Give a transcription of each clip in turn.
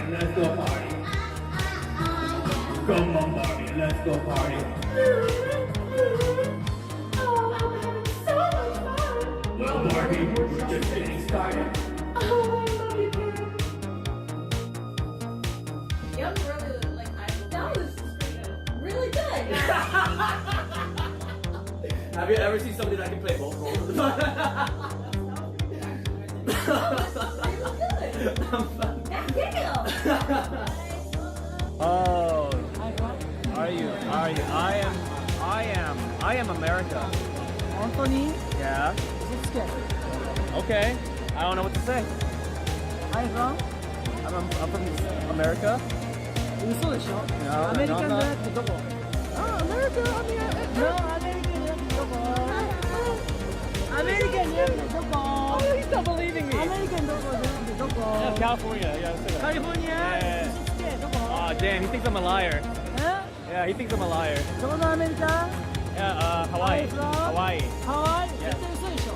Barbie, let's go party. Come on, Barbie, let's go party. Oh, I'm having so much fun. Well, Barbie, we're just getting started. Oh, I love you, Ken. Young really like That was really good. Have you ever seen somebody that can play both roles? Oh, are you? I am America. Anthony, Yeah. Sutsuke. Okay. I don't know what to say. I'm from? I'm from America. 嘘でしょ No, アメリカン no, じゃ I'm なくてどこ Oh, America. I mean, No, アメリカンじゃなくてどこアメリカンじゃなくてどこ oh, he's not believing me. アメリカンどこじゃなくてどこ Yeah, California. Yeah, say カ that. リフォルニア Yeah. 嘘つけどこ Oh, damn. He thinks I'm a liar. え Yeah, he thinks I'm a liar. どこのアメリカ Yeah, Hawaii. Where from? Hawaii. ハワイ Yeah. 絶対嘘でしょ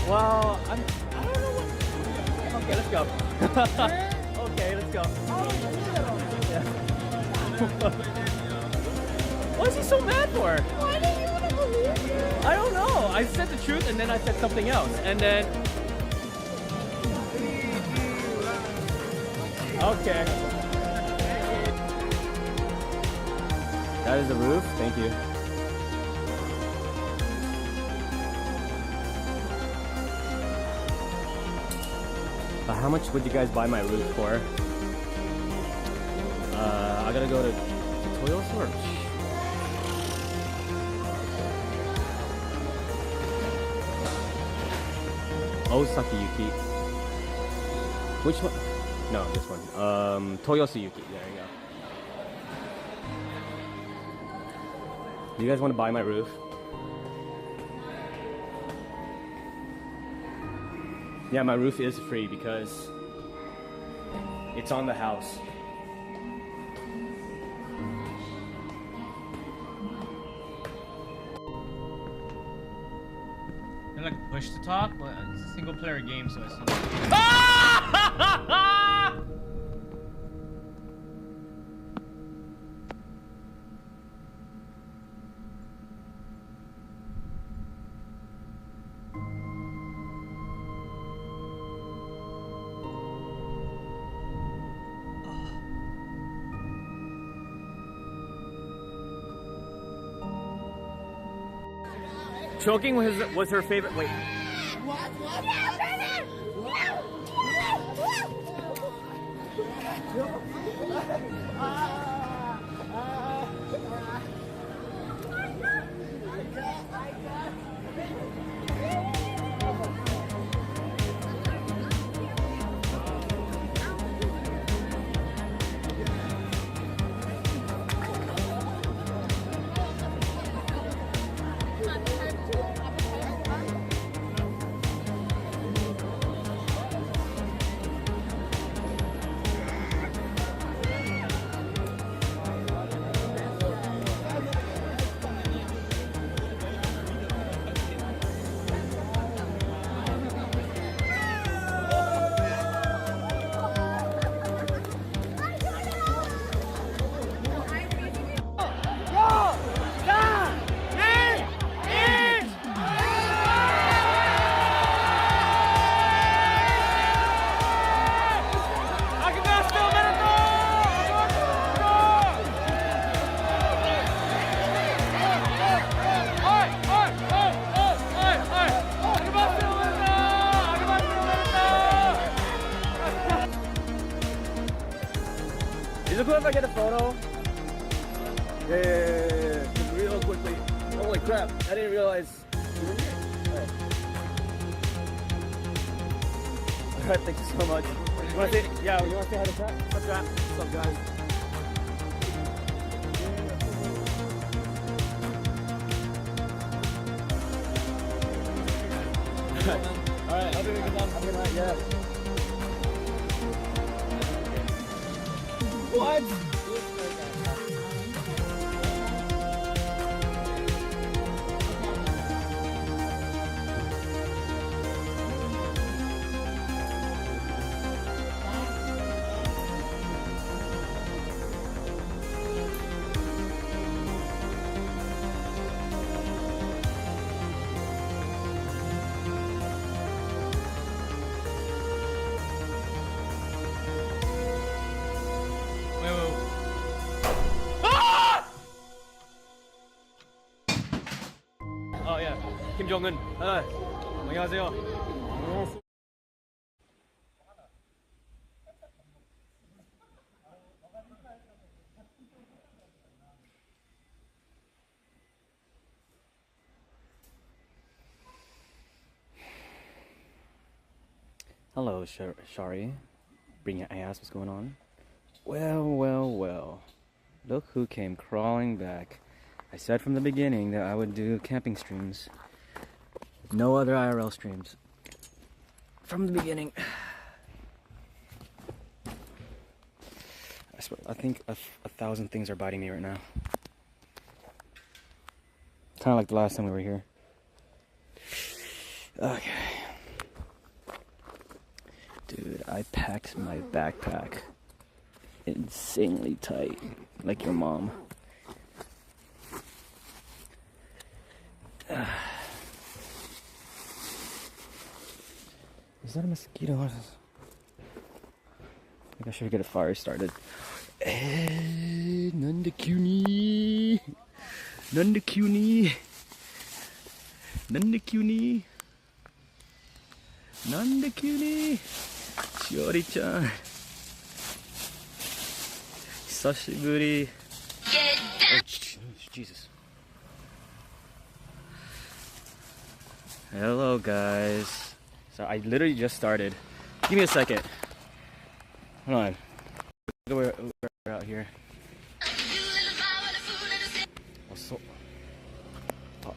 Well, I don't know what. Okay, let's go. Okay, let's go. ハワイじゃねえだろ What is he so mad for? Why don't you want to believe me? I don't know. I said the truth and then I said something else. And then. Okay. That is the roof. Thank you. How much would you guys buy my roof for? I gotta go to Toyo Store. Osaki Yuki. Which one? No, this one. Toyosu Yuki. There you go. Do you guys want to buy my roof? Yeah, my roof is free because it's on the house. They're like push to talk, but it's a single player game, so it's Choking was her favorite. Wait. Is it cool if I get a photo? Yeah. Just real quickly. Holy crap! I didn't realize. Alright, thank you so much. You wanna say? Yeah, you wanna say hi to chat? What's up, chat? What's up, guys? Alright, I'll do it again. Have a good night. Yeah. What? 김정은. 안녕하세요. Hello, Shari. Bring your ass, what's going on? Well. Look who came crawling back. I said from the beginning that I would do camping streams. No other IRL streams. From the beginning. I swear, I think a thousand things are biting me right now. Kind of like the last time we were here. Okay. Dude, I packed my backpack insanely tight, like your mom. Is that a mosquito? I think I should get a fire started. Nanda Cuny. Nanda Cuny. Nanda Cuny. Nanda Cuny. Shiori-chan. Hisashiburi. Oh, Jesus. Hello, guys. So I literally just started. Give me a second. Hold on. We're out here. Oh, so. Oh.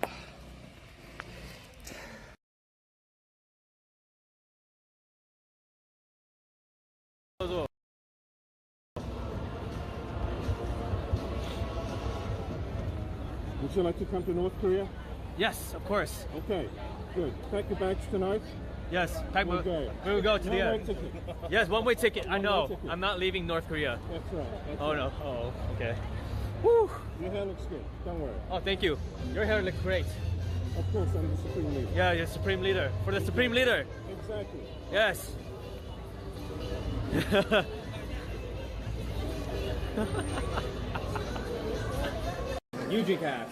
Would you like to come to North Korea? Yes, of course. Okay, good. Pack your bags tonight. Yes, pack We'll go. we will go to the One-way end. ticket. Yes, one-way ticket. I One-way know. ticket. I'm not leaving North Korea. That's right. That's Oh right. no. Oh, okay. Woo. Your hair looks good. Don't worry. Oh, thank you. Your hair looks great. Of course, I'm the supreme leader. Yeah, you're Supreme Leader. For the Supreme Leader. Exactly. Yes. You drink half.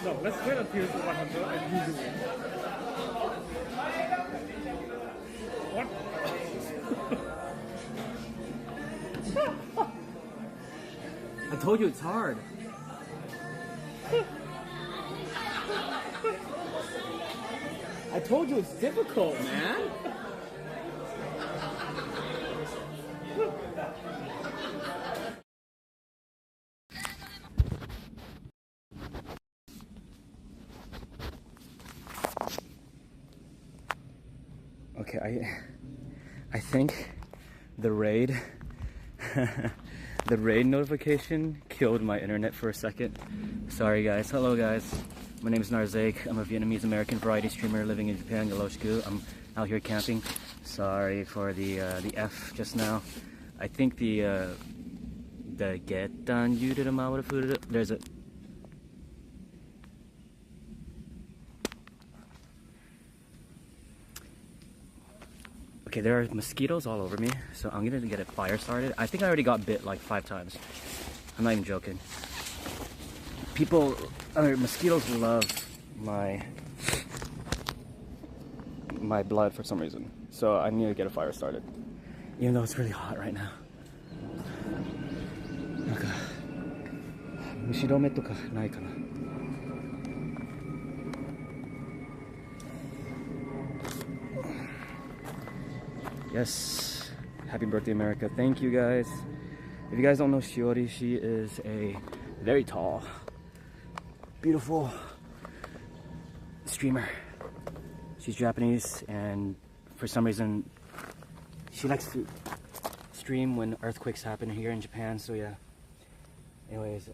No, let's wait until it's 100 and you do it. What? I told you it's hard. I told you it's difficult, man. Okay, I think the raid the raid notification killed my internet for a second. Sorry guys. Hello guys. My name is Narzaik. I'm a Vietnamese American variety streamer living in Japan, Galoshgu. I'm out here camping. Sorry for the F just now. I think the Getan Yudamawada, there's a Okay, there are mosquitoes all over me, so I'm gonna get a fire started. I think I already got bit like 5 times. I'm not even joking. Mosquitoes love my blood for some reason. So I need to get a fire started. Even though it's really hot right now. Mushirome toka nai kana? Yes, happy birthday, America. Thank you guys. If you guys don't know Shiori, she is a very tall, beautiful streamer. She's Japanese, and for some reason, she likes to stream when earthquakes happen here in Japan, so yeah. Anyways,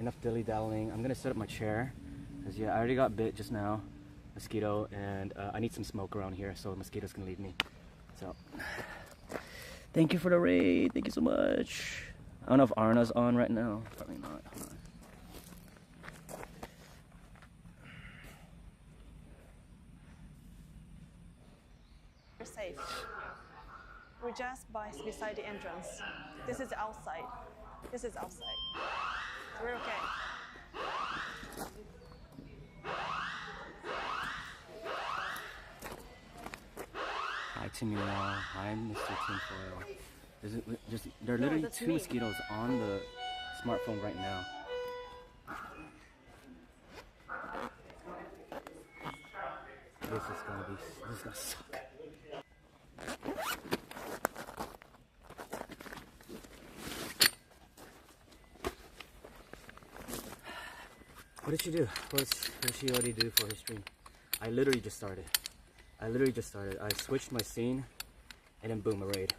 enough dilly-dallying. I'm gonna set up my chair, because yeah, I already got bit just now, mosquito, and I need some smoke around here so the mosquitoes can leave me. So, thank you for the raid. Thank you so much. I don't know if Arna's on right now. Probably not. Hold on. We're safe. We're just beside the entrance. This is outside. This is outside. So we're okay. Timmy Law. Hi, Mr. Tinfoil. There are literally that's 2 me. mosquitoes on the smartphone right now. This is gonna suck. What did she do? What did she already do for her stream? I literally just started. I switched my scene, and then boom, a raid.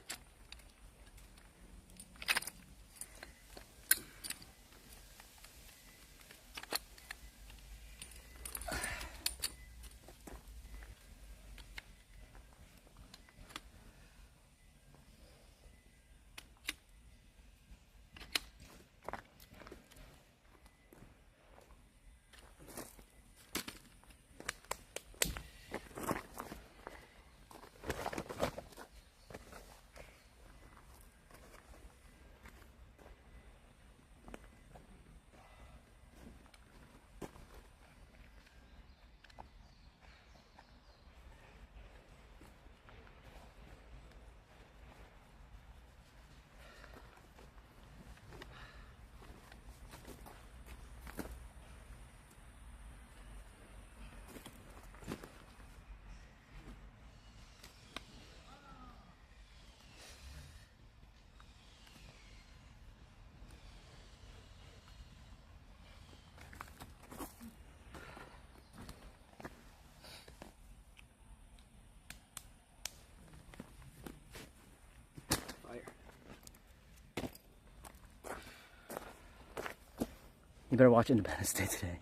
You better watch Independence Day today.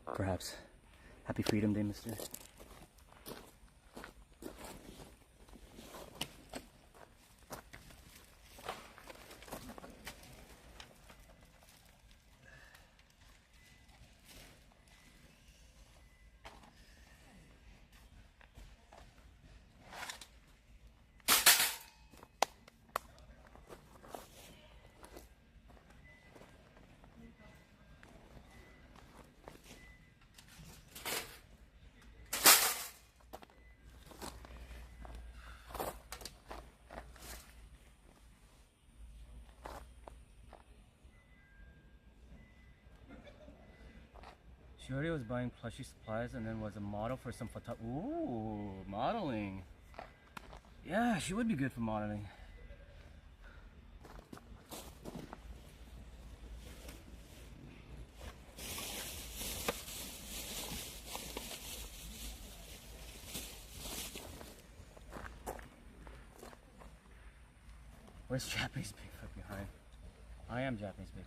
Perhaps. Happy Freedom Day, mister. She already was buying plushie supplies and then was a model for some photo. Ooh, modeling. Yeah, she would be good for modeling. Where's Japanese Bigfoot behind? I am Japanese Bigfoot.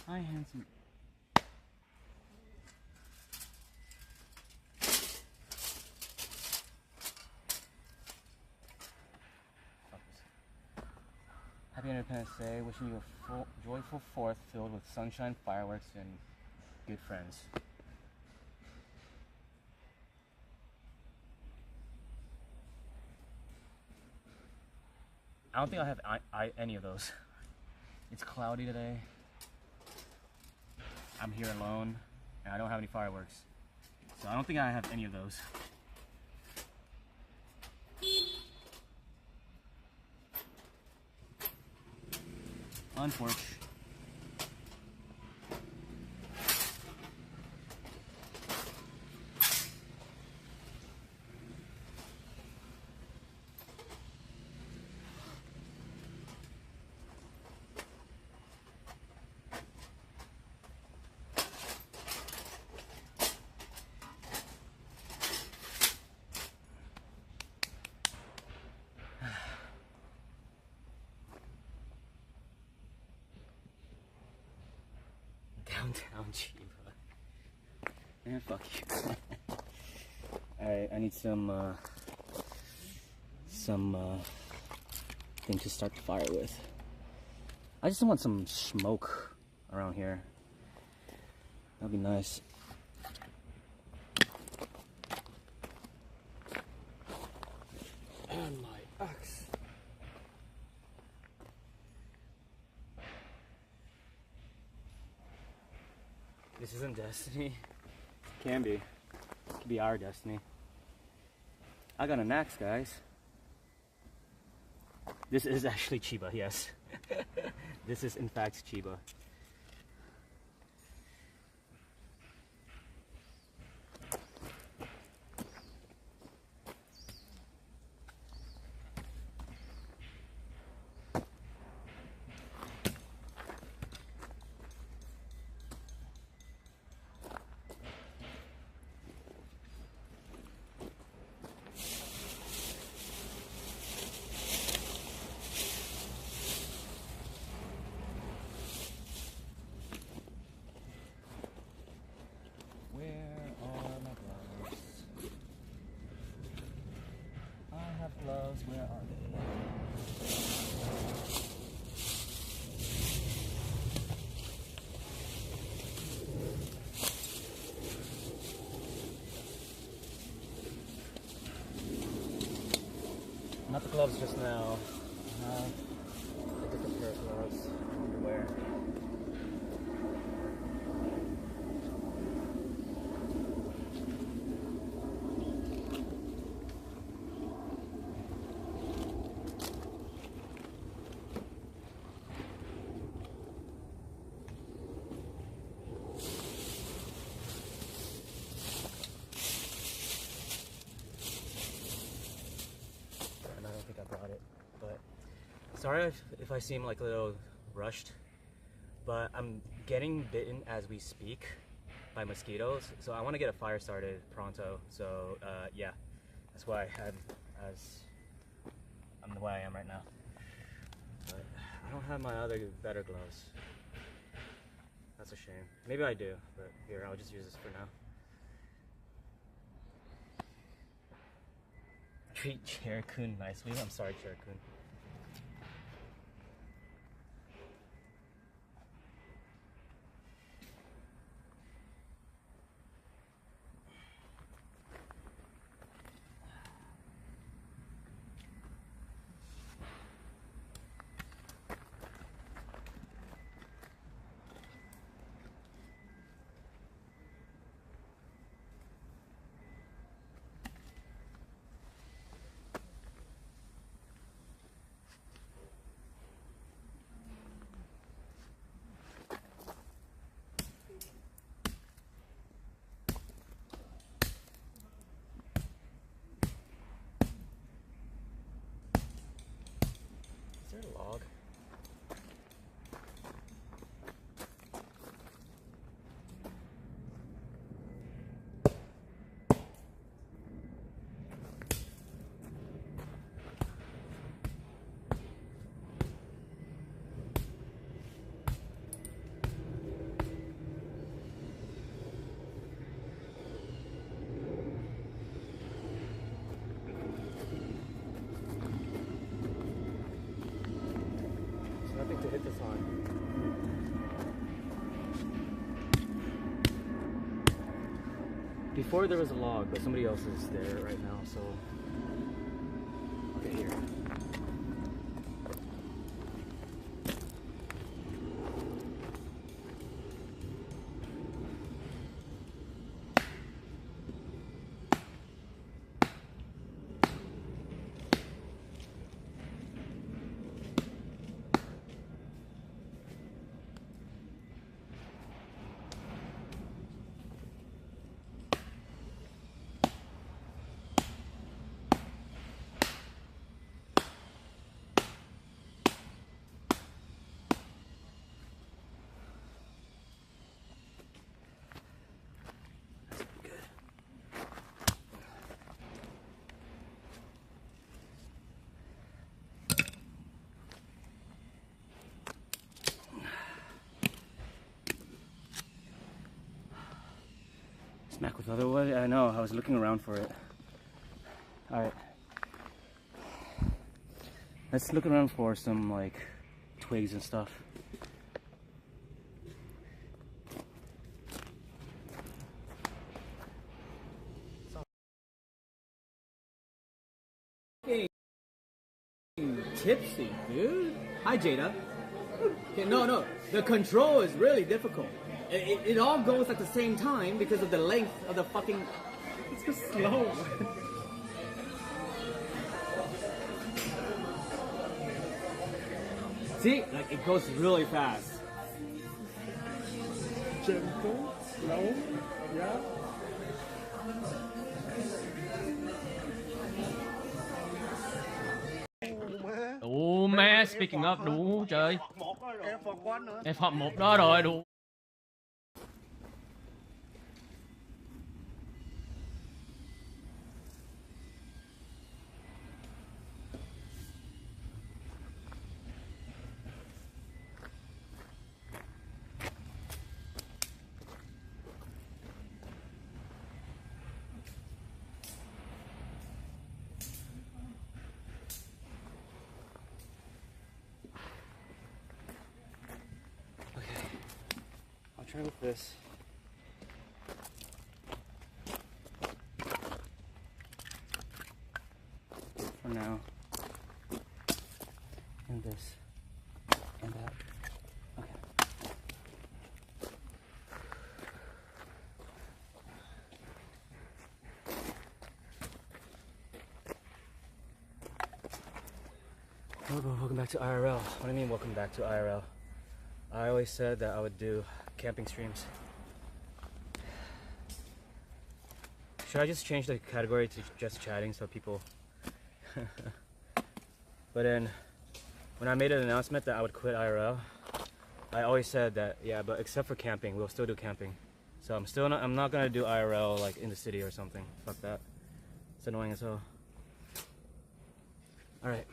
Hi, handsome. Happy Independence Day. Wishing you a joyful 4th filled with sunshine, fireworks, and good friends. I don't think I have any of those. It's cloudy today. I'm here alone, and I don't have any fireworks. So I don't think I have any of those. Unfortunate. Downtown Chiba. Man, fuck you. Alright, I need some thing to start the fire with. I just want some smoke around here. That'd be nice. And my axe. This isn't Destiny. Can be. It could be our destiny. I got an axe, guys. This is actually Chiba, yes. This is in fact Chiba. Gloves, where are they? Not the gloves just now. A different pair of gloves. I wonder where. Sorry if I seem like a little rushed, but I'm getting bitten as we speak by mosquitoes, so I want to get a fire started pronto. So yeah, that's why I'm the way I am right now. But I don't have my other better gloves. That's a shame. Maybe I do, but here, I'll just use this for now. Treat Chair-kun nicely. I'm sorry, Chair-kun. Is there a log? Nothing to hit this on. Before there was a log, but somebody else is there right now, so okay, here. Smack with other wood? I know, I was looking around for it. Alright. Let's look around for some like twigs and stuff. Tipsy, dude. Hi, Jada. Okay, no. The control is really difficult. It all goes at the same time because of the length of the fucking... It's just slow. See? Like, it goes really fast. Gentle, slow, yeah. Đủ má, speaking of đủ trời. Em Phật một đó rồi đủ. I'll try with this. For now. And this. And that. Okay. Welcome back to IRL. What do you mean welcome back to IRL? I always said that I would do camping streams. Should I just change the category to just chatting so people... But then, when I made an announcement that I would quit IRL, I always said that, yeah, but except for camping, we'll still do camping. So I'm not gonna do IRL like in the city or something. Fuck that. It's annoying as hell. Alright.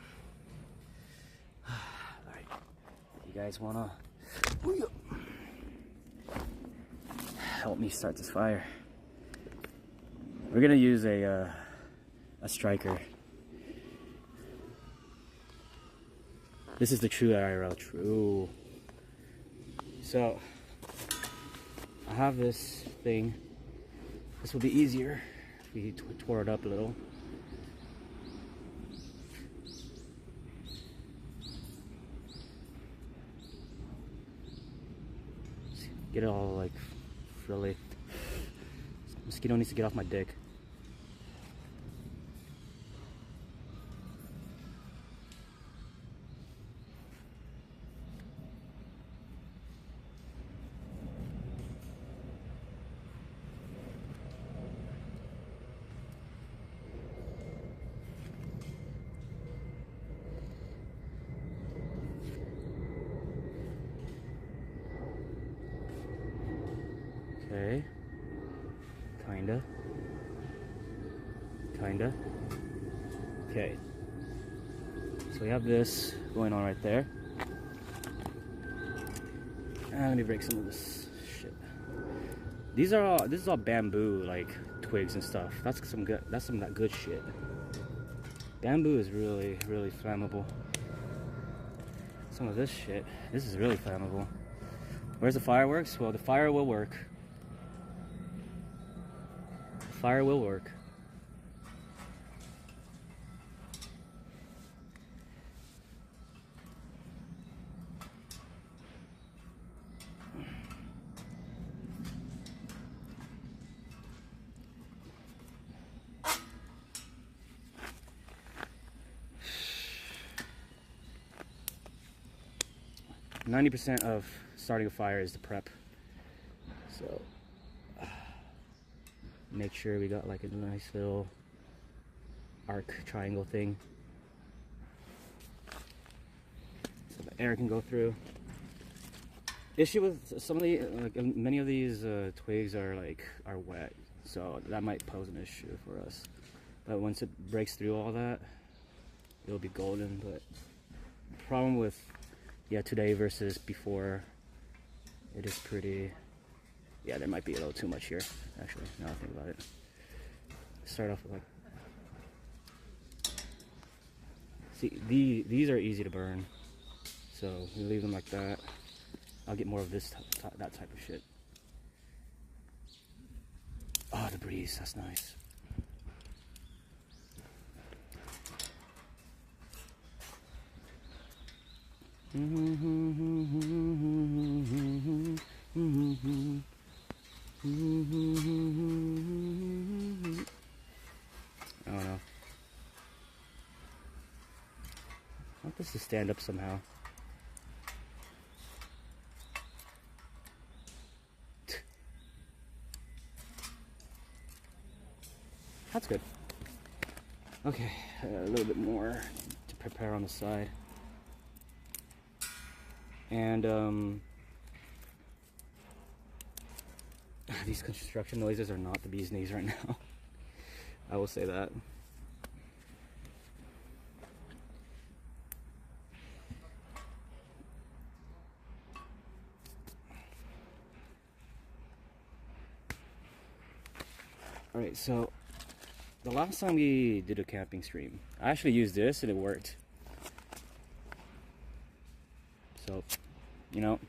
Alright. You guys wanna help me start this fire? We're gonna use a striker. This is the true IRL, true. So I have this thing. This will be easier if we tore it up a little. Get it all like frilly. Mosquito needs to get off my dick. Okay, kinda. Okay, so we have this going on right there. Let me break some of this shit. This is all bamboo, like twigs and stuff. That's some that good shit. Bamboo is really, really flammable. Some of this shit, this is really flammable. Where's the fireworks? Well, the fire will work. Fire will work. %90 of starting a fire is the prep. So make sure we got like a nice little arc triangle thing so the air can go through. Issue with some of the many of these twigs are wet, so that might pose an issue for us, but once it breaks through all that, it'll be golden. But the problem with today versus before, it is pretty Yeah, there might be a little too much here, actually, now I think about it. Start off with like... See, these are easy to burn. So we leave them like that. I'll get more of this, that type of shit. Oh, the breeze, that's nice. I don't know. I want this to stand up somehow. That's good. Okay, a little bit more to prepare on the side. And these construction noises are not the bee's knees right now. I will say that. Alright, so the last time we did a camping stream, I actually used this and it worked. So, you know,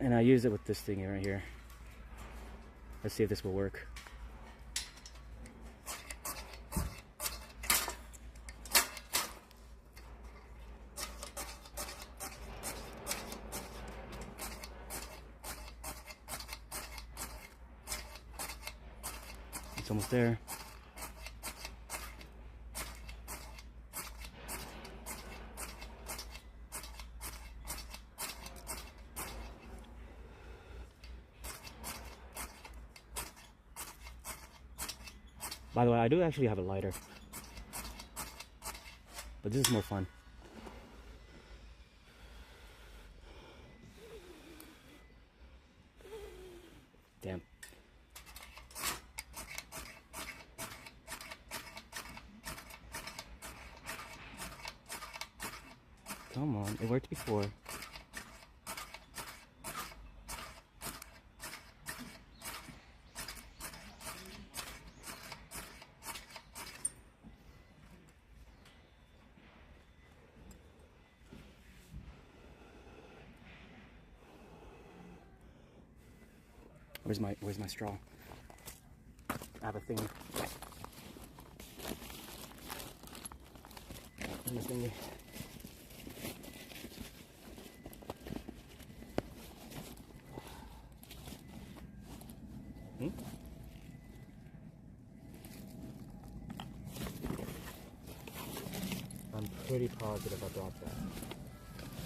and I used it with this thing right here. Let's see if this will work. It's almost there. By the way, I do actually have a lighter, but this is more fun. Damn. Come on, it worked before. Where's my straw? I have a thing. Where's my thingy? I'm pretty positive I dropped that.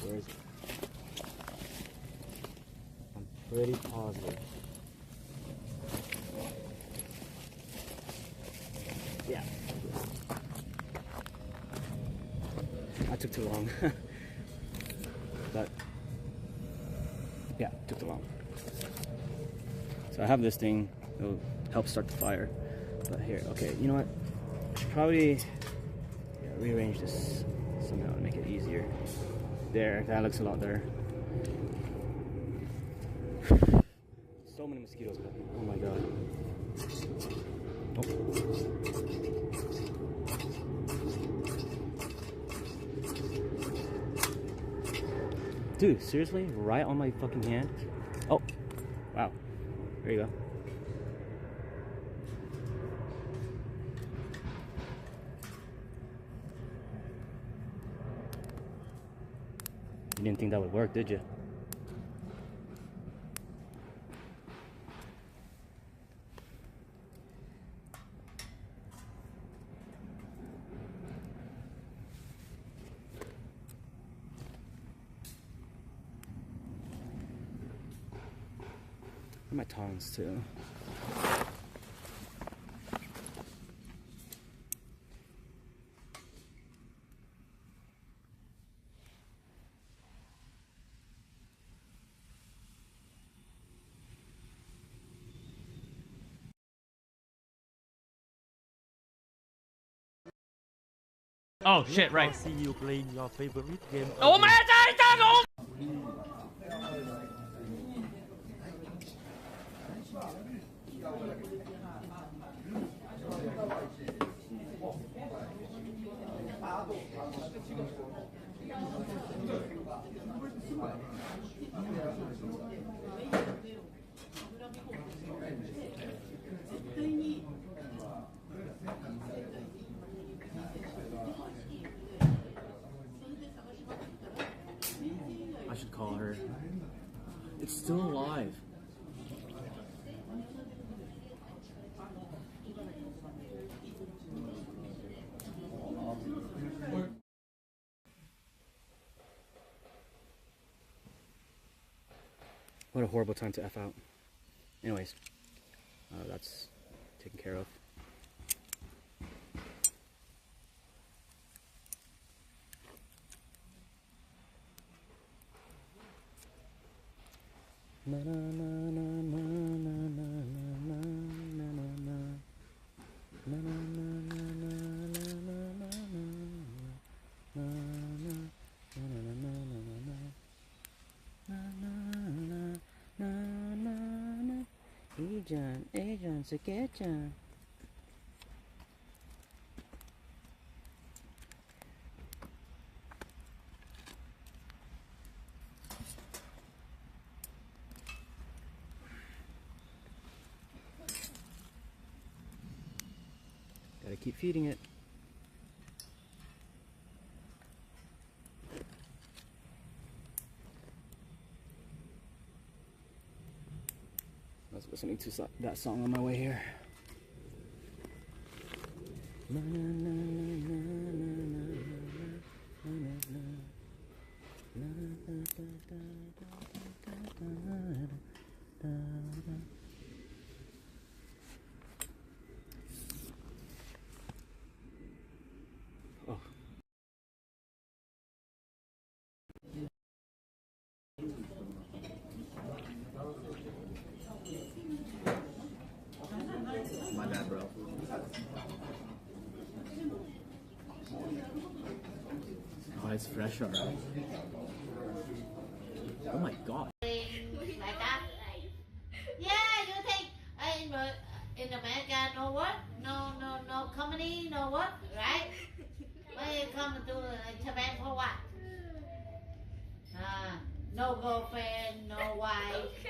Where is it? I'm pretty positive. Yeah. I took too long. But yeah, took too long. So I have this thing, it'll help start the fire. But here, okay, you know what? I should probably rearrange this somehow to make it easier. There, that looks a lot better. So many mosquitoes, oh my god. Oh. Dude, seriously? Right on my fucking hand? Oh, wow. There you go. You didn't think that would work, did you? My tongs too. Oh shit, right. See you playing your favorite game. Oh man, What a horrible time to F out. Anyways, that's taken care of. Na na na na na na na na na na na na na Ajan, Sakejan. Gotta keep feeding it. I was listening to that song on my way here. Oh. My bad, bro. Oh, it's fresh, alright. Oh my god. Like that. Yeah, you think in America, no what? No company, no what? Right? Why you come to Japan for what? No girlfriend, no wife.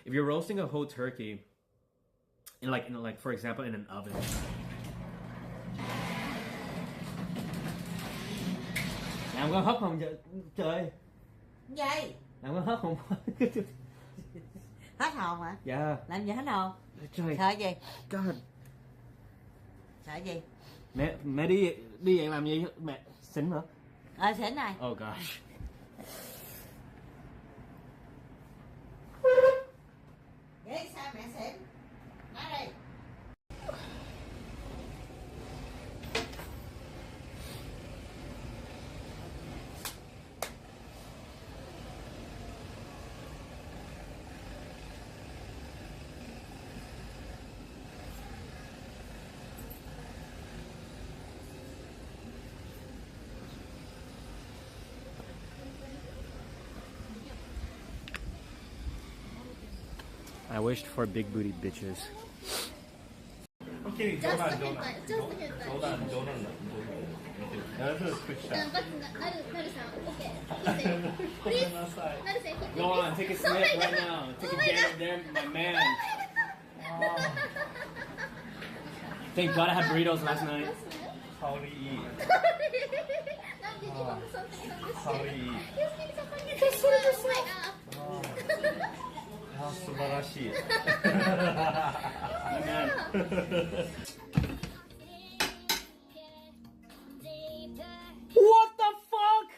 If you're roasting a whole turkey, in like for example in an oven. Làm con hấp không trời? Vậy? Làm con hấp không? Hết hồn hả? Dạ. Làm gì hết hồn? Trời. Sợ gì? God. Sợ gì? Mẹ đi vậy làm gì? Mẹ xỉn hả? Xỉn này. Oh gosh. Vậy sao mẹ xỉn? Nói đi. I wished for big booty bitches. 확실히 Just 조난 look 조난 at that. Just look at that. 조난 That's a quick shot. Naru-san, okay. Please. Naru-san, could you Go on, please- take a Oh snip my right God. now. Take Oh a my damn, God. damn, my man. Thank God I had burritos last night. How to eat. Now, did you want something from this How to shit? eat. Yes, please, something from this shit. Oh my God. 아, 素晴らしい. My man. What the fuck?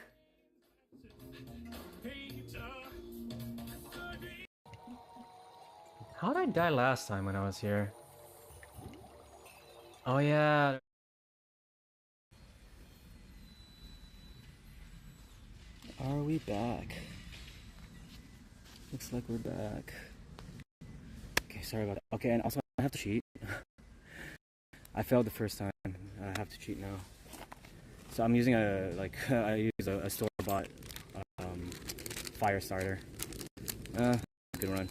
How did I die last time when I was here? Oh yeah. Are we back? Looks like we're back. Okay, sorry about that. Okay, and also I have to cheat. I failed the first time. I have to cheat now. So I'm using I use a store-bought fire starter. Good run.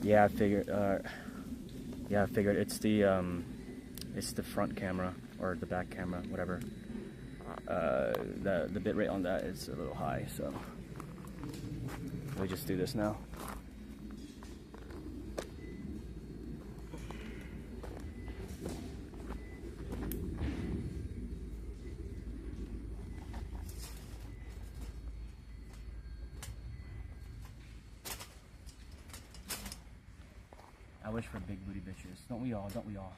Yeah, I figured. Yeah, I figured it's the front camera or the back camera, whatever. The bit rate on that is a little high, so we just do this now. I wish for big booty bitches. Don't we all? Don't we all?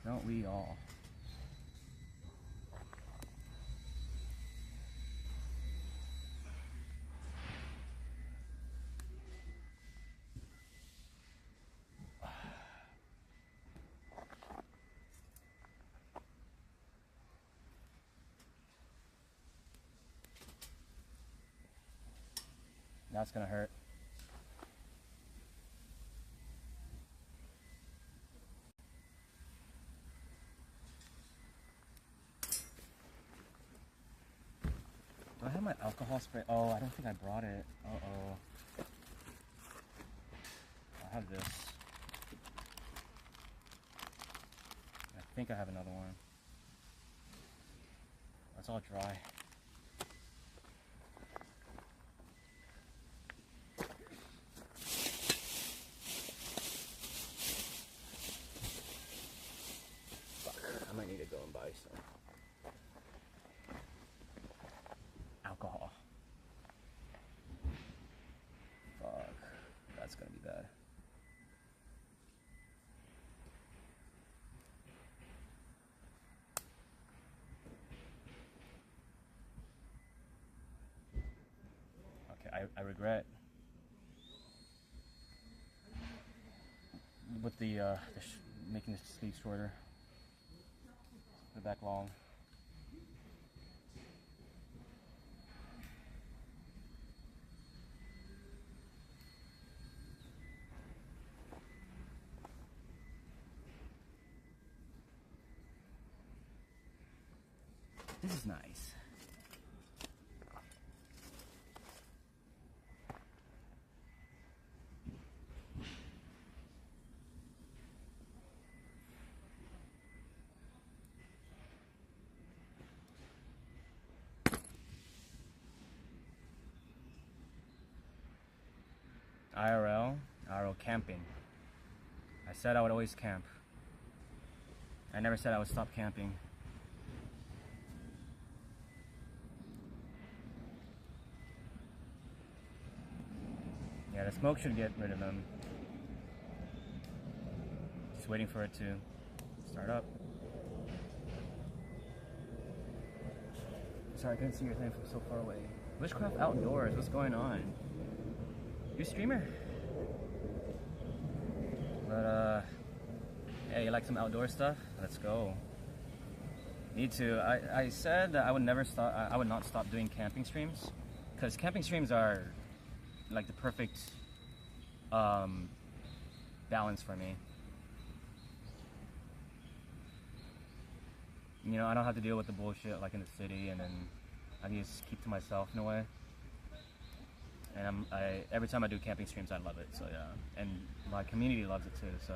Don't we all? That's gonna hurt. Do I have my alcohol spray? Oh, I don't think I brought it. Uh-oh. I have this. I think I have another one. It's all dry. I might need to go and buy some alcohol. Fuck, that's gonna be bad. Okay, I regret with the making the sleeve shorter. Put it back long. This is nice. IRL camping. I said I would always camp. I never said I would stop camping. Yeah, the smoke should get rid of them. Just waiting for it to start up. Sorry, I couldn't see your thing from so far away. Witchcraft Outdoors, what's going on? You a streamer? But yeah, you like some outdoor stuff? Let's go. Need to. I said that I would never stop. I would not stop doing camping streams, because camping streams are like the perfect balance for me. You know, I don't have to deal with the bullshit like in the city, and then I can just keep to myself in a way. And every time I do camping streams, I love it. So yeah, and my community loves it too. So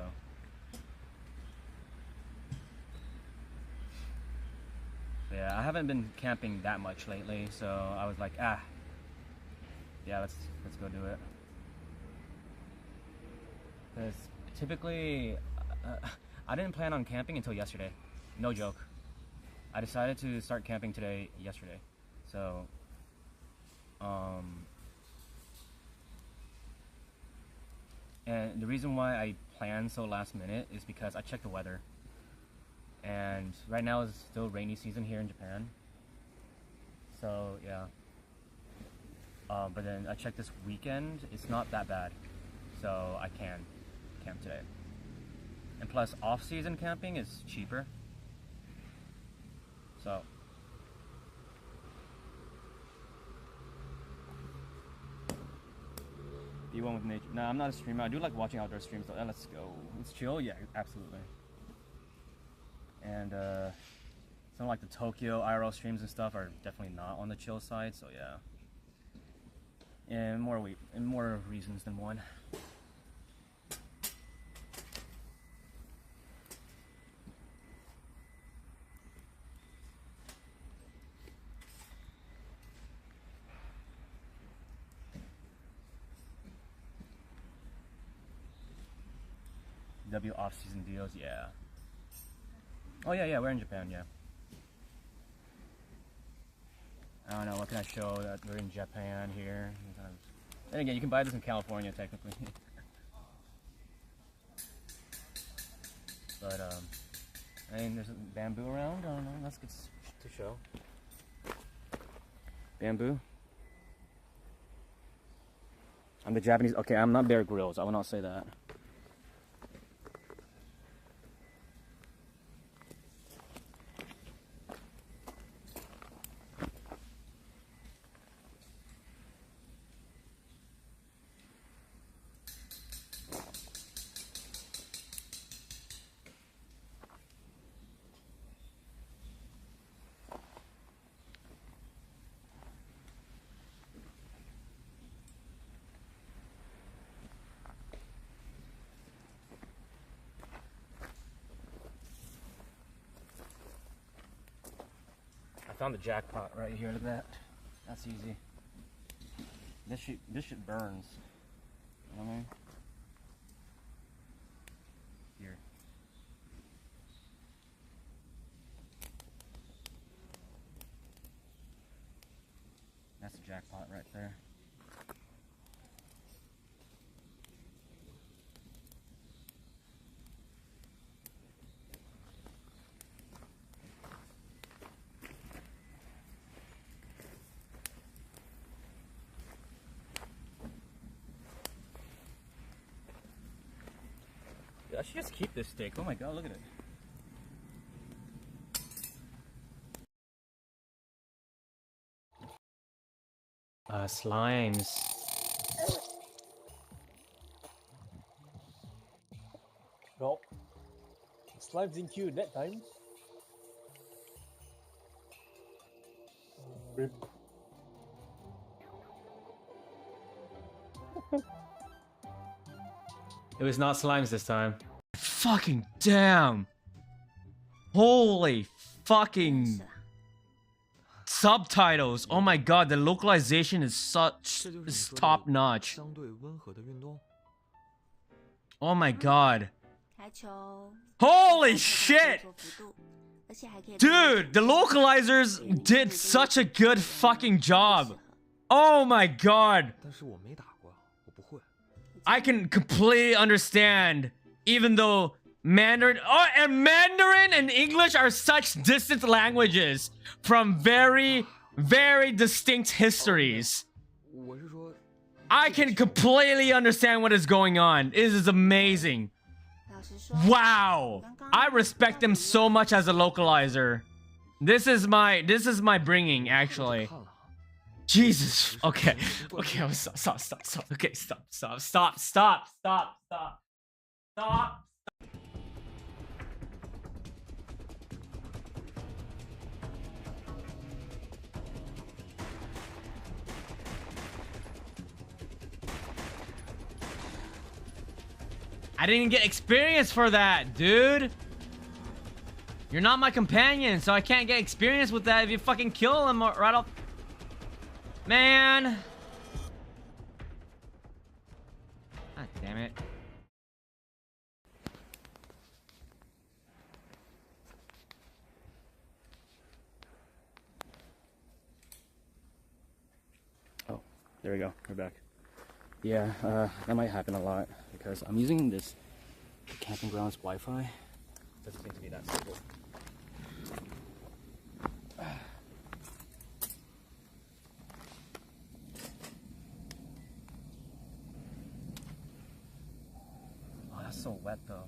yeah, I haven't been camping that much lately. So I was like, yeah, let's go do it. Because typically, I didn't plan on camping until yesterday. No joke. I decided to start camping yesterday. So and the reason why I planned so last minute is because I checked the weather, and right now is still rainy season here in Japan. So yeah, but then I checked this weekend, it's not that bad, so I can camp today. And plus, off-season camping is cheaper. So you one with nature. No, I'm not a streamer. I do like watching outdoor streams though. Let's go. It's chill? Yeah, absolutely. And some like the Tokyo IRL streams and stuff are definitely not on the chill side, so yeah. And more reasons than one. W off-season deals, yeah. Oh yeah, we're in Japan, yeah. I don't know, what can I show that we're in Japan here? Then again, you can buy this in California technically. But I mean, there's bamboo around. I don't know. That's good to show. Bamboo. I'm the Japanese. Okay, I'm not Bear Grylls. I will not say that. I found the jackpot right here. Look at that. That's easy. This shit burns. You know what I mean? Here. That's the jackpot right there. I should just keep this stick. Oh my god, look at it. Slimes. Well, slimes in queue that time. Rip. It was not slimes this time. Fucking damn. Holy fucking subtitles. Oh my god, the localization is top notch. Oh my god. Holy shit! Dude, the localizers did such a good fucking job. Oh my god. I can completely understand, even though Mandarin, and Mandarin and English are such distant languages from very, very distinct histories. I can completely understand what is going on. It is amazing. Wow. I respect them so much as a localizer. This is my bringing, actually. Jesus. Okay. Okay. Stop. Okay. Stop. I didn't get experience for that, dude. You're not my companion, so I can't get experience with that if you fucking kill him right off. Man. God damn it. Oh, there we go. We're back. Yeah, that might happen a lot because I'm using this camping grounds Wi-Fi. Doesn't seem to be that stable. Oh, that's so wet though.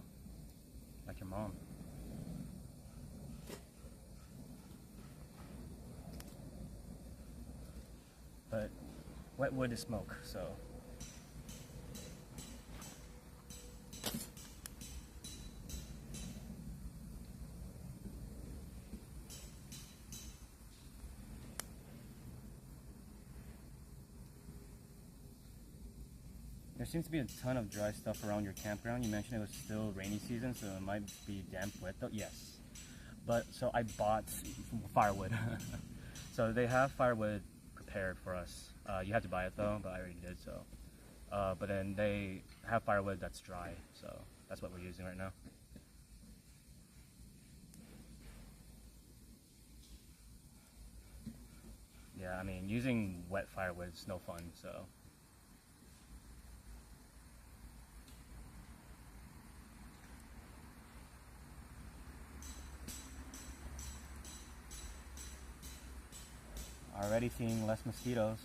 Like your mom. But wet wood is smoke, so. There seems to be a ton of dry stuff around your campground. You mentioned it was still rainy season, so it might be damp wet though. Yes. But so I bought firewood. So they have firewood prepared for us. You have to buy it though, but I already did so. But then they have firewood that's dry, so that's what we're using right now. Yeah, I mean, using wet firewood is no fun, so. Already seeing less mosquitoes.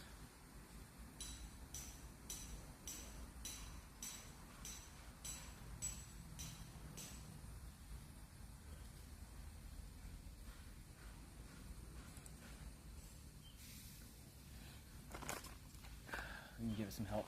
We can give it some help.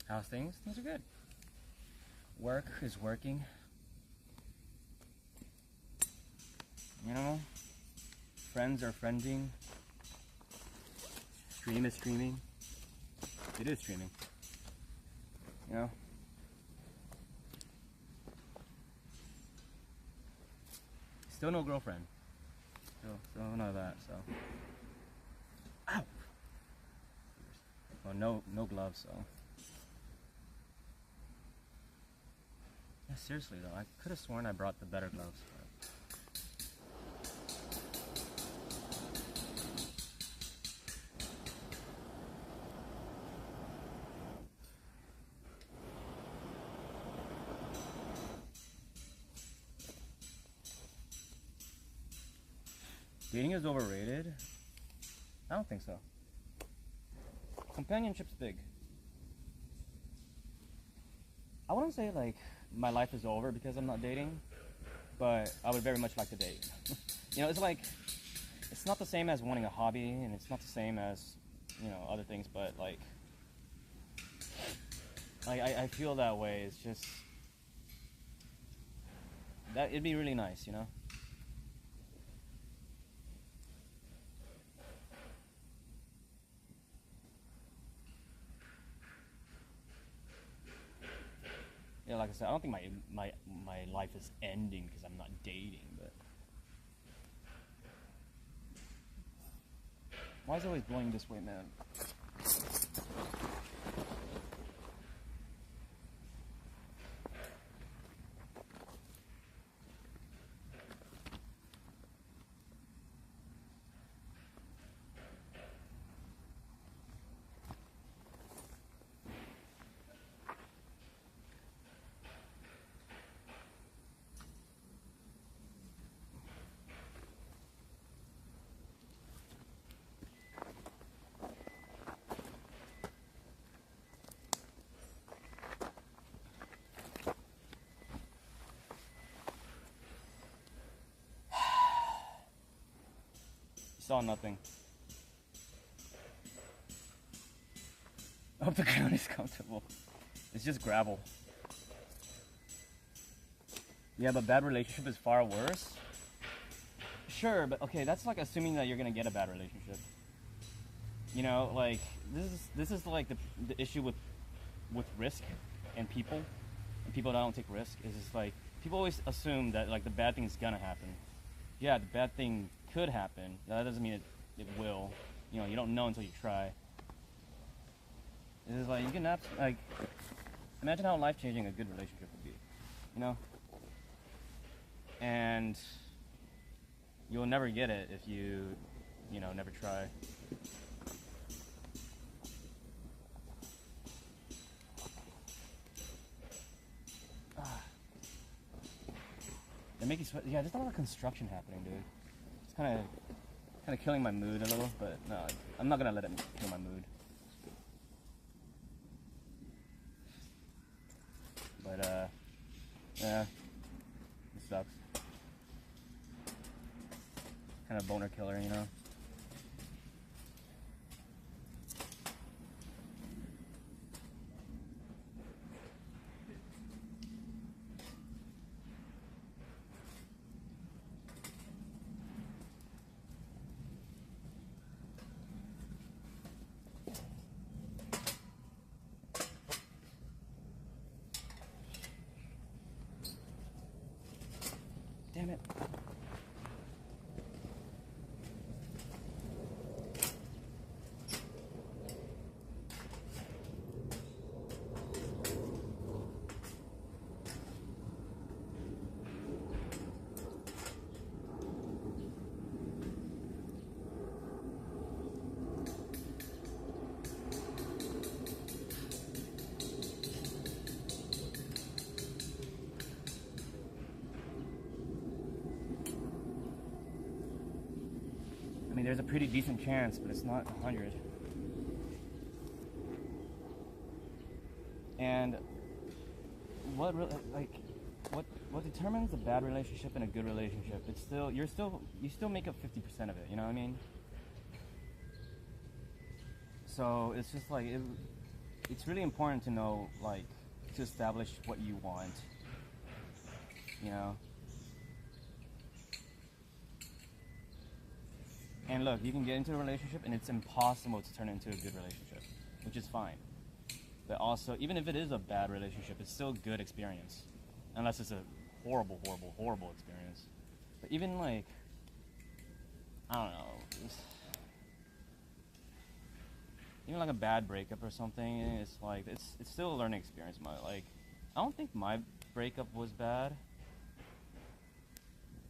How's things? Things are good. Work is working. You know, friends are friending. Stream is streaming. It is streaming. You know? Still no girlfriend. Still none of that, so. Ow! Well, no gloves, so. Yeah, seriously though, I could have sworn I brought the better gloves. Dating is overrated? I don't think so. Companionship's big. I wouldn't say like my life is over because I'm not dating, but I would very much like to date. You know, it's like, it's not the same as wanting a hobby, and it's not the same as, you know, other things, but like I feel that way. It's just, that it'd be really nice, you know? Yeah, like I said, I don't think my life is ending because I'm not dating, but why is it always blowing this way, man? Saw nothing. I hope the ground is comfortable. It's just gravel. Yeah, but bad relationship is far worse. Sure, but okay, that's like assuming that you're gonna get a bad relationship. You know, like this is like the issue with risk and people that don't take risk. Is just like people always assume that like the bad thing is gonna happen. Yeah, the bad thing could happen. That doesn't mean it will. You know, you don't know until you try. It's like you can like imagine how life-changing a good relationship would be. You know, and you'll never get it if you know, never try. They make you sweat. Yeah, there's a lot of construction happening, dude. It's kind of killing my mood a little, but no, I'm not gonna let it kill my mood. But yeah, it sucks. Kind of boner killer, you know. Damn it. I mean, there's a pretty decent chance, but it's not 100. And what determines a bad relationship and a good relationship? It's still you still make up 50% of it. You know what I mean? So it's just like it's really important to know, like, to establish what you want. You know. And look, you can get into a relationship and it's impossible to turn it into a good relationship, which is fine. But also, even if it is a bad relationship, it's still a good experience. Unless it's a horrible, horrible, horrible experience. But even like, I don't know, even like a bad breakup or something, it's like, it's still a learning experience. Like, I don't think my breakup was bad.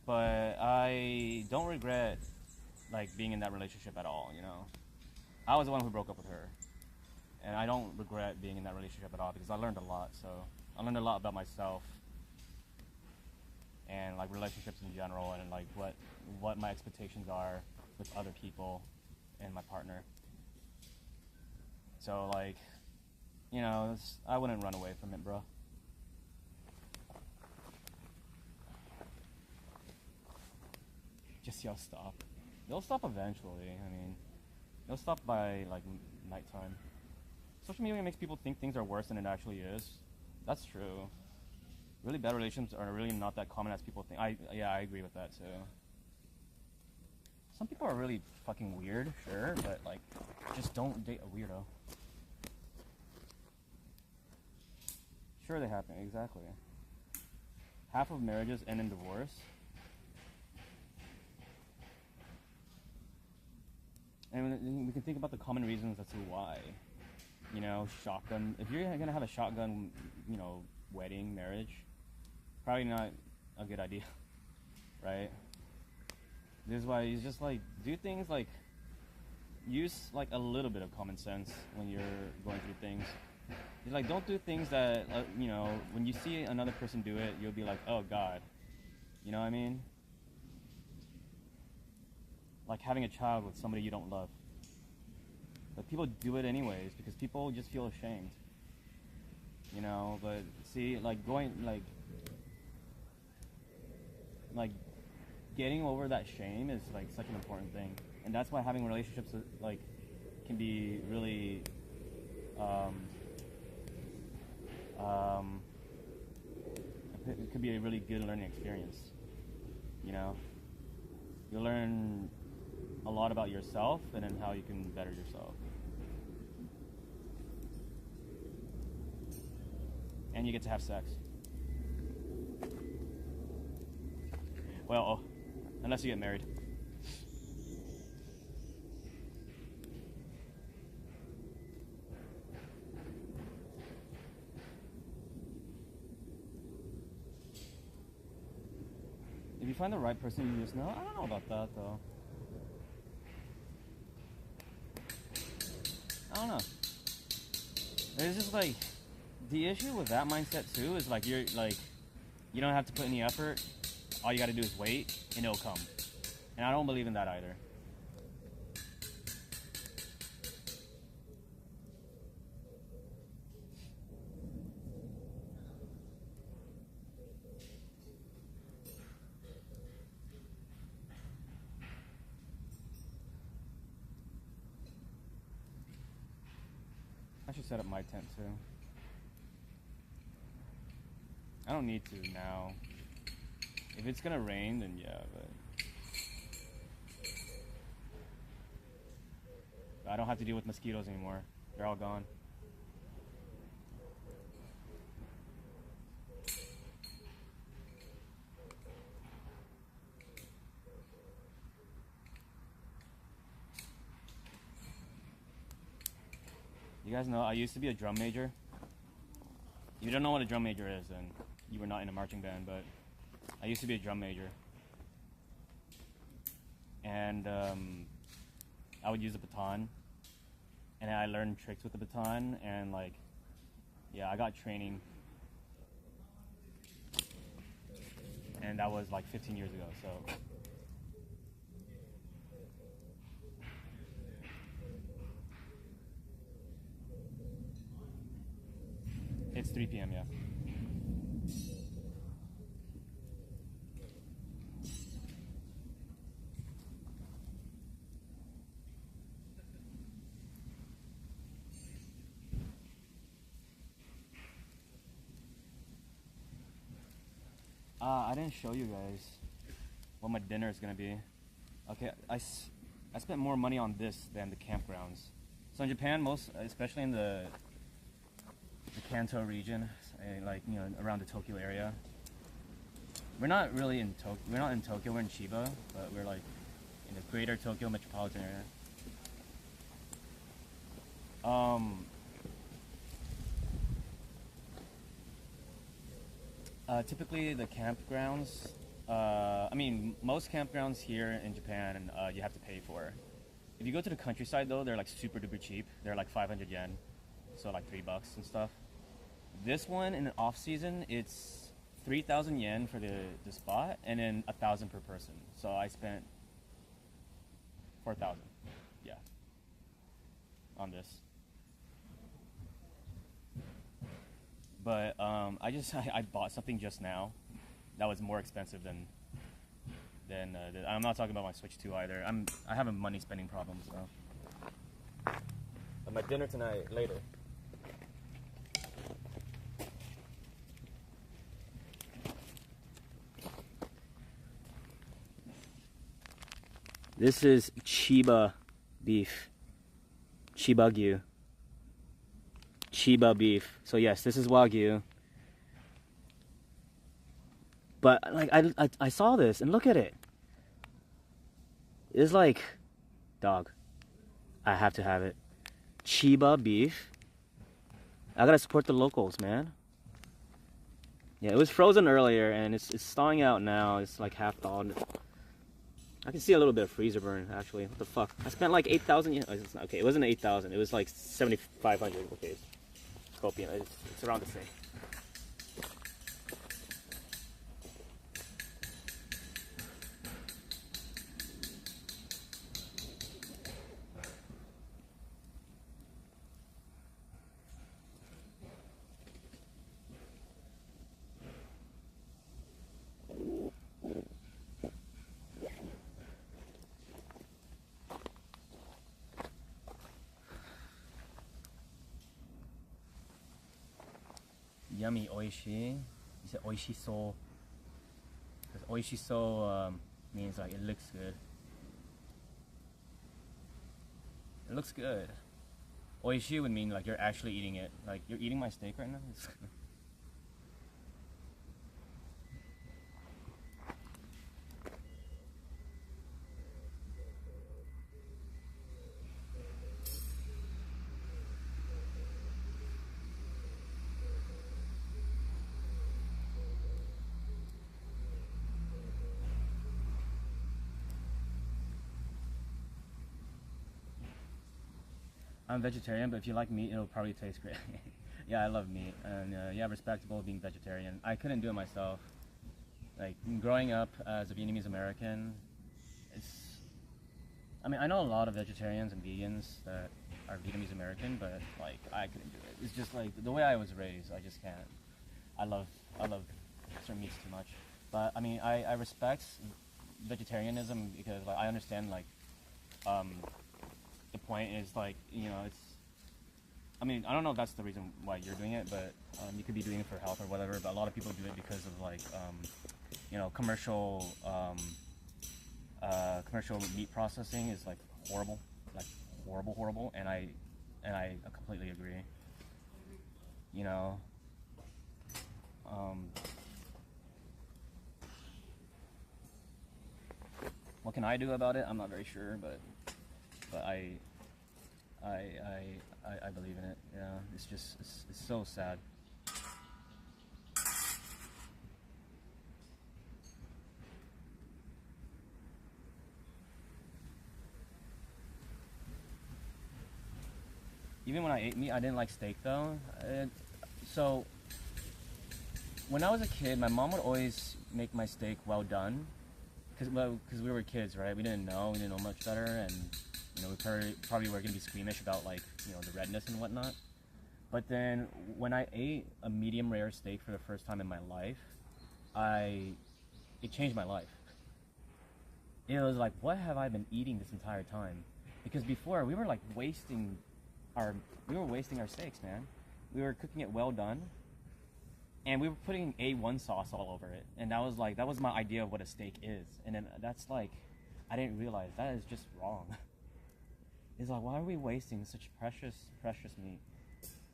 But I don't regret like being in that relationship at all, you know. I was the one who broke up with her, and I don't regret being in that relationship at all because I learned a lot. So I learned a lot about myself and like relationships in general, and like what my expectations are with other people and my partner. So like, you know, I wouldn't run away from it, bro. Just y'all stop. They'll stop eventually. I mean, they'll stop by like nighttime. Social media makes people think things are worse than it actually is. That's true. Really bad relationships are really not that common as people think. Yeah, I agree with that too. Some people are really fucking weird, sure, but like, just don't date a weirdo. Sure, they happen, exactly. Half of marriages end in divorce. And we can think about the common reasons as to why. You know, shotgun. If you're gonna have a shotgun, you know, wedding, marriage, probably not a good idea, right? This is why you just like do things like use like a little bit of common sense when you're going through things. You're like, don't do things that you know, when you see another person do it, you'll be like, oh God, you know what I mean? Like having a child with somebody you don't love. But people do it anyways because people just feel ashamed. You know, but see, like going, like getting over that shame is like such an important thing. And that's why having relationships like can be really, it could be a really good learning experience. You know, you learn a lot about yourself and then how you can better yourself. And you get to have sex. Well, unless you get married. If you find the right person you just know, I don't know about that though. I don't know. It's just like, the issue with that mindset too is like, you're like, you don't have to put any effort. All you gotta do is wait and it'll come. And I don't believe in that either. I should set up my tent too. I don't need to now. If it's gonna rain, then yeah, but I don't have to deal with mosquitoes anymore. They're all gone. You guys know I used to be a drum major. If you don't know what a drum major is, then you were not in a marching band, but I used to be a drum major. And I would use a baton, and I learned tricks with the baton, and like, yeah, I got training. And that was like 15 years ago, so. It's 3 p.m., yeah. I didn't show you guys what my dinner is gonna be. Okay, I spent more money on this than the campgrounds. So in Japan, especially in the Kanto region, like, you know, around the Tokyo area, we're not really in Tokyo. We're not in Tokyo. We're in Chiba, but we're like in the greater Tokyo metropolitan area. Typically the campgrounds, I mean, most campgrounds here in Japan, you have to pay for. If you go to the countryside though, they're like super duper cheap. They're like 500 yen, so like $3 and stuff. This one in the off season, it's 3,000 yen for the spot, and then 1,000 per person. So I spent 4,000, yeah, on this. But I bought something just now that was more expensive than I'm not talking about my Switch 2 either. I have a money spending problem, so. But my dinner tonight later. This is Chiba beef. Chiba Gyu. Chiba beef. So yes, this is Wagyu. But like I saw this and look at it. It's like, dog, I have to have it. Chiba beef. I gotta support the locals, man. Yeah, it was frozen earlier and it's thawing out now. It's like half thawed. I can see a little bit of freezer burn, actually. What the fuck? I spent like 8,000 yen. Okay, it wasn't 8,000. It was like 7,500. Okay, Scorpion. It's around the same. Yummy oishi. You said oishiso. Because oishiso means like it looks good. It looks good. Oishi would mean like you're actually eating it. Like you're eating my steak right now? I'm vegetarian, but if you like meat, it'll probably taste great. Yeah, I love meat, and yeah, respectable being vegetarian. I couldn't do it myself. Like, growing up as a Vietnamese American, I mean, I know a lot of vegetarians and vegans that are Vietnamese American, but like, I couldn't do it. It's just like, the way I was raised, I just can't. I love certain meats too much. But I mean, I respect vegetarianism because like, I understand like, the point is like, you know, I mean, I don't know if that's the reason why you're doing it, but you could be doing it for health or whatever, but a lot of people do it because of like, you know, commercial meat processing is like horrible, and I completely agree. You know, what can I do about it? I'm not very sure, but I believe in it. Yeah, it's just it's so sad. Even when I ate meat, I didn't like steak though. So when I was a kid, my mom would always make my steak well done, because we were kids, right? We didn't know much better, and you know, we probably were gonna be squeamish about, like, you know, the redness and whatnot. But then when I ate a medium rare steak for the first time in my life, it changed my life. It was like, what have I been eating this entire time? Because before we were like wasting our steaks, man. We were cooking it well done, and we were putting A1 sauce all over it, and that was my idea of what a steak is. And then that's like, I didn't realize that is just wrong. It's like, why are we wasting such precious meat?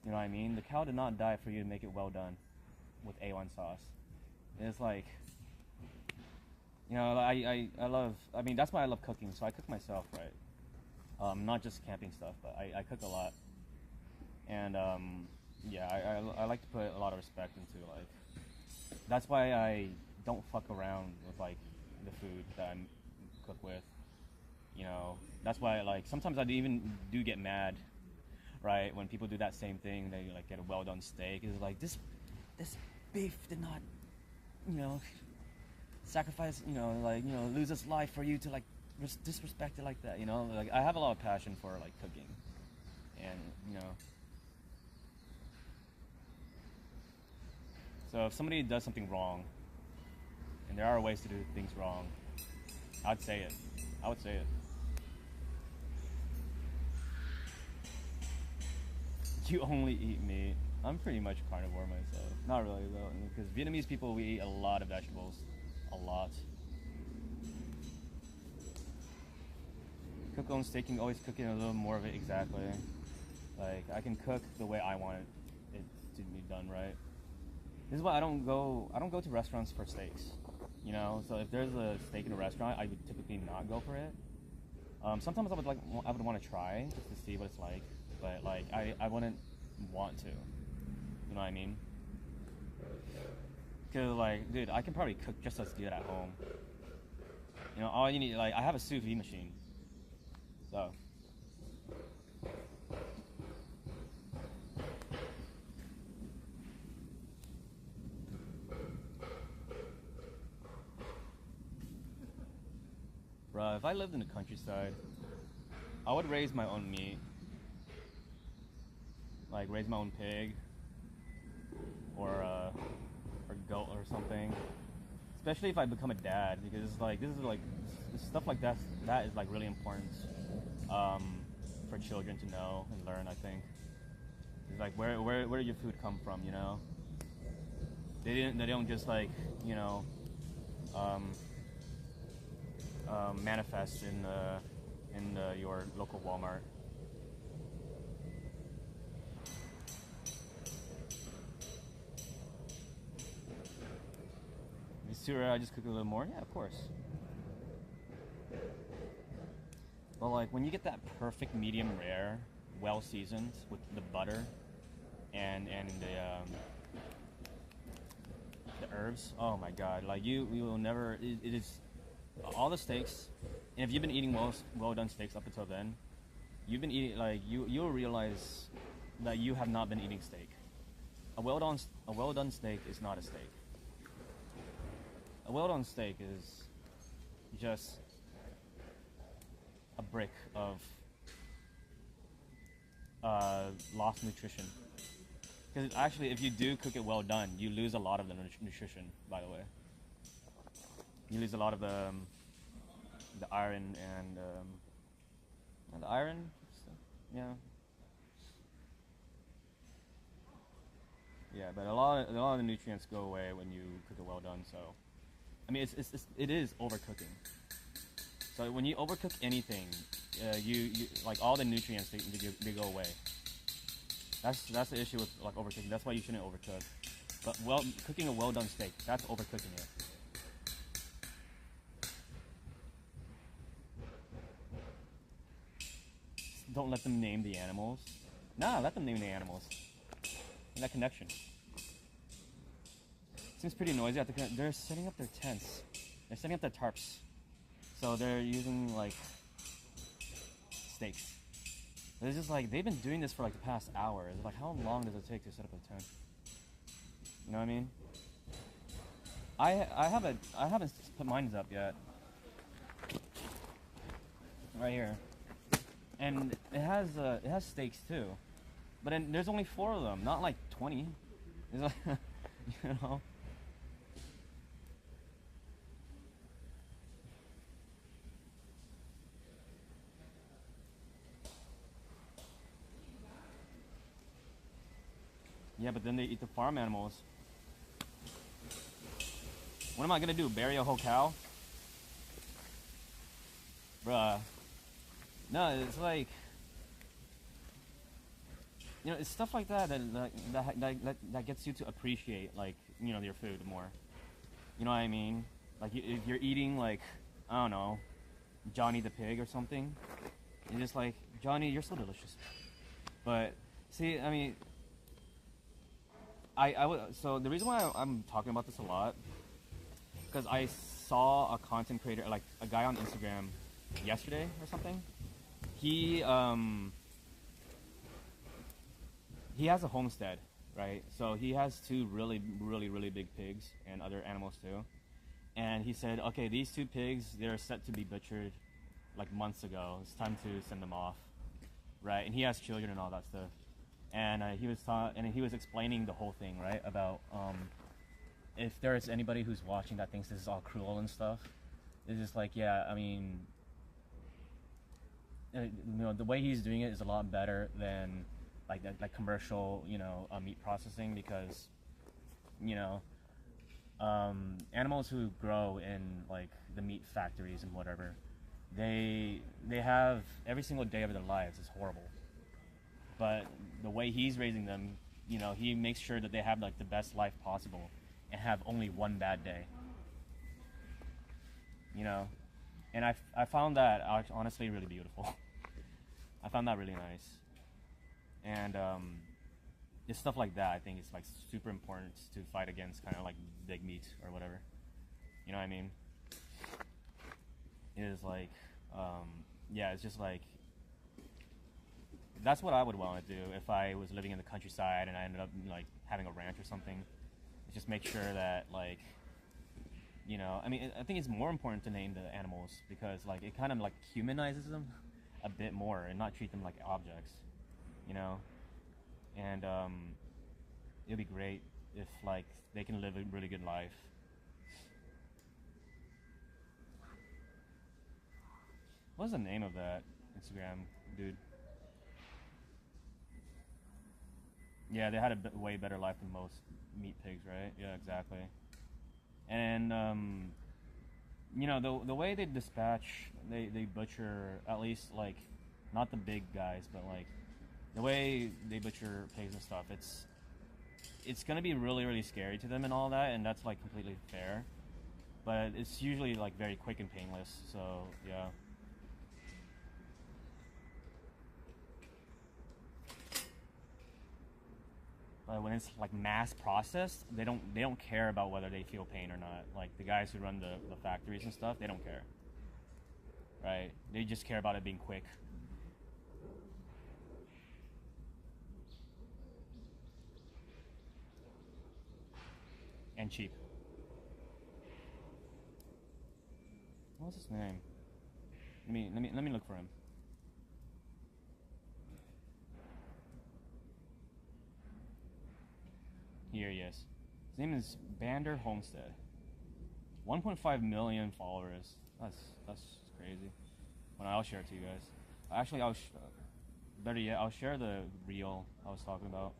You know what I mean? The cow did not die for you to make it well done with A1 sauce. And it's like, you know, I mean, that's why I love cooking. So I cook myself, right? Not just camping stuff, but I cook a lot. And yeah, I like to put a lot of respect into, like, that's why I don't fuck around with, like, the food that I cook with. You know, that's why, like, sometimes I even do get mad, right, when people do that same thing. They, like, get a well done steak. It's like, this beef did not, you know, sacrifice, you know, like, you know, lose its life for you to, like, disrespect it like that, you know? Like, I have a lot of passion for, like, cooking, and, you know, so if somebody does something wrong, and there are ways to do things wrong, I'd say it. I would say it. You only eat meat. I'm pretty much carnivore myself. Not really though, because Vietnamese people, we eat a lot of vegetables. A lot. Cook own steak, can always cook in a little more of it, exactly. Like, I can cook the way I want it to be done, right? This is why I don't go to restaurants for steaks. You know, so if there's a steak in a restaurant, I would typically not go for it. Sometimes I would want to try just to see what it's like, but like I wouldn't want to. You know what I mean? Cause like, dude, I can probably cook just as good at home. You know, all you need, like, I have a sous vide machine, so. Bruh, if I lived in the countryside, I would raise my own meat. Like, raise my own pig, or goat or something. Especially if I become a dad, because it's like, this is like, stuff like that is like really important for children to know and learn, I think. It's like, where did your food come from, you know? They don't just, like, you know, manifest in your local Walmart. Is it I just cook a little more? Yeah, of course. But like, when you get that perfect medium rare, well seasoned with the butter and the herbs, oh my god! Like, you will never. It is all the steaks, and if you've been eating well done steaks up until then, you've been eating, like, you'll realize that you have not been eating steak. A well done steak is not a steak. A well done steak is just a brick of lost nutrition. Because actually, if you do cook it well done, you lose a lot of the nutrition, by the way. You lose a lot of the iron and the iron, yeah. Yeah, but a lot of the nutrients go away when you cook it well done. So, I mean, it is overcooking. So when you overcook anything, you like, all the nutrients they go away. That's the issue with, like, overcooking. That's why you shouldn't overcook. But cooking a well done steak, that's overcooking it. Don't let them name the animals. Nah, let them name the animals. That connection. Seems pretty noisy. They're setting up their tents. They're setting up their tarps. So they're using like stakes. It's just like they've been doing this for like the past hour. It's like, how long does it take to set up a tent? You know what I mean? I haven't put mine up yet. Right here, and it has stakes too, but then there's only 4 of them, not like 20. It's like, you know. Yeah, but then they eat the farm animals. What am I gonna do? Bury a whole cow? Bruh. No, it's like, you know, it's stuff like that that gets you to appreciate, like, you know, your food more. You know what I mean? Like, if you're eating, like, I don't know, Johnny the Pig or something, you're just like, Johnny, you're so delicious. But see, I mean, so the reason why I'm talking about this a lot, because I saw a content creator, like a guy on Instagram yesterday or something. He has a homestead, right? So he has 2 really big pigs and other animals too. And he said, okay, these 2 pigs, they're set to be butchered like months ago. It's time to send them off, right? And he has children and all that stuff. And he was explaining the whole thing, right? About if there is anybody who's watching that thinks this is all cruel and stuff, it's just like, yeah, I mean, you know, the way he's doing it is a lot better than like commercial, you know, meat processing, because, you know, animals who grow in like the meat factories and whatever, they have every single day of their lives is horrible. But the way he's raising them, you know, he makes sure that they have like the best life possible and have only one bad day. You know, and I found that honestly really beautiful. I found that really nice. And it's stuff like that I think is like super important to fight against kind of like big meat or whatever. You know what I mean? It is like, yeah, it's just like, that's what I would want to do if I was living in the countryside and I ended up like having a ranch or something. Just make sure that, like, you know, I mean, I think it's more important to name the animals because like it kind of like humanizes them a bit more and not treat them like objects, you know. And it'd be great if like they can live a really good life. What's the name of that Instagram dude? Yeah, they had a way better life than most meat pigs, right? Yeah, exactly. And you know, the way they dispatch, they butcher, at least like, not the big guys, but like the way they butcher pigs and stuff, it's gonna be really scary to them and all that, and that's like completely fair. But it's usually like very quick and painless, so yeah. But when it's like mass processed, they don't care about whether they feel pain or not. Like the guys who run the factories and stuff, they don't care. Right? They just care about it being quick. And cheap. What's his name? Let me look for him. Here he is. His name is Bander Homestead. 1.5 million followers. That's crazy. Well, I'll share it to you guys. Actually, better yet, I'll share the reel I was talking about.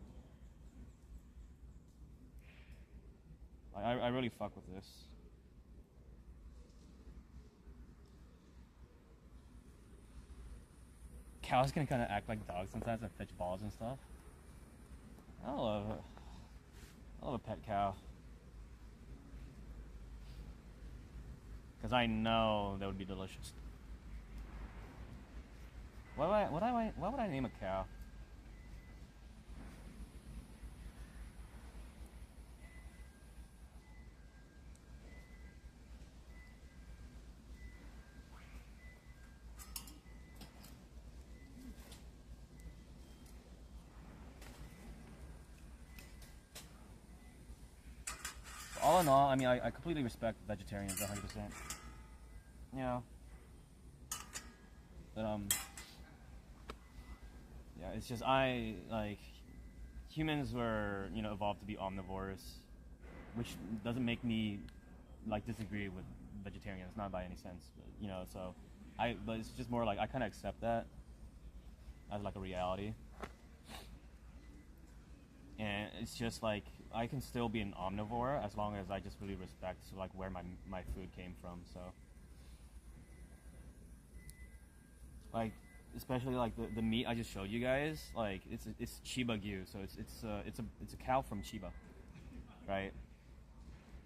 I really fuck with this. Cows can kind of act like dogs sometimes and fetch balls and stuff. I love it. I love a pet cow. Because I know that would be delicious. Why would I name a cow? all in all, I mean, I completely respect vegetarians 100%. You know, but yeah, it's just humans were, you know, evolved to be omnivores, which doesn't make me like disagree with vegetarians, not by any sense, but, you know. So but it's just more like I kind of accept that as like a reality, and it's just like I can still be an omnivore as long as I just really respect like where my food came from. So like, especially like the meat I just showed you guys, like it's Chiba Gyu, so it's a cow from Chiba, right?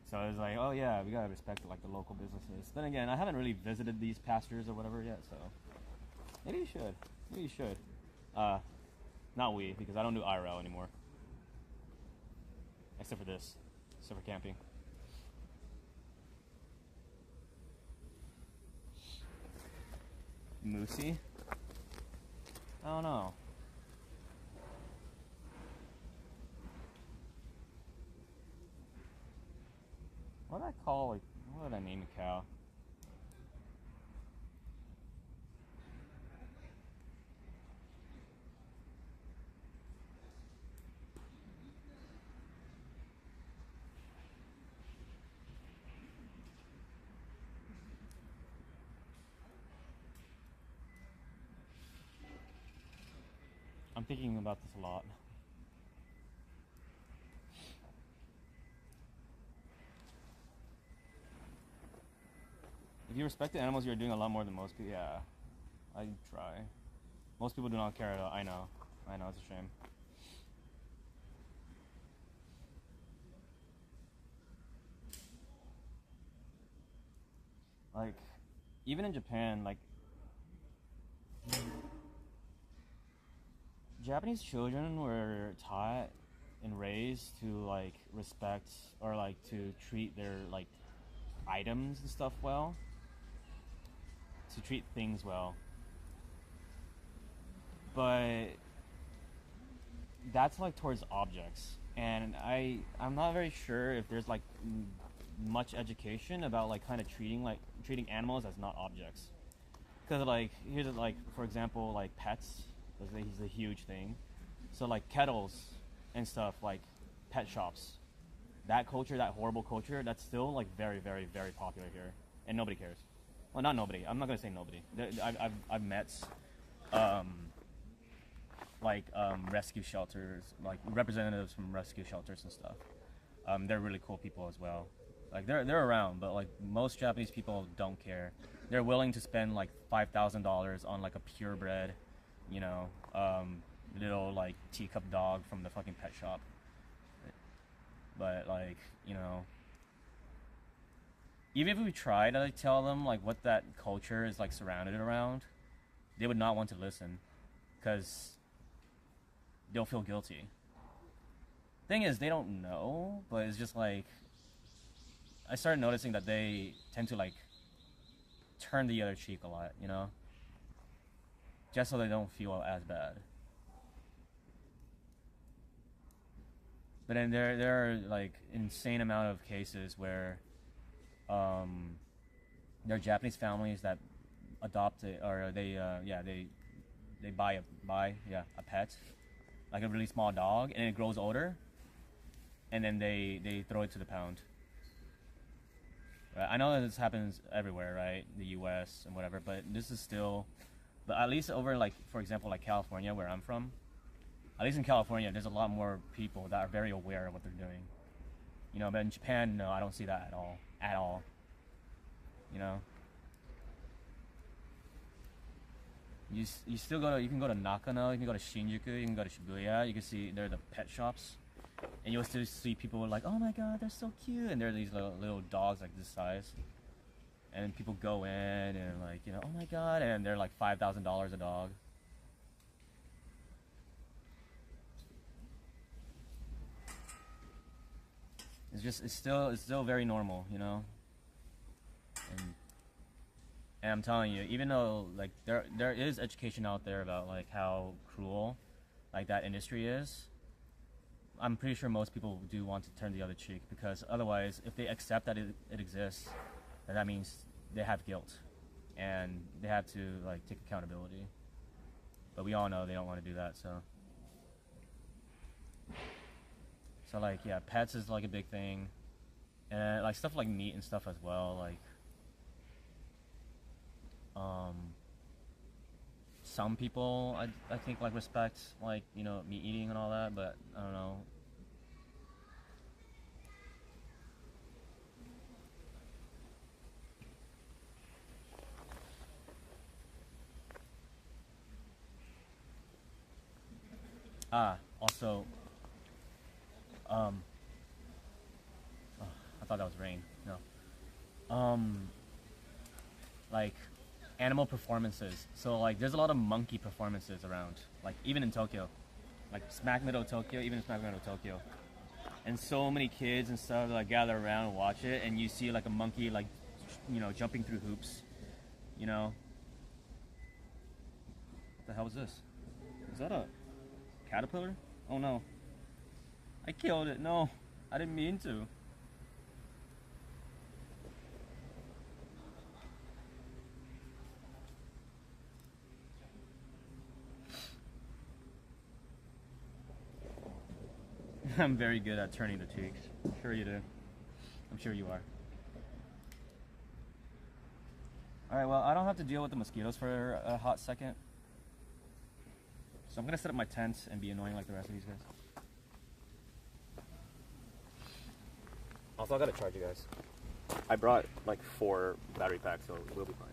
So it's like, oh yeah, we gotta respect like the local businesses. Then again, I haven't really visited these pastures or whatever yet, so maybe you should. Maybe you should. Not we, because I don't do IRL anymore, except for this, except for camping. Moosey? I don't know. What did I call, like, what did I name a cow? I'm thinking about this a lot. If you respect the animals, you're doing a lot more than most people. Yeah, I try. Most people do not care at all. I know, it's a shame. Like, even in Japan, like, Japanese children were taught and raised to like respect or like to treat their like items and stuff well, to treat things well. But that's like towards objects, and I'm not very sure if there's like much education about like kind of treating animals as not objects. Because like here's like, for example, like pets is a huge thing. So like kettles and stuff, like pet shops, that culture, that horrible culture, that's still like very, very, very popular here, and nobody cares. Well, not nobody. I'm not gonna say nobody. I've met rescue shelters, like representatives from rescue shelters and stuff. They're really cool people as well. Like they're around, but like most Japanese people don't care. They're willing to spend like $5,000 on like a purebred, you know, little like teacup dog from the fucking pet shop. But like, you know, even if we try to like, tell them like what that culture is like surrounded around, they would not want to listen, because they'll feel guilty. Thing is, they don't know, but it's just like I started noticing that they tend to like turn the other cheek a lot, you know, just so they don't feel as bad. But then there are like insane amount of cases where there are Japanese families that adopt it, or they buy a pet, like a really small dog, and it grows older, and then they throw it to the pound. Right? I know that this happens everywhere, right? The U.S. and whatever, but this is still, but at least over like, for example, like California, where I'm from, at least in California, there's a lot more people that are very aware of what they're doing. You know, but in Japan, no, I don't see that at all. You know, you still you can go to Nakano, you can go to Shinjuku, you can go to Shibuya, you can see there are the pet shops, and you'll still see people like, oh my god, they're so cute, and they're these little dogs like this size, and people go in and like, you know, oh my god, and they're like $5,000 a dog. It's still very normal, you know. And I'm telling you, even though like there is education out there about like how cruel like that industry is, I'm pretty sure most people do want to turn the other cheek, because otherwise, if they accept that it exists, then that means they have guilt, and they have to like take accountability. But we all know they don't want to do that, so. So like, yeah, pets is like a big thing, and like stuff like meat and stuff as well. Like, some people I think like respect like, you know, meat eating and all that, but I don't know. Also, oh, I thought that was rain. No. Like animal performances. So like there's a lot of monkey performances around, like even in Tokyo, like smack middle of Tokyo, even in smack middle of Tokyo. And so many kids and stuff like gather around and watch it, and you see like a monkey like, you know, jumping through hoops, you know. What the hell was this? Is that a caterpillar? Oh no. I killed it. No, I didn't mean to. I'm very good at turning the cheeks. I'm sure you do. I'm sure you are. Alright, well, I don't have to deal with the mosquitoes for a hot second. So I'm gonna set up my tent and be annoying like the rest of these guys. Also, I gotta charge you guys. I brought like 4 battery packs, so we'll be fine.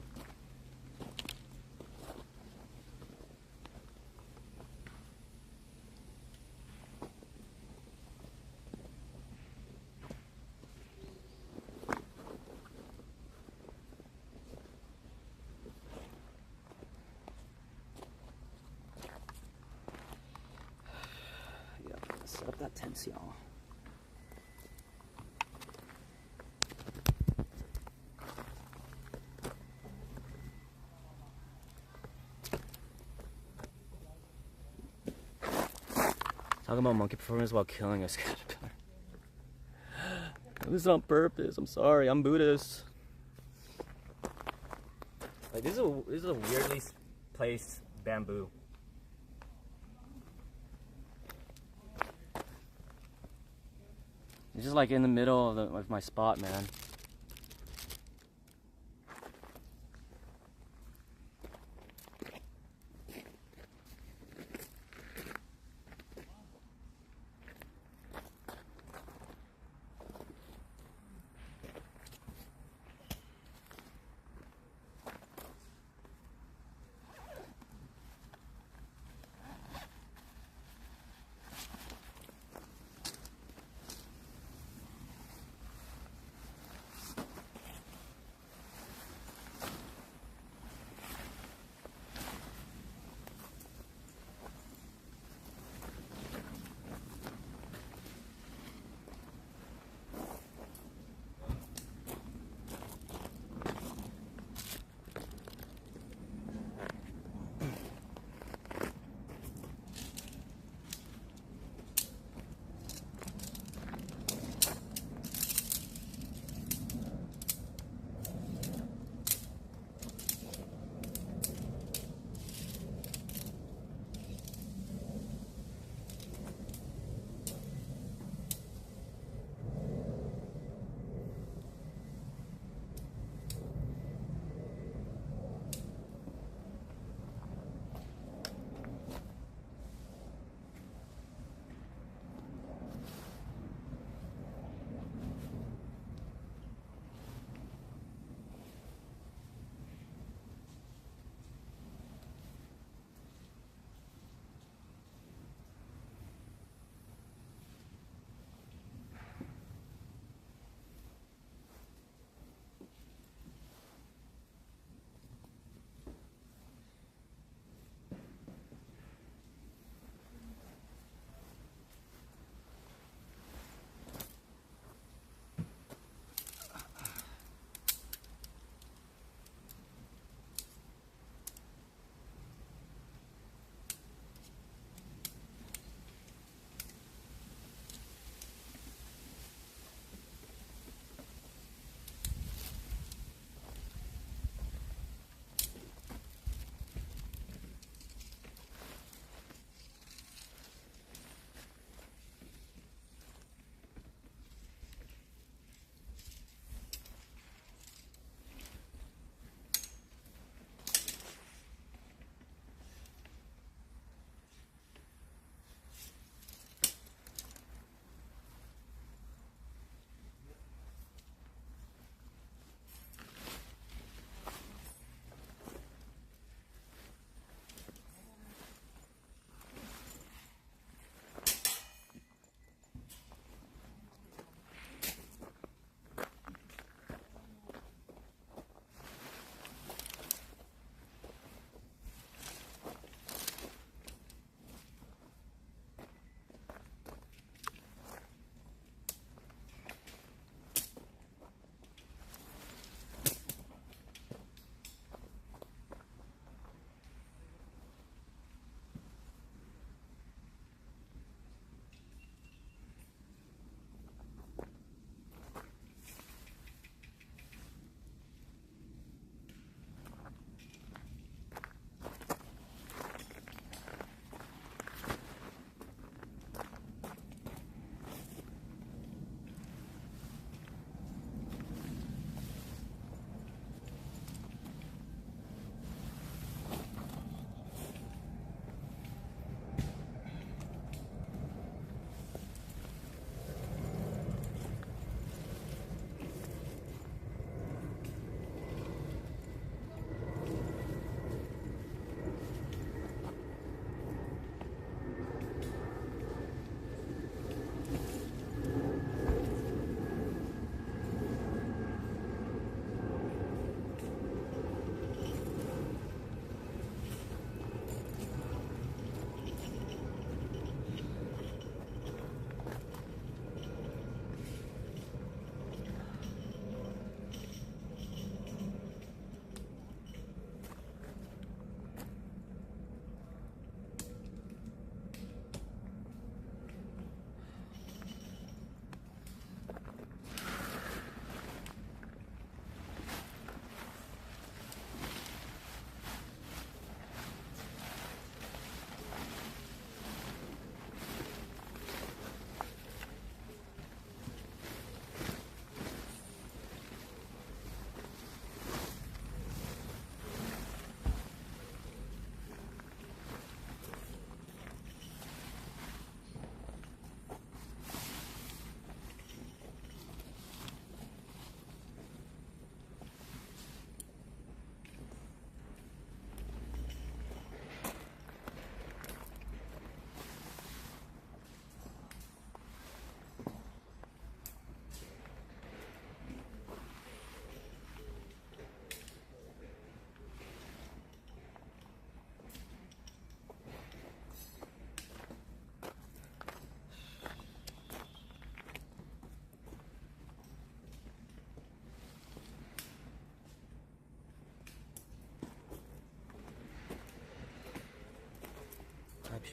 Yeah, set up that tent, y'all. Talking about monkey performance while killing a caterpillar. It was on purpose. I'm sorry. I'm Buddhist. Like this is a weirdly placed bamboo. It's just like in the middle of my spot, man.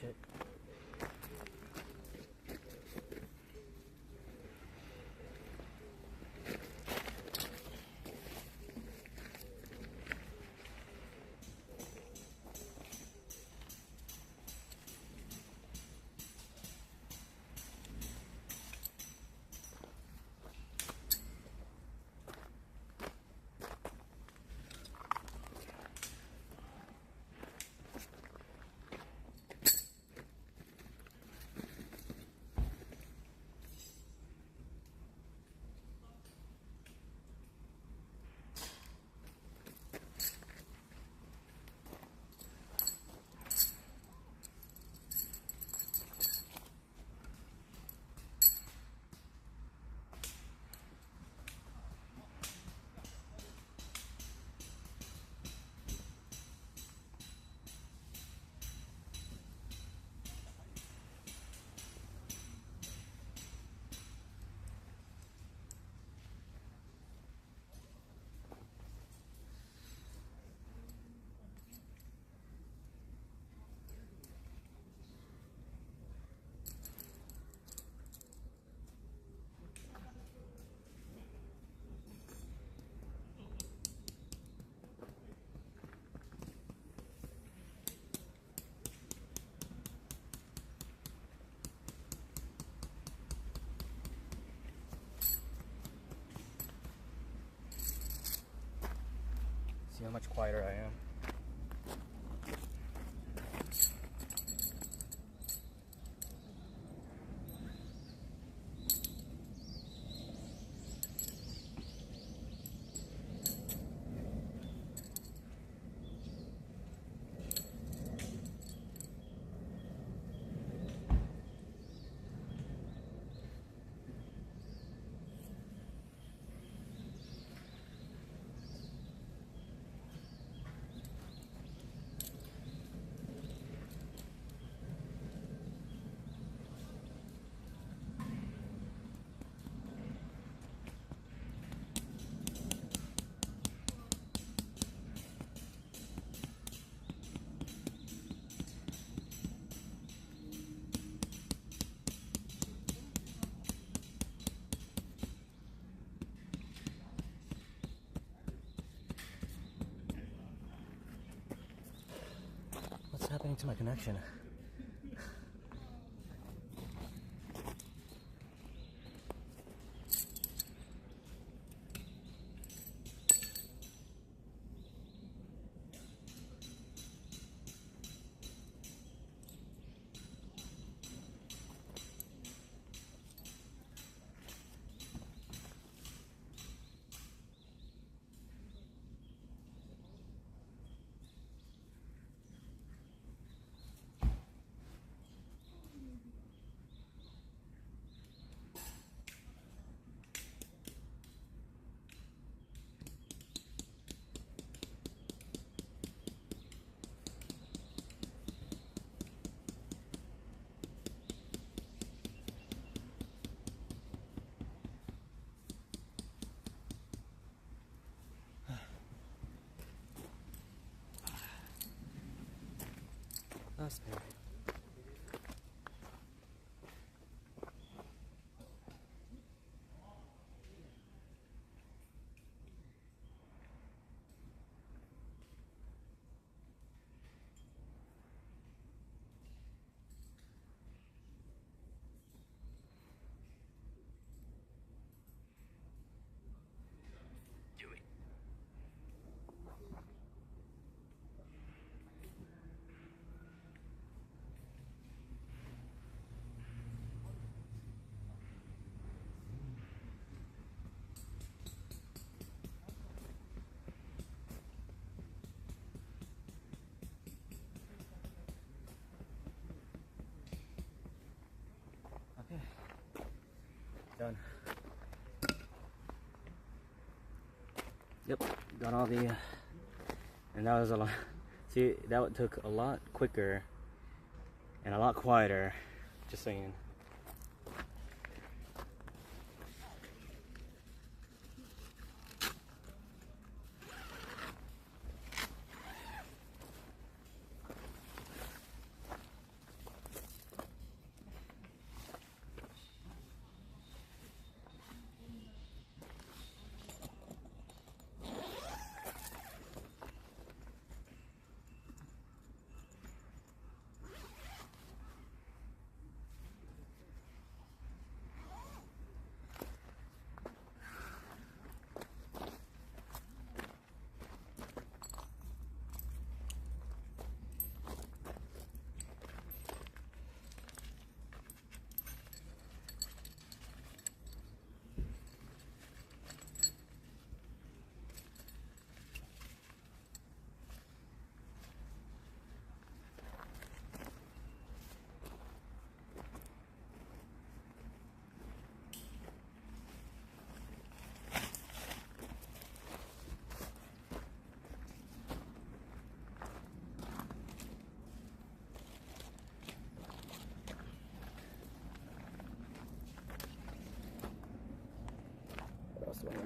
shit. See how much quieter I am. What's happening to my connection? That's me. Done. Yep, got all the, and that was a lot. See, that took a lot quicker and a lot quieter. Just saying.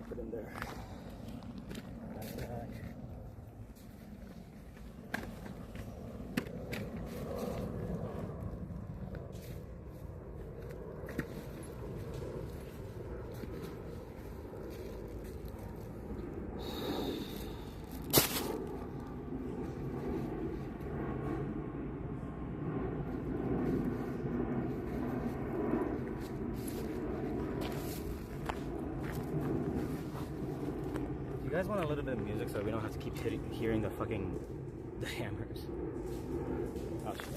put in there. Backpack. You guys want a little bit of music so we don't have to keep hearing the fucking the hammers? Oh shit.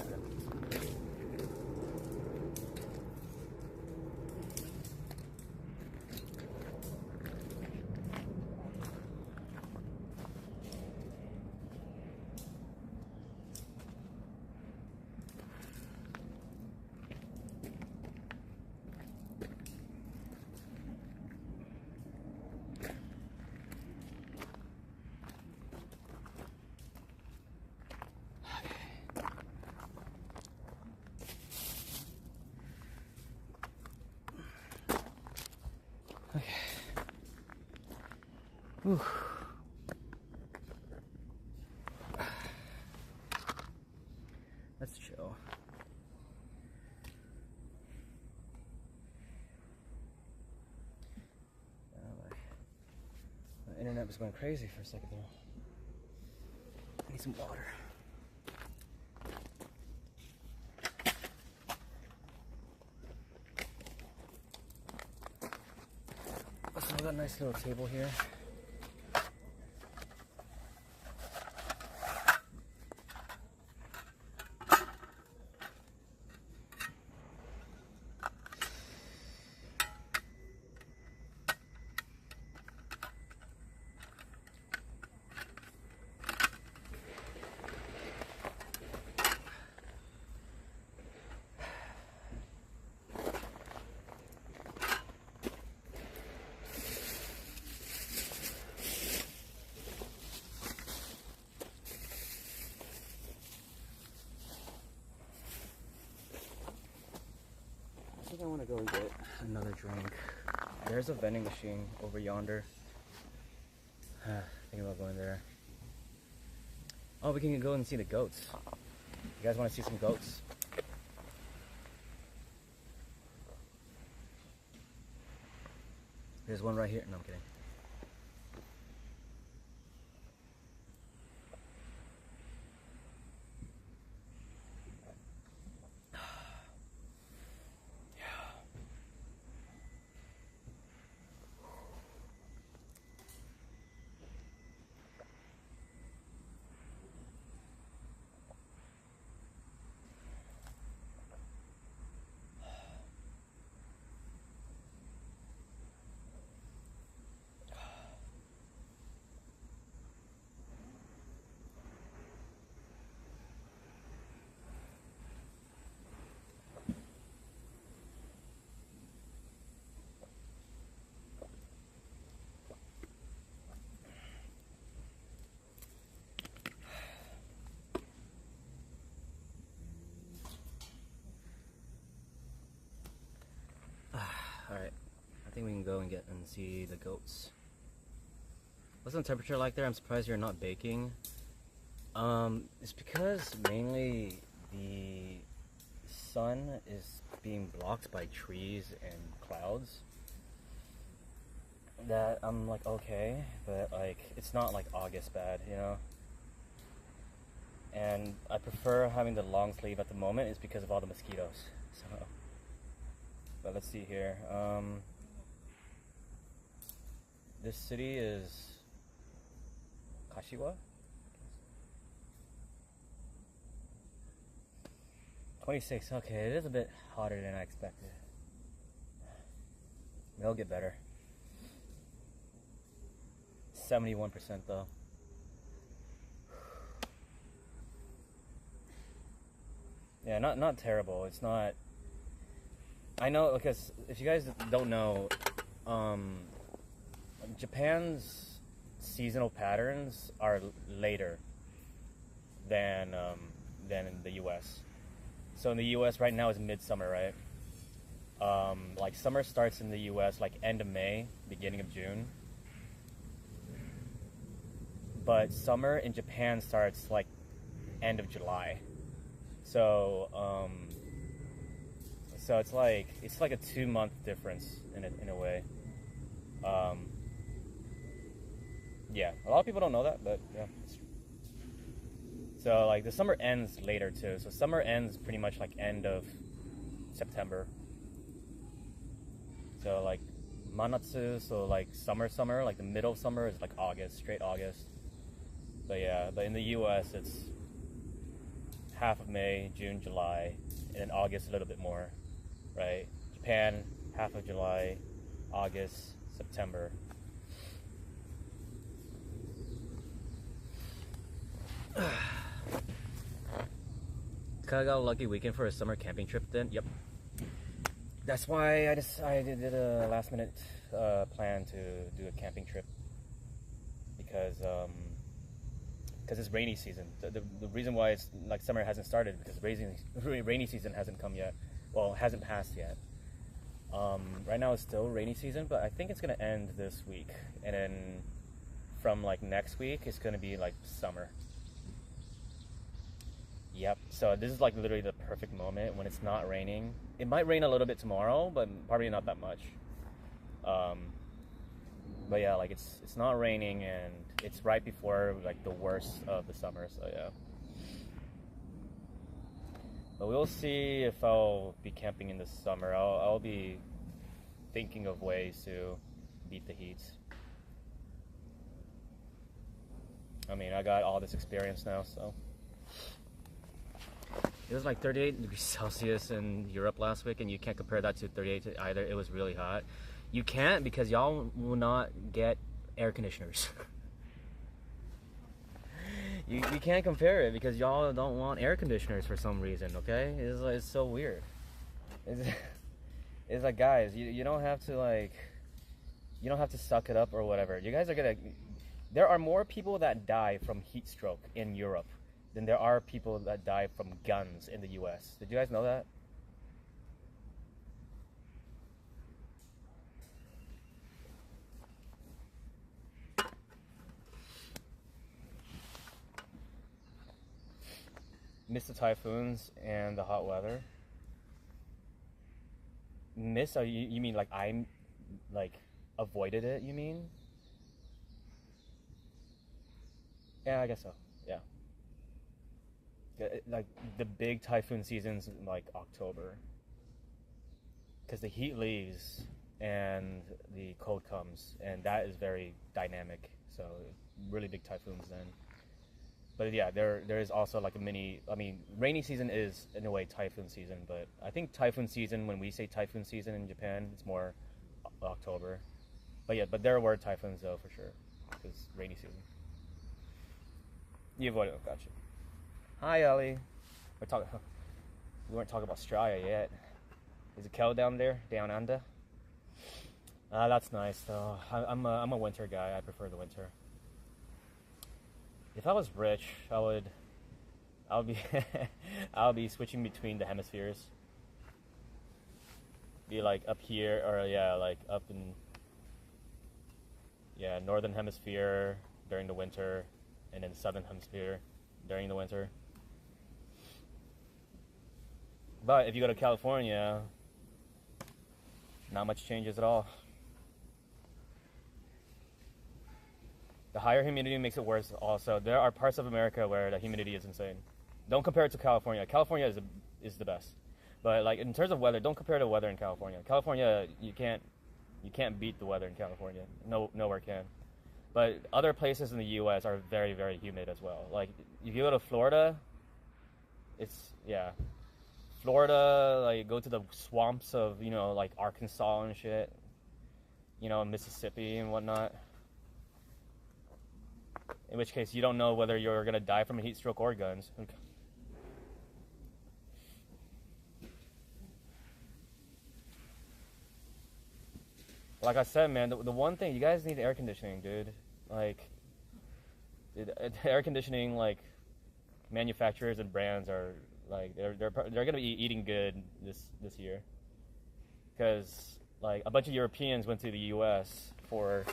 Okay. Whew. Let's chill. My internet was going crazy for a second there. I need some water. So we got a nice little table here. I think I want to go and get another drink. There's a vending machine over yonder. Thinking about going there. Oh, we can go and see the goats. You guys want to see some goats? There's one right here. No, I'm kidding. Alright, I think we can go and get and see the goats. What's the temperature like there? I'm surprised you're not baking. It's because mainly the sun is being blocked by trees and clouds. That I'm like, okay, but like, it's not like August bad, you know? And I prefer having the long sleeve at the moment is because of all the mosquitoes, so. But let's see here. This city is Kashiwa? 26, okay, it is a bit hotter than I expected. It'll get better. 71% though. Yeah, not terrible. It's not. I know, because if you guys don't know, Japan's seasonal patterns are later than in the U.S. So in the U.S. right now is midsummer, right? Like summer starts in the U.S. like end of May, beginning of June, but summer in Japan starts like end of July. So so it's like a 2-month difference in a way. Yeah, a lot of people don't know that, but yeah. So like the summer ends later too. So summer ends pretty much like end of September. So like manatsu, so like summer, like the middle of summer is like August, straight August. But yeah, but in the US it's half of May, June, July, and then August a little bit more, right? Japan, half of July, August, September. Kinda got a lucky weekend for a summer camping trip then. Yep. That's why I decided did a last minute plan to do a camping trip because it's rainy season. The reason why it's like summer hasn't started because rainy season hasn't come yet. Well, hasn't passed yet. Right now it's still rainy season, but I think it's gonna end this week, and then from like next week it's gonna be like summer. Yep, so this is like literally the perfect moment when it's not raining. It might rain a little bit tomorrow, but probably not that much. But yeah, like it's not raining and it's right before like the worst of the summer, so yeah. But we'll see if I'll be camping in the summer. I'll be thinking of ways to beat the heat. I mean, I got all this experience now, so. It was like 38 degrees Celsius in Europe last week, and you can't compare that to 38 either. It was really hot. You can't because y'all will not get air conditioners. you can't compare it because y'all don't want air conditioners for some reason, okay? It's so weird. It's like, guys, you don't have to like, you don't have to suck it up or whatever. You guys are gonna, there are more people that die from heat stroke in Europe than there are people that die from guns in the US. Did you guys know that? Miss the typhoons and the hot weather. Miss? You mean like I'm like avoided it? You mean? Yeah, I guess so. Yeah. Like the big typhoon season's in like October, because the heat leaves and the cold comes, and that is very dynamic. So really big typhoons then. But yeah, there is also like a mini. I mean, rainy season is in a way typhoon season, but I think typhoon season, when we say typhoon season in Japan, it's more October. But yeah, but there were typhoons though for sure, because rainy season. You avoided it. Gotcha. Hi, Ellie. We weren't talking about Australia yet. Is it cold down there, down under? That's nice though. I'm a winter guy. I prefer the winter. If I was rich, I'll be switching between the hemispheres. Be like up here, or yeah, like up in northern hemisphere during the winter, and then southern hemisphere during the winter. But if you go to California, not much changes at all. The higher humidity makes it worse also. There are parts of America where the humidity is insane. Don't compare it to California. California is the best. But like in terms of weather, don't compare the weather in California. California, you can't beat the weather in California. Nowhere can. But other places in the US are very, very humid as well. Like if you go to Florida, Florida, like go to the swamps of, like Arkansas and shit. Mississippi and whatnot. In which case, you don't know whether you're going to die from a heat stroke or guns. Okay. Like I said, man, the one thing, you guys need air conditioning, dude. Like, air conditioning, like, manufacturers and brands are, like, they're going to be eating good this year. Because, like, a bunch of Europeans went to the U.S. for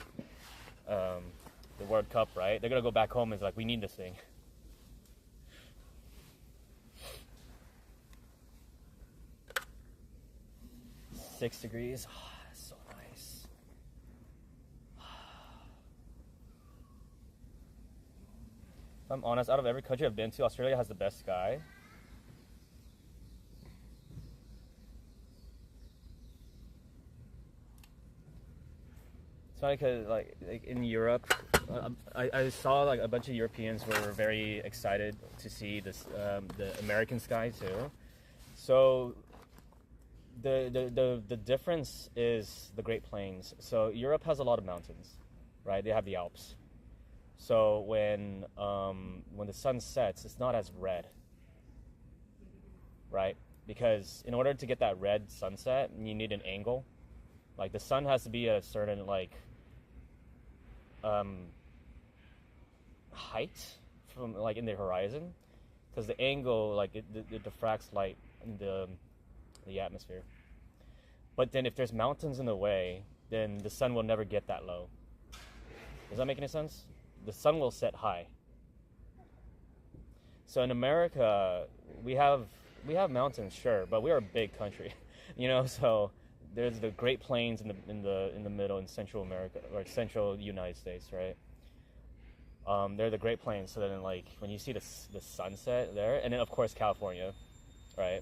the World Cup, right? They're gonna go back home and it's like, we need this thing. 6 degrees. Oh, so nice. If I'm honest, out of every country I've been to, Australia has the best sky. It's funny because like in Europe, I saw like a bunch of Europeans were very excited to see this the American sky too. So the difference is the Great Plains. So Europe has a lot of mountains, right? They have the Alps. So when the sun sets, it's not as red, right? Because in order to get that red sunset, you need an angle. Like the sun has to be at a certain like height from like in the horizon, because the angle like it diffracts light in the atmosphere. But then if there's mountains in the way, then the sun will never get that low. Does that make any sense? The sun will set high. So in America, we have mountains, sure, but we're a big country, you know. So there's the Great Plains in the middle in Central America or Central United States, right? They're the Great Plains. So then, like when you see the sunset there, and then of course California, right?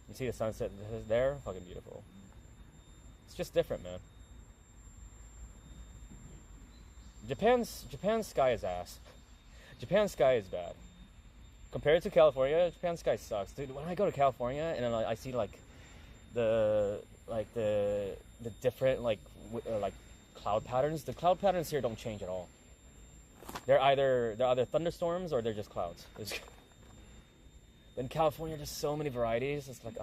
You see the sunset there, fucking beautiful. It's just different, man. Japan's sky is ass. Japan's sky is bad. Compared to California, Japan's sky sucks, dude. When I go to California and then I see like the different like cloud patterns. The cloud patterns here don't change at all. They're either thunderstorms or they're just clouds. In California, there's so many varieties. It's like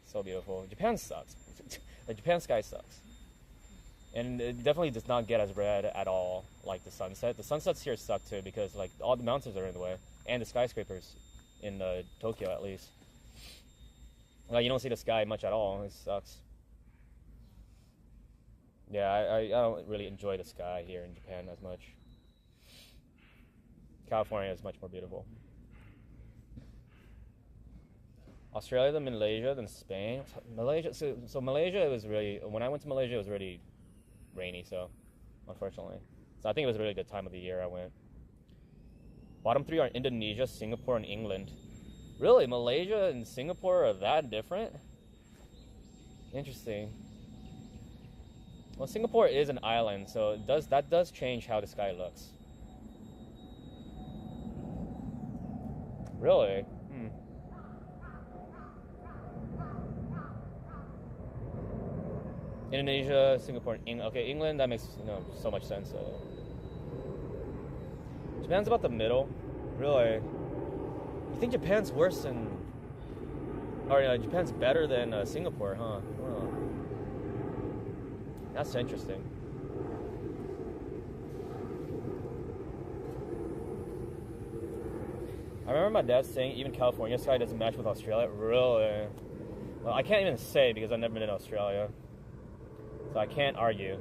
so beautiful. Japan sucks. The Japan sky sucks. And it definitely does not get as red at all like the sunset. The sunsets here suck too because like all the mountains are in the way and the skyscrapers in Tokyo at least. Like you don't see the sky much at all. It sucks. Yeah, I don't really enjoy the sky here in Japan as much. California is much more beautiful. Australia, then Malaysia, then Spain. Malaysia. So Malaysia, it was really, when I went to Malaysia, it was really rainy. So, unfortunately, so I think it was a really good time of the year I went. Bottom 3 are Indonesia, Singapore, and England. Really, Malaysia and Singapore are that different? Interesting. Well, Singapore is an island, so that does change how the sky looks. Really? Indonesia, Singapore, and okay, England, that makes so much sense. Japan's about the middle. Really? You think Japan's worse than... Or Japan's better than Singapore, huh? Oh. That's interesting. I remember my dad saying even California sky doesn't match with Australia. Really? Well, I can't even say because I've never been in Australia. So I can't argue.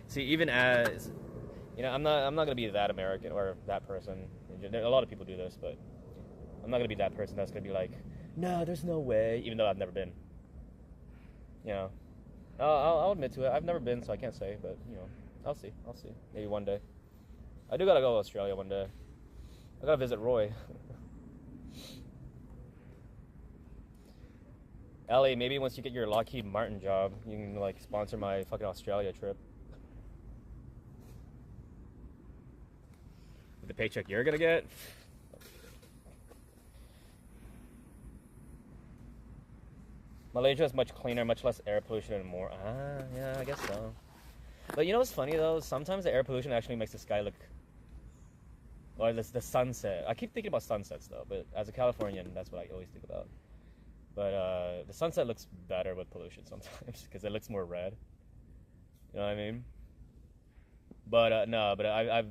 See, even as I'm not gonna be that American or that person. A lot of people do this, but I'm not gonna be that person that's gonna be like, no, there's no way, even though I've never been. I'll admit to it. I've never been, so I can't say, but I'll see. Maybe one day. I do gotta go to Australia one day. I gotta visit Roy. Ellie, maybe once you get your Lockheed Martin job, you can like sponsor my fucking Australia trip. With the paycheck you're gonna get? Malaysia is much cleaner, much less air pollution and more. Yeah, I guess so. But you know what's funny though? Sometimes the air pollution actually makes the sky look... Or the sunset. I keep thinking about sunsets though, but as a Californian, that's what I always think about. But the sunset looks better with pollution sometimes because it looks more red. You know what I mean? But no, but I've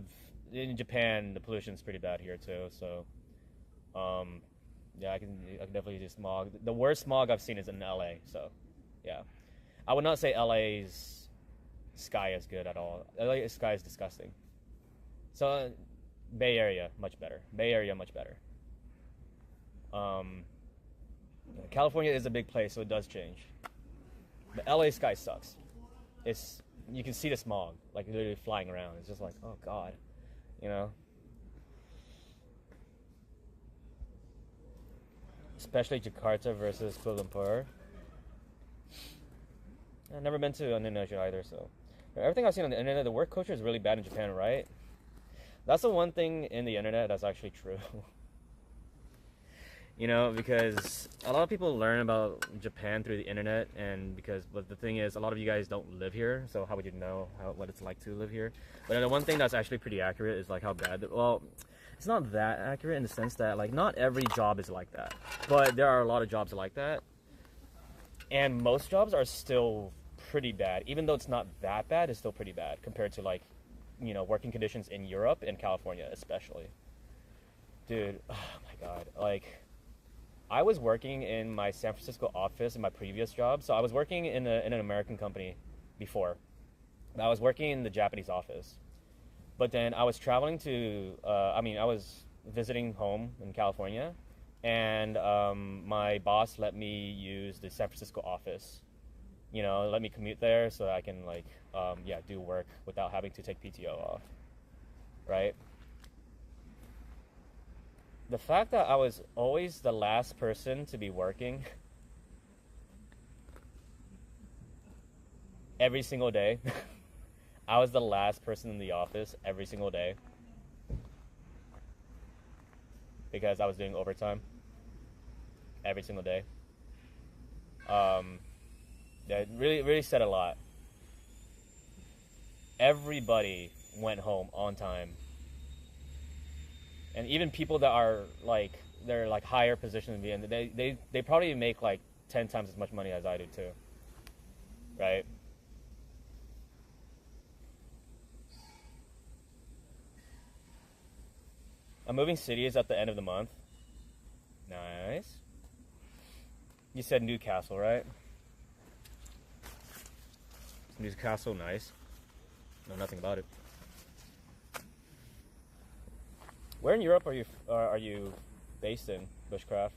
in Japan the pollution's pretty bad here too. So, yeah, I can definitely do smog. The worst smog I've seen is in LA. So, yeah, I would not say LA's sky is good at all. LA sky is disgusting. So Bay Area much better. Bay Area much better. California is a big place, so it does change. The LA sky sucks. You can see the smog like literally flying around. It's just like, oh god, you know. Especially Jakarta versus Kuala Lumpur. I've never been to Indonesia either, so everything I've seen on the internet, the work culture is really bad in Japan, right? That's the one thing in the internet that's actually true. You know, because a lot of people learn about Japan through the internet, but the thing is, a lot of you guys don't live here, so how would you know what it's like to live here? But the one thing that's actually pretty accurate is like how bad, well, it's not that accurate in the sense that like not every job is like that, but there are a lot of jobs like that, and most jobs are still pretty bad. Even though it's not that bad, it's still pretty bad compared to like, you know, working conditions in Europe and California especially. Dude, oh my god, like I was working in my San Francisco office in my previous job. So I was working in an American company before. I was working in the Japanese office. But then I was traveling to, I was visiting home in California. And my boss let me use the San Francisco office. You know, let me commute there so that I can like, do work without having to take PTO off. Right? The fact that I was always the last person to be working every single day. I was the last person in the office every single day because I was doing overtime every single day. That really said a lot. Everybody went home on time. And even people that are like, they're like higher position than me, and they probably make like 10 times as much money as I do too, right? I'm moving cities at the end of the month. Nice. You said Newcastle, right? Newcastle, nice. Know nothing about it. Where in Europe are you based in, Bushcraft?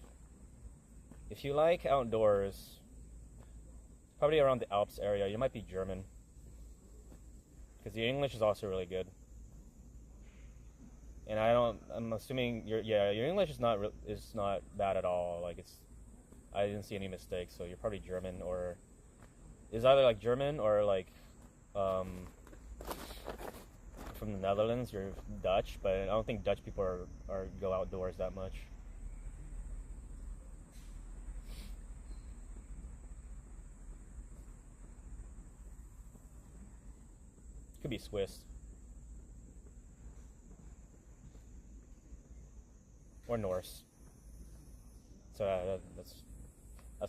If you like outdoors, probably around the Alps area, you might be German. Because the English is also really good. And I'm assuming your English is not bad at all. Like I didn't see any mistakes, so you're probably German, or it's either like German or like from the Netherlands. You're Dutch, but I don't think Dutch people are go outdoors that much. Could be Swiss or Norse. So that's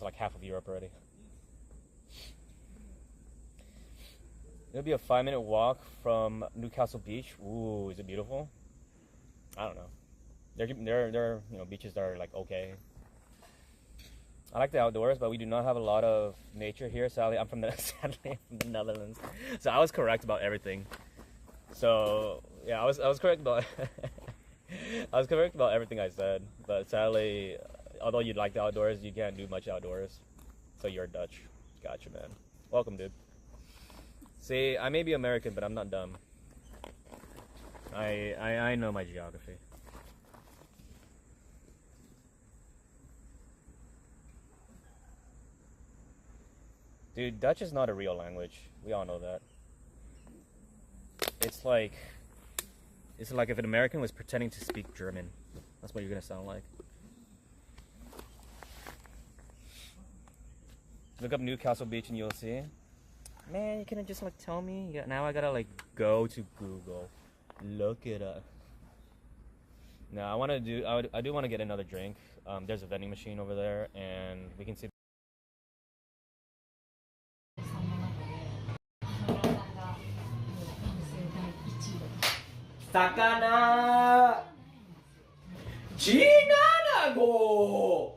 like half of Europe already. It'll be a 5-minute walk from Newcastle Beach. Ooh, is it beautiful? I don't know. There are beaches that are like okay. I like the outdoors, but we do not have a lot of nature here. Sadly, I'm from the Netherlands, so I was correct about everything. So yeah, I was correct about I was correct about everything I said. But sadly, although you like the outdoors, you can't do much outdoors. So you're Dutch. Gotcha, man. Welcome, dude. See, I may be American, but I'm not dumb. I know my geography. Dude, Dutch is not a real language. We all know that. It's like if an American was pretending to speak German. That's what you're gonna sound like. Look up Newcastle Beach and you'll see. Man, you couldn't just like tell me. Now I gotta like go to Google, look it up. No, I do want to get another drink. There's a vending machine over there, and we can see. Sakana! Chinanago!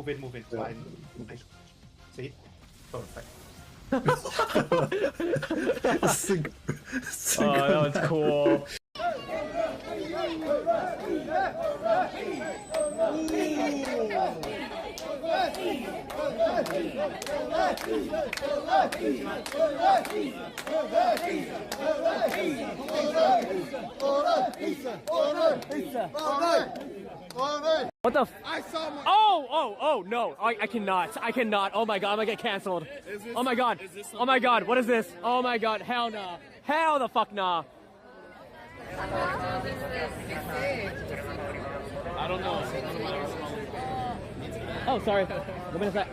Move it. Fine. See? Perfect. Oh, that was cool. What the Oh no, I cannot. Oh my god, I'm gonna get canceled. Oh my god, what is this? Oh my god, hell no. Hell the fuck nah. I don't know. Oh, sorry. What is that?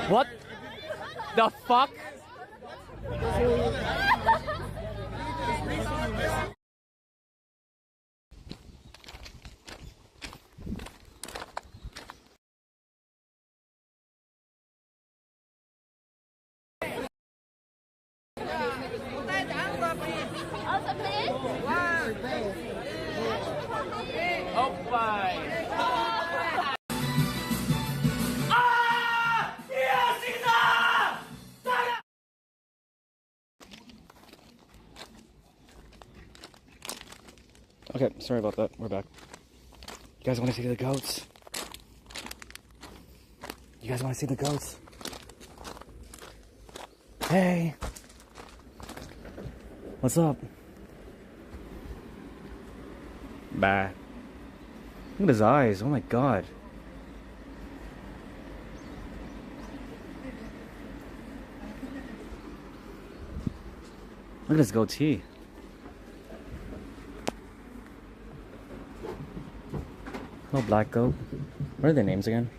What the fuck? Oh, bye. Okay, sorry about that. We're back. You guys want to see the goats? You guys want to see the goats? Hey! What's up? Bye. Look at his eyes. Oh my god. Look at his goatee. Hello, black goat. What are their names again?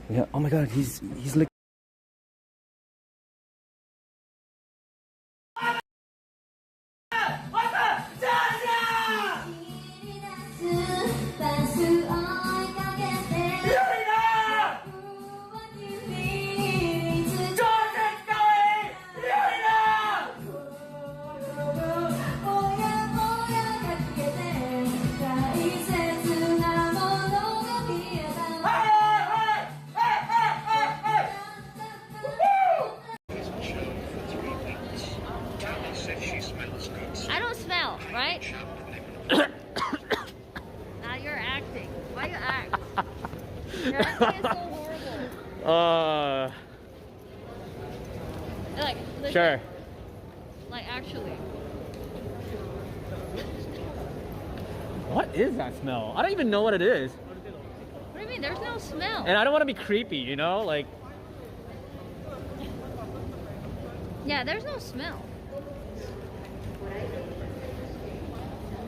Yeah. Oh my god, he's like. I don't smell, right? Now you're acting. Why you act? Your acting is so horrible. Like, legit. Sure. Like, actually. What is that smell? I don't even know what it is. What do you mean? There's no smell. And I don't want to be creepy, you know? Like. Yeah, there's no smell.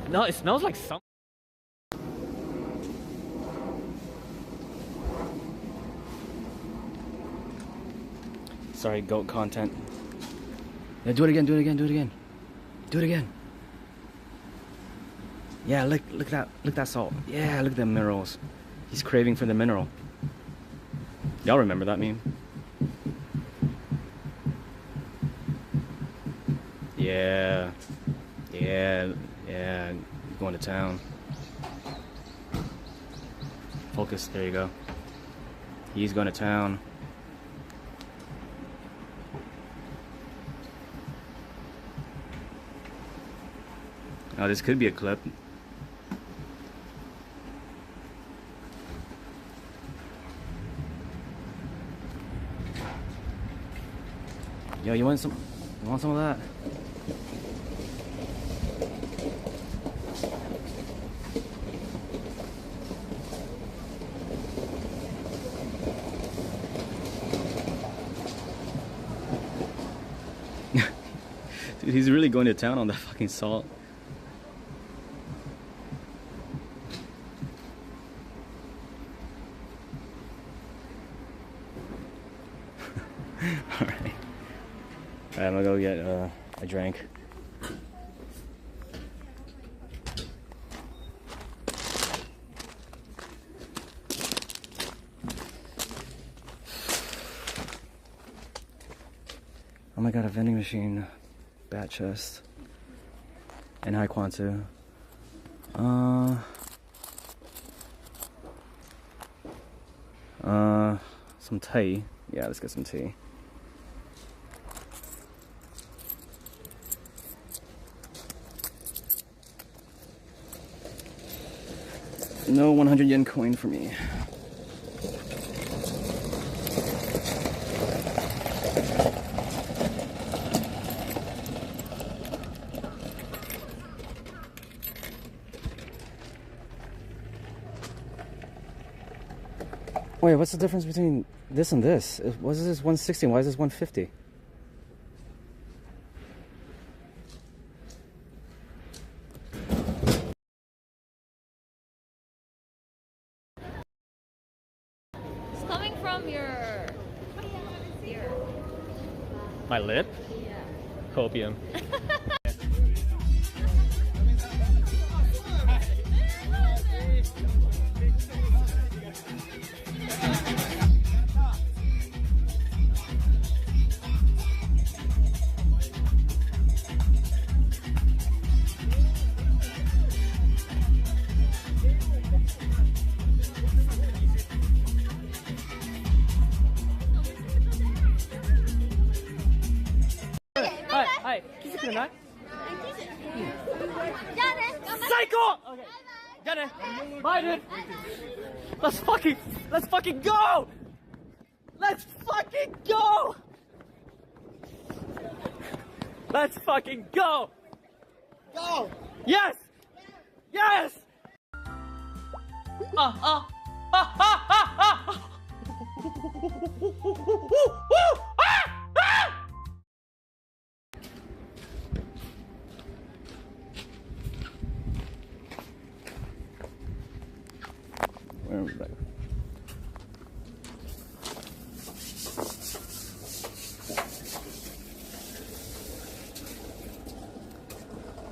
No, it smells like something. Sorry, goat content. Yeah, do it again. Do it again. Yeah, look at that salt. Yeah, look at the minerals. He's craving for the mineral. Y'all remember that meme? Yeah. Going to town. Focus, there you go. He's going to town. Oh, this could be a clip. Yo, you want some of that? Dude, he's really going to town on that fucking salt. Alright, I'm gonna go get a drink. Oh my god, a vending machine. bat chest, and high Kwanzaa. Some tea. Yeah, let's get some tea. No 100 yen coin for me. Wait, what's the difference between this and this? Why is this 160 and why is this 150? It's coming from your ear. My lip? Yeah. Copium. Hi, kiss it tonight. Psycho! Okay. Got it. Bye, dude. Let's fucking go! Let's fucking go! Let's fucking go! Go! Yes! Yes! Where was that?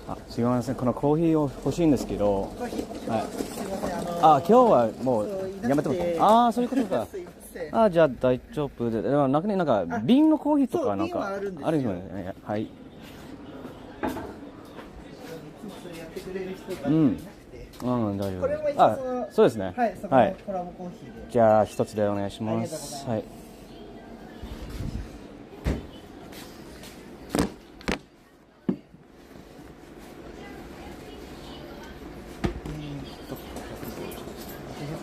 あ、すみません、このコーヒーを欲しいんですけど、はい。あ、今日はもうやめてます。ああ、そういうことか。あ、じゃあ大丈夫で、でもなんか瓶のコーヒーとかなんかあるんですよね。はい。うん。うん、大丈夫。あ、そうですね。はい。はい。じゃあ一つでお願いします。はい。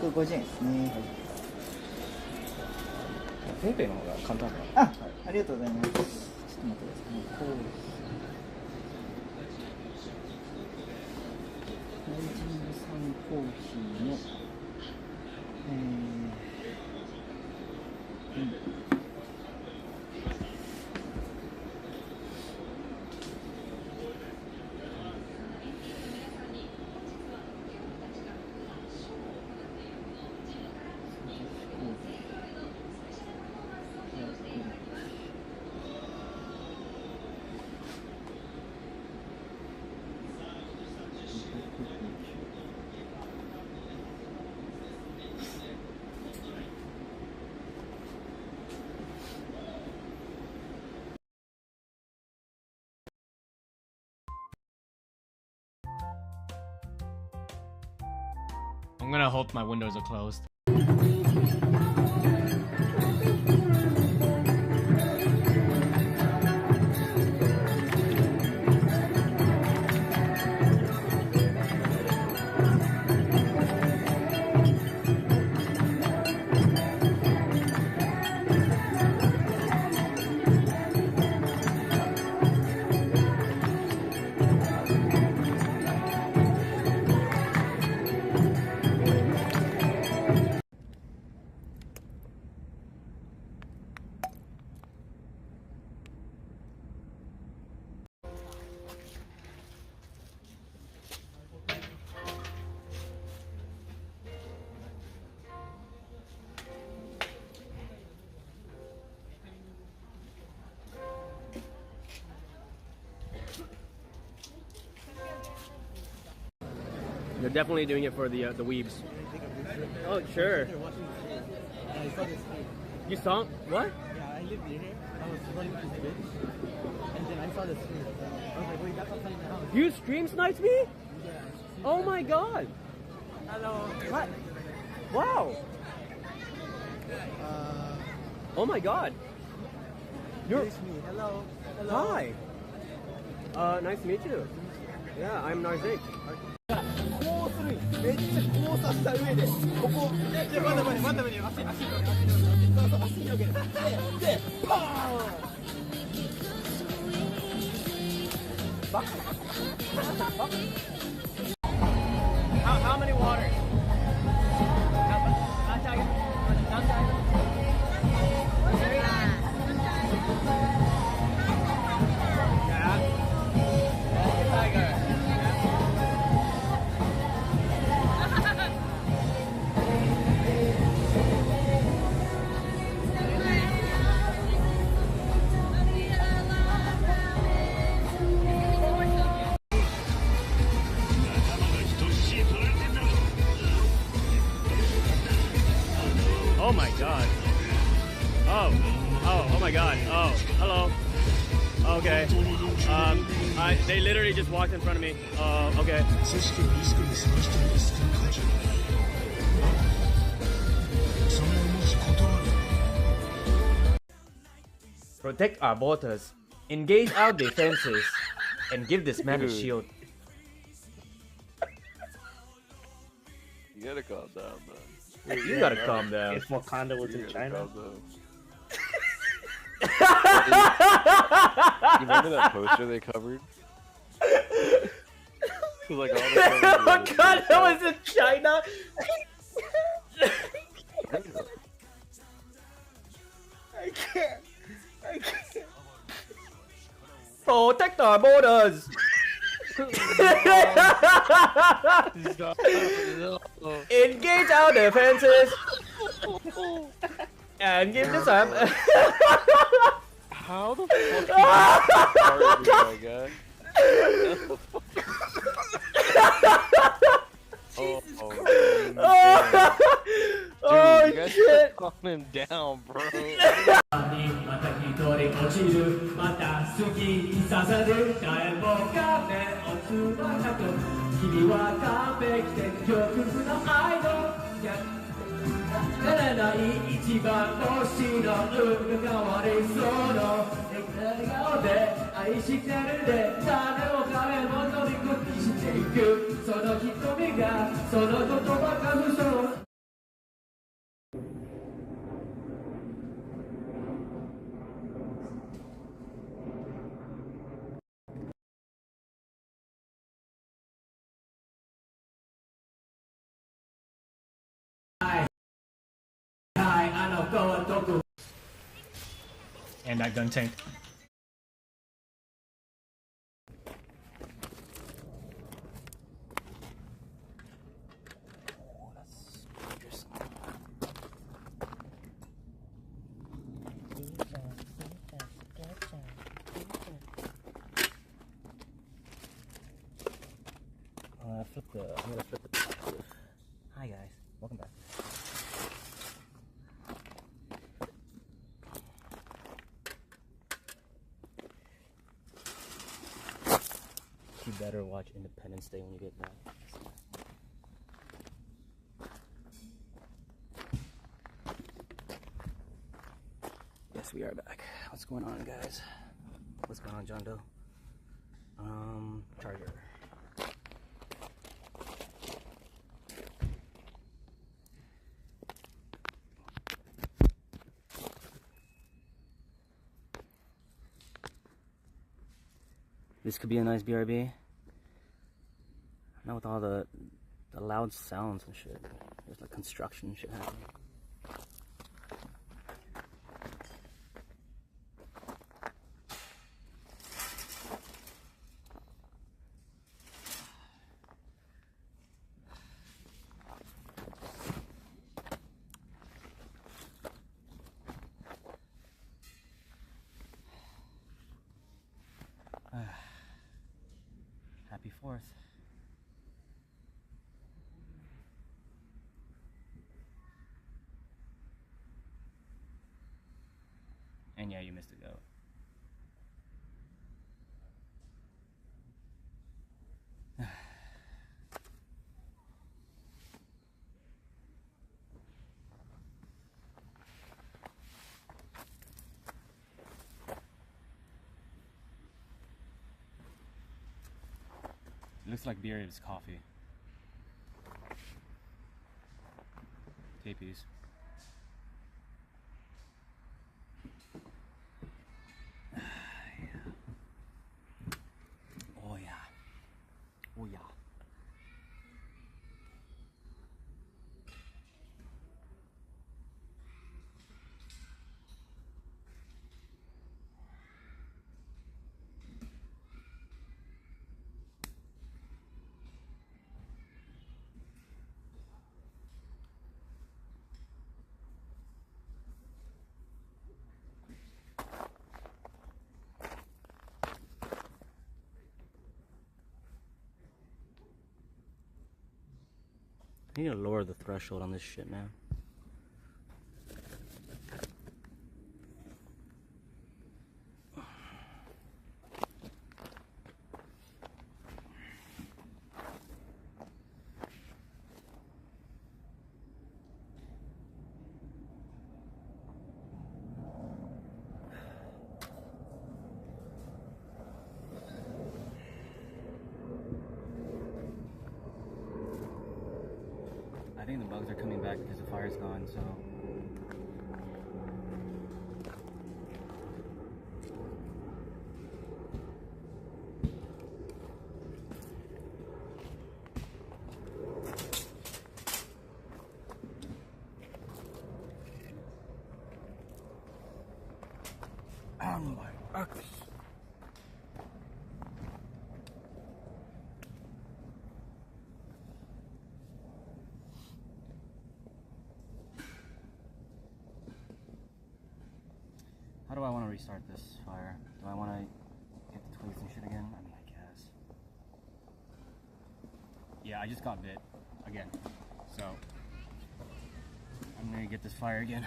150円ですね。ペイペイの方が簡単かな。ありがとうございます。ちょっと待ってください。ライジングサンコーヒーの、I'm gonna hope my windows are closed. They're definitely doing it for the weebs. Oh, sure. You saw what? Yeah, I lived near here. I was running through the bridge, and then I saw the stream. I was like, wait, that's outside the house. You stream sniped me? Yeah. Oh my god. Hello. What? Wow. Oh my god. You're It's me. Hello. Hello. Hi. Nice to meet you. Yeah, I'm Narzik. こうする。めっちゃ交差した上で、ここ。待って待って待って待って。足広げる。で、パーン。バック。How many waters? Oh my god. Oh my god. Oh, hello. Okay. They literally just walked in front of me. Okay. Protect our borders, engage our defenses, and give this man a shield. You gotta calm down, man. You gotta calm down. If Wakanda was in China. You remember that poster they covered? Like all the Wakanda was in China. I can't. Protect our borders. Engage our defenses and give this up. How the fuck are you, my guy? Oh, dude, you guys shit. calm him down, bro. また一人落ちるまた好きに刺さる誰もが目をつばなく君は完璧で極不の愛の慣れない一番星の運が変わりそうの笑顔で愛してるで誰も彼も乗り越えしていくその瞳がその言葉が嘘And that gun tank. I'm gonna flip the perspective. Hi guys, welcome back. You better watch Independence Day when you get back. Yes, we are back. What's going on, guys? What's going on, John Doe? Charger. This could be a nice BRB. Not with all the loud sounds and shit. There's like construction and shit happening. Happy 4th. And yeah, you missed a goat. It looks like beer is coffee. Tapies. Oh yeah. Oh yeah. I need to lower the threshold on this shit, man. I think the bugs are coming back because the fire's gone, so... On my axe. How do I want to restart this fire? Do I want to hit the twigs and shit again? I mean, I guess. Yeah, I just got bit again. So, I'm gonna get this fire again.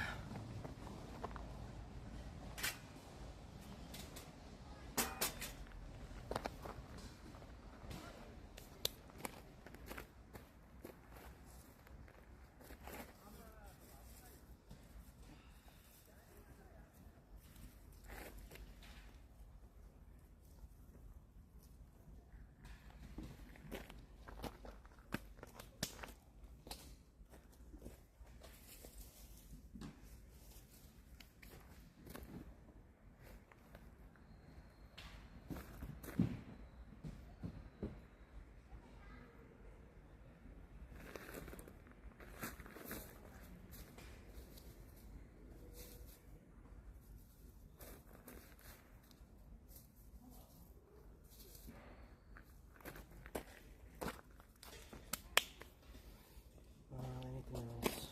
Anything else?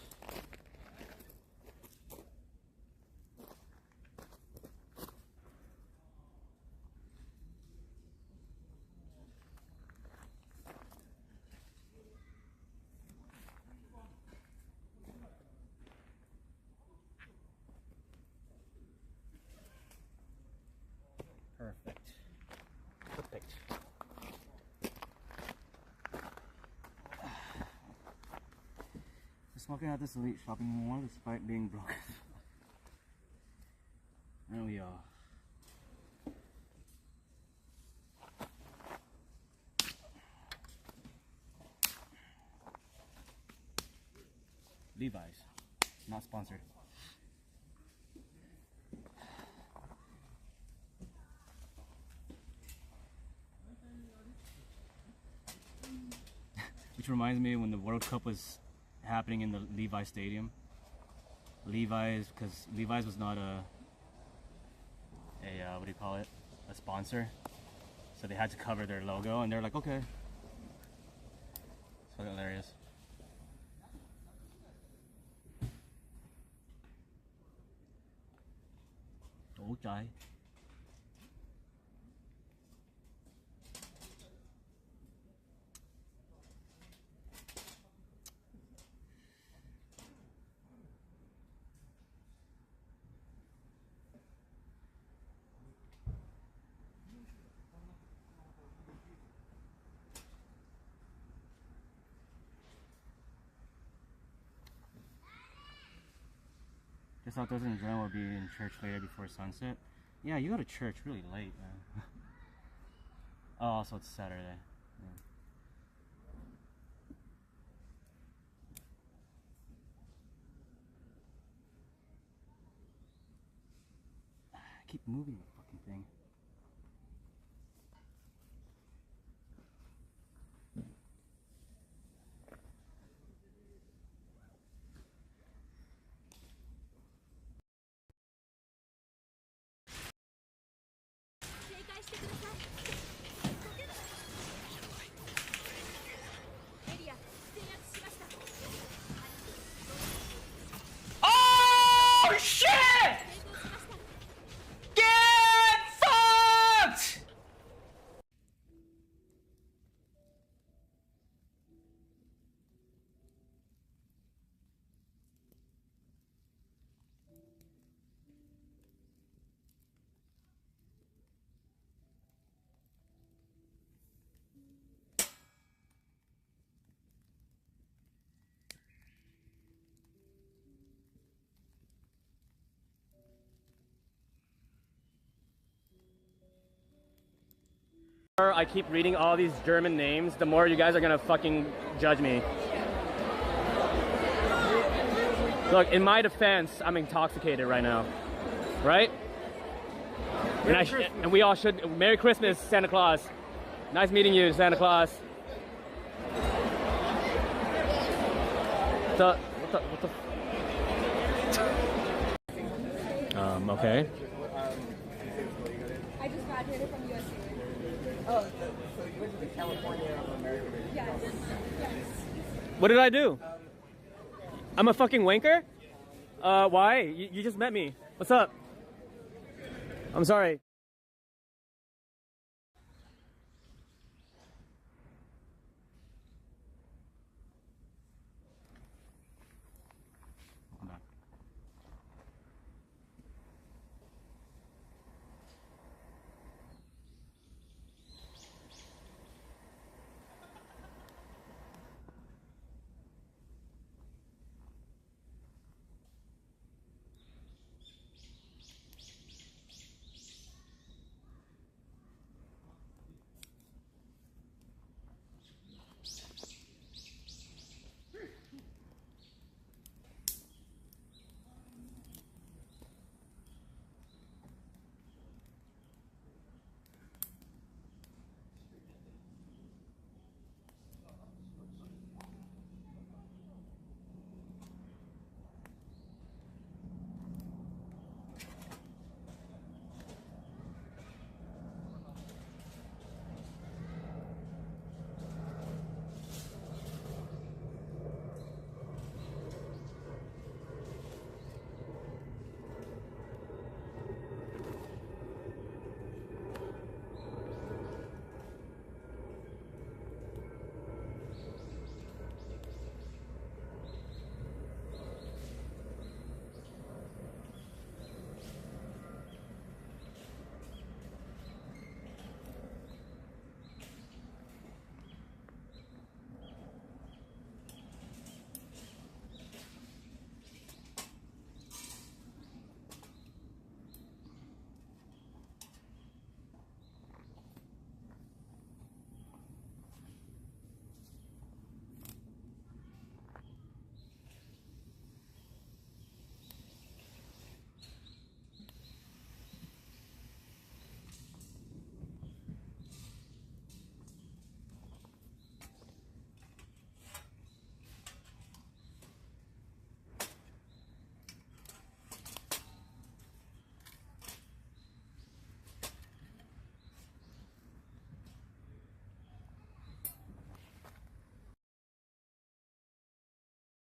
Perfect. Perfect. Smoking at this elite shopping mall despite being broken. There we are. Levi's, not sponsored. Which reminds me when the World Cup was happening in the Levi's Stadium. Levi's, because Levi's was not a what do you call it? A sponsor. So they had to cover their logo, and they're like, okay. It's fucking hilarious. Okay. This outdoors in German will be in church later before sunset. Yeah, you go to church really late, man. Oh, also it's Saturday. Yeah. I keep moving the fucking thing. Oh shit! Get fucked! I keep reading all these German names, the more you guys are gonna fucking judge me. Look, in my defense, I'm intoxicated right now, right? And we all should. Merry Christmas, Santa Claus. Nice meeting you, Santa Claus. What the? Okay. I just graduated from USC. Oh, so you went to the California of America? Yes. Yes. What did I do? I'm a fucking wanker? Why? You just met me. What's up? I'm sorry.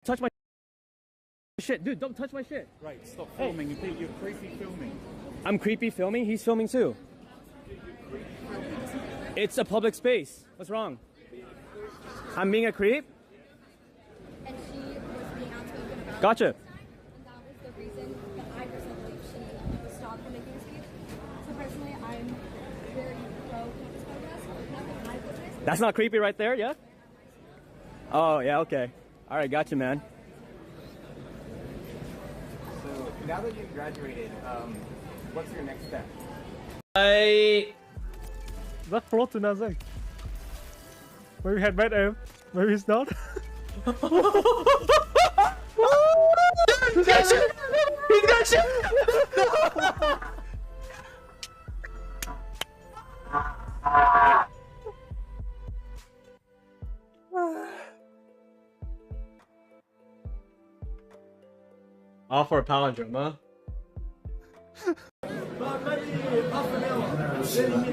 Touch my shit, dude, don't touch my shit. Right, stop filming. Hey. You're creepy filming. I'm creepy filming, he's filming too. It's a public space. What's wrong? I'm being a creep? And she was being outspoken about Gotcha. it. And that was the reason that I personally believe she was stopped from making a speech. So personally, I'm very pro-campus protest. Nothing I witnessed. That's not creepy right there, yeah? Oh, yeah, okay. All right, gotcha, man. So Now that you've graduated, what's your next step? Rất float to Nasdaq. Maybe headband em. Maybe it's not. He got you! He got you! All for a palindrome, huh?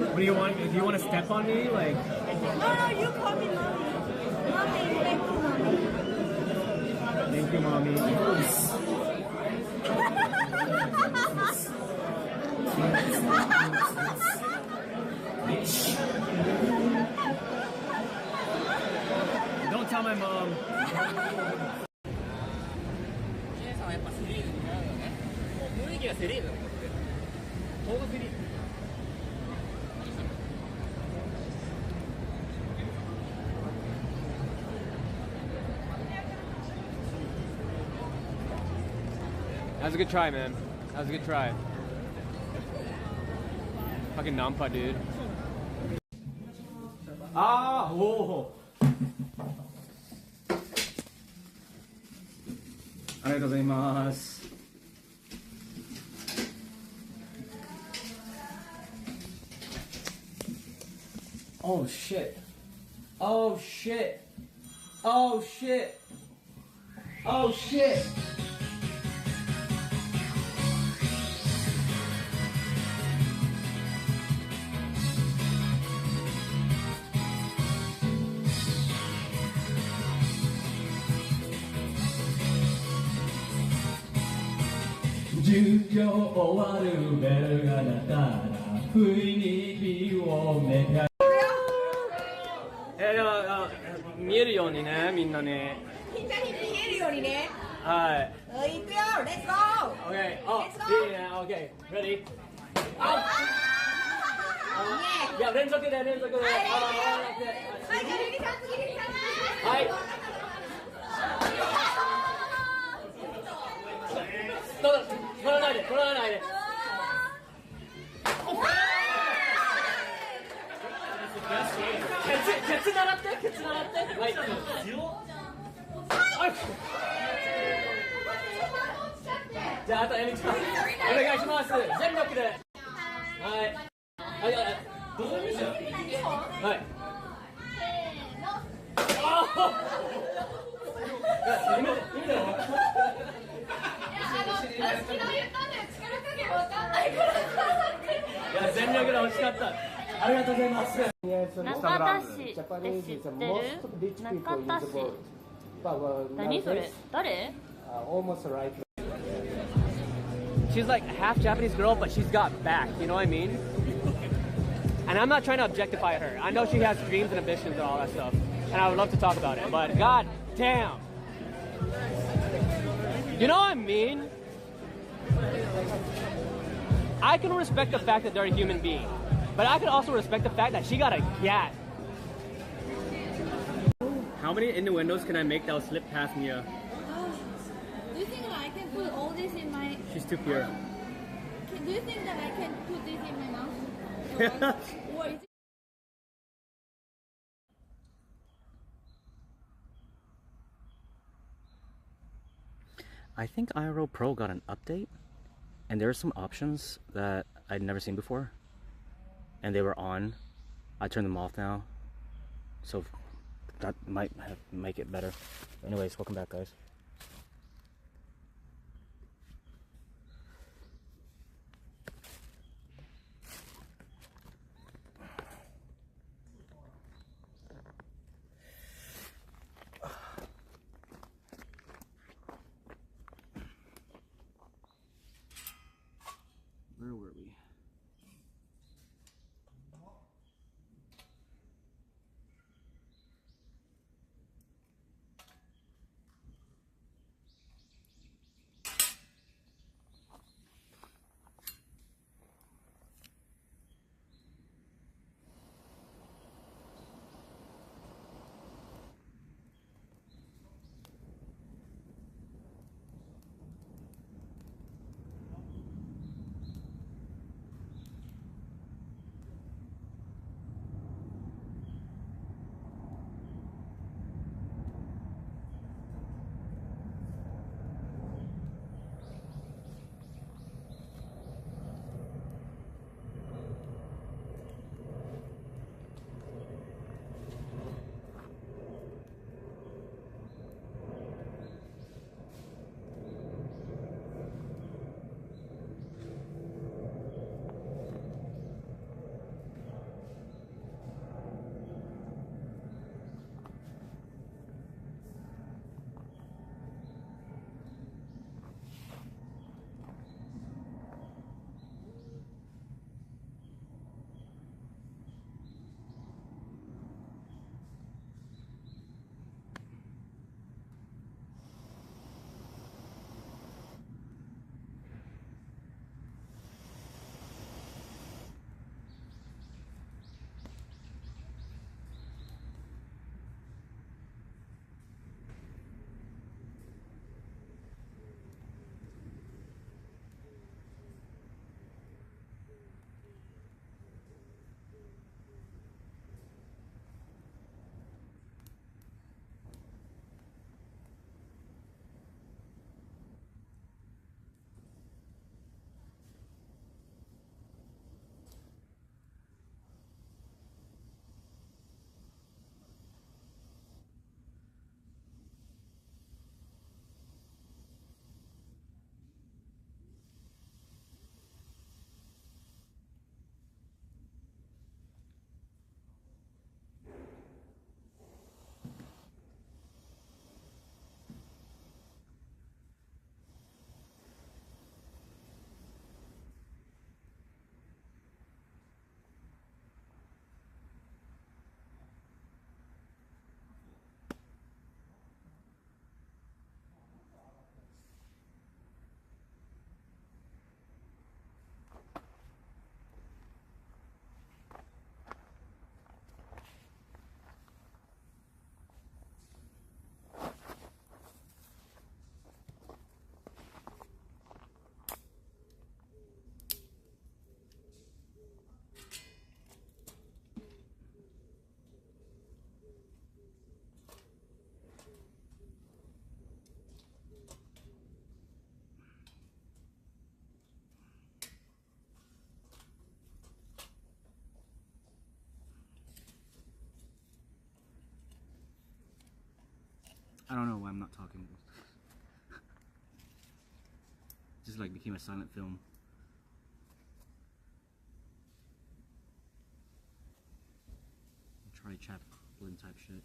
What do you want? Do you want to step on me? Like. No, you call me mommy. Mommy, thank you, mommy. Thank you, mommy. Don't tell my mom. That was a good try, man. That was a good try. Fucking Nampa, dude. Ah, whoa. ありがとうございます。Oh shit. Oh shit. Oh shit. Oh shit. Hey, 見えるようにね、みんなね。みんなに見えるようにね。はい。行くよ、Let's go! Okay. Oh, Let's go! いいね。Okay. Ready? いや、連続で、連続で。はい、じゃあリリさん、次リリさん。はい。取らないで、取らないで。ケツ習って、ケツ習って。はい。じゃあ、あとエミちゃん、お願いします。全力で。はい。はい、どうぞ、みちゃん。はい。意味だよ。いや、全力で惜しかった。ありがとうございます。中田市って知ってる？中田市。何それ？誰？She's like a half Japanese girl, but she's got back. You know what I mean? And I'm not trying to objectify her. I know she has dreams and ambitions and all that stuff, and I would love to talk about it. But god damn, you know what I mean? I can respect the fact that they're a human being, but I can also respect the fact that she got a gat. How many innuendos can I make that will slip past Mia? Do you think that I can put all this in my... She's too pure. Do you think that I can put this in my mouth? Or is it... I think IRL Pro got an update, and there are some options that I'd never seen before, and they were on. I turned them off now, so that might make it better. Anyways, welcome back, guys. Where were we? I don't know why I'm not talking. Just like became a silent film. Charlie Chaplin type shit.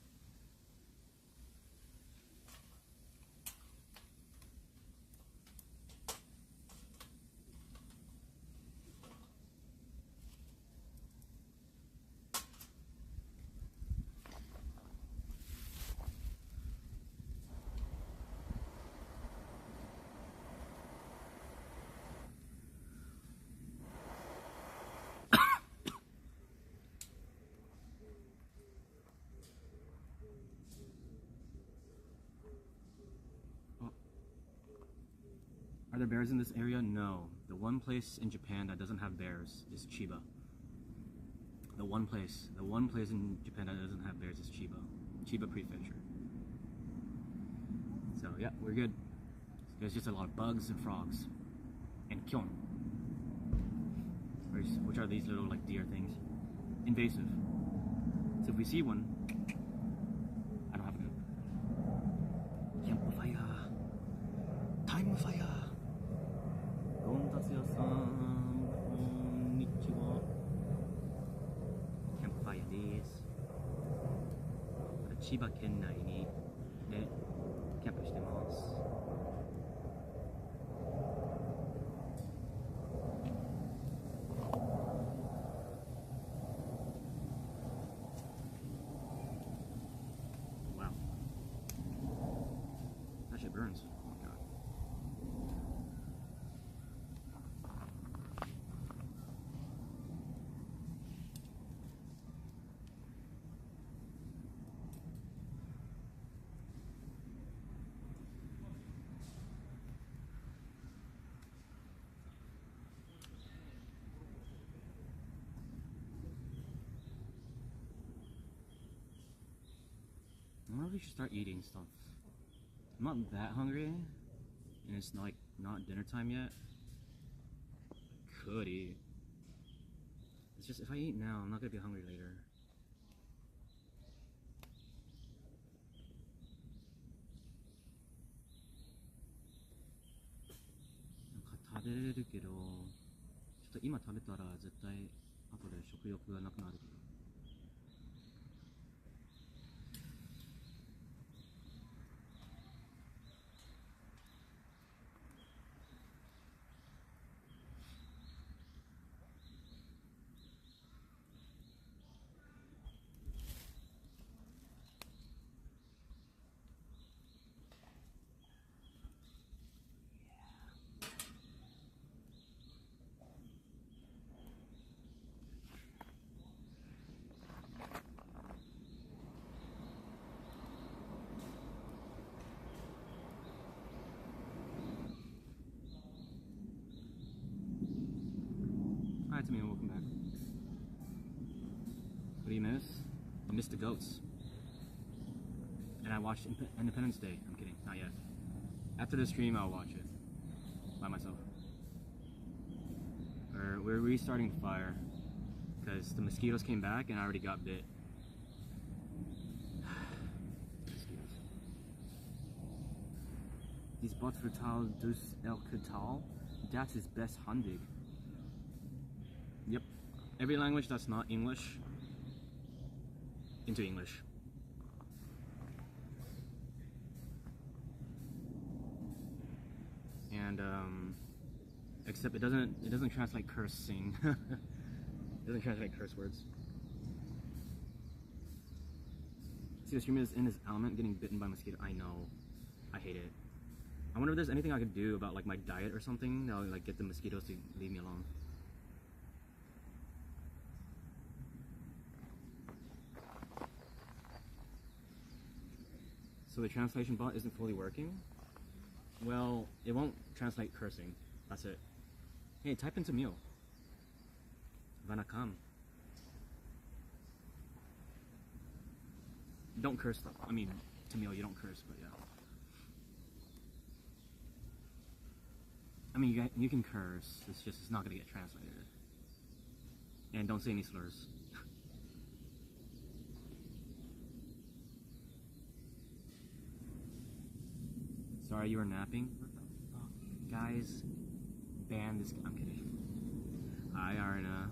Are there bears in this area? No. The one place in Japan that doesn't have bears is Chiba. The one place in Japan that doesn't have bears is Chiba. Chiba Prefecture. So yeah, we're good. There's just a lot of bugs and frogs. And kyon. Which are these little like deer things. Invasive. So if we see one, I don't have a gun. Campfire. Time fire. ゴン達也さん、こんにちは。キャンプファイヤーです。千葉県内にでキャンプしてます。Wow. That shit burns. Oh my god. I wonder if we should start eating stuff. I'm not that hungry, and it's like not dinner time yet. I could eat. It's just if I eat now, I'm not gonna be hungry later. Like, 食べれるけど、ちょっと今食べたら絶対後で食欲がなくなるけど。Hi Tamina, welcome back. What do you miss? I missed the goats. And I watched Independence Day. I'm kidding, not yet. After the stream, I'll watch it. By myself. We're restarting the fire. Because the mosquitoes came back and I already got bit. Mosquitoes. Dies Bot vertaal dus elke taal. Dat is best handig. Yep. Every language that's not English into English. And except it doesn't translate cursing. It doesn't translate curse words. See, the streamer is in his element getting bitten by a mosquito. I know. I hate it. I wonder if there's anything I could do about like my diet or something that would like get the mosquitoes to leave me alone. So the translation bot isn't fully working? Well, it won't translate cursing. That's it. Hey, type into meal. Vanakam. Don't curse though. I mean, to meal you don't curse, but yeah. I mean, you can curse. It's just it's not gonna get translated. And don't say any slurs. Sorry you were napping. Guys, ban this. I'm kidding. Hi, Arna.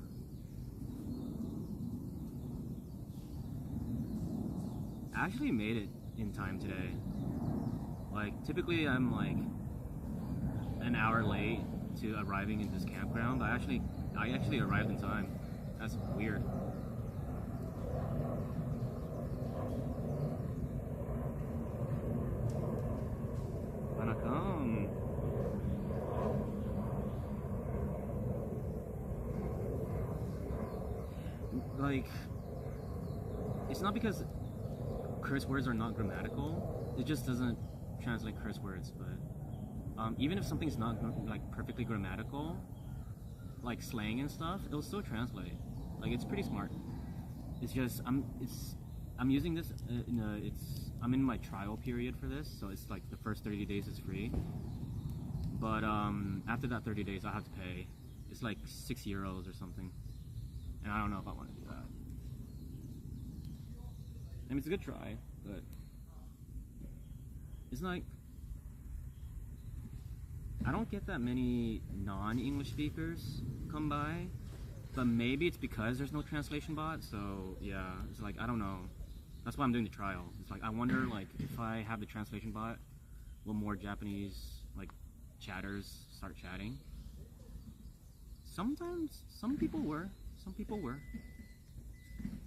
I actually made it in time today. Like, typically I'm like an hour late to arriving in this campground, but I actually arrived in time. That's weird. Vanakkam. Like, it's not because curse words are not grammatical, it just doesn't translate curse words, but even if something's not like perfectly grammatical, like slang and stuff, it'll still translate. Like, it's pretty smart. It's just I'm using this I'm in my trial period for this, so it's like the first 30 days is free, but after that 30 days I have to pay. It's like €6 or something, and I don't know if I want to do that. I mean, it's a good try, but it's like I don't get that many non-English speakers come by, but maybe it's because there's no translation bot. So yeah, it's like, I don't know. That's why I'm doing the trial. It's like, I wonder, like, if I have the translation bot, will more Japanese like chatters start chatting? Sometimes some people were. Like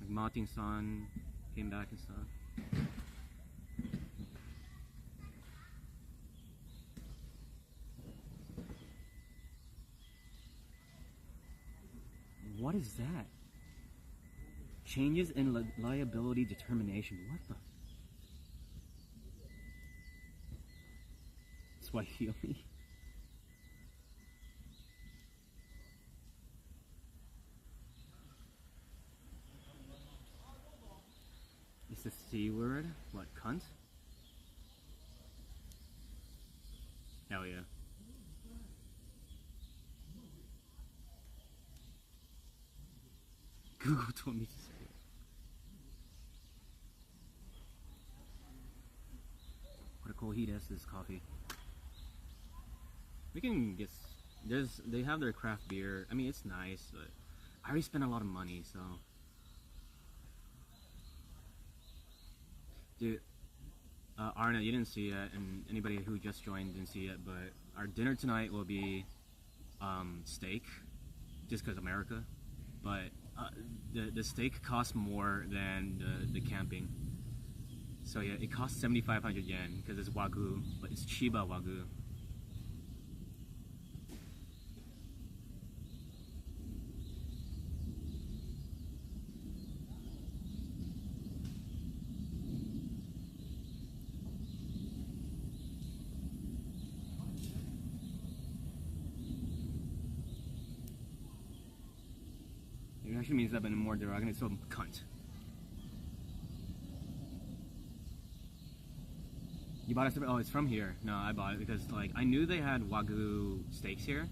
Martin-san came back and stuff. What is that? Changes in liability determination. What the? Swahili? It's the C word? What, cunt? Hell yeah. Google told me to say it. What a cool heat is this coffee. We can get, they have their craft beer. I mean, it's nice, but I already spent a lot of money, so. Dude, Arna, you didn't see it, and anybody who just joined didn't see it, but our dinner tonight will be steak, just because America. But the steak costs more than the camping. So yeah, it costs 7,500 yen because it's Wagyu, but it's Chiba Wagyu. It actually means that, but in a more derogatory, so cunt. You bought it? Oh, it's from here. No, I bought it because, like, I knew they had Wagyu steaks here,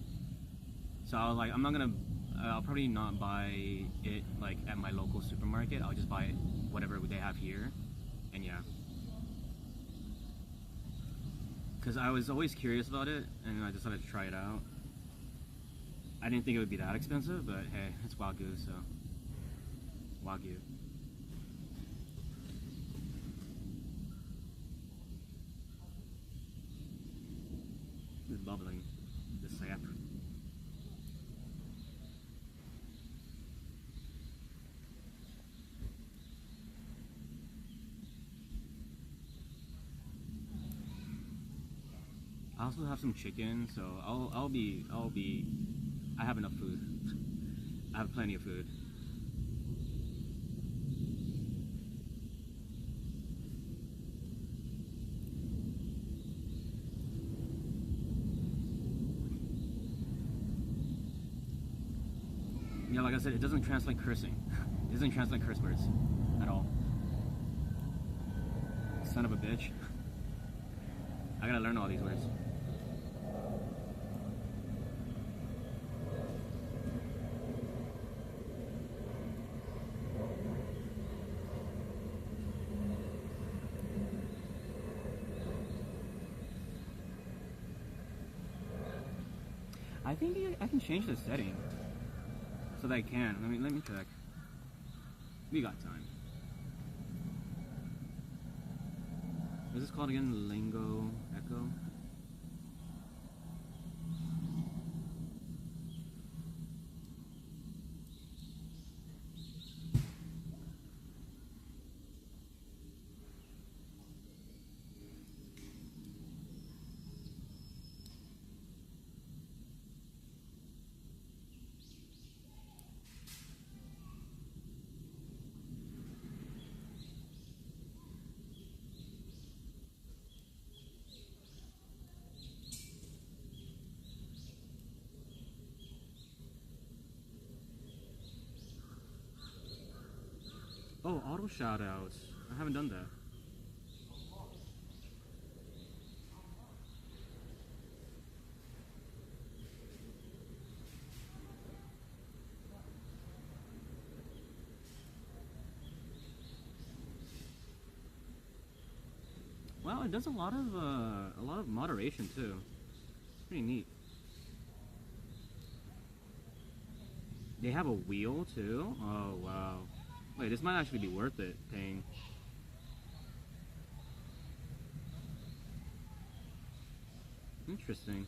so I was like, I'll probably not buy it like at my local supermarket. I'll just buy it whatever they have here, and yeah. Because I was always curious about it, and I decided to try it out. I didn't think it would be that expensive, but hey, it's Wagyu, so Wagyu. It's bubbling, the sap. I also have some chicken, so I have enough food. I have plenty of food. Yeah, like I said, it doesn't translate cursing. It doesn't translate curse words at all. Son of a bitch. I gotta learn all these words. I think I can change the setting so that I can. Let me check. We got time. What is this called again? Lingo Echo? Oh, auto shoutouts. I haven't done that. Well, it does a lot of moderation too. It's pretty neat. They have a wheel too? Oh wow. Wait, this might actually be worth it paying. Interesting.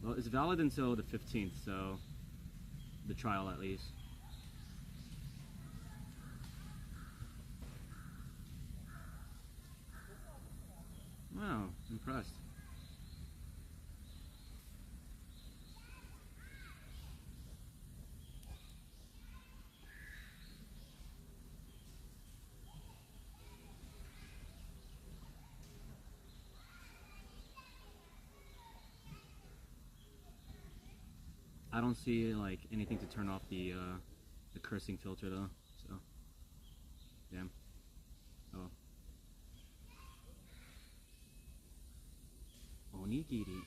Well, it's valid until the 15th, so the trial at least. Wow, impressed. I don't see like anything to turn off the cursing filter though, so damn. Oh. Onigiri.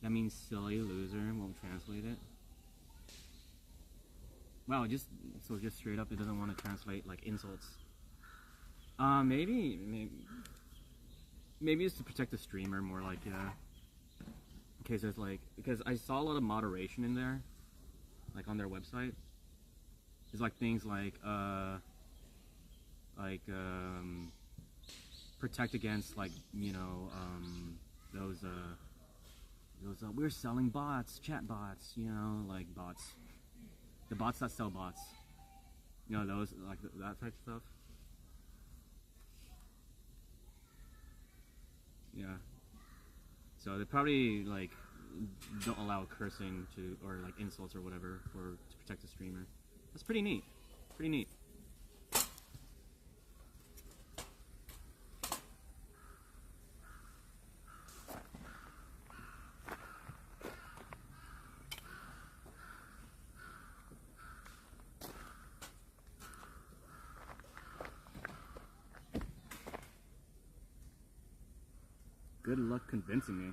That means silly loser, won't translate it. Wow, just straight up it doesn't want to translate like insults. Maybe it's to protect the streamer more like, yeah. In case there's like, because I saw a lot of moderation in there, like on their website. There's like things like, protect against like, you know, those we're selling bots, chat bots, you know, like bots. The bots that sell bots. You know, those, like that type of stuff. Yeah. So they probably like don't allow cursing to or like insults or whatever to protect the streamer. That's pretty neat. Pretty neat. Good luck convincing me.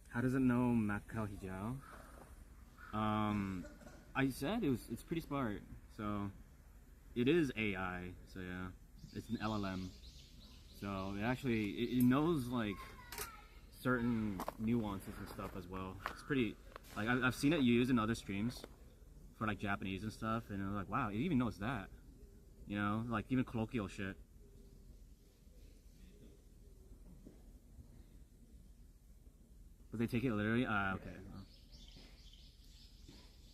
How does it know Macau Hijau? I said it's pretty smart. So it is AI. So yeah, it's an LLM. So it actually it knows like certain nuances and stuff as well. It's pretty like I've seen it used in other streams. For like Japanese and stuff, and I'm like, wow, it even knows that, you know, like even colloquial shit. But they take it literally. Okay. Well,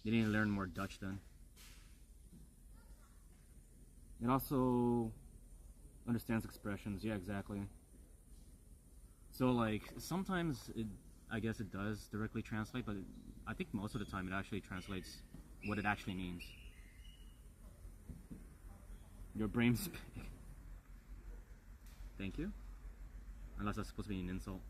they need to learn more Dutch then. It also understands expressions. Yeah, exactly. So like sometimes I guess it does directly translate, but I think most of the time it actually translates what it actually means. Your brain's big. Thank you. Unless that's supposed to be an insult.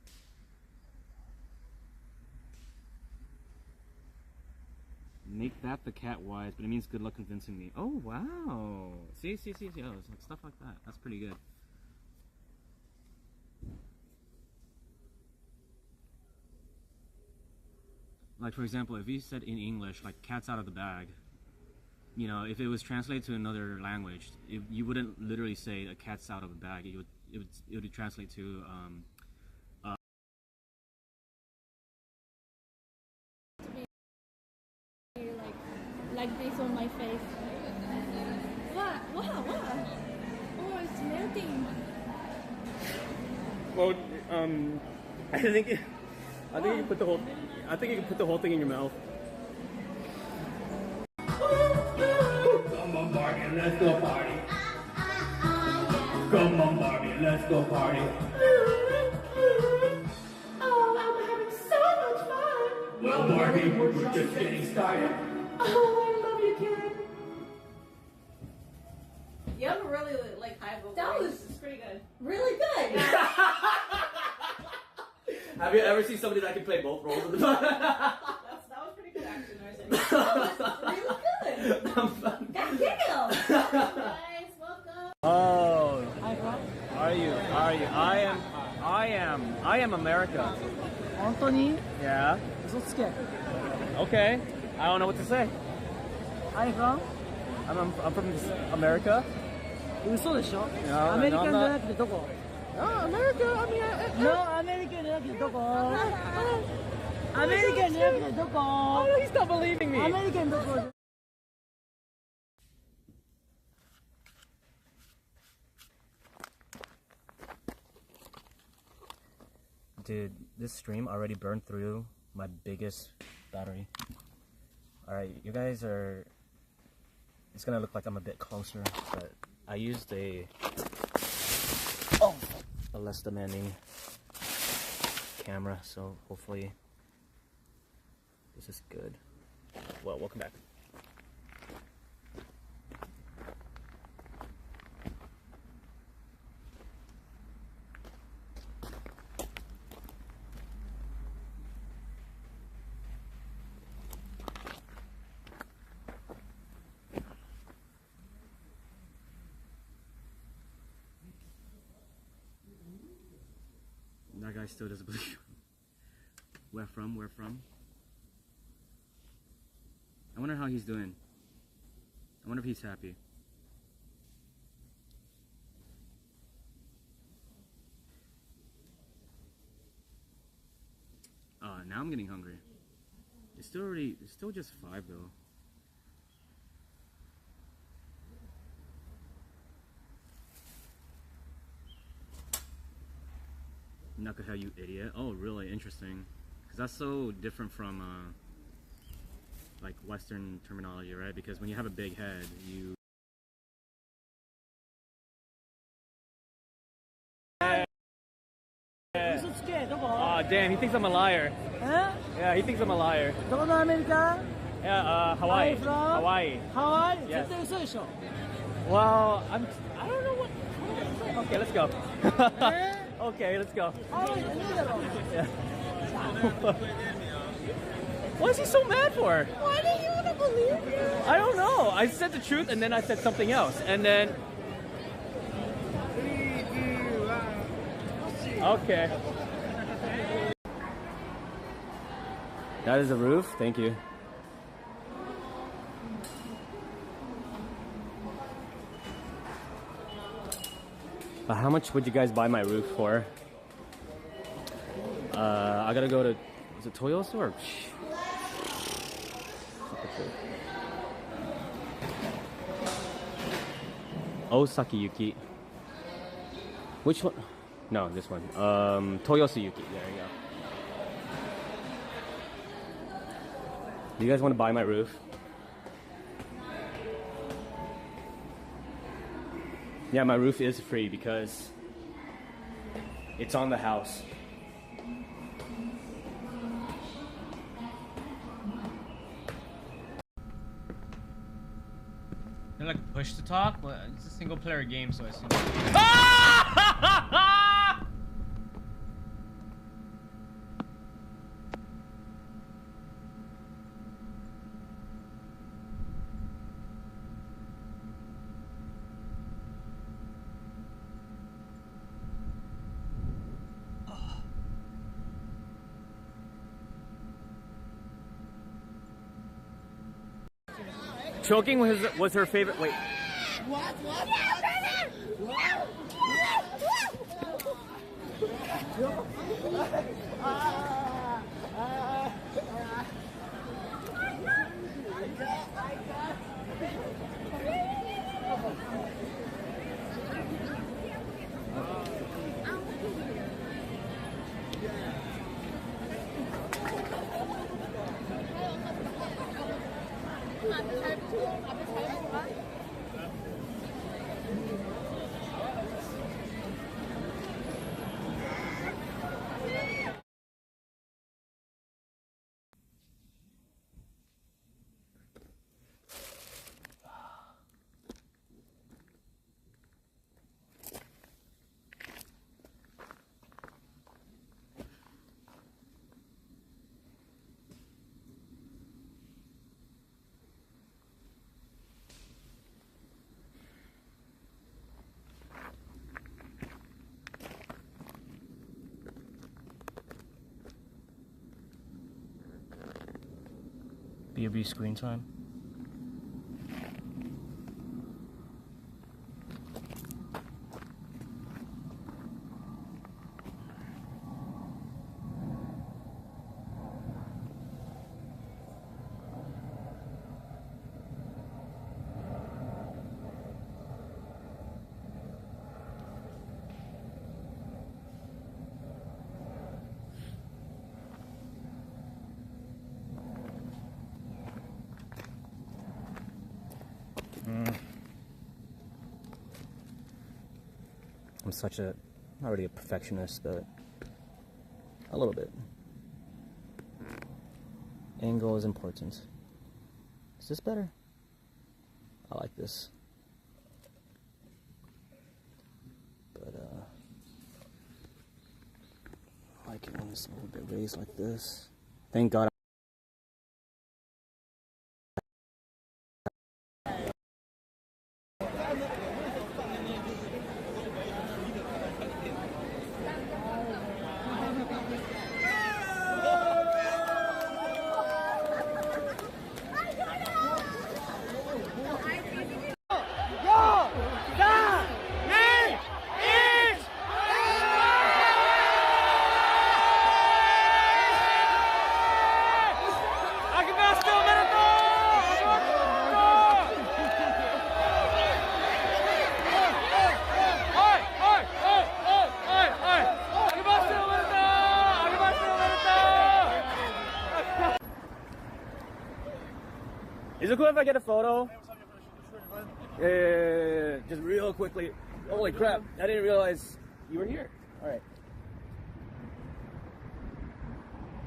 Make that the cat wise, but it means good luck convincing me. Oh wow! See. Oh, it's like stuff like that. That's pretty good. like for example, if you said in English like "cat's out of the bag," you know, if it was translated to another language, you wouldn't literally say "a cat's out of a bag." It would translate to like this on my face. What? Oh, it's melting. Well, I think you can put the whole. I think you can put the whole thing in your mouth. Come on, Barbie, let's go party. Come on, Barbie, let's go party. Oh, I'm having so much fun. Well, Barbie, we're just getting started. Oh, I love you, kid. You have a really like high vocal. That was pretty good. really good. Have you ever seen somebody that can play both roles in the That was pretty good action, That was really good. God damn. Guys, welcome. Oh, are you? I am America. Anthony? Yeah. Okay. I don't know what to say. Are you from? I'm from America. 嘘でしょ No, アメリカン no, じ I'm ゃ not. なくてどこ No, America. I mean, No, アメリカンじゃなくてどこアメリカンじゃなくてどこ Oh, he's not believing me. アメリカンどこ Dude, this stream already burned through my biggest battery. Alright, you guys are... It's gonna look like I'm a bit closer, but I used a less demanding camera, so hopefully this is good. Well, welcome back. That guy still doesn't believe. Where from? I wonder how he's doing. I wonder if he's happy. Now I'm getting hungry. It's still just 5 though. Nakaha, you idiot. Oh, really? Interesting. Because that's so different from, like, Western terminology, right? Because when you have a big head, you... Oh, damn, he thinks I'm a liar. Huh? Yeah, he thinks I'm a liar. どこのアメリカ Yeah, Hawaii. Are you from? Hawaii. ハワイ Yes. 絶対嘘でしょ Well, I don't know what... Okay, let's go. Okay, let's go. ハワイじゃねえだろ What is he so mad for? Why do you want to believe you? I don't know. I said the truth and then I said something else. And then... Okay. That is the roof. Thank you. How much would you guys buy my roof for? I gotta go to... Is it Toyosu or... Osaki Yuki. Which one? No, this one. Toyosu Yuki. There you go. Do you guys want to buy my roof? Yeah, my roof is free because it's on the house. They're like push to talk, but it's a single player game, so I assume. choking was her favorite. Wait. B screen time. I'm such a, not really a perfectionist, but a little bit. Angle is important. Is this better? I like this. But I like it when it's a little bit raised like this. Thank God. Is it cool if I get a photo? Yeah. Just real quickly. Holy crap, I didn't realize you were here. Alright.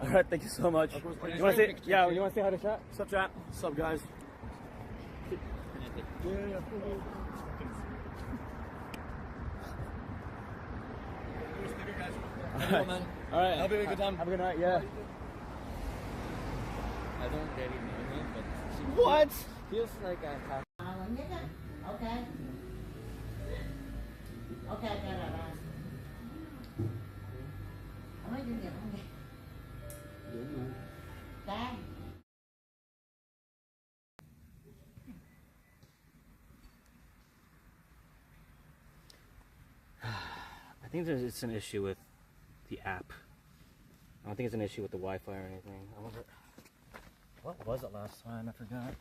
Alright, thank you so much. You wanna say, yeah, you wanna say hi to chat? What's up, chat? What's up, guys? Alright, hope you have a good time. Have a good night, yeah. I don't really know him, but What? Feels like I have. Okay. Okay, rồi. Không nói chuyện gì không nghe. Cam. I think it's an issue with the app. I don't think it's an issue with the Wi-Fi or anything. I wonder, what was it last time? I forgot.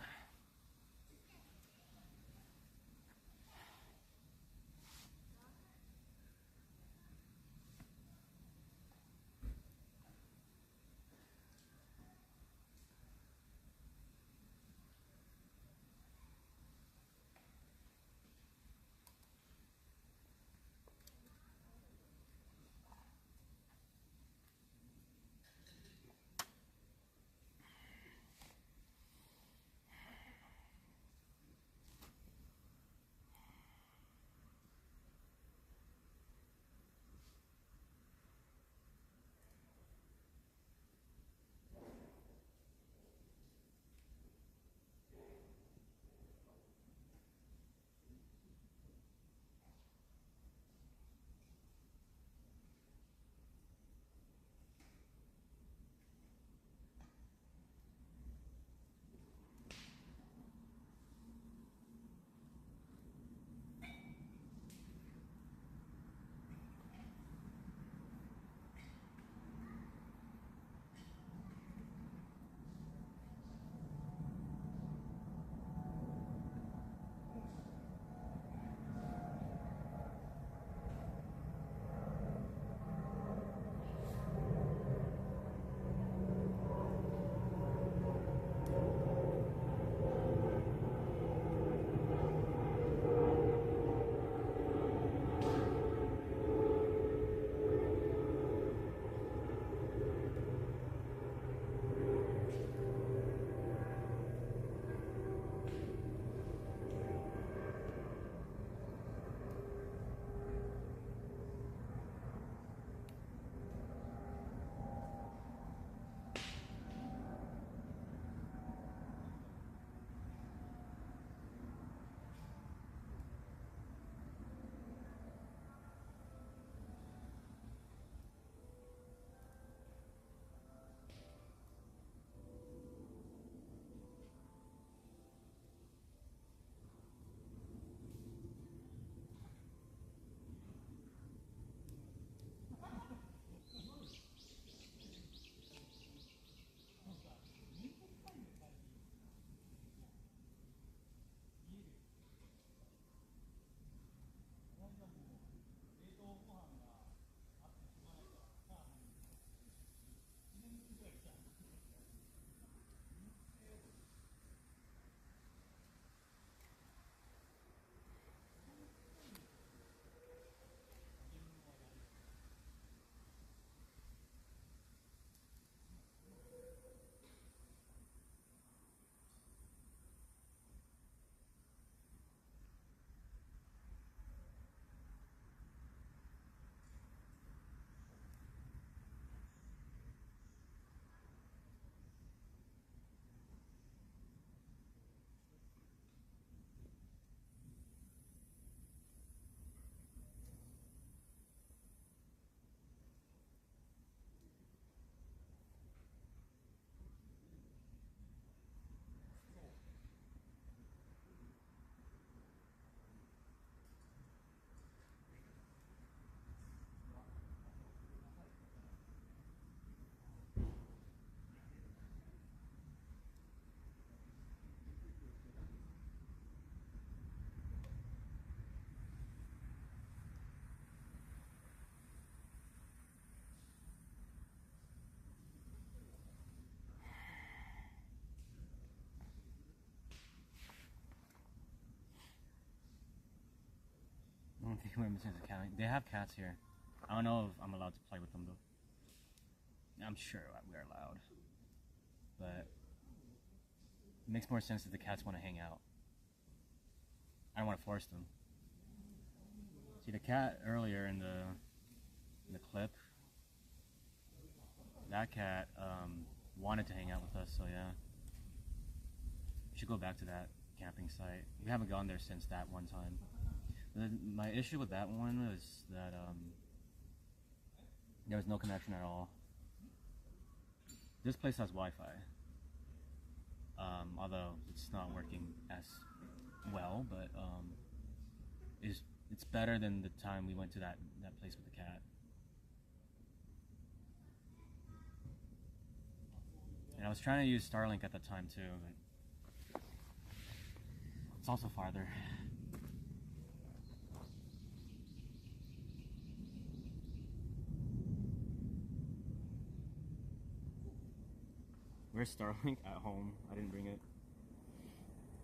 don't think we're missing the cat. They have cats here. I don't know if I'm allowed to play with them though. I'm sure we're allowed. But it makes more sense if the cats want to hang out. I don't want to force them. See the cat earlier in the clip. That cat wanted to hang out with us, so yeah. We should go back to that camping site. We haven't gone there since that one time. My issue with that one was that there was no connection at all. This place has Wi-Fi, although it's not working as well, but it's better than the time we went to that place with the cat. And I was trying to use Starlink at the time too, but it's also farther. Where's Starlink? At home. I didn't bring it.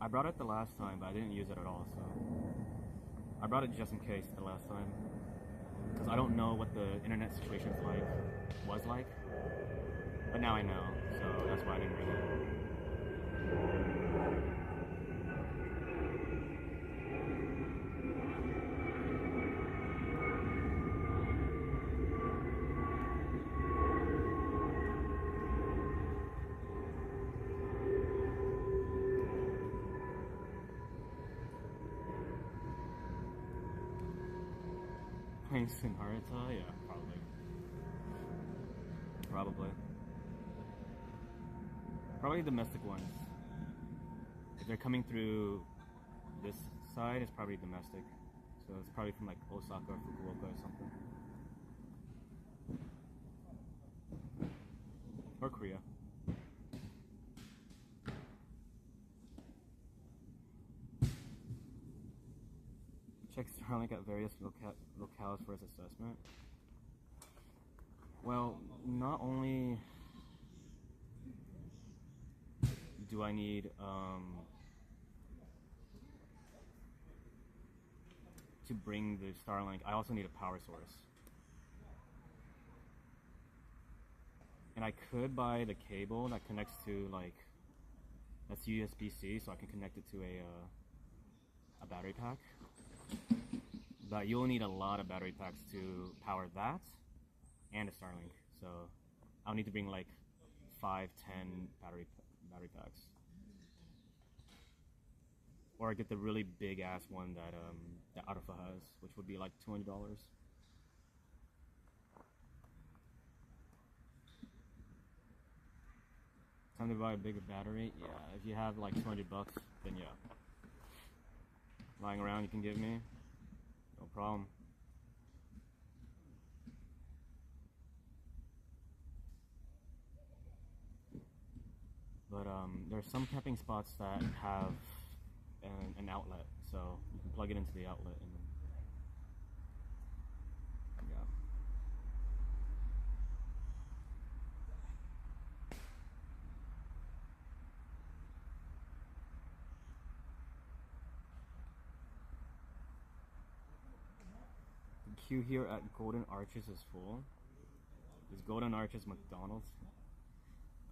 I brought it the last time, but I didn't use it at all, so I brought it just in case the last time, because I don't know what the internet situation was like, but now I know, so that's why I didn't bring it. Planes in Haruta? Yeah, probably. Probably domestic ones. If they're coming through this side, it's probably domestic. So it's probably from like Osaka or Fukuoka or something. Or Korea. Check Starlink at various locales for its assessment. Well, not only do I need to bring the Starlink, I also need a power source. And I could buy the cable that connects to like, that's USB-C, so I can connect it to a battery pack. But you'll need a lot of battery packs to power that and a Starlink. So I'll need to bring like 5-10 battery packs, or get the really big ass one that that Arfa has, which would be like $200. Time to buy a bigger battery? Yeah, if you have like $200, then yeah. Lying around you can give me, no problem. But there's some camping spots that have an outlet, so you can plug it into the outlet and yeah. The queue here at Golden Arches is full. Is Golden Arches McDonald's?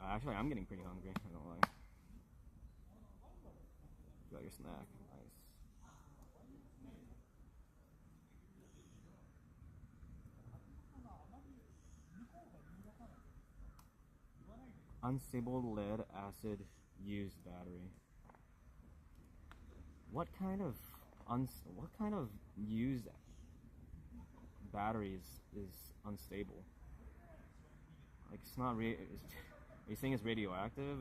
Actually, I'm getting pretty hungry, I don't lie. You got your snack, nice. Unstable lead acid used battery. What kind of used battery is unstable? Like, it's not are you saying it's radioactive?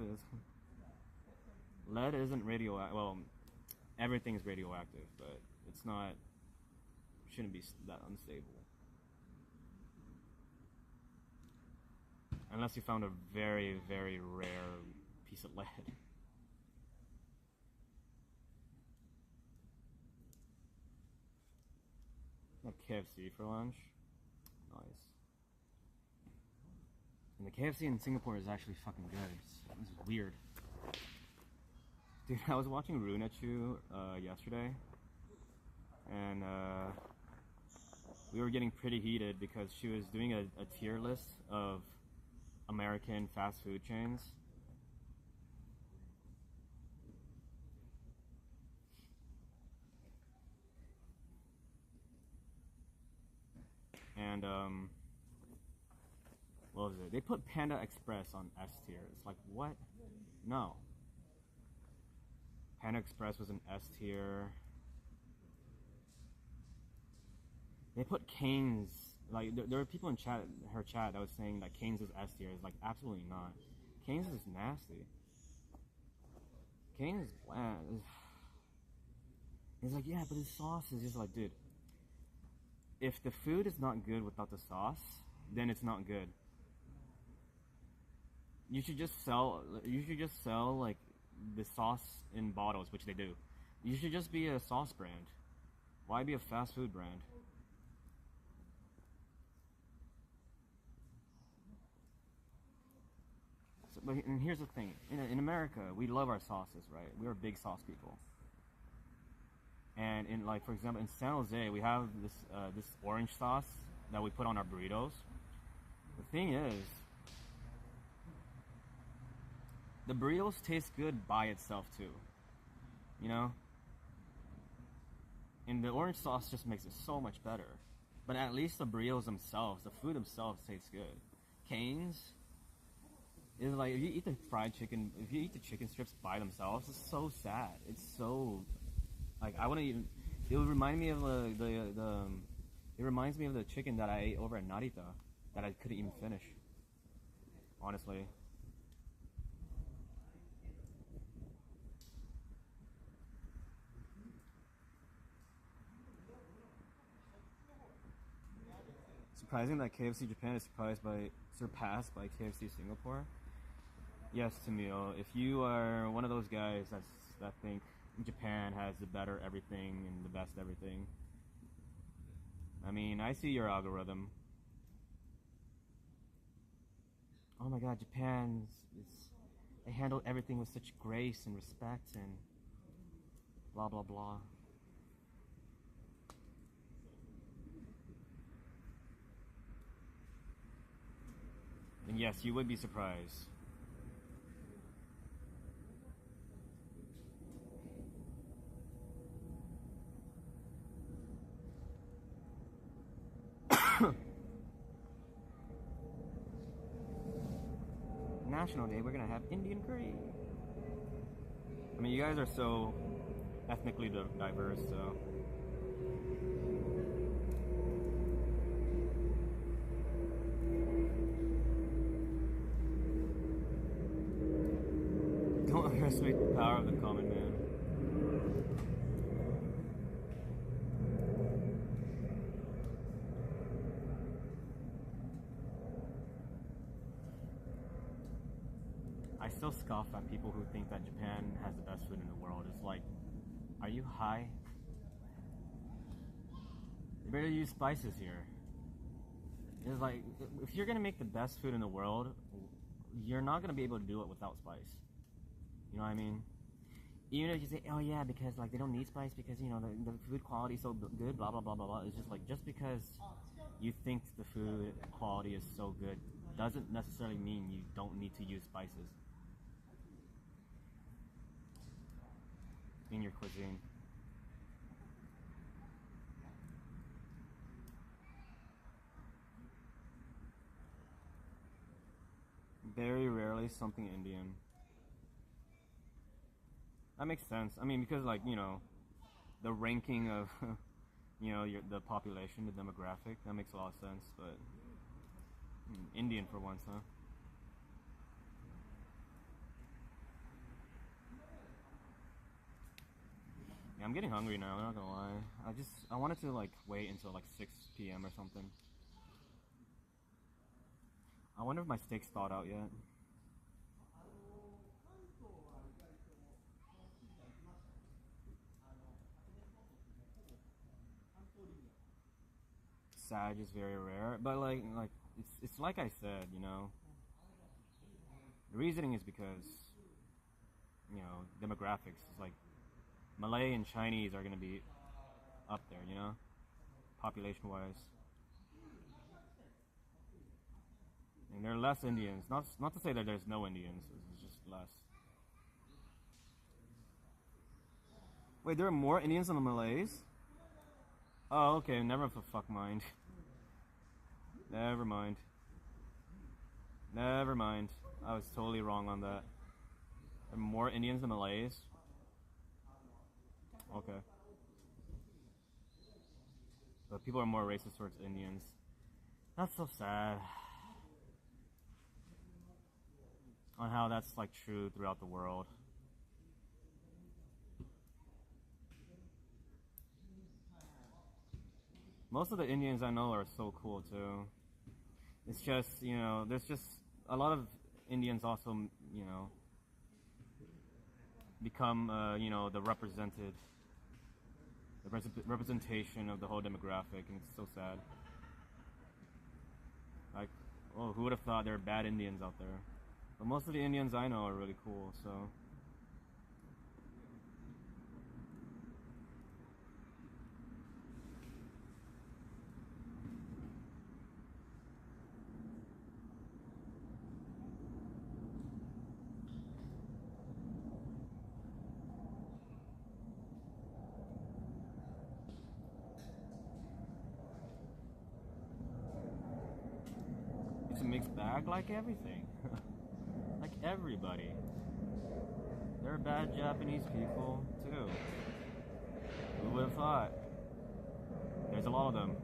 Lead isn't radioactive. Well, everything's radioactive, but it's not. Shouldn't be that unstable. Unless you found a very, very rare piece of lead. Got KFC for lunch. Nice. And the KFC in Singapore is actually fucking good. This is weird. Dude, I was watching Runechu yesterday, and we were getting pretty heated because she was doing a tier list of American fast food chains. And what was it? They put Panda Express on S tier. It's like, what? No. Panda Express was an S tier. They put Cane's, like there were people in her chat that was saying that Cane's is S tier. It's like, absolutely not. Cane's is nasty. Cane's is bland. It's like, yeah, but the sauce is just like, dude, if the food is not good without the sauce, then it's not good. You should just sell like the sauce in bottles, which they do. You should just be a sauce brand. Why be a fast food brand? So, and here's the thing: in America, we love our sauces, right? We're big sauce people. And in, like, for example, in San Jose, we have this orange sauce that we put on our burritos. The thing is, the burritos taste good by itself too, you know? And the orange sauce just makes it so much better. But at least the burritos themselves, the food themselves tastes good. Cane's is like, if you eat the fried chicken, if you eat the chicken strips by themselves, it's so sad. It's so, like, I wouldn't even, it would remind me of it reminds me of the chicken that I ate over at Narita that I couldn't even finish, honestly. Surprising that KFC Japan is surpassed by KFC Singapore. Yes, Tamil, if you are one of those guys that think Japan has the better everything and the best everything, I mean, I see your algorithm. Oh my god, Japan they handle everything with such grace and respect and blah blah blah. And yes, you would be surprised. National Day, we're gonna have Indian curry. I mean, you guys are so ethnically diverse, so. Don't underestimate the power of the common man. I still scoff at people who think that Japan has the best food in the world. It's like, are you high? They better use spices here. It's like, if you're gonna make the best food in the world, you're not gonna be able to do it without spice. You know what I mean? Even if you say, oh yeah, because like they don't need spice because, you know, the food quality is so good, blah blah blah blah blah. It's just like, just because you think the food quality is so good doesn't necessarily mean you don't need to use spices in your cuisine. Very rarely something Indian. That makes sense. I mean, because, like, you know, the ranking of, you know, the population, the demographic, that makes a lot of sense, but Indian for once, huh? Yeah, I'm getting hungry now, I'm not gonna lie. I wanted to, like, wait until, like, 6 p.m. or something. I wonder if my steak's thawed out yet. Sag is very rare, but like it's like I said, you know. The reasoning is because, you know, demographics is like Malay and Chinese are gonna be up there, you know, population wise. And there are less Indians. Not to say that there's no Indians, it's just less. Wait, there are more Indians than the Malays? Oh, okay, never the fuck mind. Never mind. Never mind. I was totally wrong on that. There are more Indians than Malays? Okay. But people are more racist towards Indians. That's so sad. On how that's like true throughout the world. Most of the Indians I know are so cool too. It's just, you know, there's just a lot of Indians also, you know, become, you know, the representation of the whole demographic, and it's so sad. Like, oh, who would have thought there are bad Indians out there? But most of the Indians I know are really cool, so. It's a mixed bag like everything. Like everybody. There are bad Japanese people too. Who would have thought? There's a lot of them.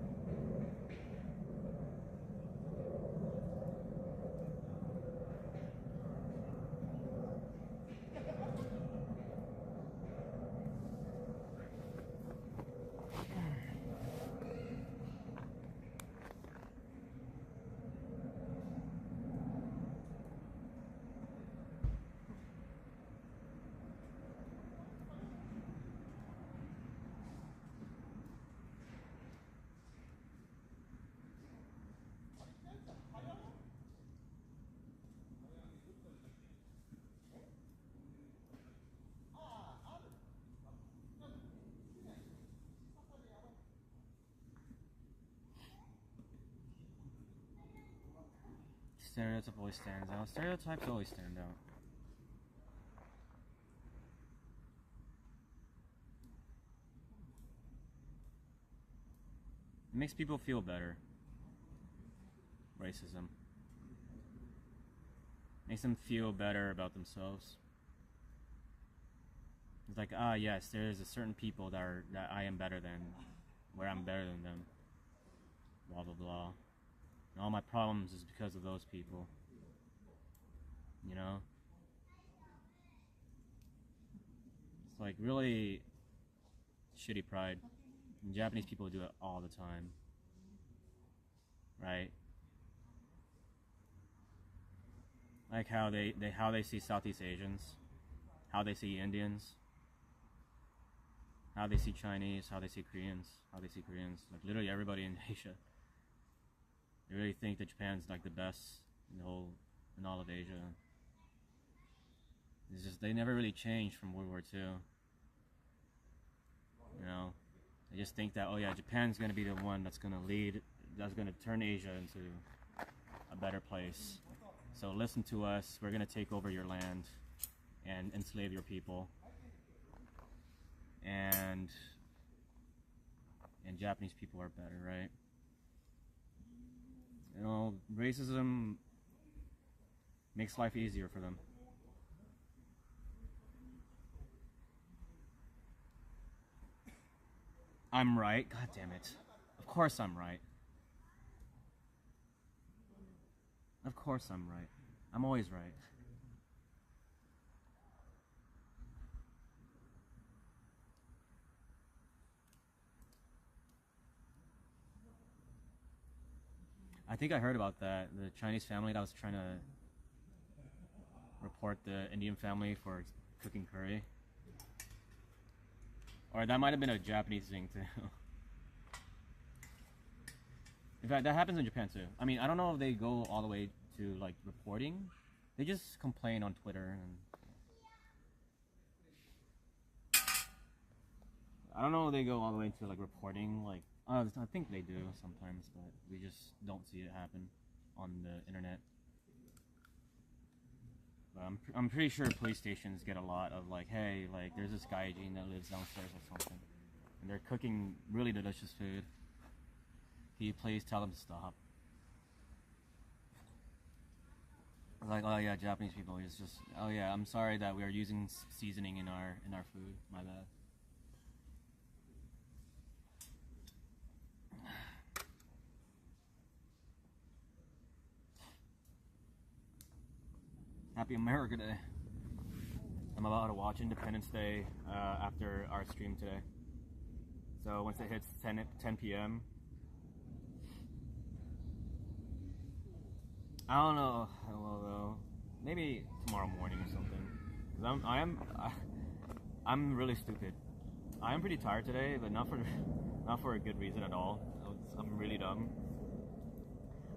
Stereotype always stands out. Stereotypes always stand out. It makes people feel better. Racism. Makes them feel better about themselves. It's like, ah, yes, there's a certain people that I am better than, where I'm better than them. Blah, blah, blah. And all my problems is because of those people. You know? It's like really shitty pride. And Japanese people do it all the time. Right? Like how they see Southeast Asians, how they see Indians, how they see Chinese, how they see Koreans, like literally everybody in Asia. They really think that Japan's like the best in all of Asia. It's just they never really changed from World War II. You know, they just think that, oh yeah, Japan's gonna be the one that's gonna lead, that's gonna turn Asia into a better place. So listen to us. We're gonna take over your land and enslave your people. And Japanese people are better, right? You know, racism makes life easier for them. I'm right. God damn it. Of course I'm right. Of course I'm right. I'm always right. I think I heard about that. The Chinese family that was trying to report the Indian family for cooking curry. Or that might have been a Japanese thing too. In fact, that happens in Japan too. I mean, I don't know if they go all the way to like reporting. They just complain on Twitter and I don't know if they go all the way to like reporting. Like, I think they do sometimes, but we just don't see it happen on the internet. But I'm pretty sure police stations get a lot of like, hey, like there's this gaijin that lives downstairs or something, and they're cooking really delicious food. Can you please tell them to stop? Like, oh yeah, Japanese people. It's just, oh yeah, I'm sorry that we are using seasoning in our food. My bad. Happy America Day. I'm about to watch Independence Day after our stream today. So once it hits 10 p.m. I don't know how well though. Maybe tomorrow morning or something. 'Cause I'm really stupid. I am pretty tired today, but not for a good reason at all. I'm really dumb.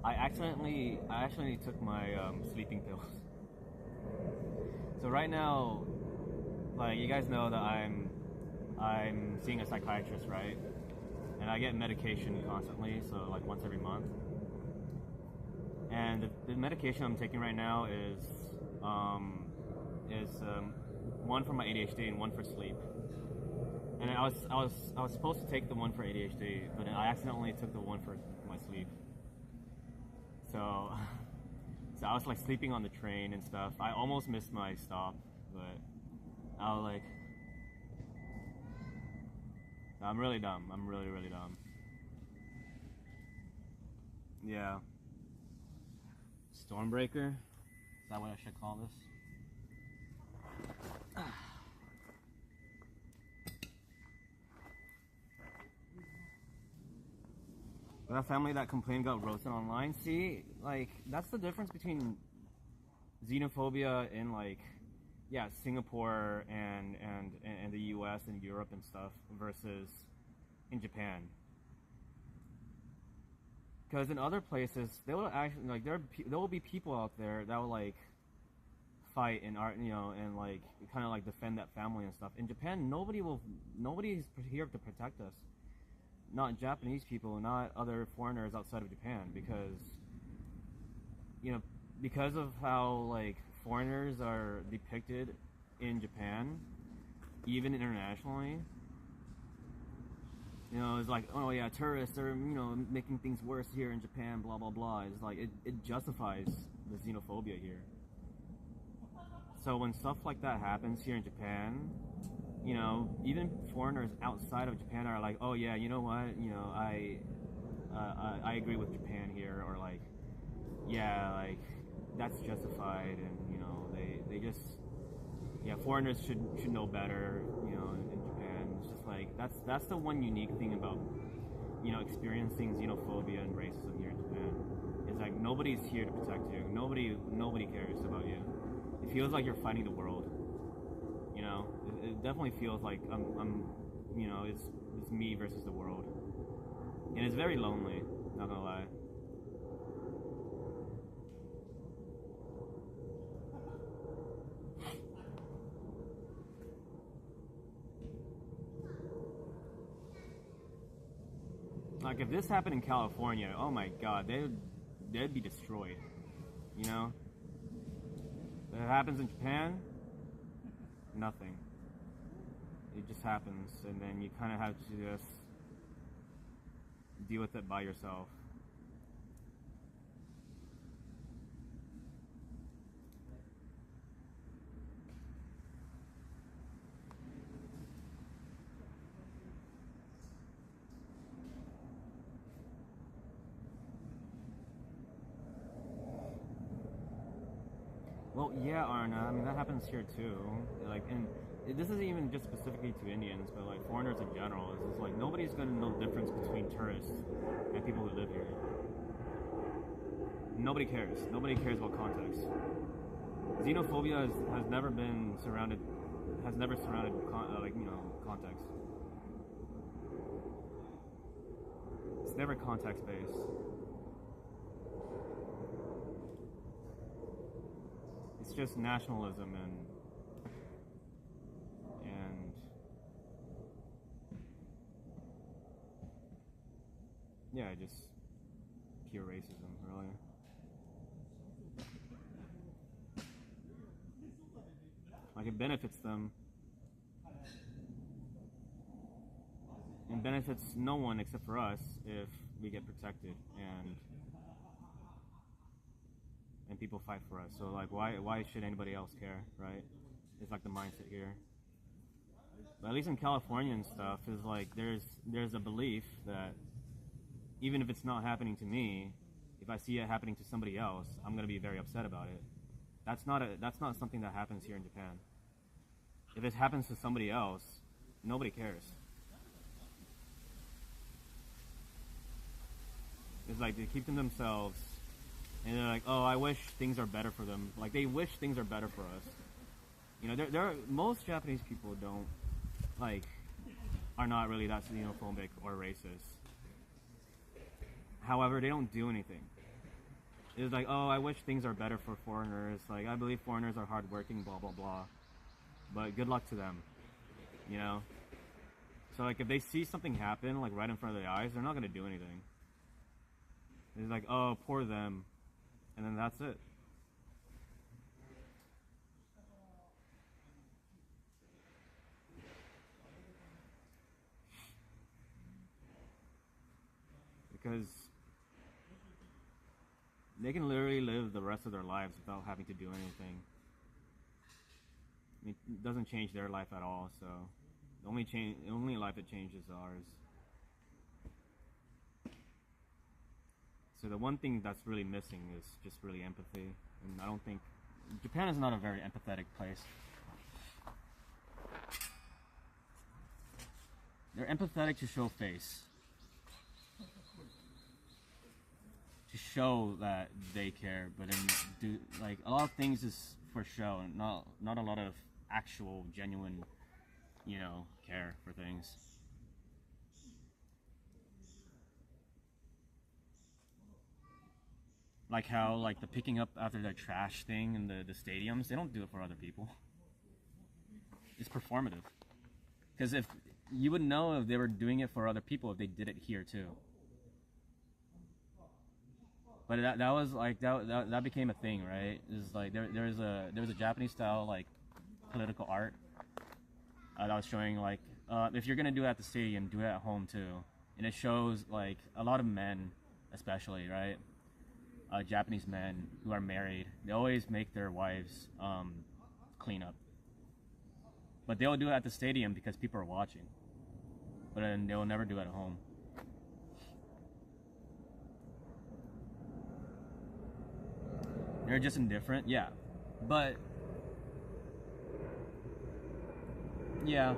I actually took my sleeping pills. So right now, like you guys know that I'm seeing a psychiatrist, right? And I get medication constantly, so like once every month. And the medication I'm taking right now is one for my ADHD and one for sleep. And I was supposed to take the one for ADHD, but I accidentally took the one for my sleep. So I was like sleeping on the train and stuff. I almost missed my stop, but I was like, I'm really dumb. I'm really, really dumb. Yeah. Stormbreaker? Is that what I should call this? That family that complained got roasted online. See, like, that's the difference between xenophobia in, like, yeah, Singapore and the US and Europe and stuff versus in Japan. Because in other places, they will actually, like, there will be people out there that will, like, fight and art, you know, and, like, kind of, like, defend that family and stuff. In Japan, nobody's here to protect us. Not Japanese people, not other foreigners outside of Japan, because, you know, because of how, like, foreigners are depicted in Japan, even internationally, you know, it's like, oh yeah, tourists are, you know, making things worse here in Japan, blah, blah, blah. It's like, it justifies the xenophobia here. So when stuff like that happens here in Japan, you know, even foreigners outside of Japan are like, oh yeah, you know what, you know, I agree with Japan here, or like, yeah, like, that's justified, and, you know, they just, yeah, foreigners should know better, you know, in Japan. It's just like, that's the one unique thing about, you know, experiencing xenophobia and racism here in Japan. It's like, nobody's here to protect you. Nobody cares about you. It feels like you're fighting the world. You know, it definitely feels like I'm, you know, it's me versus the world, and it's very lonely. Not gonna lie. Like if this happened in California, oh my God, they'd be destroyed. You know, if it happens in Japan, nothing. It just happens, and then you kind of have to just deal with it by yourself. Well, yeah, Arna. I mean, that happens here too. Like, and this isn't even just specifically to Indians, but like foreigners in general. It's just like nobody's gonna know the difference between tourists and people who live here. Nobody cares. Nobody cares about context. Xenophobia has never surrounded like, you know, context. It's never context based. It's just nationalism and yeah, just pure racism, really. Like it benefits them. And benefits no one except for us if we get protected and people fight for us. So like why should anybody else care, right? It's like the mindset here. But at least in California and stuff is like there's a belief that even if it's not happening to me, if I see it happening to somebody else, I'm gonna be very upset about it. That's not something that happens here in Japan. If it happens to somebody else, nobody cares. It's like they keep to themselves, and they're like, "Oh, I wish things are better for them." Like they wish things are better for us. You know, there are, most Japanese people are not really that xenophobic or racist. However, they don't do anything. It's like, "Oh, I wish things are better for foreigners. Like I believe foreigners are hardworking, blah blah blah." But good luck to them, you know. So like if they see something happen like right in front of their eyes, they're not gonna do anything. It's like, oh, poor them, and then that's it. Because they can literally live the rest of their lives without having to do anything. I mean, it doesn't change their life at all, so the only life that changes is ours. So the one thing that's really missing is just really empathy, and I don't think Japan is not a very empathetic place. They're empathetic to show face, to show that they care, but then like a lot of things is for show, and not a lot of actual genuine, you know, care for things. Like how, like the picking up after the trash thing in the stadiums, they don't do it for other people. It's performative. Because if you would know if they were doing it for other people if they did it here too. But that was like that became a thing, right? It's like there was a Japanese style like political art that was showing like if you're gonna do it at the stadium, do it at home too. And it shows like a lot of men, especially, right? Japanese men who are married, they always make their wives clean up. But they'll do it at the stadium because people are watching. But then they'll never do it at home. They're just indifferent, yeah. But yeah.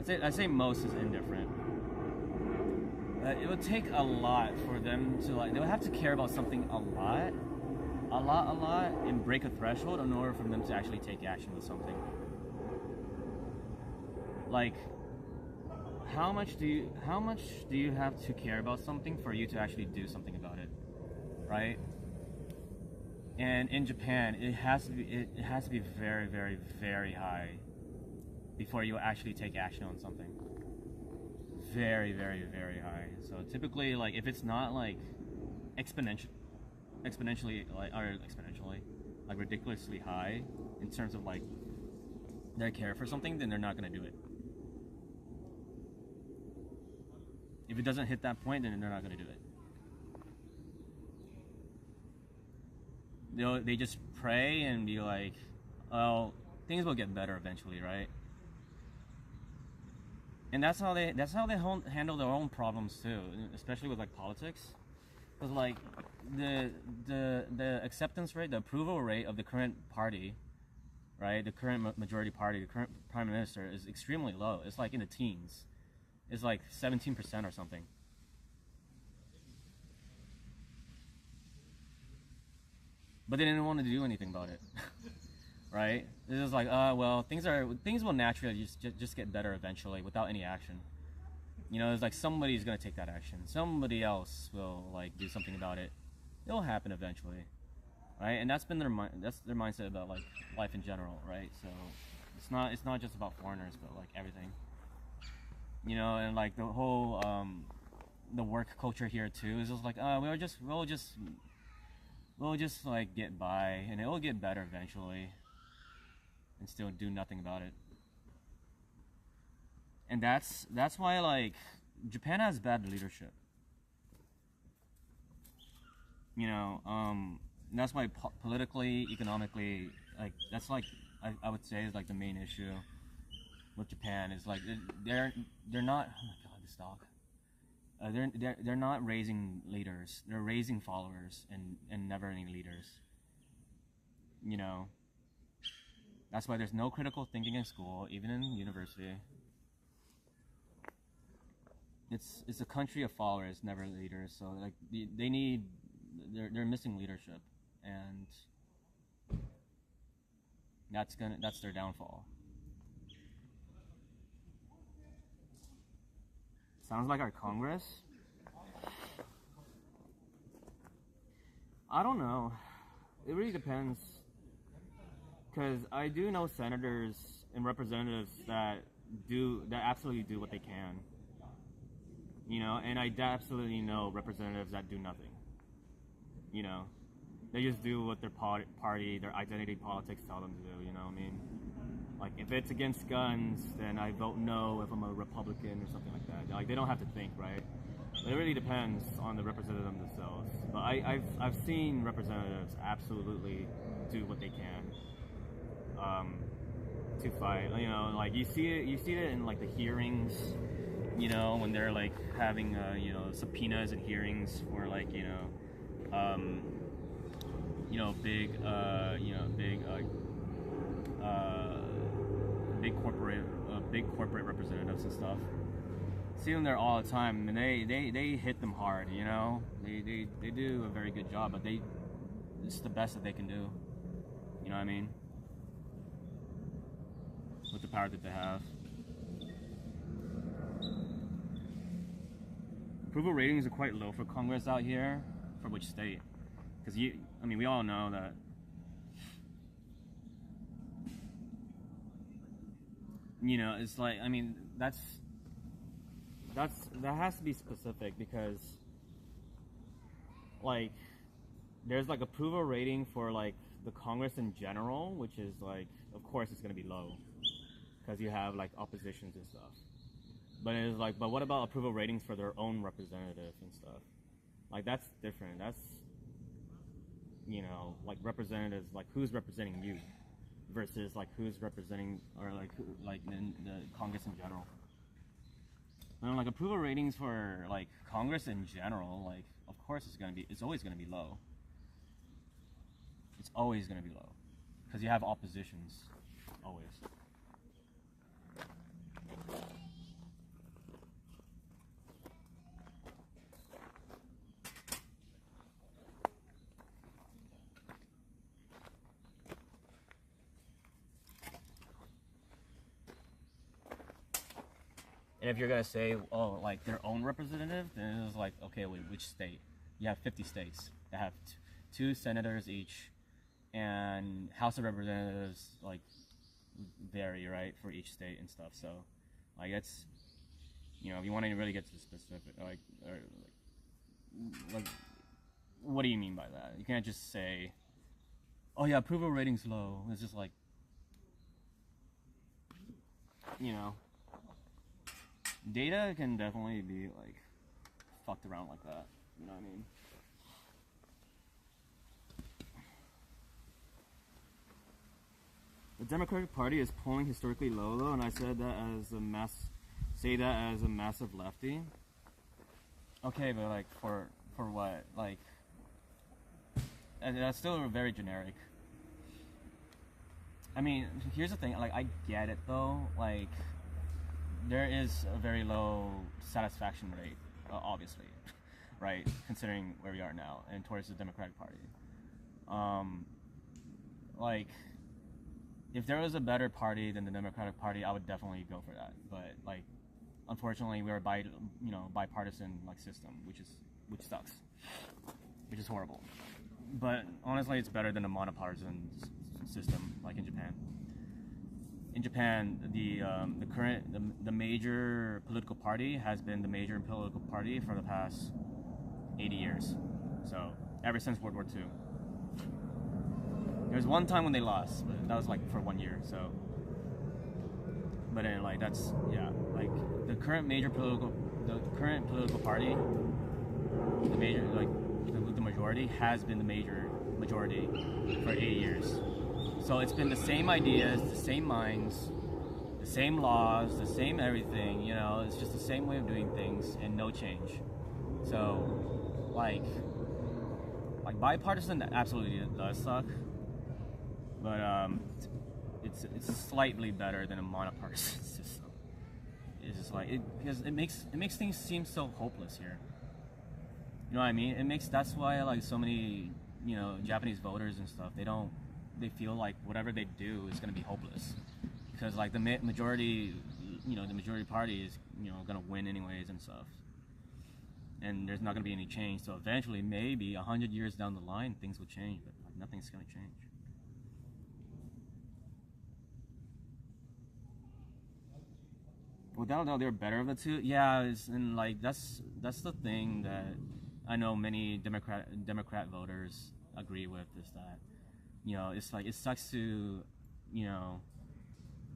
I'd say most is indifferent. It would take a lot for them to like. They would have to care about something a lot, and break a threshold in order for them to actually take action with something. Like, how much do you have to care about something for you to actually do something about it, right? And in Japan, it has to be very, very, very high before you actually take action on something. Very, very, very high. So typically, like if it's not like exponentially like ridiculously high in terms of like their care for something, then they're not gonna do it. If it doesn't hit that point, then they're not gonna do it. They just pray and be like, "Oh, things will get better eventually, right?" And that's how they handle their own problems too, especially with like politics. Because like the acceptance rate, the approval rate of the current party, right, the current majority party, the current prime minister is extremely low. It's like in the teens. It's like 17% or something. But they didn't want to do anything about it. Right? It's just like, well, things will naturally just get better eventually without any action. You know, it's like somebody's gonna take that action. Somebody else will like do something about it. It'll happen eventually, right? And that's been their mindset about like life in general, right? So it's not just about foreigners, but like everything. You know, and like the whole we'll just like get by, and it will get better eventually, and still do nothing about it. And that's why like Japan has bad leadership. You know, that's why politically, economically, like that's like I would say is like the main issue with Japan is like they're not. Oh my god, this dog. They're not raising leaders. They're raising followers and never any leaders. You know. That's why there's no critical thinking in school, even in university. It's a country of followers, never leaders. So like they're missing leadership, and that's their downfall. Sounds like our Congress. I don't know. It really depends. Because I do know senators and representatives that absolutely do what they can. You know, and I absolutely know representatives that do nothing. You know, they just do what their party, their identity politics tell them to do, you know what I mean? Like, if it's against guns, then I vote no if I'm a Republican or something like that. Like, they don't have to think, right? But it really depends on the representative themselves. But I've seen representatives absolutely do what they can to fight. You know, like you see it in like the hearings. You know, when they're like having you know, subpoenas and hearings for like big corporate representatives and stuff. See them there all the time, and they hit them hard. You know, they do a very good job, but it's the best that they can do. You know what I mean? With the power that they have. Approval ratings are quite low for Congress out here. For which state? Because we all know that. You know, it's like, I mean, that has to be specific, because like there's like approval rating for like the Congress in general, which is like, of course it's going to be low because you have like oppositions and stuff. But it's like, but what about approval ratings for their own representatives and stuff? Like, that's different. That's, you know, like representatives, like who's representing you versus like who's representing, or like who, like in the Congress in general. And like approval ratings for like Congress in general, like of course it's always gonna be low. It's always gonna be low because you have oppositions, always. And if you're gonna say, oh, like their own representative, then it's like, okay, wait, which state? You have 50 states that have two senators each, and House of Representatives like vary, right, for each state and stuff. So, like, it's, you know, if you want to really get to the specific, like what do you mean by that? You can't just say, oh yeah, approval rating's low. It's just like, you know. Data can definitely be like fucked around like that, you know what I mean? The Democratic Party is polling historically low though, and I said that as a massive lefty. Okay, but like for what? Like, and that's still very generic. I mean, here's the thing, like I get it though, like there is a very low satisfaction rate, obviously, right? Considering where we are now and towards the Democratic Party. Like, if there was a better party than the Democratic Party, I would definitely go for that. But like, unfortunately, we're bipartisan like system, which sucks, which is horrible. But honestly, it's better than a monopartisan system like in Japan. In Japan, the major political party has been the major political party for the past 80 years. So ever since World War II. There's one time when they lost, but that was like for 1 year. So, but then like that's like the current political party, the major the majority has been the majority for 8 years. So it's been the same ideas, the same minds, the same laws, the same everything. You know, it's just the same way of doing things and no change. So, like bipartisan absolutely does suck, but it's slightly better than a monopartisan system. It's just like because it makes things seem so hopeless here. You know what I mean? That's why like so many Japanese voters and stuff they feel like whatever they do is going to be hopeless because like the majority the majority party is going to win anyways and stuff. And there's not going to be any change. So eventually, maybe 100 years down the line, things will change, but like, nothing's going to change. Without a doubt, they're better of the two. Yeah, and like that's the thing that I know many Democrat voters agree with is that it's like it sucks to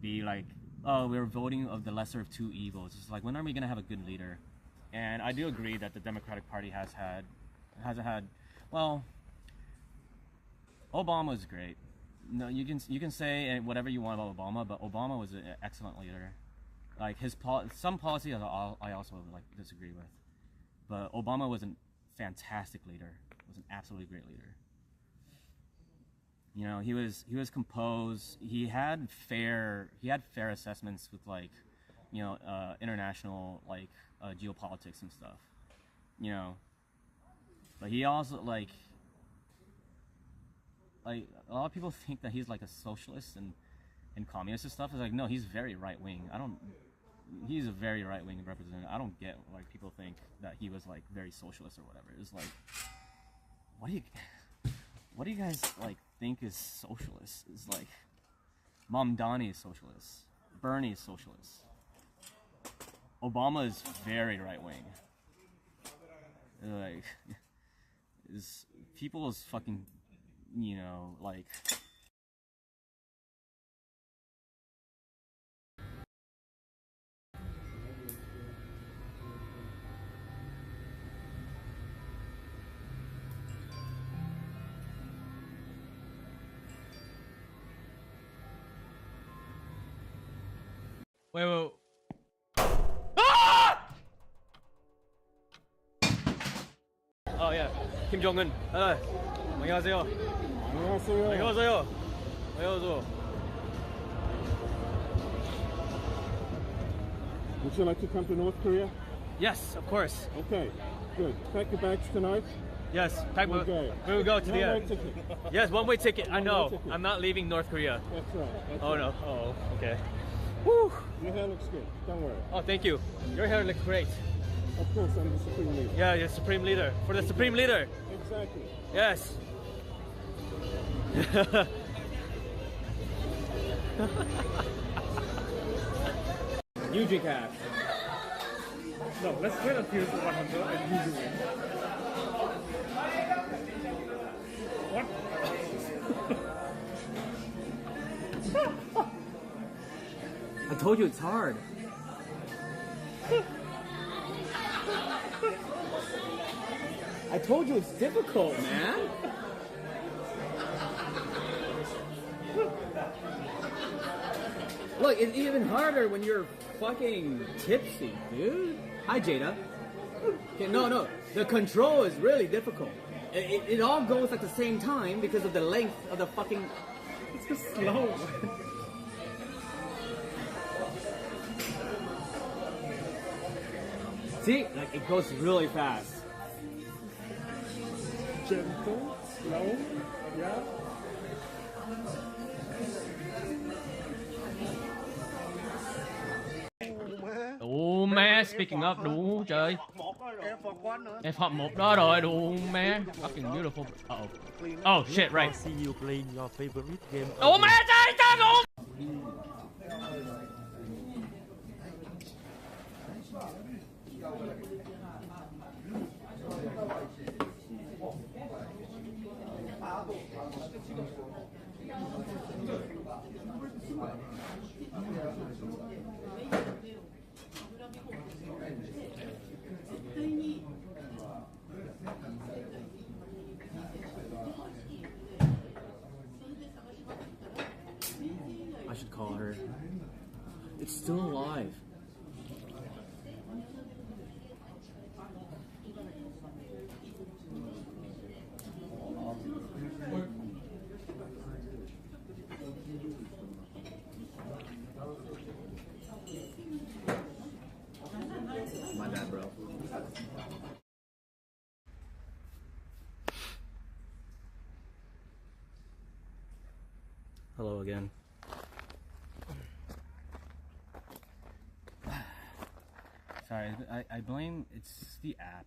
be like, oh, we're voting of the lesser of two evils. It's like, when are we going to have a good leader? And I do agree that the Democratic Party hasn't had. Well, Obama was great. No, you can say whatever you want about Obama, but Obama was an excellent leader. Like some policies I also like disagree with, but Obama was a fantastic leader. Was an absolutely great leader. He was composed. He had fair assessments with like international like geopolitics and stuff, but he also like a lot of people think that he's like a socialist and communist and stuff. It's like, no, he's very right wing. He's a very right wing representative. I don't get like people think that he was like very socialist or whatever. It's like, what do you guys like think is socialist? It's like Mamdani is socialist, Bernie is socialist. Obama is very right-wing. Like, people is fucking, like... Wait. Oh yeah, Kim Jong-un. 안녕하세요. 안녕하세요. Would you like to come to North Korea? Yes, of course. Okay, good. Pack your bags tonight. Yes, we will go to the end. Yes, one-way ticket. I know. I'm not leaving North Korea. That's right. Oh no. Oh, okay. Woo. Your hair looks good. Don't worry. Oh, thank you. Your hair looks great. Of course, I'm the Supreme Leader. Yeah, you're Supreme Leader. For the Supreme Leader. Exactly. Yes. You drink half. No, let's wait until 100 and you do it. What? I told you it's hard. I told you it's difficult, man. Look, it's even harder when you're fucking tipsy, dude. Hi, Jada. Okay, no. The control is really difficult. It all goes at the same time because of the length of the fucking... It's just slow. See? Like, it goes really fast. Gentle, slow, yeah. Đủ má, speaking of đủ trời. Em Phật 1 đó rồi, đủ má. Fucking beautiful. Oh shit, right. See you playing your favorite game. Đủ má trời trời đủ. I should call her. It's still alive. My bad, bro. Hello again. Sorry, I blame it's the app.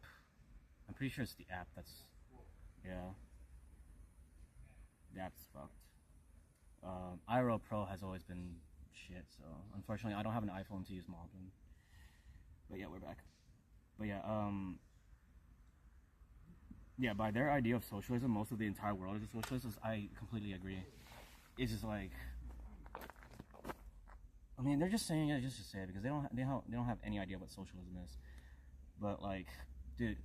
I'm pretty sure it's the app that's, yeah. The app's fucked. iRow Pro has always been shit, so unfortunately I don't have an iPhone to use Moblin. But yeah, we're back. But yeah, yeah, by their idea of socialism, most of the entire world is a socialist. I completely agree. It's just like, I mean, they're just saying it just to say it because they don't have any idea what socialism is. But like, dude,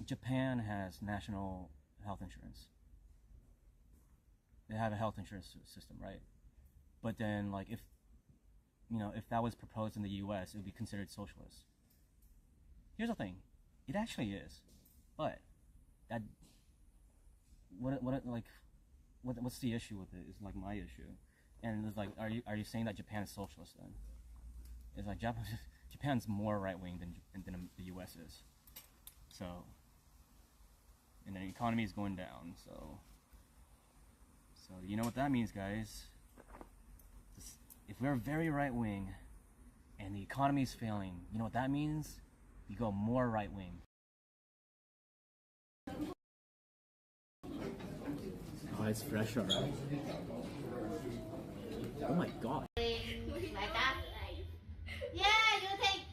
Japan has national health insurance. They have a health insurance system, right? But then, like, if that was proposed in the U.S., it would be considered socialist. Here's the thing, it actually is, but that what's the issue with it is like my issue, and it's like, are you saying that Japan is socialist then? It's like Japan's more right wing than the U.S. is, so, and the economy is going down, so you know what that means, guys. If we're very right wing and the economy is failing, you know what that means? You go more right wing. Oh, it's fresh, alright. Oh my god. Like that. Yeah, you think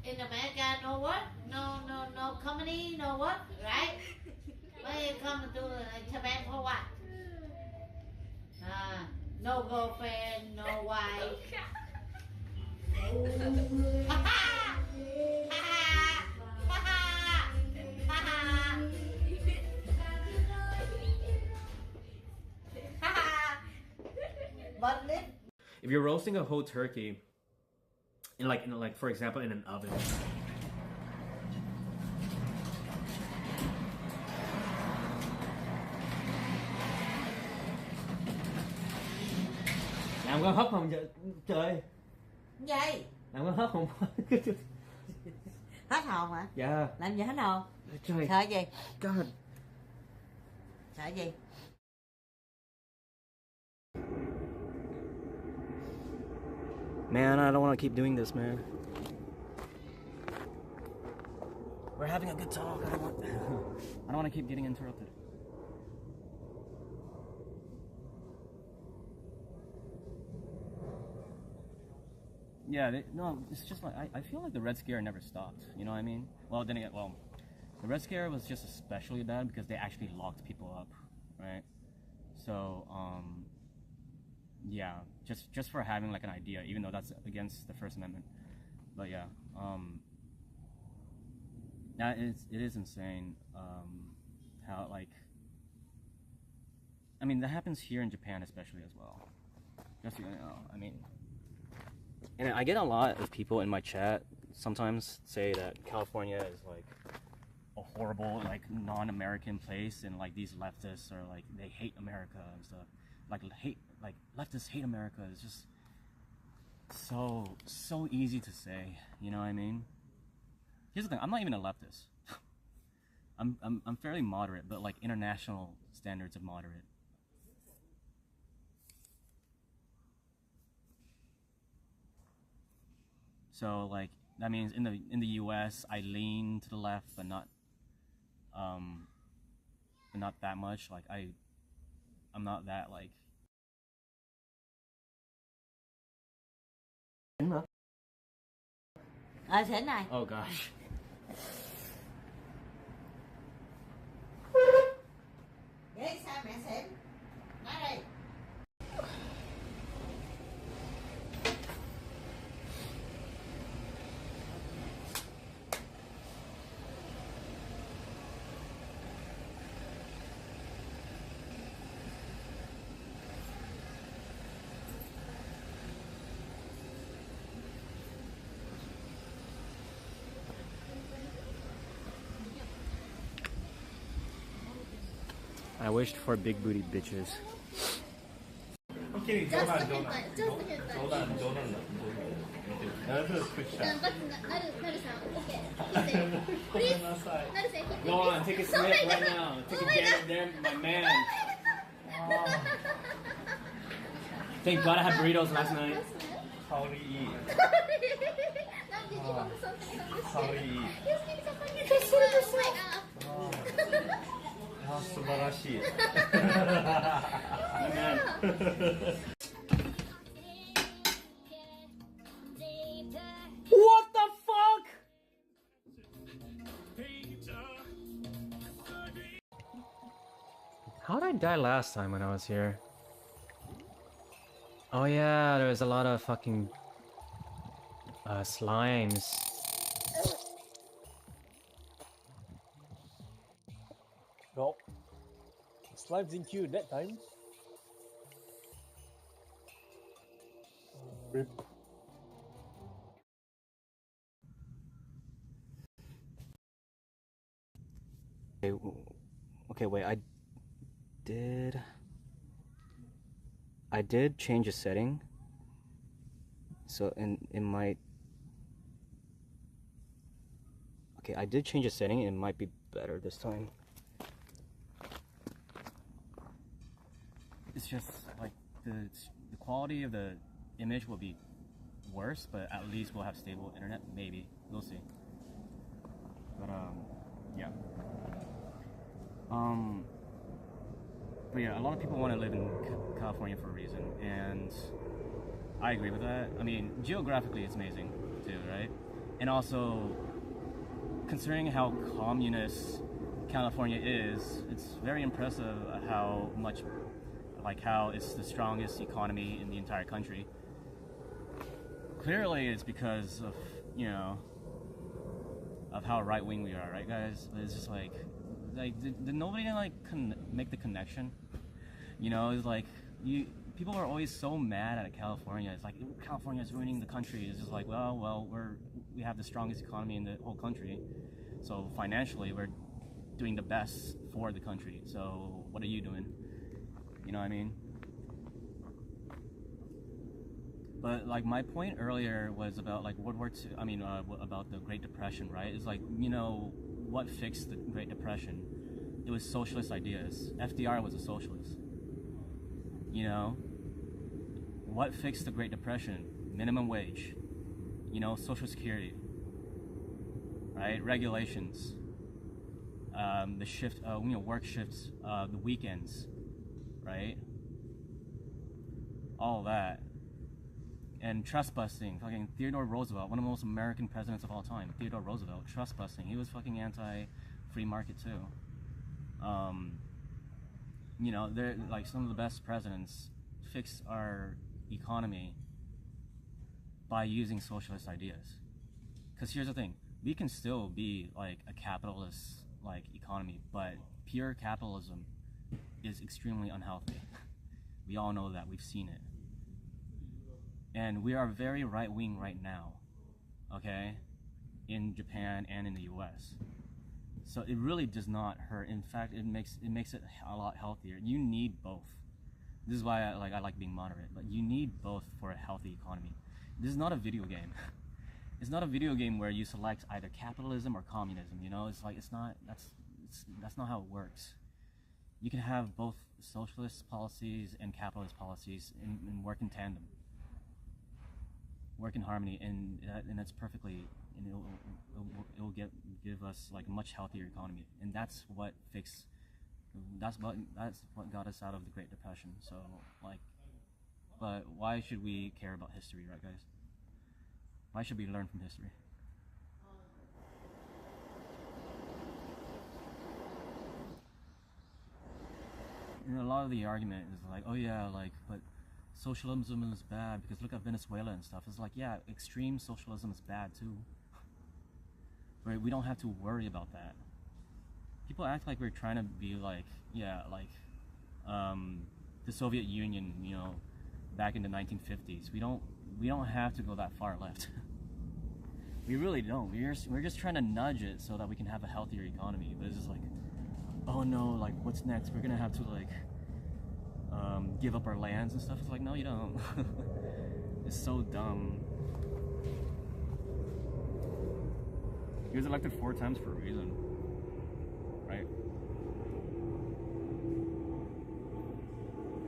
in America, no what? No company, no what? Right? Why you come to Japan for what? No girlfriend, no wife. If you're roasting a whole turkey, in like for example in an oven. Làm con hấp không trời? Gì? Làm con hấp không? Hết hồn hả? Dạ. Làm gì hết hồn? Trời. Sợ gì? God. Sợ gì? Man, I don't want to keep doing this, man. We're having a good talk. I don't want to keep getting interrupted. Yeah, no, it's just like, I feel like the Red Scare never stopped, you know what I mean? Well, then again, the Red Scare was just especially bad because they actually locked people up, right? So, yeah, just for having like an idea, even though that's against the First Amendment. But yeah, it is insane, how, like, I mean, that happens here in Japan especially as well. Just so you know, I mean, and I get a lot of people in my chat sometimes say that California is like a horrible, like, non-American place, and like these leftists are like, they hate America and stuff. Like leftists hate America. It's just so easy to say, you know what I mean? Here's the thing, I'm not even a leftist. I'm fairly moderate, but like international standards of moderate. So like that means in the US I lean to the left, but not that much. Like I'm not that like. Xỉn này. Oh gosh. I wished for big booty bitches. I'm kidding. Just Johan, the hint, Johan. just the hint. Johan. That's a quick shot. Please, Go on, take a snip right now. Take a damn there, my man. Thank God I had burritos last night. How do you eat? How do you eat? Ah, 素晴らしい。What the fuck? How did I die last time when I was here? Oh yeah, there was a lot of fucking slimes. No. Slimes in queue that time. Rip. Okay, wait, I did change a setting, so it might. Okay, I did change a setting. It might be better this time. It's just like the quality of the image will be worse, but at least we'll have stable internet. Maybe we'll see. But yeah. But yeah, a lot of people want to live in California for a reason, and I agree with that. I mean, geographically it's amazing too, right? And also, considering how communist California is, it's very impressive how much, like how it's the strongest economy in the entire country. Clearly it's because of, you know, of how right-wing we are, right guys? It's just like did nobody like make the connection? You know, it's like people are always so mad at California. It's like California is ruining the country. It's just like, well, we have the strongest economy in the whole country, so financially we're doing the best for the country. So what are you doing? You know what I mean? But like my point earlier was about like World War II. I mean, about the Great Depression, right? It's like, you know, what fixed the Great Depression? It was socialist ideas. FDR was a socialist. You know, what fixed the Great Depression? Minimum wage. You know, Social Security. Right? Regulations. The shift. You know, work shifts. The weekends. Right? All that. And trust busting, fucking Theodore Roosevelt, one of the most American presidents of all time. Theodore Roosevelt, trust busting. He was fucking anti-free market too. You know, they're like some of the best presidents fix our economy by using socialist ideas. Because here's the thing, we can still be like a capitalist like economy, but pure capitalism is extremely unhealthy. We all know that, we've seen it. And we are very right-wing right now, okay, in Japan and in the US. So it really does not hurt. In fact, it makes it a lot healthier. You need both. This is why I like being moderate, but you need both for a healthy economy. This is not a video game. It's not a video game where you select either capitalism or communism, you know? It's like, that's not how it works. You can have both socialist policies and capitalist policies and work in tandem. Work in harmony, and that's perfectly, and it'll give us like a much healthier economy, and that's what got us out of the Great Depression. So like, but why should we care about history, right guys? Why should we learn from history? And a lot of the argument is like, oh yeah, like, but socialism is bad because look at Venezuela and stuff. It's like, yeah, extreme socialism is bad too. Right? We don't have to worry about that. People act like we're trying to be like, yeah, like the Soviet Union, you know, back in the 1950s. We don't have to go that far left. We really don't. We're just trying to nudge it so that we can have a healthier economy. But it's just like, oh no, like what's next? We're gonna have to like give up our lands and stuff. It's like, no, you don't. It's so dumb. He was elected 4 times for a reason, right?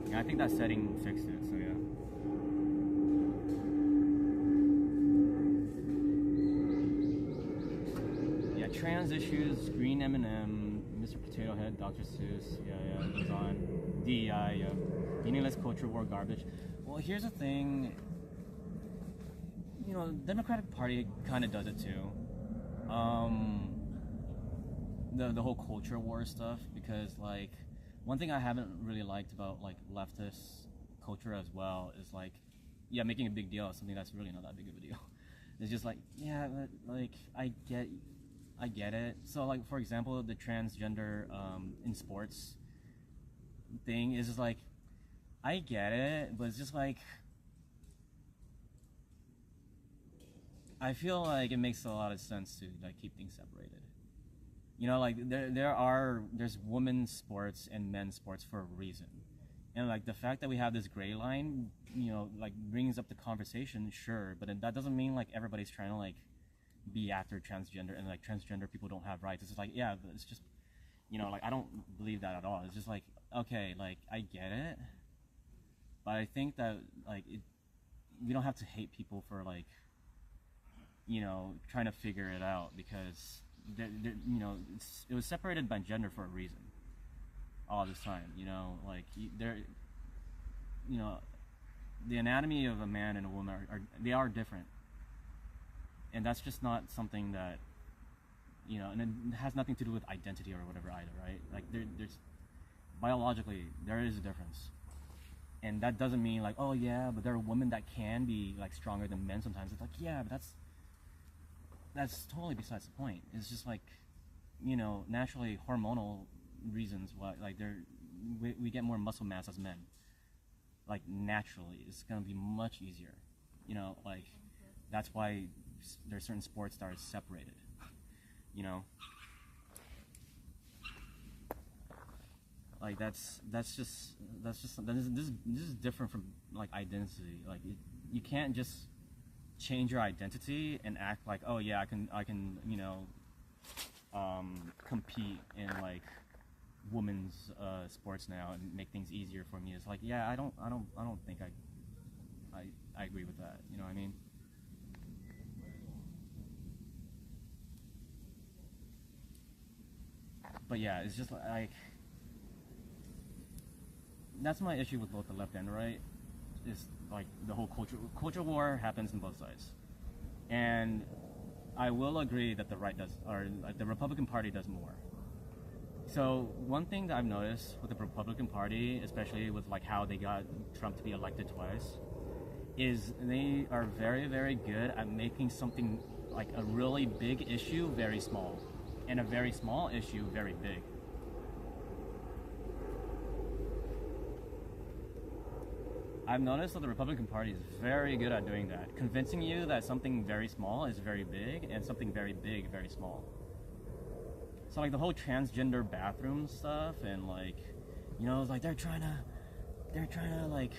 Yeah, I think that setting fixed it, so yeah. Yeah, trans issues, Green M&M, Mr. Potato Head, Dr. Seuss, yeah, it goes on. DEI, yeah. Meaningless culture war garbage. Well, here's the thing. You know, the Democratic Party kind of does it too. The whole culture war stuff, because like one thing I haven't really liked about like leftist culture as well is like, yeah, making a big deal of something that's really not that big of a deal. It's just like, yeah, but, like I get it. So like for example, the transgender in sports thing is just like, I get it, but it's just like, I feel like it makes a lot of sense to like keep things separated. You know, like there's women's sports and men's sports for a reason. And like the fact that we have this gray line, you know, like brings up the conversation, sure, but that doesn't mean like everybody's trying to like be after transgender and like transgender people don't have rights. It's just like, yeah, but it's just, you know, like I don't believe that at all. It's just like, okay, like I get it, but I think that like we don't have to hate people for like, you know, trying to figure it out, because you know, it was separated by gender for a reason all this time, you know, like there, you know, the anatomy of a man and a woman they are different, and that's just not something that, you know, and it has nothing to do with identity or whatever either, right? Like there's biologically there is a difference, and that doesn't mean like, oh yeah, but there are women that can be like stronger than men sometimes. It's like, yeah, but that's totally besides the point. It's just like, you know, naturally hormonal reasons why like we get more muscle mass as men. Like naturally, it's gonna be much easier. You know, like that's why there's certain sports that are separated. You know, like this is different from like identity. Like you can't just change your identity and act like, oh yeah, I can you know compete in like women's sports now and make things easier for me. It's like, yeah, I don't think I agree with that, you know what I mean? But yeah, it's just like that's my issue with both the left and the right. Is like the whole culture war happens on both sides, and I will agree that the right does, or like the Republican Party does more. So one thing that I've noticed with the Republican Party, especially with like how they got Trump to be elected twice, is they are very, very good at making something like a really big issue very small, and a very small issue very big. I've noticed that the Republican Party is very good at doing that, convincing you that something very small is very big and something very big very small. So like the whole transgender bathroom stuff, and like, you know, it's like they're trying to like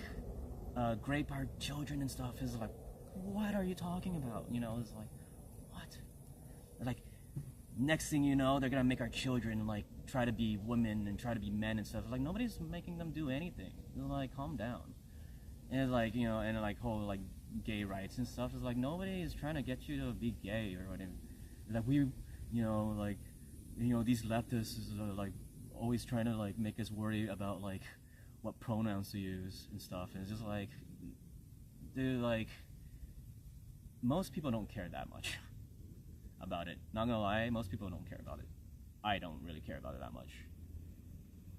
grape our children and stuff, is like, what are you talking about? You know, it's like, what? Like, next thing you know, they're gonna make our children like try to be women and try to be men and stuff. Like nobody's making them do anything. They're like, calm down. And it's like, you know, and like whole like gay rights and stuff is like, nobody is trying to get you to be gay or whatever. Like we, you know, like, you know, these leftists is like always trying to like make us worry about like what pronouns to use and stuff. And it's just like, dude, like most people don't care that much about it. Not gonna lie, most people don't care about it. I don't really care about it that much.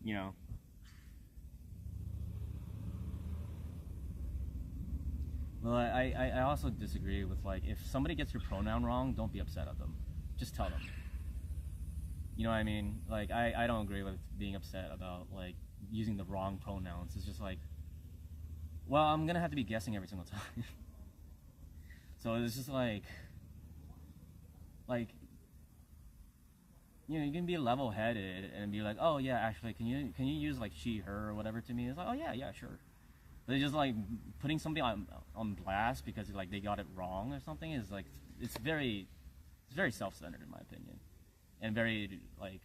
You know. Well, I also disagree with like, if somebody gets your pronoun wrong, don't be upset at them. Just tell them. You know what I mean? Like, I don't agree with being upset about like using the wrong pronouns. It's just like, well, I'm gonna have to be guessing every single time. So it's just like, you can be level-headed and be like, oh yeah, actually, can you use like she, her, or whatever to me? It's like, oh yeah, sure. But just like putting something on blast because like they got it wrong or something is like it's very self-centered in my opinion, and very like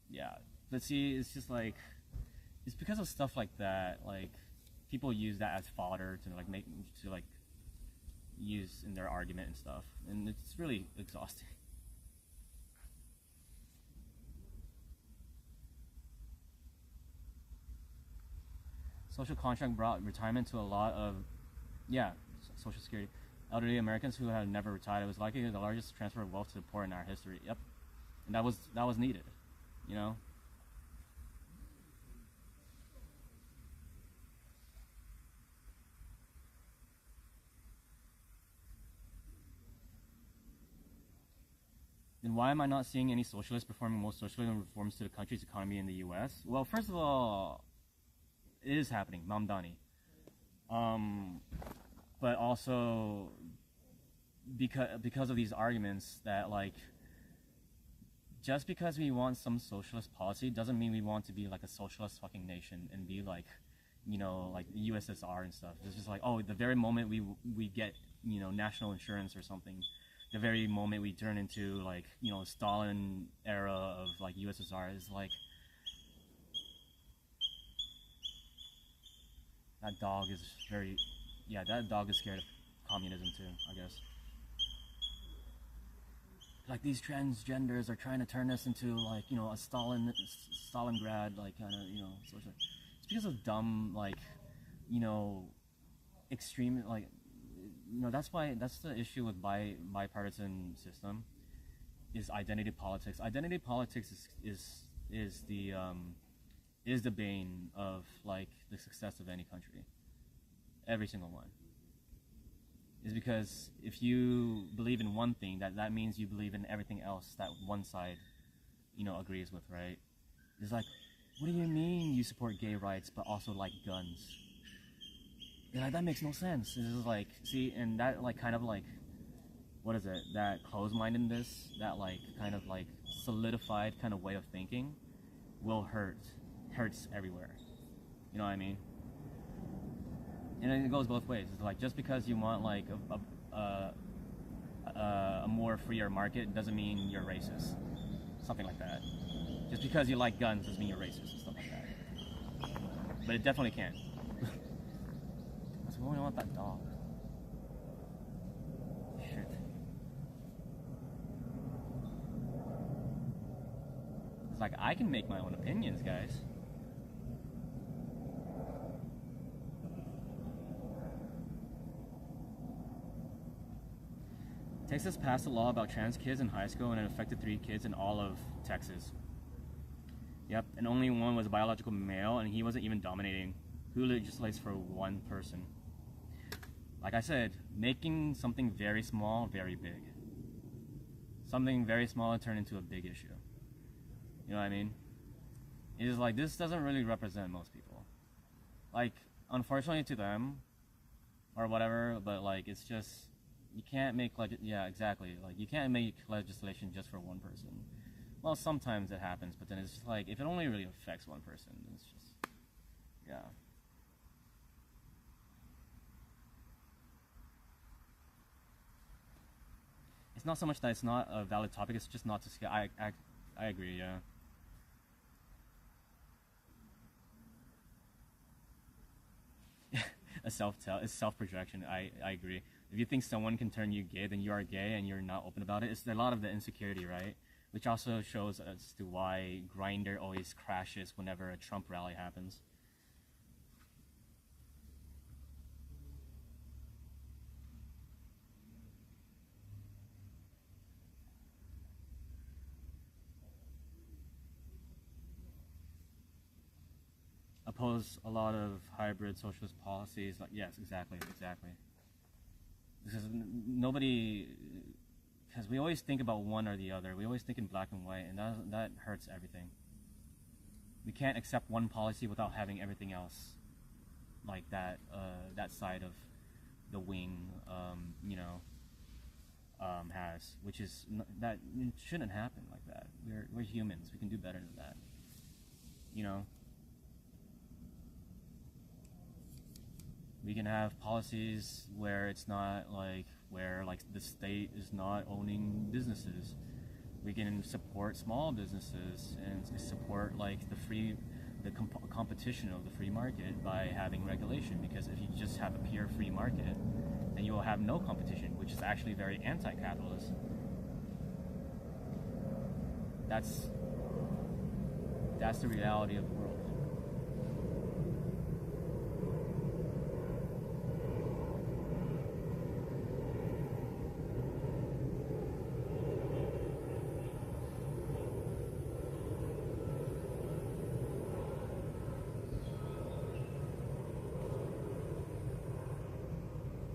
yeah. But see, it's just like it's because of stuff like that. Like people use that as fodder to like use in their argument and stuff, and it's really exhausting. Social contract brought retirement to a lot of, Social Security. Elderly Americans who had never retired. It was likely the largest transfer of wealth to the poor in our history. Yep, and that was needed, you know. Then why am I not seeing any socialists performing most socialism reforms to the country's economy in the U.S.? Well, first of all, it is happening, Mamdani. But also because of these arguments that like just because we want some socialist policy doesn't mean we want to be like a socialist fucking nation and be like, you know, like the USSR and stuff. It's just like, oh, the very moment we get, you know, national insurance or something, the very moment we turn into like, you know, Stalin era of like USSR is like, that dog is that dog is scared of communism too, I guess. Like these transgenders are trying to turn us into like, you know, a Stalingrad, like kind of, you know, social. It's because of dumb, like, you know, extreme, like, you know, that's the issue with bipartisan system, is identity politics. Identity politics is the bane of like the success of any country. Every single one. Is because if you believe in one thing, that means you believe in everything else that one side, you know, agrees with, right? It's like, what do you mean you support gay rights but also like guns? You're like, that makes no sense. This is like, see, and that like kind of like, what is it? That closed-mindedness, that like kind of like solidified kind of way of thinking will hurts everywhere. You know what I mean? And it goes both ways. It's like just because you want like a more freer market doesn't mean you're racist. Something like that. Just because you like guns doesn't mean you're racist and stuff like that. But it definitely can. So we only want that dog. Shit. It's like I can make my own opinions, guys. Texas passed a law about trans kids in high school, and it affected 3 kids in all of Texas. Yep, and only one was a biological male, and he wasn't even dominating. Who legislates for one person? Like I said, making something very small, very big. Something very small turned into a big issue. You know what I mean? It is like, this doesn't really represent most people. Like, unfortunately to them, or whatever, but like, it's just, you can't make exactly. Like, you can't make legislation just for one person. Well, sometimes it happens, but then it's just like, if it only really affects one person, it's just, yeah. It's not so much that it's not a valid topic, it's just not to scale. I agree, yeah. It's self-projection, I agree. If you think someone can turn you gay, then you are gay and you're not open about it. It's a lot of the insecurity, right? Which also shows as to why Grindr always crashes whenever a Trump rally happens. Oppose a lot of hybrid socialist policies. Like, yes, exactly. Because nobody, because we always think about one or the other. We always think in black and white, and that hurts everything. We can't accept one policy without having everything else, like that. That side of the wing, you know, has, which is that it shouldn't happen like that. We're humans. We can do better than that. You know. We can have policies where it's not like where like the state is not owning businesses. We can support small businesses and support like the competition of the free market by having regulation, because if you just have a pure free market, then you will have no competition, which is actually very anti-capitalist. That's the reality of the world.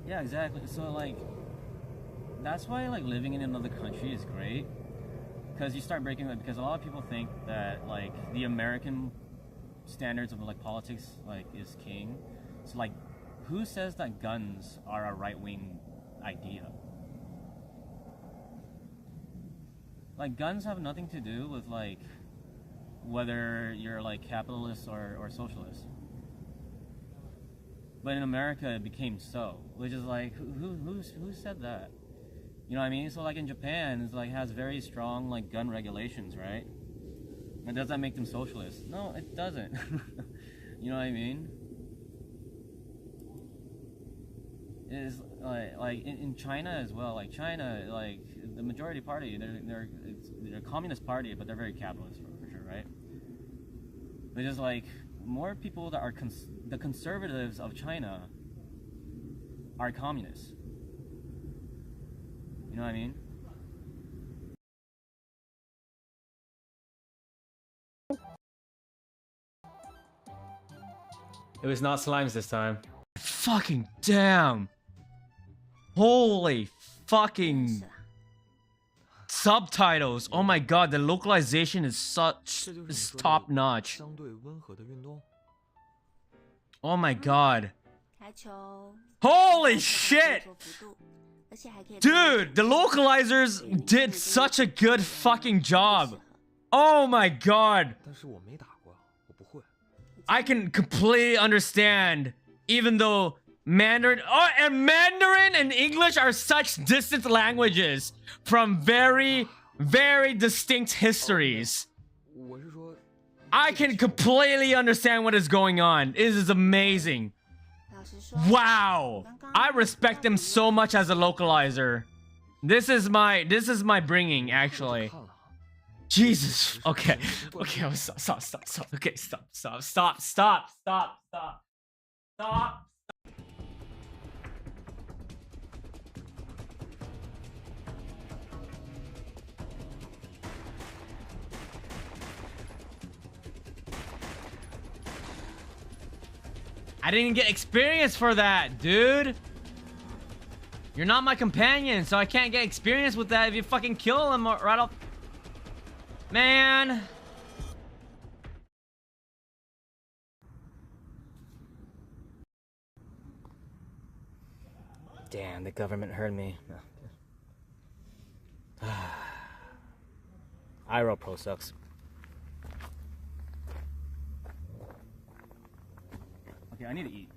Yeah, exactly. So like, that's why like living in another country is great, because you start breaking it. Because a lot of people think that like the American standards of like politics like is king. So like, who says that guns are a right-wing idea? Like, guns have nothing to do with like whether you're like capitalist or socialist. But in America, it became so, which is like, who said that? You know what I mean? So like in Japan, it's like has very strong like gun regulations, right? And does that make them socialists? No, it doesn't. You know what I mean? It is like in China as well. Like China, like the majority party, they're a communist party, but they're very capitalist for sure, right? But just like more people that are the conservatives of China are communists. You know what I mean? It was not slimes this time. Fucking damn. Holy fucking subtitles. Oh my god, the localization is top notch. Oh my god. Holy shit! Dude, the localizers did such a good fucking job. Oh my god. I can completely understand, even though Mandarin and English are such distant languages from very, very distinct histories. I can completely understand what is going on. It is amazing. Wow. I respect them so much as a localizer. This is my bringing, actually. Jesus. Okay. Okay. Stop. Okay. Stop. I didn't get experience for that, dude. You're not my companion, so I can't get experience with that if you fucking kill him right off. Man. Damn, the government heard me. IRL Pro sucks. Okay, I need to eat.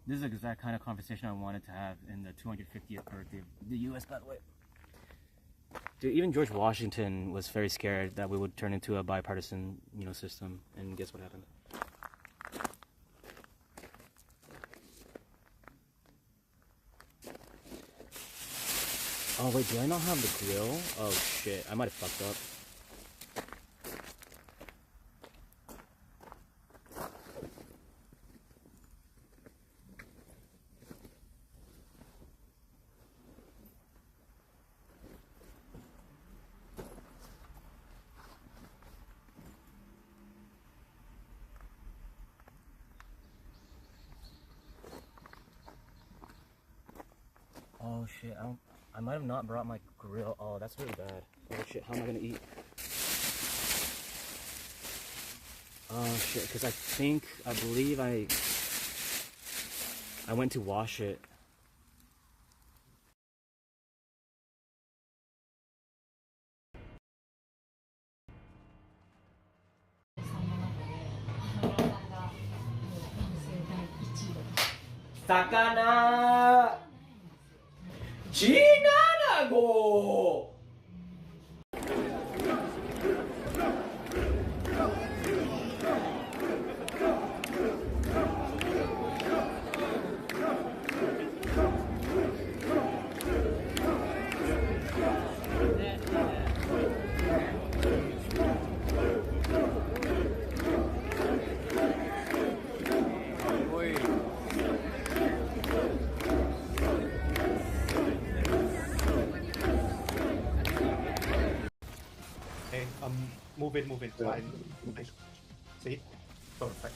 This is the exact kind of conversation I wanted to have in the 250th birthday of the US, by the way. Dude, even George Washington was very scared that we would turn into a bipartisan, system, and guess what happened? Oh wait, do I not have the grill? Oh shit, I might have fucked up. Oh shit, I might have not brought my grill. Oh, that's really bad. Oh shit, how am I gonna eat? Oh shit, because I believe I went to wash it. Sakana! Chinanago! Hey, move in, fine. See? Perfect.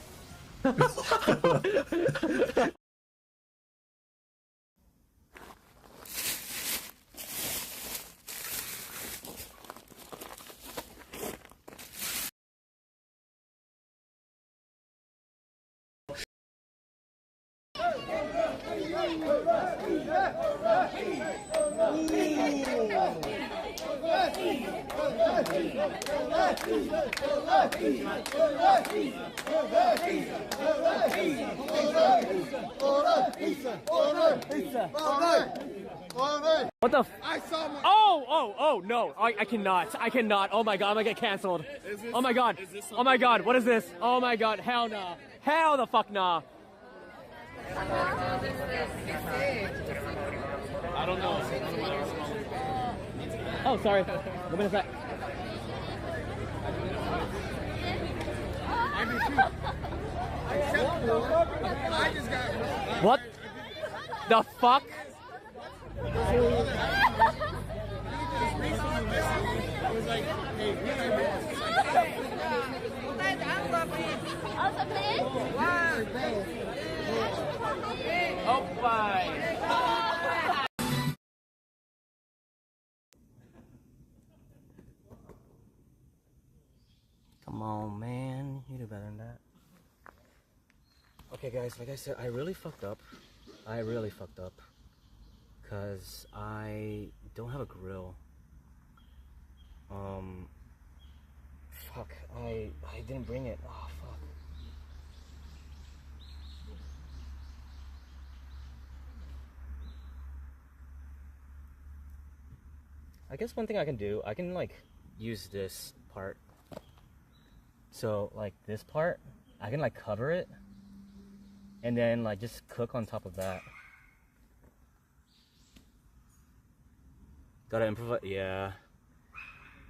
What the Oh, no. I cannot. Oh my god, I'm gonna get canceled. Oh my god. Oh my god, what is this? Oh my god, hell nah. Hell the fuck nah. I don't know. Oh, sorry. Give me a sec. What the fuck? Oh, bye. Come on, man. You do better than that. Okay, guys, like I said, I really fucked up. Because I don't have a grill. Fuck. I didn't bring it. Oh, fuck. I guess one thing I can do, I can, like, use this part. So, like, this part, I can, like, cover it. And then, like, just cook on top of that. Gotta improvise, yeah.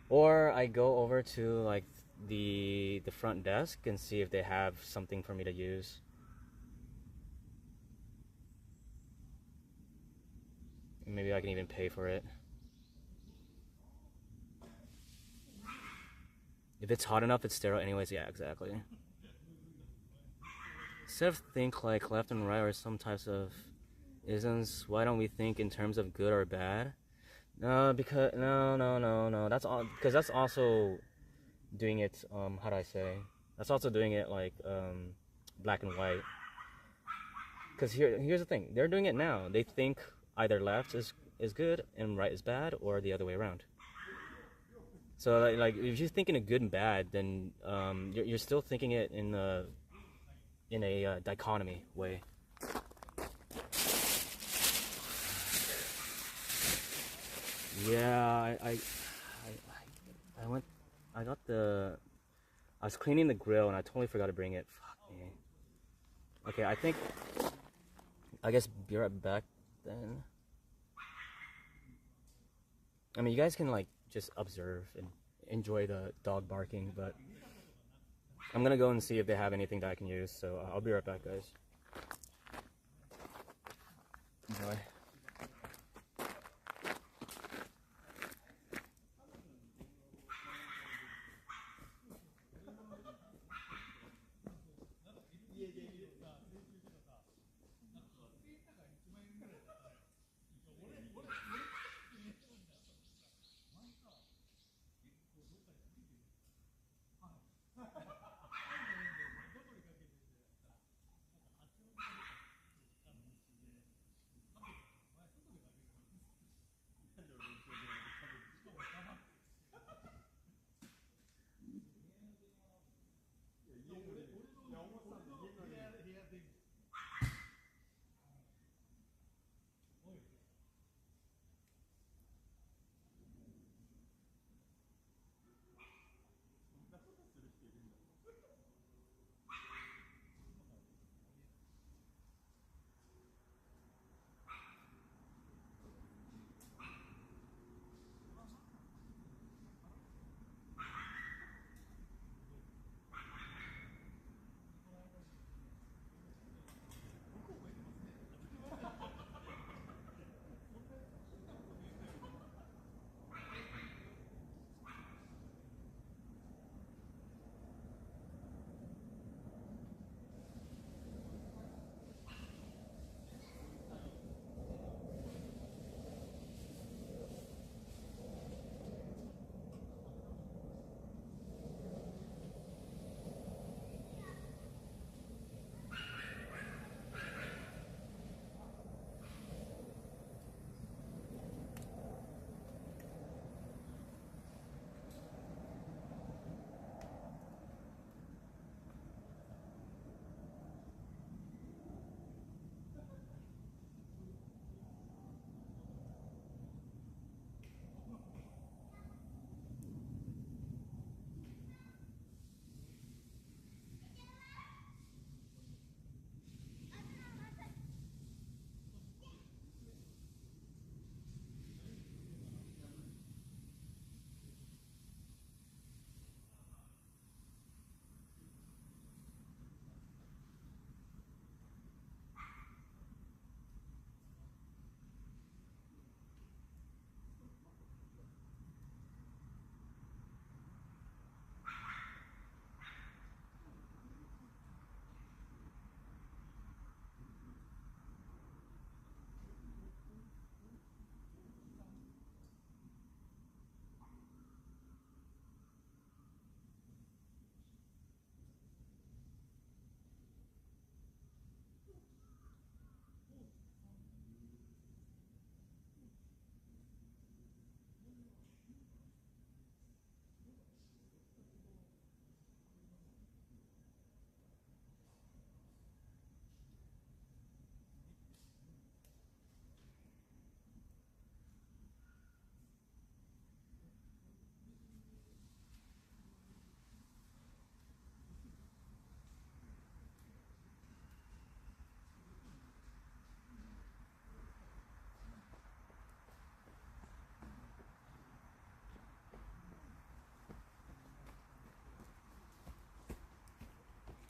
Or I go over to, like, the front desk and see if they have something for me to use. Maybe I can even pay for it. If it's hot enough, it's sterile anyways. Yeah, exactly. Instead of think like left and right or some types of isms, why don't we think in terms of good or bad? No, because no. That's all because that's also doing it. How do I say? That's also doing it like black and white. Because here's the thing. They're doing it now. They think either left is good and right is bad, or the other way around. So like if you're thinking of good and bad, then you're still thinking it in a dichotomy way. Yeah, I was cleaning the grill and I totally forgot to bring it. Fuck me. Okay, I guess be right back then. I mean, you guys can like just observe and enjoy the dog barking, but I'm gonna go and see if they have anything that I can use, so I'll be right back, guys. Enjoy.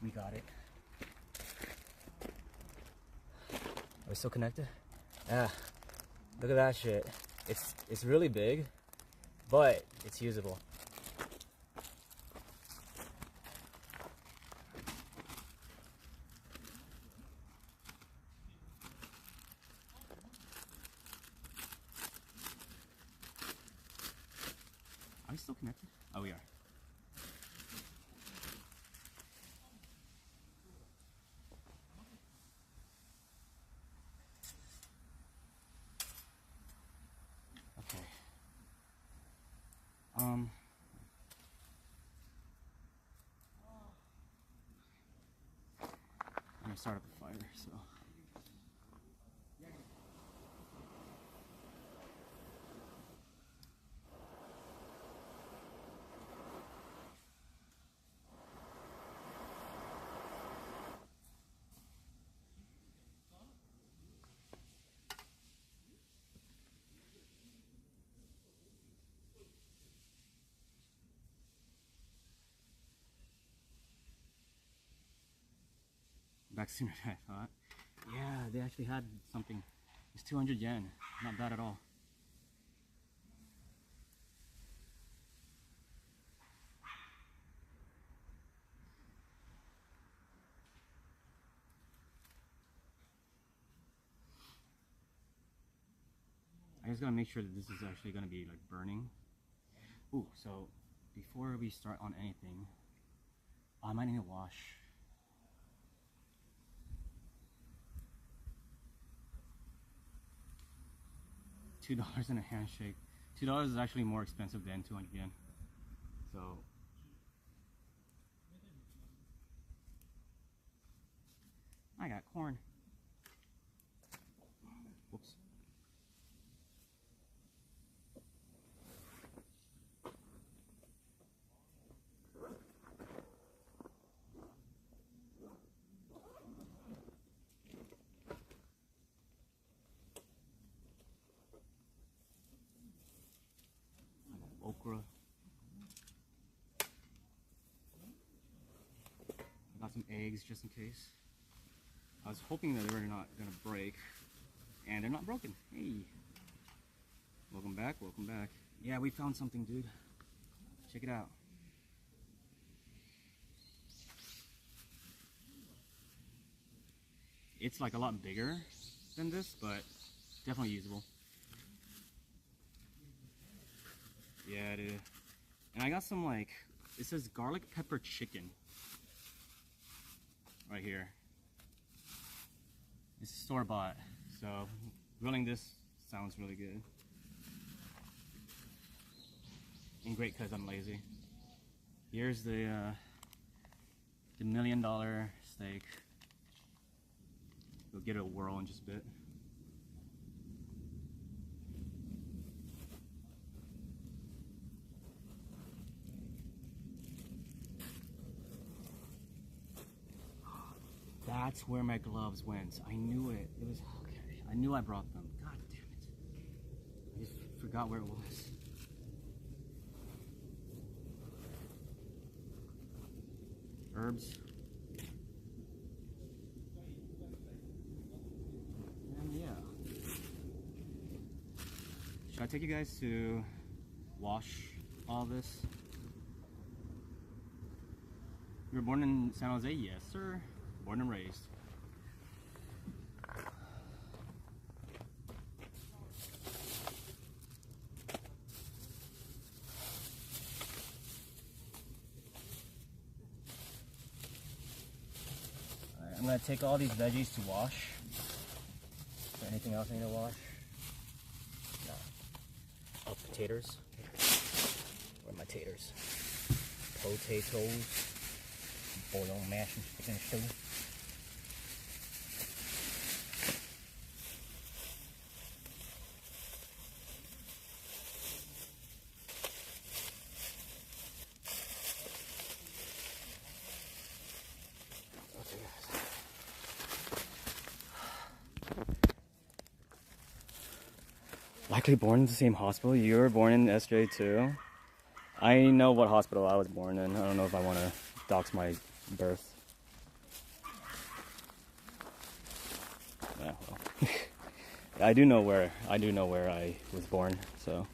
We got it. Are we still connected? Yeah. Look at that shit. It's really big, but it's usable. Are we still connected? Oh, we are. Okay. I'm gonna start up a fire, so. Back sooner than I thought. Yeah, they actually had something. It's 200 yen. Not bad at all. I just gotta make sure that this is actually gonna be like burning. Ooh, so before we start on anything, I might need to wash. $2 and a handshake. $2 is actually more expensive than 200 yen. So I got corn. Whoops. Okra. I got some eggs just in case. I was hoping that they were not gonna break, and they're not broken. Hey, welcome back, welcome back. Yeah, we found something, dude. Check it out. It's like a lot bigger than this, but definitely usable. Yeah, dude. And I got some, like, it says garlic pepper chicken right here. It's store-bought, so grilling this sounds really good. And great because I'm lazy. Here's the $1 million steak. We'll get a whirl in just a bit. That's where my gloves went. I knew it. It was okay. I knew I brought them. God damn it. I just forgot where it was. Herbs. And yeah. Should I take you guys to wash all this? You were born in San Jose? Yes, sir. Born and raised. I'm gonna take all these veggies to wash. Is there anything else I need to wash? No. Oh, potatoes. Where are my taters? Potatoes. Boiled mashed chicken stew. Likely born in the same hospital. You were born in SJ too. I know what hospital I was born in. I don't know if I want to dox my birth. I do know where I was born, so.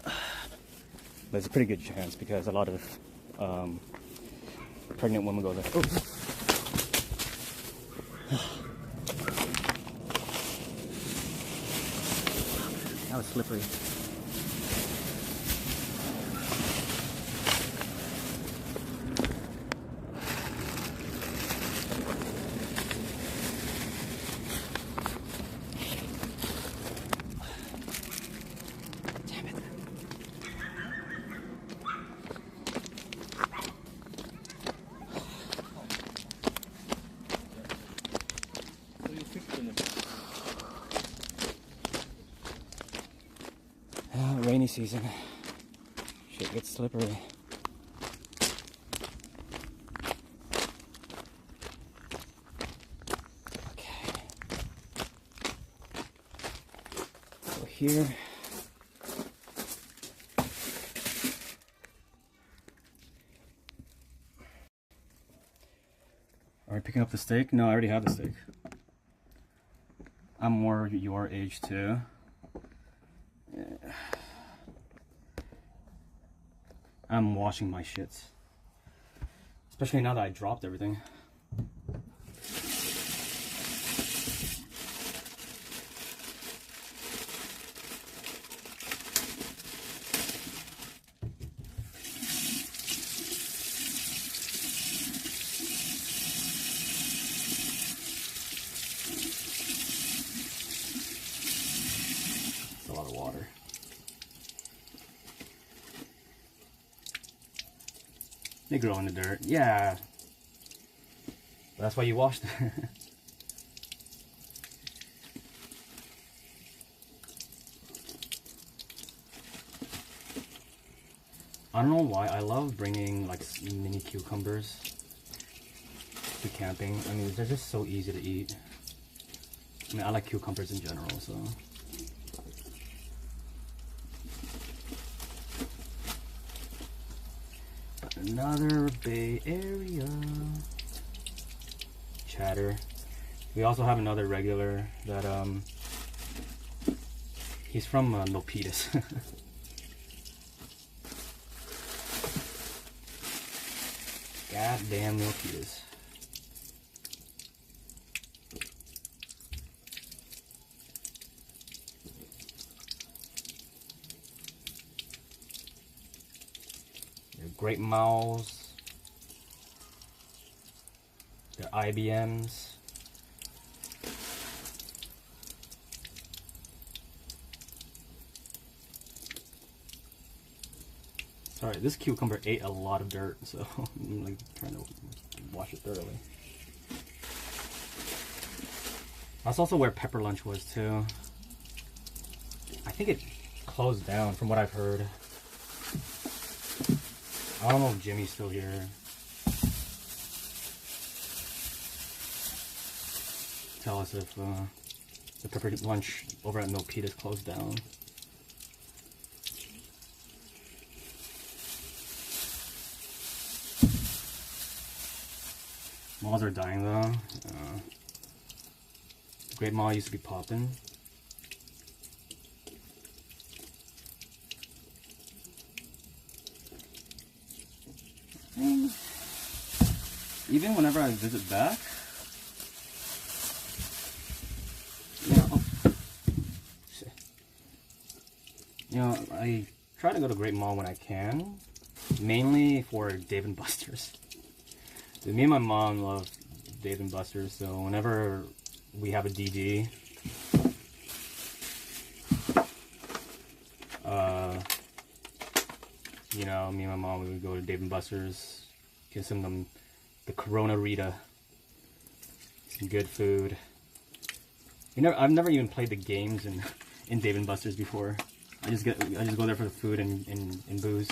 But it's a pretty good chance because a lot of pregnant women go there. Oh. That was slippery. Rainy season. Shit gets slippery. Okay. So here. Are we picking up the steak? No, I already have the steak. I'm more your age too. Yeah. I'm washing my shits. Especially now that I dropped everything. It's a lot of water. They grow in the dirt. Yeah. That's why you wash them. I don't know why. I love bringing like mini cucumbers to camping. I mean, they're just so easy to eat. I mean, I like cucumbers in general, so. Another Bay Area chatter. We also have another regular that he's from Milpitas. Goddamn Milpitas. Great Mauls, their IBMs. Sorry, this cucumber ate a lot of dirt, so I'm like trying to wash it thoroughly. That's also where Pepper Lunch was too. I think it closed down from what I've heard. I don't know if Jimmy's still here. Tell us if the Pepper Lunch over at Milpitas closed down. Malls are dying though. Great Mall used to be popping. Even whenever I visit back, you know, I try to go to Great Mall when I can, mainly for Dave & Buster's. Me and my mom love Dave & Buster's, so whenever we have a DD, you know, me and my mom, we would go to Dave & Buster's, get some the Corona Rita, some good food. I've never even played the games in Dave & Buster's before. I just go there for the food and booze.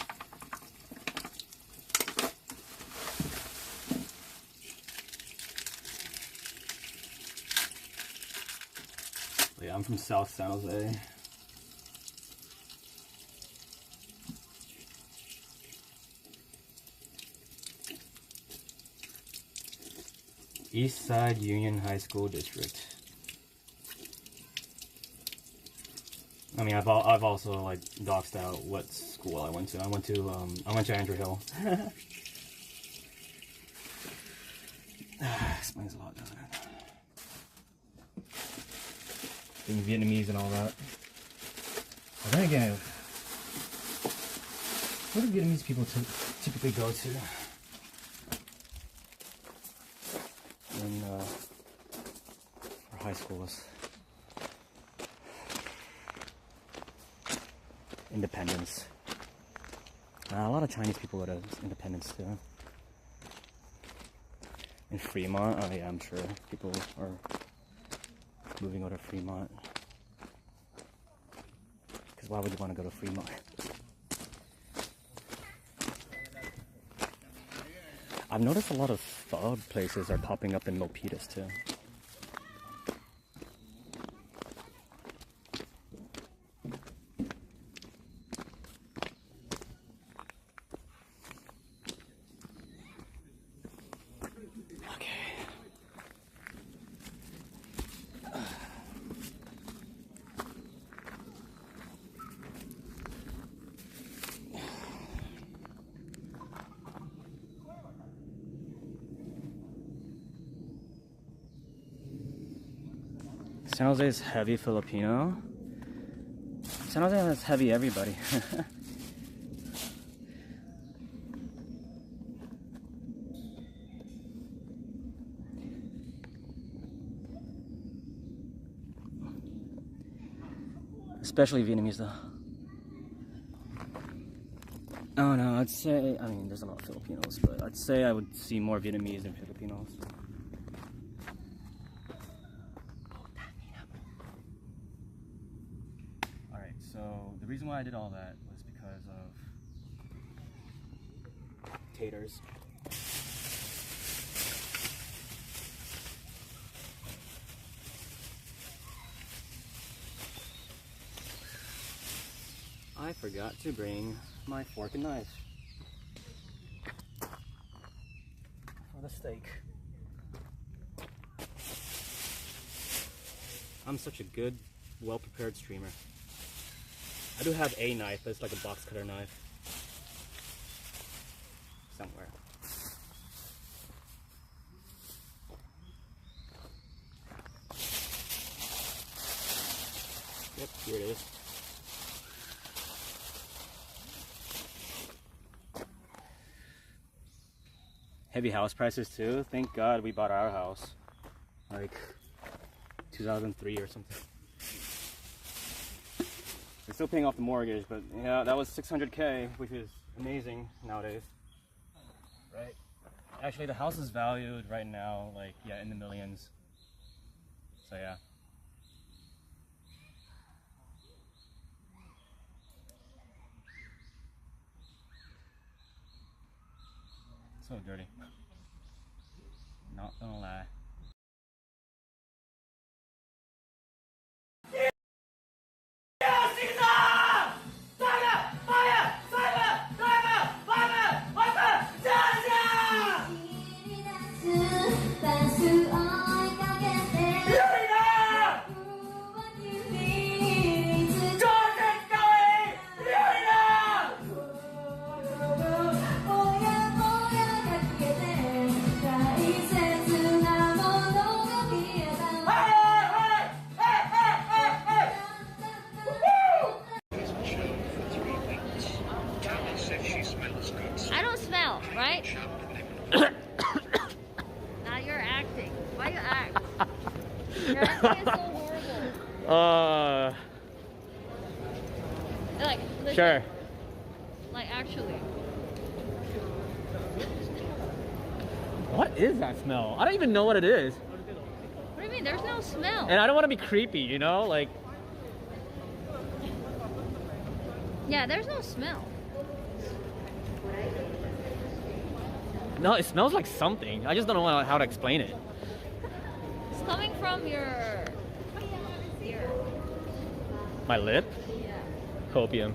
But yeah, I'm from South San Jose. East Side Union High School District. I mean, I've also like doxed out what school I went to. I went to Andrew Hill. Explains a lot, doesn't it? Being Vietnamese and all that. But then again, where do Vietnamese people typically go to? For high schools. Independence. A lot of Chinese people go to Independence too. In Fremont, oh yeah, I'm sure people are moving over to Fremont. Because why would you want to go to Fremont? I've noticed a lot of pho places are popping up in Milpitas too. San Jose is heavy Filipino. San Jose has heavy everybody. Especially Vietnamese though. Oh no, I'd say, I mean there's a lot of Filipinos, but I'd say I would see more Vietnamese than Filipinos. So the reason why I did all that was because of taters. I forgot to bring my fork and knife for the steak. I'm such a good, well-prepared streamer. I do have a knife, but it's like a box cutter knife. Somewhere. Yep, here it is. Heavy house prices too. Thank God we bought our house. Like 2003 or something. We're still paying off the mortgage, but yeah, that was $600K, which is amazing nowadays. Right? Actually, the house is valued right now, like, yeah, in the millions. So yeah. So dirty. Not gonna lie. I don't smell, right? Now you're acting. Why you act? Your acting is so horrible. Like, legit. Sure. Like, actually. What is that smell? I don't even know what it is. What do you mean? There's no smell. And I don't want to be creepy, you know? Like, yeah, there's no smell. no, it smells like something. I just don't know how to explain it. It's coming from your My lip? Yeah. Copium.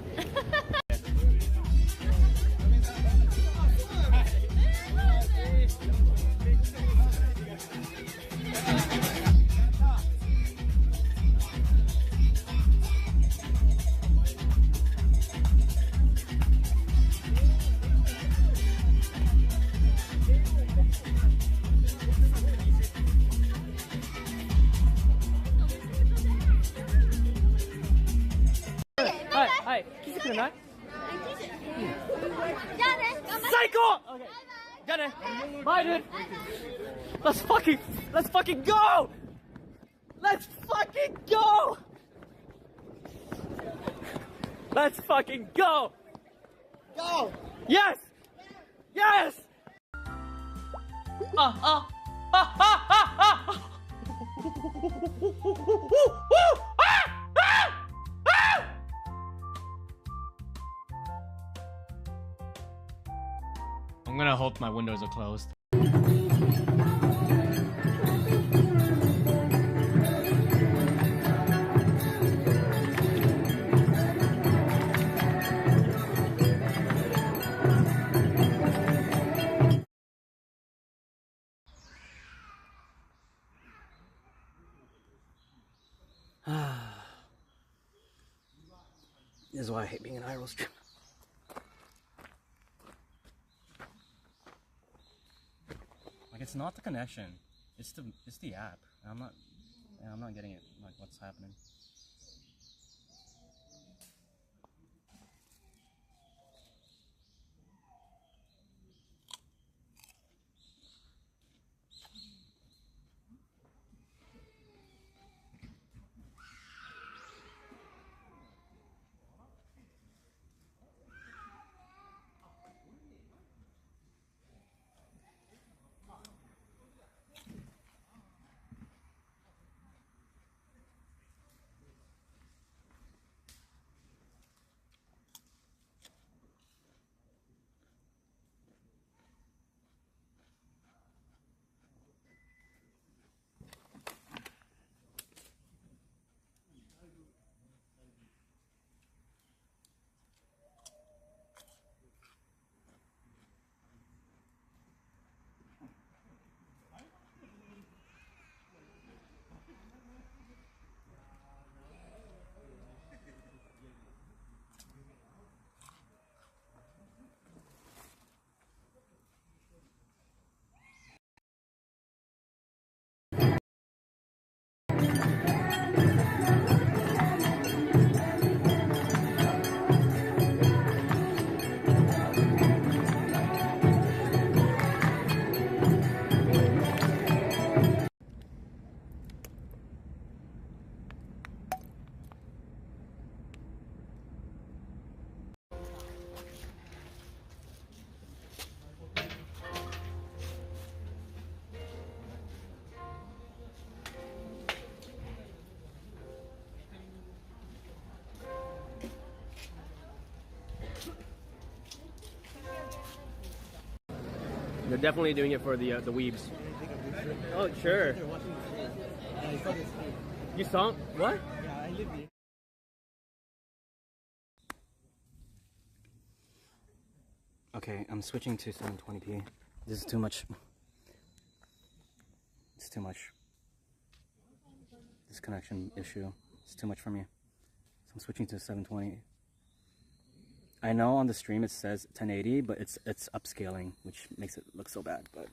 ない？じゃあね。最高。じゃあね。Bye, dude. Let's fucking go. Let's fucking go. Let's fucking go. Go. Yes. Yes. I'm gonna hope my windows are closed. This is why I hate being in Hyrule Stream. Like, it's not the connection, it's the app. I'm not getting it. Like, what's happening? They're definitely doing it for the weebs. Oh, sure. You saw what? Yeah, I live here. Okay, I'm switching to 720p. This is too much. It's too much. This connection issue. It's too much for me. So I'm switching to 720. I know on the stream it says 1080, but it's upscaling, which makes it look so bad. But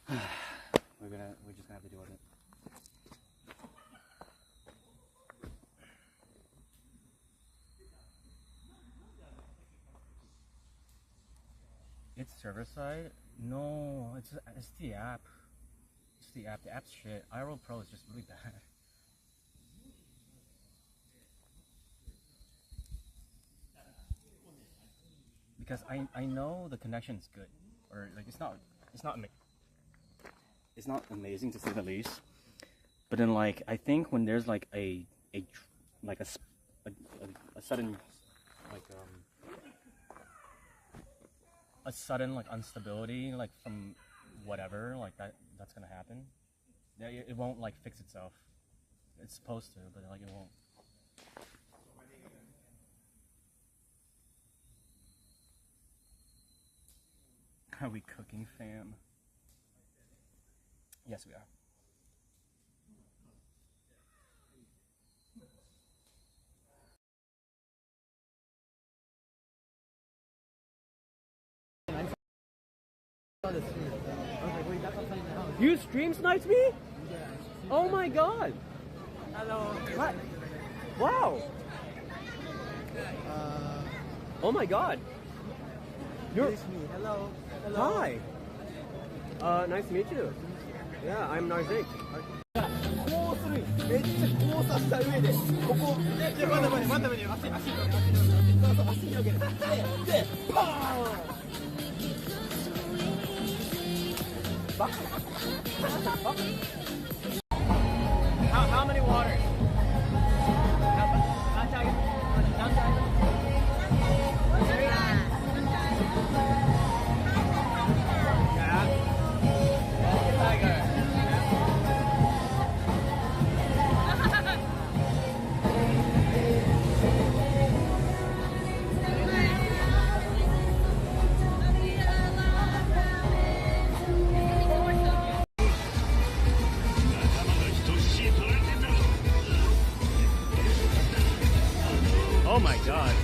we're just gonna have to deal with it. It's server side? No, it's the app. It's the app. The app's shit. iRoll Pro is just really bad. Because I know the connection's good, or like it's not amazing to say the least. But then like I think when there's like a sudden a sudden like instability like from whatever like that's gonna happen. Yeah, it won't like fix itself. It's supposed to, but like it won't. Are we cooking, fam? Yes, we are. You stream sniped me? Oh my god! Hello. What? Wow! Oh my god. You're... Hello. Hi. Nice to meet you. Yeah, I'm Narzik. こうするめっちゃ交差した上でここ待って足広げるでパーン How many waters? Oh my god.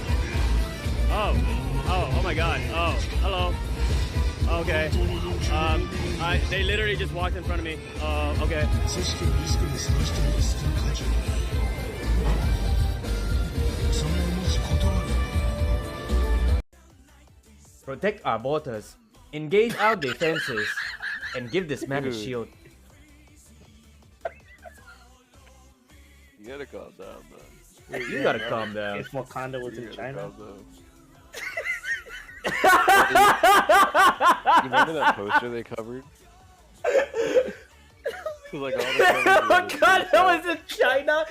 Oh my god. Oh, hello. Okay. They literally just walked in front of me. Okay. Protect our borders, engage our defenses, and give this man a shield. You gotta calm down, man. You gotta calm down. If Wakanda was in China. You remember that poster they covered? Like all the Wakanda was in China.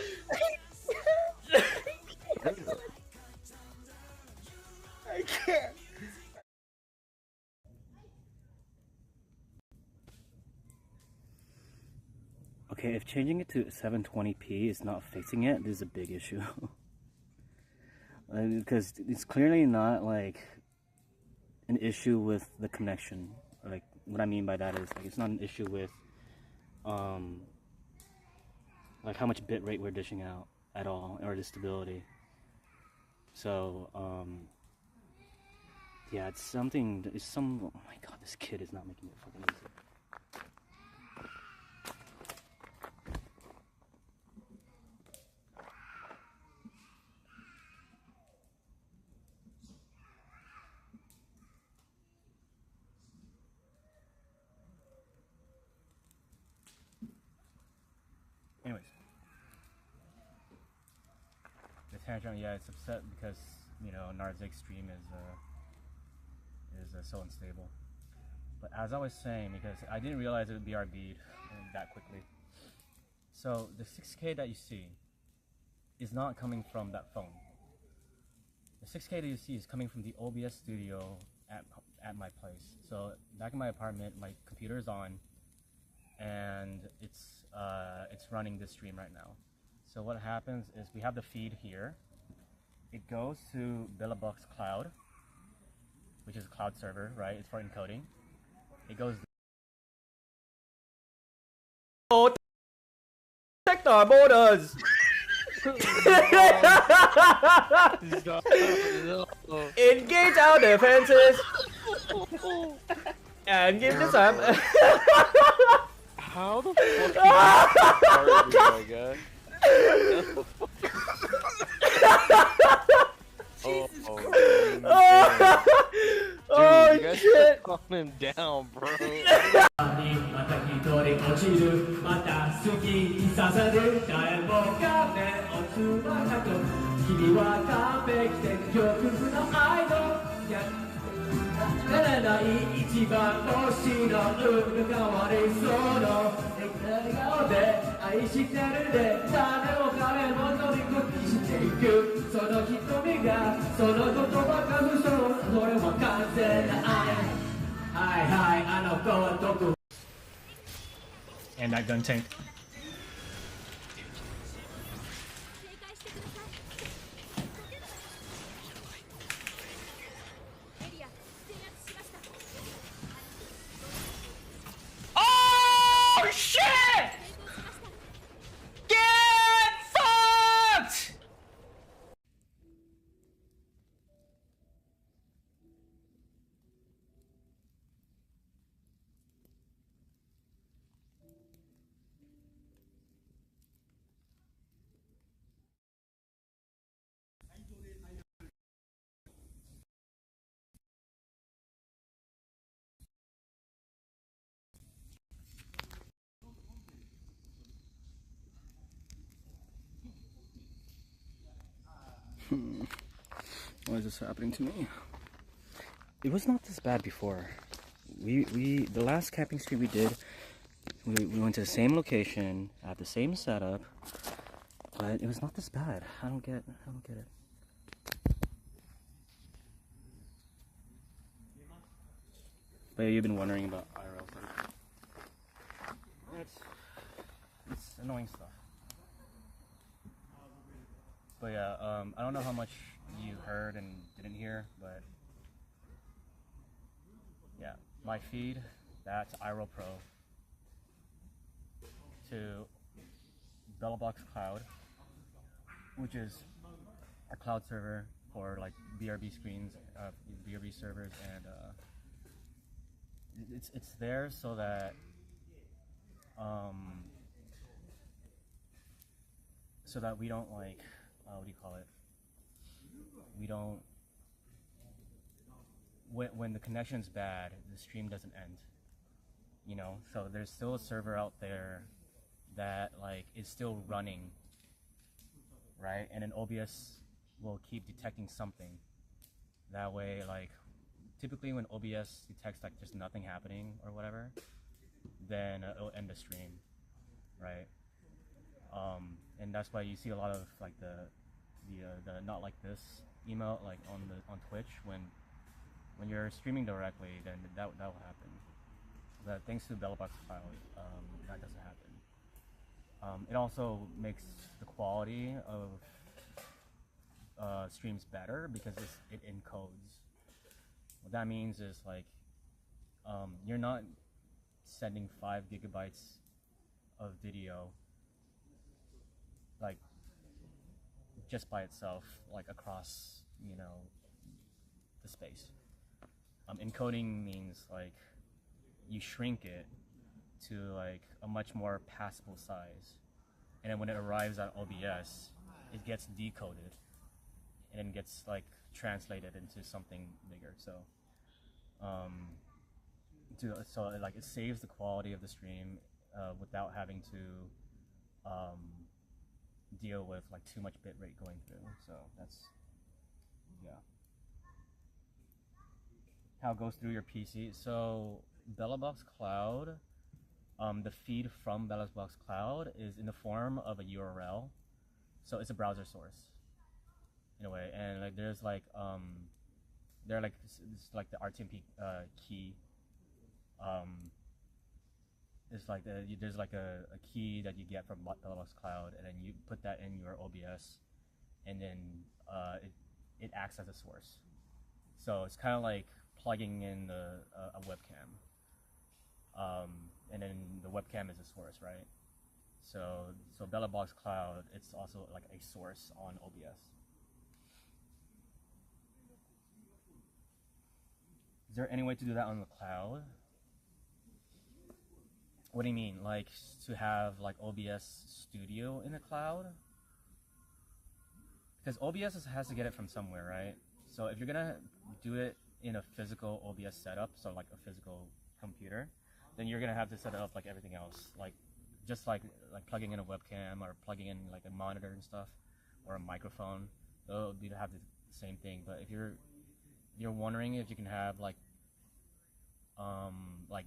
I can't. Okay, if changing it to 720p is not fixing it, this is a big issue. Because it's clearly not like an issue with the connection. Like what I mean by that is like it's not an issue with like how much bit rate we're dishing out at all, or the stability. So yeah, it's something. It's some. Oh my god, this kid is not making it fucking easy. Anyways, the tantrum, yeah, it's upset because you know Narzik's stream is so unstable. But as I was saying, because I didn't realize it would be BRB'd that quickly. So the 6K that you see is not coming from that phone. The 6K that you see is coming from the OBS studio at my place. So back in my apartment, my computer is on, and it's running this stream right now. So what happens is we have the feed here. It goes to Billabox Cloud, which is a cloud server, right? It's for encoding. It goes. Oh, protect our borders. Engage our defenses and give this up. How the fuck are you, my guy? Oh, you guys shit! Calm him down, bro. また一人落ちるまた好きに刺さる誰もが目をつばかと君は完璧で極無の愛のならない一番星の運が変わりそうの笑顔で愛してるで誰も彼も乗り越えしていくその瞳がその言葉が嘘それは完全な愛はいはいあの子はどこ And that gun tank. Oh shit! Get fucked! Why is this happening to me? It was not this bad before. The last camping stream we did, we went to the same location, had the same setup, but it was not this bad. I don't get it. But you've been wondering about IRL things. It's annoying stuff. But yeah, I don't know how much you heard and didn't hear, but yeah, my feed, that's IRL Pro to BellaBox Cloud, which is a cloud server for like BRB screens, BRB servers, and it's there so that we don't like what do you call it? We don't when the connection's bad, the stream doesn't end. You know, so there's still a server out there that like is still running, right? And an OBS will keep detecting something. That way, like typically when OBS detects like just nothing happening or whatever, then it'll end the stream, right? And that's why you see a lot of like the not like this email like on Twitch when you're streaming directly, then that will happen. But thanks to BellaBox Cloud, that doesn't happen. It also makes the quality of streams better because it encodes. What that means is like you're not sending 5 gigabytes of video like just by itself, like across, you know, the space. Encoding means like you shrink it to like a much more passable size, and then when it arrives at OBS, it gets decoded and then gets like translated into something bigger. So, so like it saves the quality of the stream without having to deal with like too much bitrate going through. So that's, yeah, how it goes through your PC. So BellaBox Cloud, the feed from BellaBox Cloud is in the form of a URL, so it's a browser source in a way, and like there's like they're like it's like the RTMP key. It's like there's like a key that you get from BellaBox Cloud, and then you put that in your OBS, and then it acts as a source. So it's kind of like plugging in a webcam, and then the webcam is a source, right? So BellaBox Cloud, it's also like a source on OBS. Is there any way to do that on the cloud? What do you mean? Like to have like OBS Studio in the cloud? Because OBS has to get it from somewhere, right? So if you're gonna do it in a physical OBS setup, so like a physical computer, then you're gonna have to set it up like everything else, like just like plugging in a webcam or plugging in like a monitor and stuff, or a microphone. They'll have the same thing. But if you're wondering if you can have like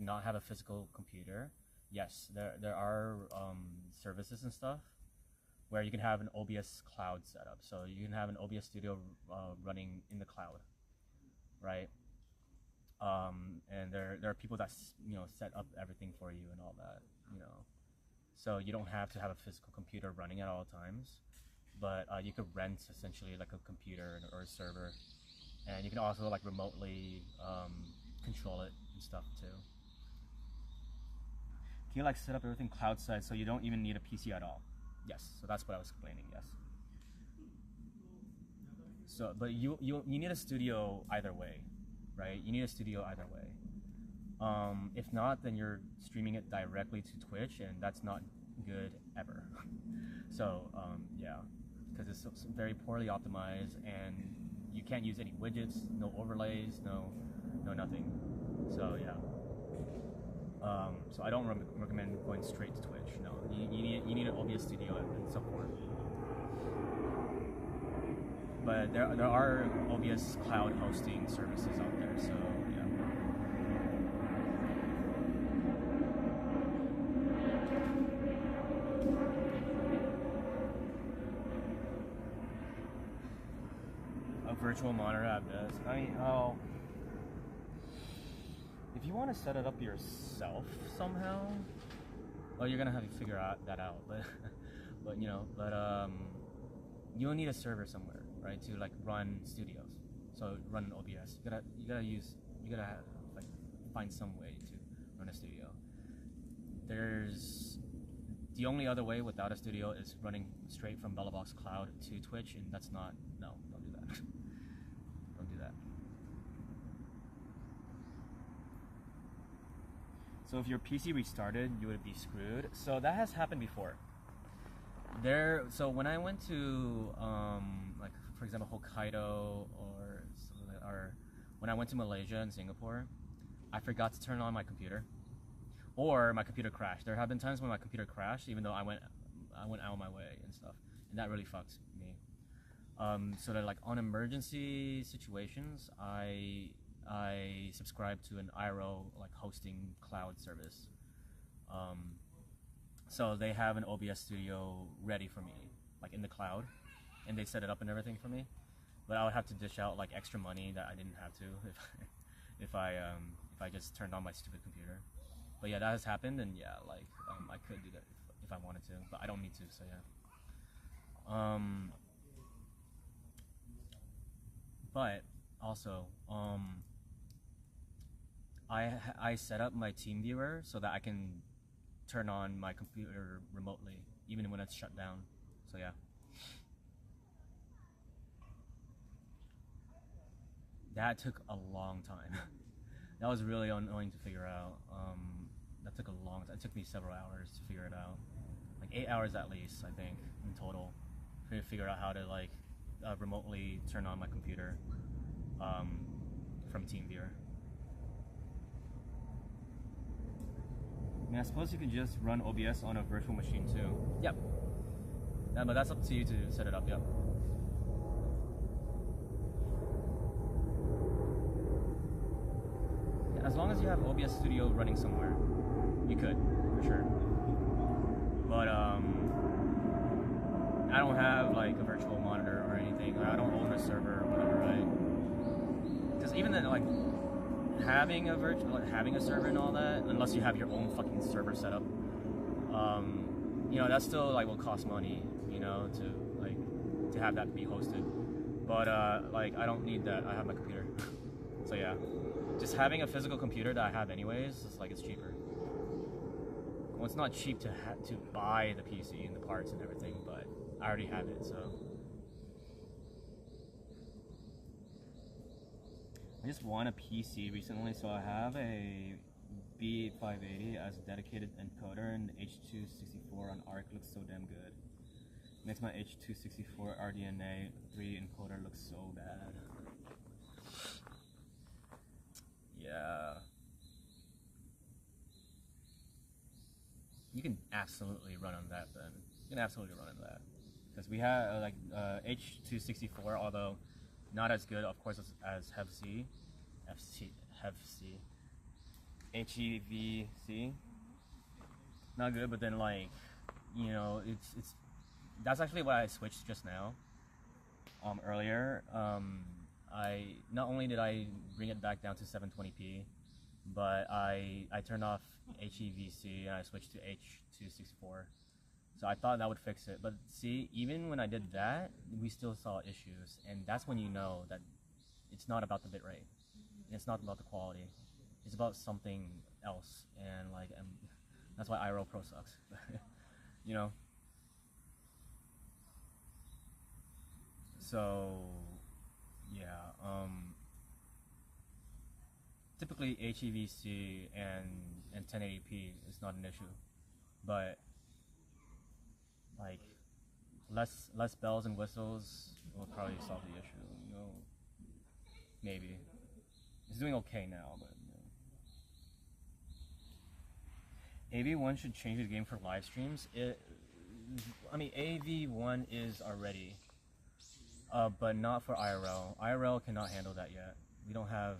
not have a physical computer, yes, there are services and stuff where you can have an OBS cloud setup. So you can have an OBS Studio running in the cloud, right? And there are people that set up everything for you and all that, so you don't have to have a physical computer running at all times, but you could rent essentially like a computer or a server, and you can also like remotely control it and stuff too. Can you like set up everything cloud side so you don't even need a PC at all? Yes, so that's what I was explaining. Yes. So, but you need a studio either way, right? You need a studio either way. If not, then you're streaming it directly to Twitch, and that's not good ever. So yeah, because it's very poorly optimized, and you can't use any widgets, no overlays, no nothing. So yeah. So I don't recommend going straight to Twitch. No, you need an OBS Studio in some form. but there are OBS cloud hosting services out there, so yeah. A virtual monitor app does. I mean, oh, if you want to set it up yourself somehow, well, you're gonna have to figure that out. But you'll need a server somewhere, right, to like run studios. So run OBS. You gotta like find some way to run a studio. The only other way without a studio is running straight from Bellabox Cloud to Twitch, and that's not, no, don't do that. Don't do that. So if your PC restarted, you would be screwed. So that has happened before. So when I went to, like for example, Hokkaido or when I went to Malaysia and Singapore, I forgot to turn on my computer. Or my computer crashed. There have been times when my computer crashed, even though I went out of my way and stuff, and that really fucks me. So that like on emergency situations, I subscribe to an IRO like hosting cloud service. So they have an OBS studio ready for me, like in the cloud, and they set it up and everything for me. But I would have to dish out like extra money that I didn't have to if I just turned on my stupid computer. But yeah, that has happened, and yeah, like I could do that if I wanted to, but I don't need to. So yeah. But also, I set up my TeamViewer so that I can turn on my computer remotely, even when it's shut down. So yeah. That took a long time. That was really annoying to figure out. That took a long time. It took me several hours to figure it out. Like 8 hours at least, I think, in total, to figure out how to like remotely turn on my computer from TeamViewer. I mean, I suppose you could just run OBS on a virtual machine too. Yep. Yeah, but that's up to you to set it up. Yep. As long as you have OBS Studio running somewhere, you could, for sure. But I don't have like a virtual monitor or anything. I don't own a server or whatever, right? Because even then, like having a server and all that, unless you have your own fucking server set up, you know, that still like will cost money, you know, to have that be hosted. But like I don't need that. I have my computer, so yeah. Just having a physical computer that I have anyways, it's cheaper. Well, it's not cheap to buy the PC and the parts and everything, but I already have it, so. I just won a PC recently, so I have a B580 as a dedicated encoder, and the H.264 on ARC looks so damn good. Makes my H.264 RDNA 3 encoder look so bad. Yeah. You can absolutely run on that then. You can absolutely run on that. Because we have like H.264, although not as good, of course, as HEVC. HEVC. Not good, but then like, you know, it's that's actually what I switched just now. Earlier. Not only did I bring it back down to 720p, but I turned off HEVC and I switched to H.264. So I thought that would fix it. But see, even when I did that, we still saw issues, and that's when you know that it's not about the bitrate. It's not about the quality. It's about something else, and like, that's why IRO Pro sucks. You know. So. Yeah, typically HEVC and 1080p is not an issue, but like less bells and whistles will probably solve the issue. You know, maybe it's doing okay now, but you know. AV1 should change the game for live streams. I mean, AV1 is already. but not for IRL. IRL cannot handle that yet. We don't have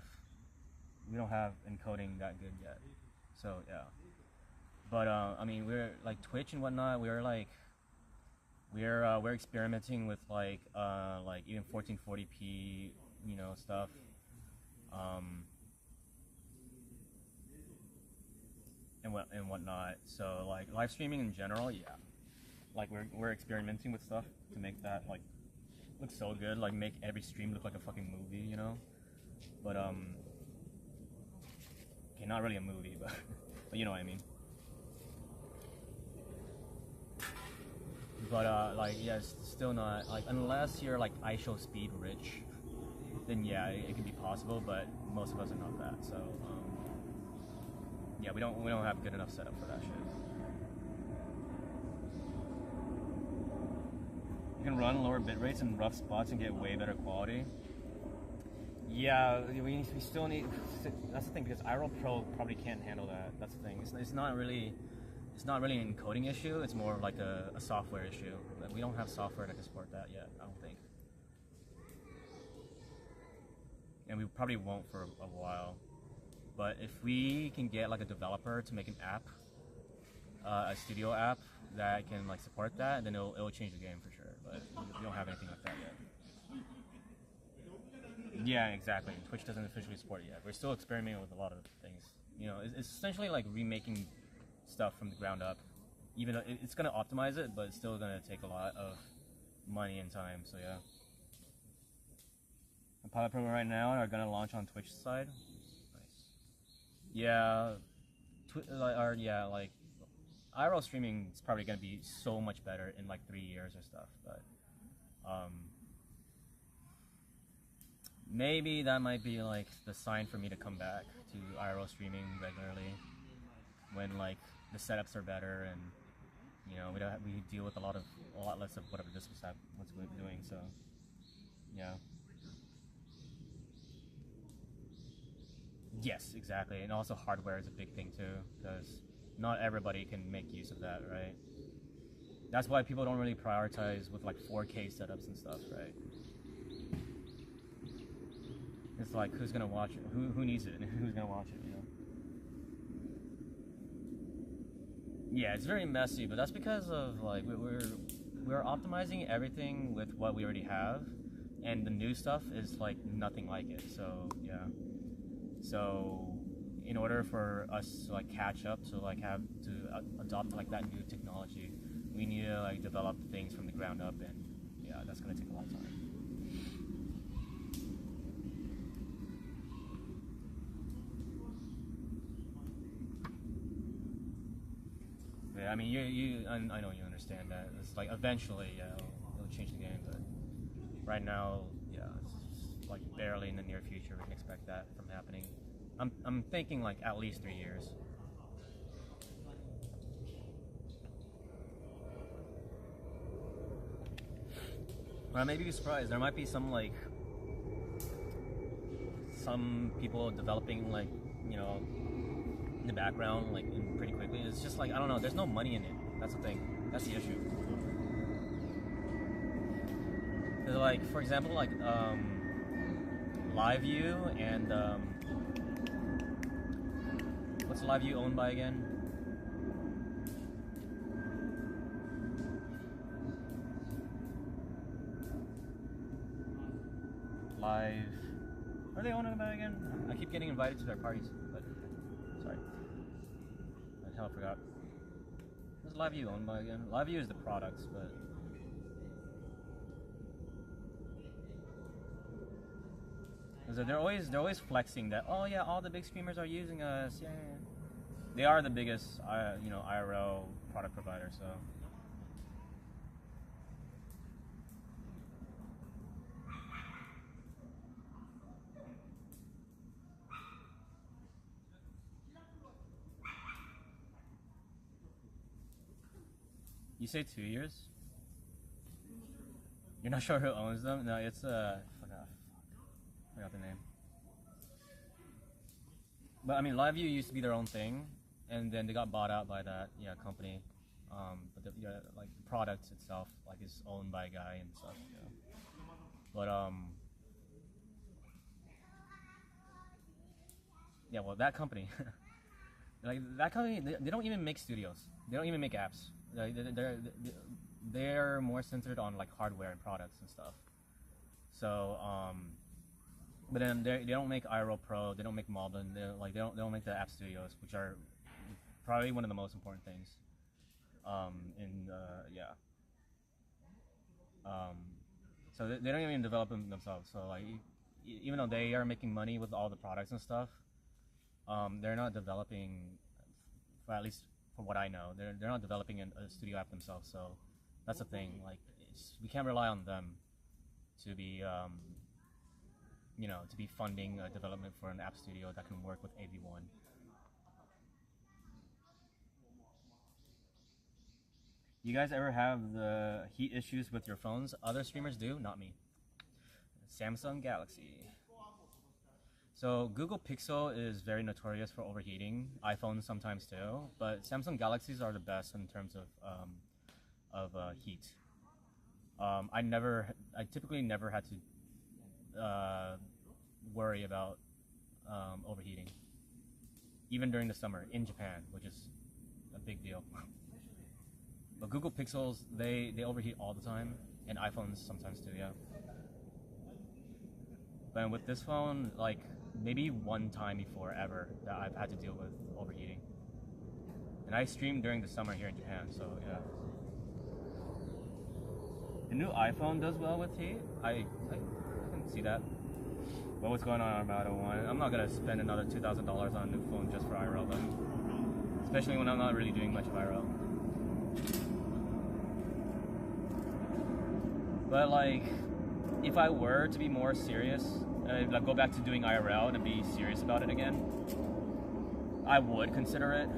encoding that good yet. So yeah. But I mean, we're like Twitch and whatnot. We're experimenting with like even 1440p, you know, stuff. And whatnot. So like live streaming in general, yeah. Like we're experimenting with stuff to make that like look so good, like make every stream look like a fucking movie, you know. But okay, not really a movie, but but you know what I mean. But like yeah, it's still not like unless you're like IShowSpeed rich, then yeah, it can be possible. But most of us are not that, so yeah, we don't have good enough setup for that shit. You can run lower bit rates in rough spots and get way better quality. Yeah, we still need. That's the thing, because IRL Pro probably can't handle that. That's the thing. It's not really an encoding issue. It's more of like a software issue. We don't have software that can support that yet, I don't think. And we probably won't for a while. But if we can get like a developer to make an app, a studio app that can like support that, then it'll change the game for sure. But we don't have anything like that yet. Yeah, exactly. Twitch doesn't officially support it yet. We're still experimenting with a lot of things. You know, it's essentially like remaking stuff from the ground up. Even though it's gonna optimize it, but it's still gonna take a lot of money and time. So yeah. The pilot program right now are gonna launch on Twitch side. Yeah, like IRL streaming is probably gonna be so much better in like 3 years or stuff, but maybe that might be like the sign for me to come back to IRL streaming regularly when like the setups are better and you know we deal with a lot less of whatever this was doing. So yeah. Yes, exactly, and also hardware is a big thing too, because not everybody can make use of that, right? That's why people don't really prioritize with like 4K setups and stuff, right? It's like, who's gonna watch it? Who needs it? Who's gonna watch it? You know? Yeah, it's very messy, but that's because of like we're optimizing everything with what we already have, and the new stuff is like nothing like it. So yeah. So, in order for us to like catch up, to like have to adopt like that new technology, we need to like develop things from the ground up, and yeah, that's gonna take a long time. Yeah, I mean, I know you understand that. It's like eventually, yeah, it'll change the game, but right now, yeah, it's like barely in the near future we can expect that from happening. I'm thinking like at least 3 years. But I may be surprised. There might be some people developing like, you know, in the background like pretty quickly. It's just like, I don't know. There's no money in it. That's the thing. That's the issue. Like, for example, like LiveView and what's LiveView owned by again? What are they owned by again? I keep getting invited to their parties, but sorry. The hell, I forgot. What's LiveView owned by again? LiveView is the products, but they're always flexing that, oh yeah, all the big streamers are using us. Yeah. They are the biggest, you know, IRL product provider. So. You say 2 years? You're not sure who owns them? No, it's forgot the name. But I mean, LiveView used to be their own thing, and then they got bought out by that company. But like the product itself like is owned by a guy and stuff. Yeah. But yeah, well, that company, like that company, they don't even make studios. They don't even make apps. Like, they're more centered on like hardware and products and stuff. So but then they don't make IRL Pro. They don't make Moblin. They don't make the app studios, which are probably one of the most important things. So they don't even develop them themselves. So like, even though they are making money with all the products and stuff, they're not developing, at least from what I know, they're not developing a studio app themselves. So that's the thing. Like, we can't rely on them to be, to be funding development for an app studio that can work with AV1. You guys ever have the heat issues with your phones? Other streamers do, not me. Samsung Galaxy. So Google Pixel is very notorious for overheating. iPhones sometimes too, but Samsung Galaxies are the best in terms of heat. I typically never had to worry about overheating, even during the summer in Japan, which is a big deal. But Google Pixels, they overheat all the time, and iPhones sometimes too, yeah. But with this phone, like maybe one time before ever that I've had to deal with overheating. And I stream during the summer here in Japan, so yeah. The new iPhone does well with heat. I can see that. But what's going on Armado 1? I'm not gonna spend another $2,000 on a new phone just for IRL though. Especially when I'm not really doing much of IRL. But like, if I were to be more serious, like go back to doing IRL and be serious about it again, I would consider it.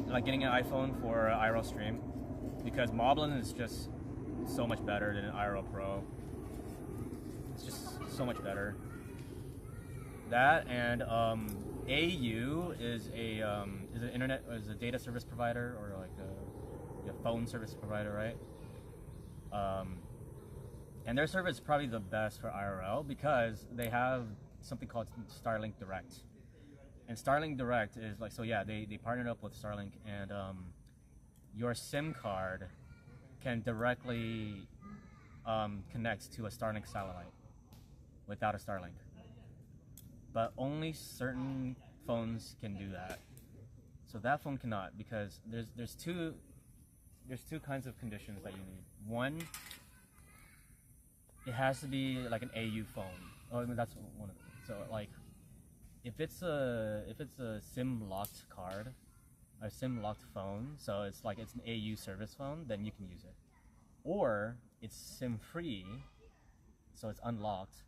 Like getting an iPhone for IRL stream, because Moblin is just so much better than an IRL Pro. It's just so much better. That and AU is a data service provider, or like a phone service provider, right? And their service is probably the best for IRL because they have something called Starlink Direct. And Starlink Direct is like, so yeah, they partnered up with Starlink, and your SIM card can directly connect to a Starlink satellite without a Starlink. But only certain phones can do that. So that phone cannot, because there's two kinds of conditions that you need. One, it has to be like an AU phone. Oh, I mean, that's one of them. So like, if it's a SIM locked card, a SIM locked phone, so it's an AU service phone, then you can use it. Or it's SIM free, so it's unlocked,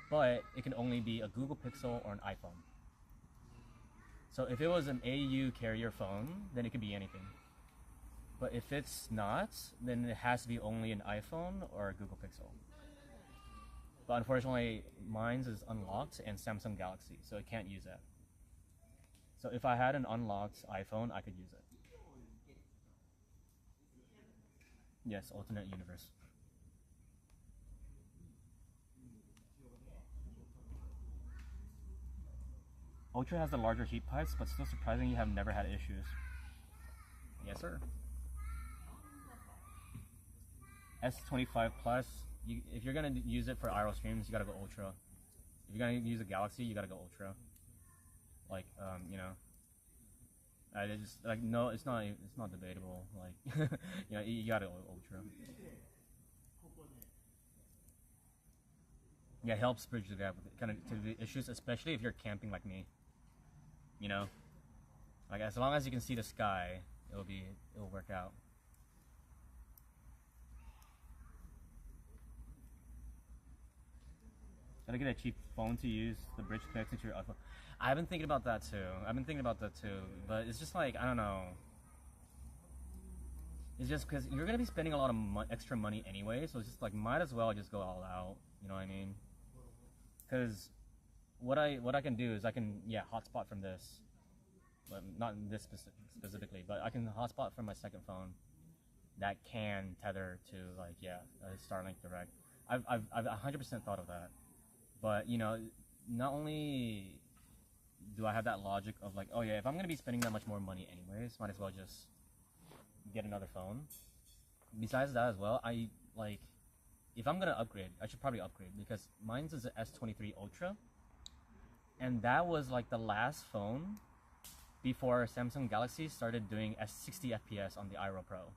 but it can only be a Google Pixel or an iPhone. So if it was an AU carrier phone, then it could be anything. But if it's not, then it has to be only an iPhone or a Google Pixel. But unfortunately, mine's is unlocked and Samsung Galaxy, so it can't use that. So if I had an unlocked iPhone, I could use it. Yes, alternate universe. Ultra has the larger heat pipes, but still surprising you have never had issues. Yes, sir. S25 Plus, if you're gonna use it for IRL streams, you gotta go Ultra. If you're gonna use a Galaxy, you gotta go Ultra. Like, I just no, it's not debatable. Like, you gotta go Ultra. Yeah, it helps bridge the gap with to the issues, especially if you're camping like me. Like as long as you can see the sky, it'll work out. Gotta get a cheap phone to use the bridge connecting to your iPhone. I've been thinking about that too. But it's just like, I don't know. It's just because you're gonna be spending a lot of extra money anyway, so it's just like, might as well just go all out. You know what I mean? Because what I can do is I can hotspot from this, but not this specifically. But I can hotspot from my second phone, that can tether to like Starlink Direct. I've 100% thought of that, but you know, not only do I have that logic of like, oh yeah, if I'm gonna be spending that much more money anyways, might as well just get another phone. Besides that as well, I like, if I'm gonna upgrade, I should probably upgrade because mine's is an S23 Ultra, and that was like the last phone before Samsung Galaxy started doing 60 FPS on the Aero Pro.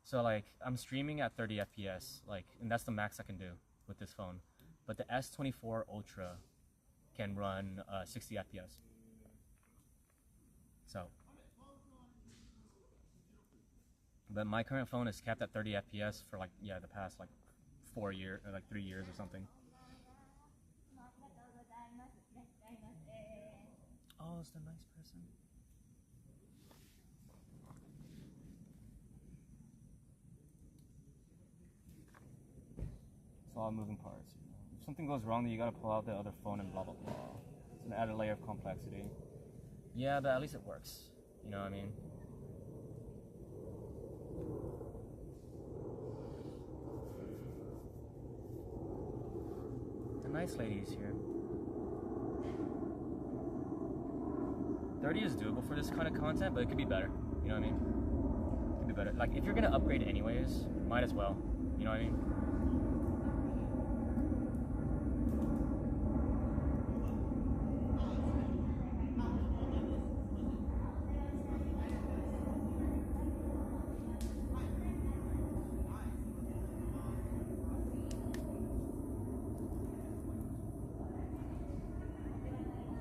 So like, I'm streaming at 30 FPS, like, and that's the max I can do with this phone. But the S24 Ultra can run 60 FPS. So, but my current phone is capped at 30 FPS for like, the past like 4 years, or like 3 years or something. Oh, it's the nice person. It's all moving parts. You know? If something goes wrong, then you gotta pull out the other phone and blah blah blah. It's an added layer of complexity. Yeah, but at least it works. You know what I mean? The nice lady is here. 30 is doable for this kind of content, but it could be better. You know what I mean? It could be better. Like, if you're gonna upgrade anyways, might as well. You know what I mean?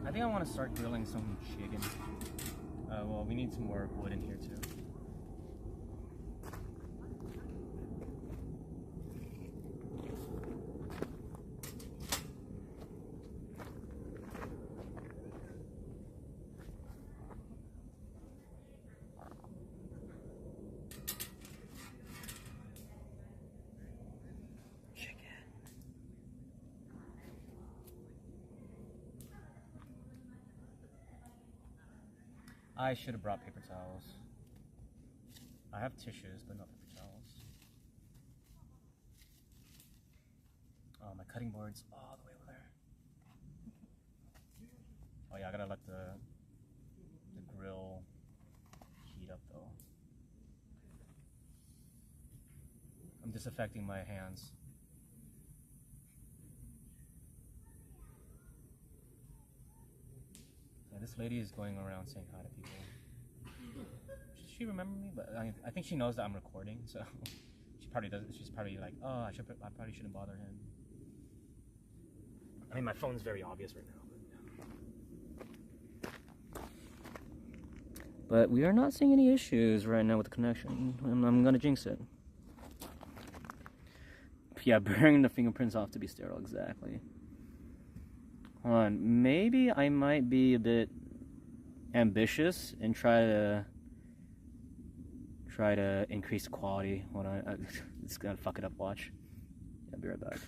I think I want to start grilling some chicken. Well, we need some more wood in here too. I should have brought paper towels. I have tissues, but not paper towels. Oh, my cutting board's all the way over there. Oh yeah, I gotta let the grill heat up though. I'm disaffecting my hands. Yeah, this lady is going around saying hi to people. Does she remember me? But I think she knows that I'm recording, so she probably does. She's probably like, oh, I probably shouldn't bother him. I mean, my phone's very obvious right now. But we are not seeing any issues right now with the connection. I'm gonna jinx it. Yeah, burning the fingerprints off to be sterile, exactly. Hold on, maybe I might be a bit ambitious and try to increase the quality. Hold on, it's gonna fuck it up, watch. Yeah, I'll be right back.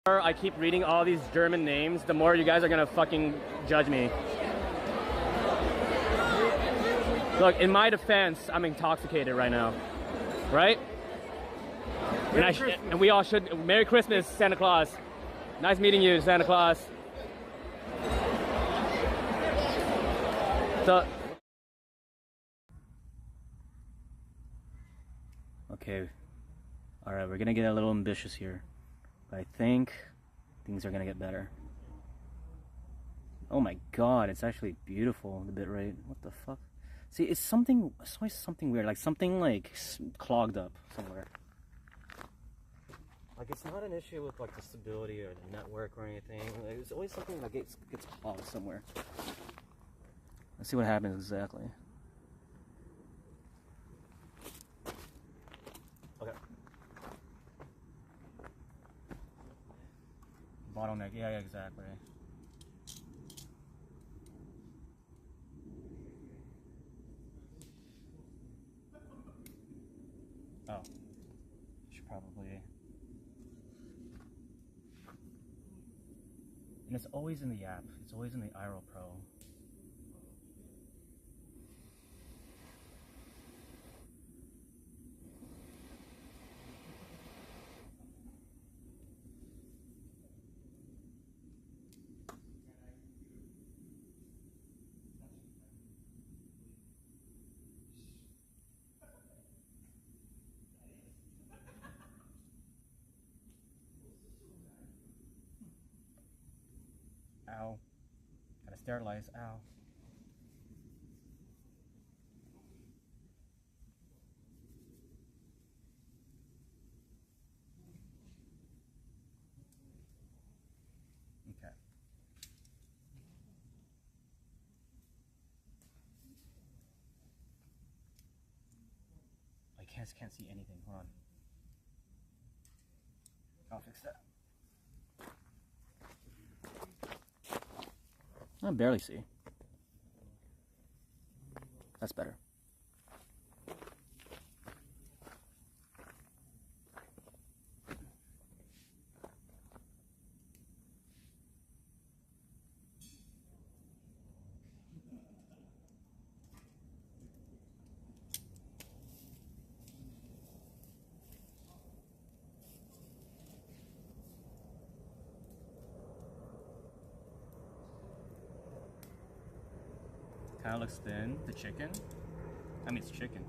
I keep reading all these German names, the more you guys are gonna fucking judge me. Look, in my defense, I'm intoxicated right now, right? And we all should. Merry Christmas, Santa Claus. Nice meeting you, Santa Claus. So, okay, all right, we're gonna get a little ambitious here. I think things are gonna get better. Oh my god, it's actually beautiful, the bitrate. What the fuck? See, it's always something weird, like something like clogged up somewhere. Like, it's not an issue with like the stability or the network or anything. Like, it's always something that gets clogged somewhere. Let's see what happens exactly. Okay. bottleneck. Yeah, yeah, exactly. Oh, should probably. And it's always in the app. It's always in the Airo Pro. Ow. Gotta sterilize. Ow. Okay. I can't see anything. Hold on. I'll fix that. I barely see. That's better. Kind of looks thin. The chicken. I mean, it's chicken.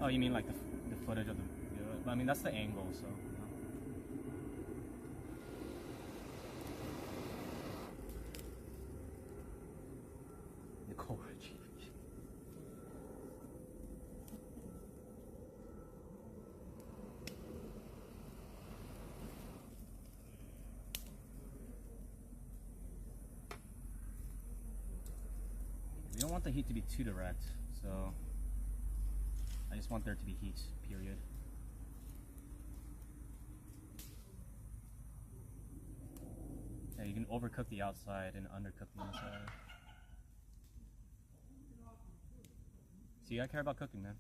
Oh, you mean like the footage of the video? I mean, that's the angle, so. Nicole Richie. We don't want the heat to be too direct, so I just want there to be heat, period. Yeah, you can overcook the outside and undercook the inside. See, I care about cooking, man.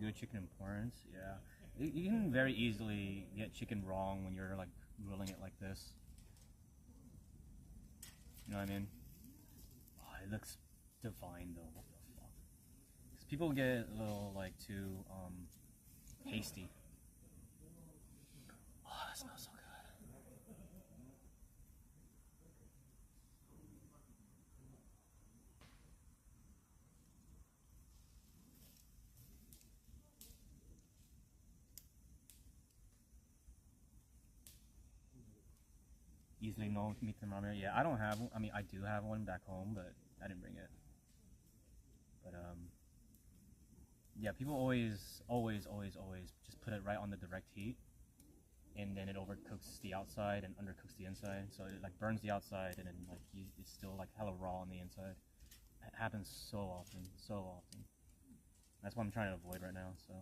Good chicken importance, yeah. You can very easily get chicken wrong when you're like grilling it like this. You know what I mean? Oh, it looks divine though. What the fuck? Because people get a little like too hasty. Oh, that smells so good. Easily no meat thermometer. Yeah, I don't have. I mean, I do have one back home, but I didn't bring it. But yeah, people always just put it right on the direct heat, and then it overcooks the outside and undercooks the inside. So it like burns the outside, and then like it's still like hella raw on the inside. It happens so often, so often. That's what I'm trying to avoid right now. So.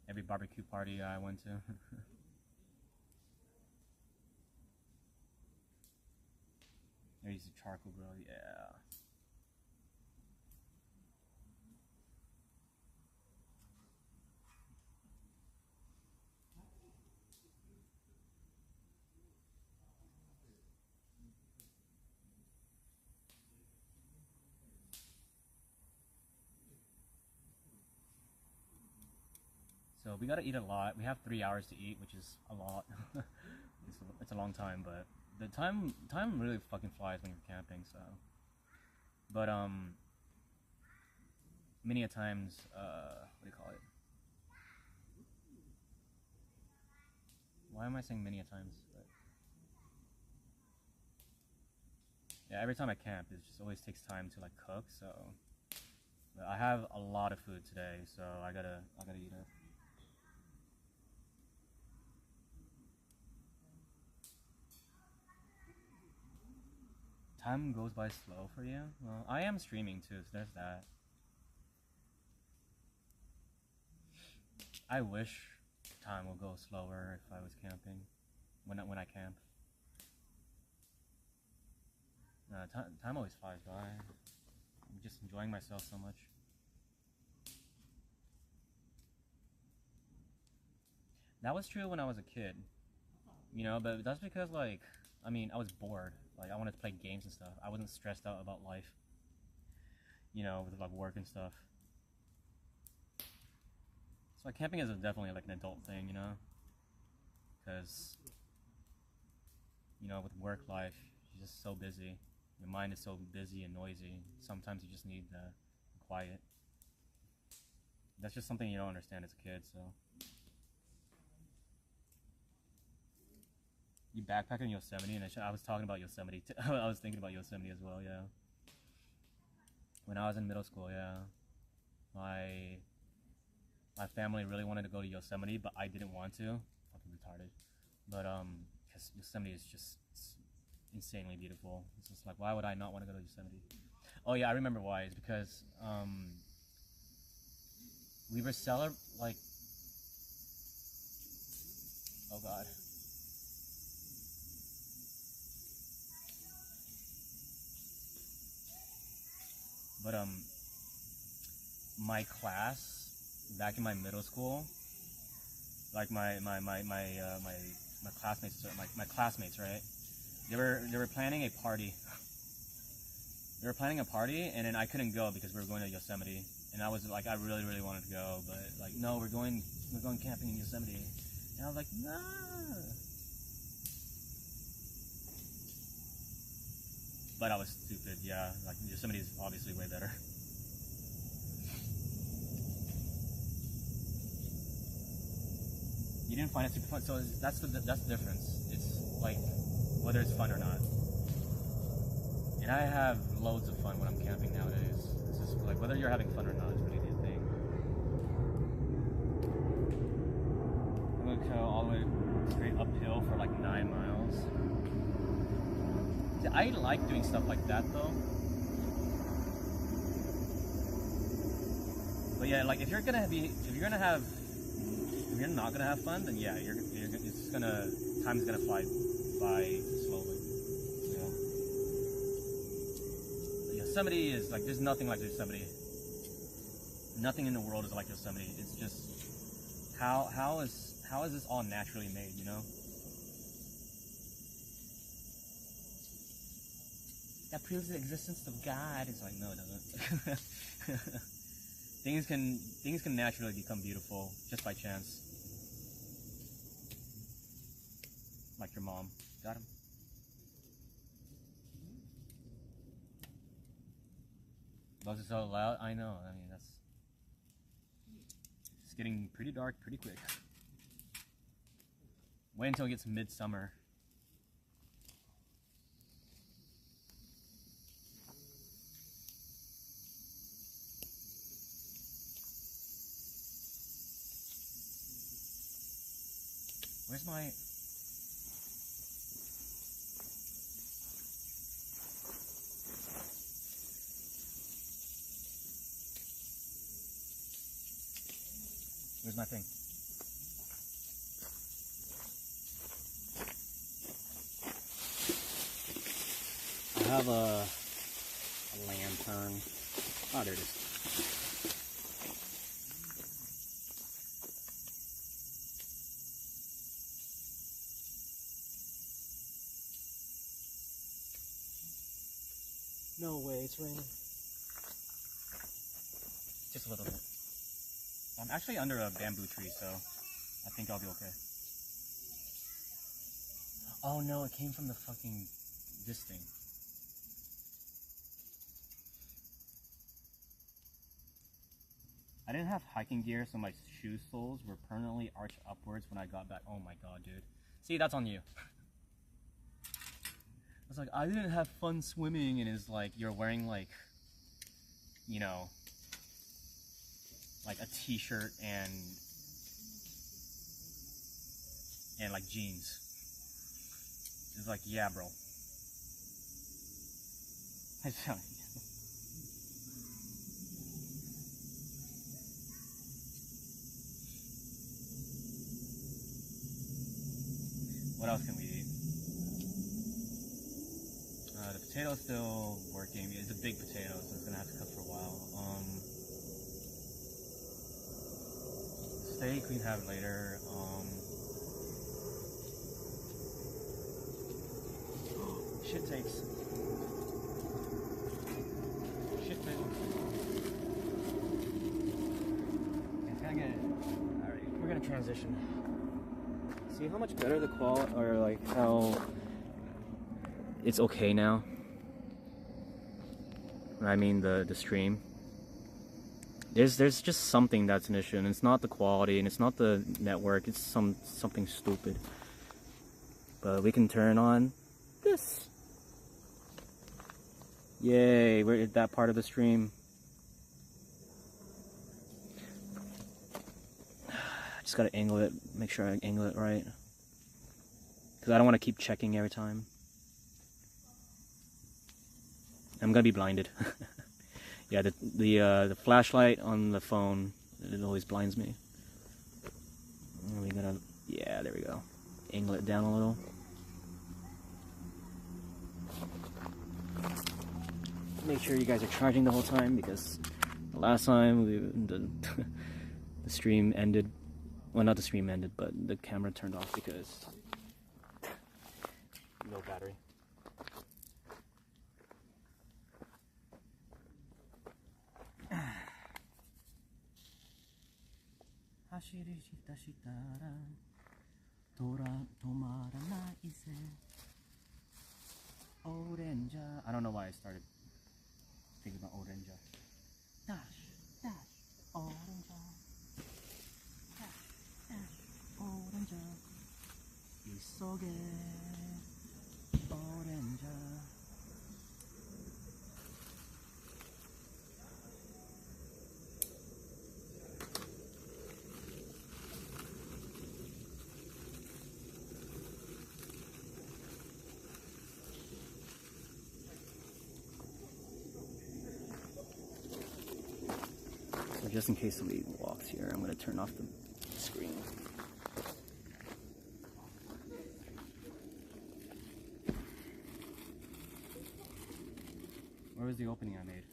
Every barbecue party I went to. There's a charcoal grill, yeah. So we gotta eat a lot. We have 3 hours to eat, which is a lot. It's a long time, but the time really fucking flies when you're camping. So, but many a times, what do you call it? Why am I saying many a times? But Yeah, every time I camp, it just always takes time to like cook. So, but I have a lot of food today, so I gotta eat it. Time goes by slow for you? Well, I am streaming too, so there's that. I wish time would go slower if I was camping, when I camp. Time always flies by. I'm just enjoying myself so much. That was true when I was a kid, you know, but that's because like, I mean, I was bored. Like, I wanted to play games and stuff. I wasn't stressed out about life, you know, with like work and stuff. So like, camping is definitely like an adult thing, you know, because, you know, with work life, you're just so busy. Your mind is so busy and noisy. Sometimes you just need quiet. That's just something you don't understand as a kid, so. You backpack in Yosemite, and I was talking about Yosemite. I was thinking about Yosemite as well, yeah. When I was in middle school, yeah. My family really wanted to go to Yosemite, but I didn't want to. Fucking retarded. But, because Yosemite is just insanely beautiful. It's just like, why would I not want to go to Yosemite? Oh yeah, I remember why. It's because, we were like, oh god. But my class back in my middle school, like my classmates, right? They were planning a party. They were planning a party, and then I couldn't go because we were going to Yosemite, and I was like, I really wanted to go, but like, no, we're going camping in Yosemite, and I was like, nah. But I was stupid, yeah. Like, Yosemite is obviously way better. You didn't find it super fun, so that's the difference. It's like, whether it's fun or not. And I have loads of fun when I'm camping nowadays. It's just like, whether you're having fun or not is really the thing. I'm gonna go all the way straight uphill for like 9 miles. I like doing stuff like that though. But yeah, like if you're not gonna have fun, then yeah, time's gonna fly by slowly. You know? Yosemite is like, there's nothing like Yosemite. Nothing in the world is like Yosemite. It's just, how is this all naturally made, you know? That proves the existence of God. It's like, no, it doesn't. Things can naturally become beautiful just by chance. Like your mom. Got him? Those are so loud. I know. I mean, it's getting pretty dark pretty quick. Wait until it gets midsummer. Where's my... Where's my thing? I have a lantern. Oh, there it is. No way, it's raining. Just a little bit. I'm actually under a bamboo tree, so I think I'll be okay. Oh no, it came from the fucking... this thing. I didn't have hiking gear, so my shoe soles were permanently arched upwards when I got back. Oh my god, dude. See, that's on you. was like, I didn't have fun swimming, and it's like you're wearing like, you know, like a t-shirt and like jeans. It's like, yeah, bro. I found it. What else can we eat? The potato's still working. It's a big potato, so it's gonna have to cook for a while. Steak we can have later. Shit takes. Shit takes. Can I get it? Alright, we're gonna transition. See how much better the quality, or like how it's okay now. I mean the stream. There's just something that's an issue, and it's not the quality, and it's not the network. It's something stupid. But we can turn on this. Yay! We're at that part of the stream. Just gotta angle it, make sure I angle it right. Because I don't want to keep checking every time. I'm gonna be blinded. Yeah, the flashlight on the phone, it always blinds me. We gotta, yeah, there we go. Angle it down a little. Make sure you guys are charging the whole time, because the last time the stream ended. Well, not the stream ended, but the camera turned off because no battery. I don't know why I started thinking about Orenja. Dash, Orenja. Orenja. Isoge. Orenja. So just in case somebody walks here, I'm going to turn off the screen. Where was the opening I made?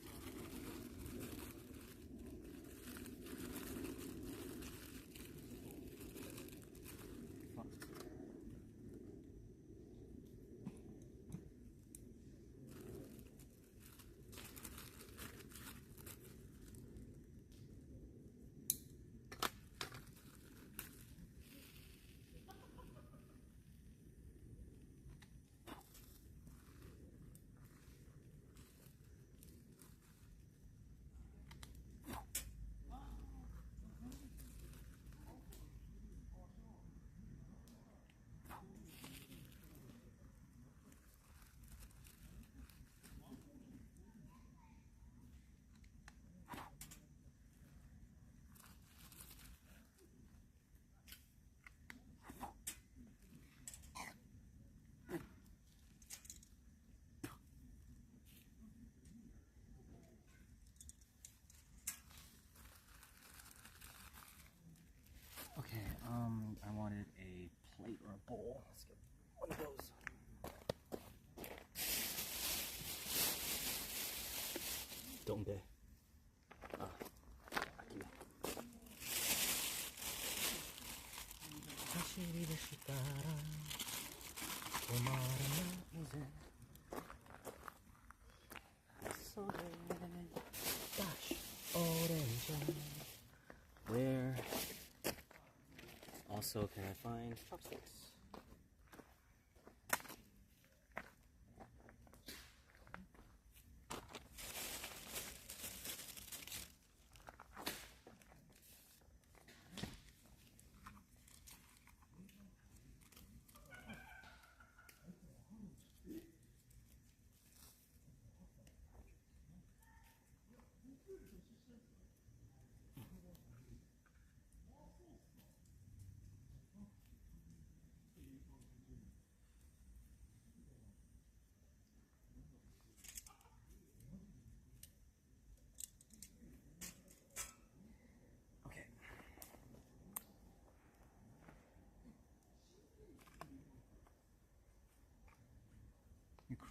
I wanted a plate or a bowl. Let's get one of those. Donde? Aquí. Where also can I find chopsticks?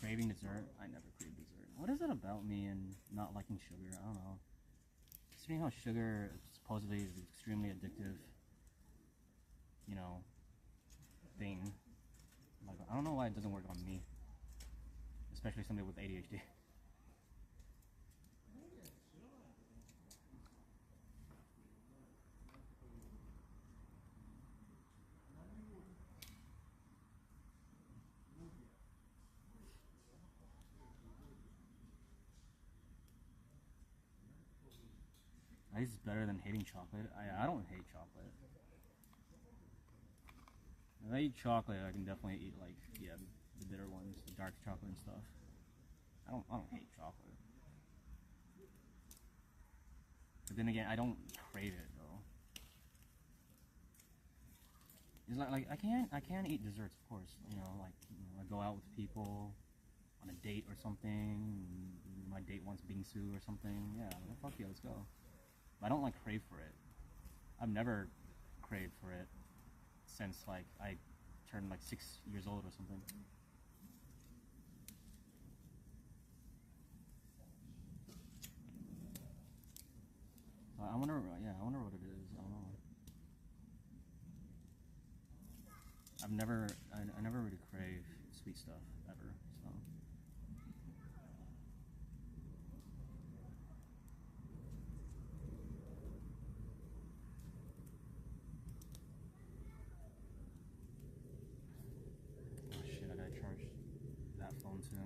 craving dessert. I never crave dessert. What is it about me and not liking sugar? I don't know. Considering how sugar supposedly is extremely addictive, you know, thing. Like, I don't know why it doesn't work on me. Especially somebody with ADHD. Ice is better than hating chocolate. I don't hate chocolate. If I eat chocolate, I can definitely eat like the bitter ones, the dark chocolate and stuff. I don't hate chocolate. But then again, I don't crave it though. It's like I can't eat desserts, of course. You know, like I go out with people on a date or something. My date wants bingsu or something. Yeah, well, fuck yeah, let's go. I don't like crave for it. I've never craved for it since like I turned like 6 years old or something. I wonder what it is. I don't know. I never really crave sweet stuff ever. So. That phone too.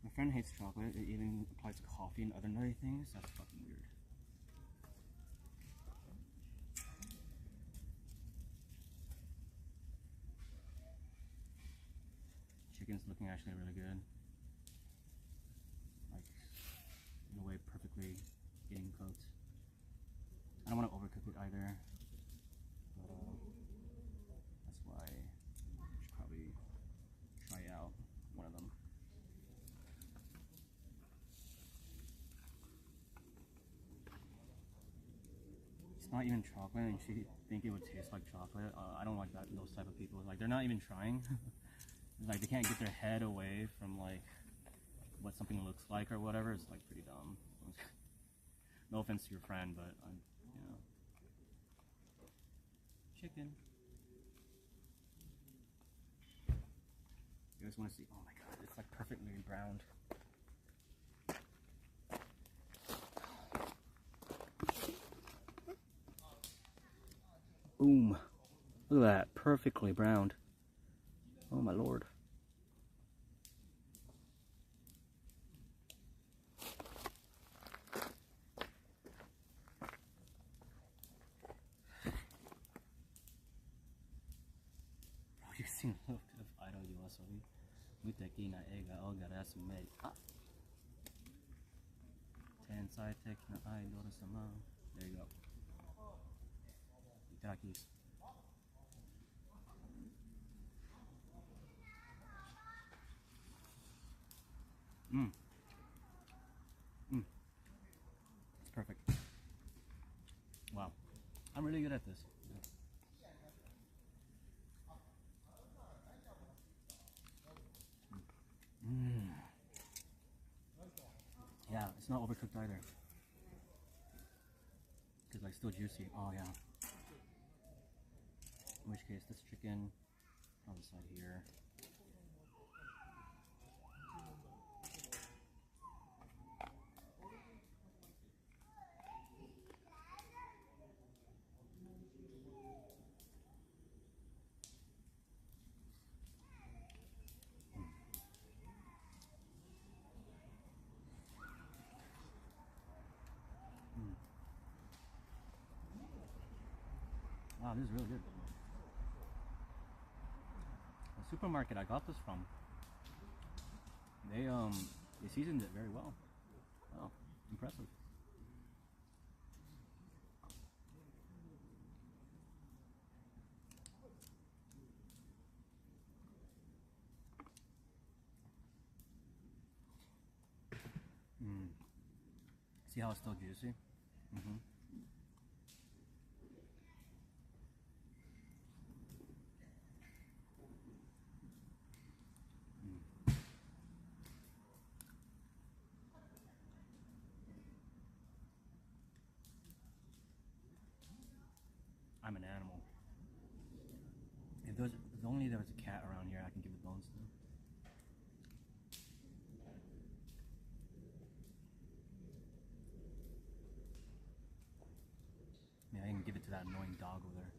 My friend hates chocolate. It even applies to coffee and other nutty things. That's fucking weird. Chicken's looking actually really good. Like, in a way, perfectly getting cooked. I don't want to overcook it either. But, that's why I should probably try out one of them. It's not even chocolate, and she think it would taste like chocolate. I don't like that. Those type of people, like they're not even trying. Like they can't get their head away from like what something looks like or whatever. It's like pretty dumb. No offense to your friend, but you know, chicken. You guys want to see? Oh my god, it's like perfectly browned. Boom. Look at that. Perfectly browned. Oh my lord. Sing Love of Idol Yoasobi. Muteki na eiga o garasu mei. Tensai tek na idol sama. There you go. Itadaki. It's perfect. Wow. I'm really good at this. Yeah, it's not overcooked either. It's like still juicy. Oh yeah. In which case, this chicken on the side here. Wow, this is really good. The supermarket I got this from, they seasoned it very well. Wow, impressive. See how it's still juicy? I'm an animal. If only there was a cat around here, I can give the bones to. Yeah, I can give it to that annoying dog over there.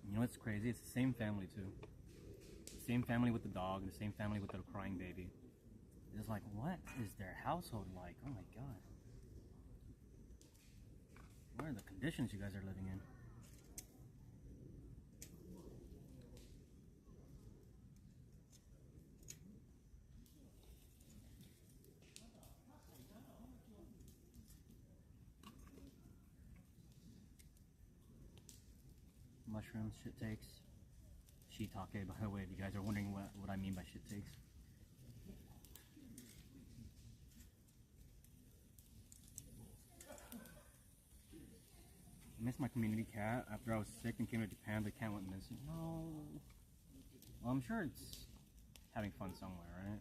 You know what's crazy? It's the same family too. Same family with the dog, and the same family with the crying baby. It's like, what is their household like? Oh my god. What are the conditions you guys are living in? Mushrooms, shit takes. Shiitake, by the way, if you guys are wondering what I mean by shit takes. I missed my community cat after I was sick and came to Japan. The cat went missing. No. Well, I'm sure it's having fun somewhere, right?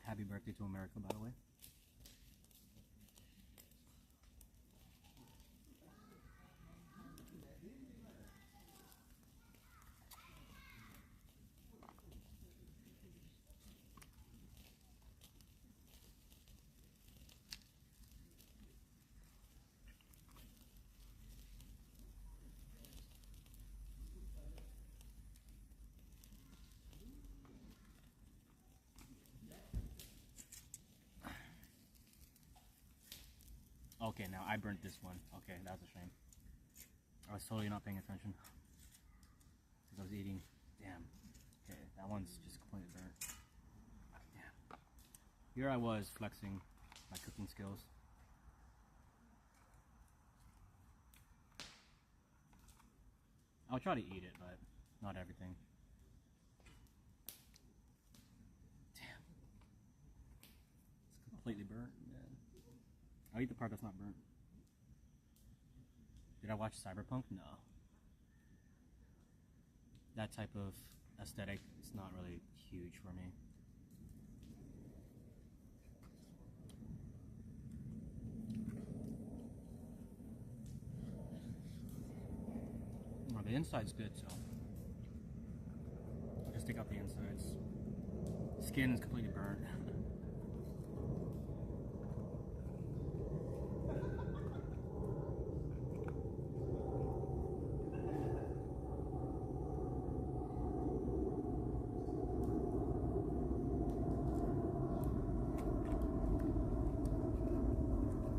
Happy birthday to America, by the way. Okay, now I burnt this one. Okay, that's a shame. I was totally not paying attention. Because I was eating. Damn. Okay, that one's just completely burnt. Damn. Here I was flexing my cooking skills. I'll try to eat it, but not everything. Damn. It's completely burnt. Man. I'll eat the part that's not burnt. Did I watch Cyberpunk? No. That type of aesthetic is not really huge for me. Well, the inside's good, so I'll just take out the insides. Skin is completely burnt.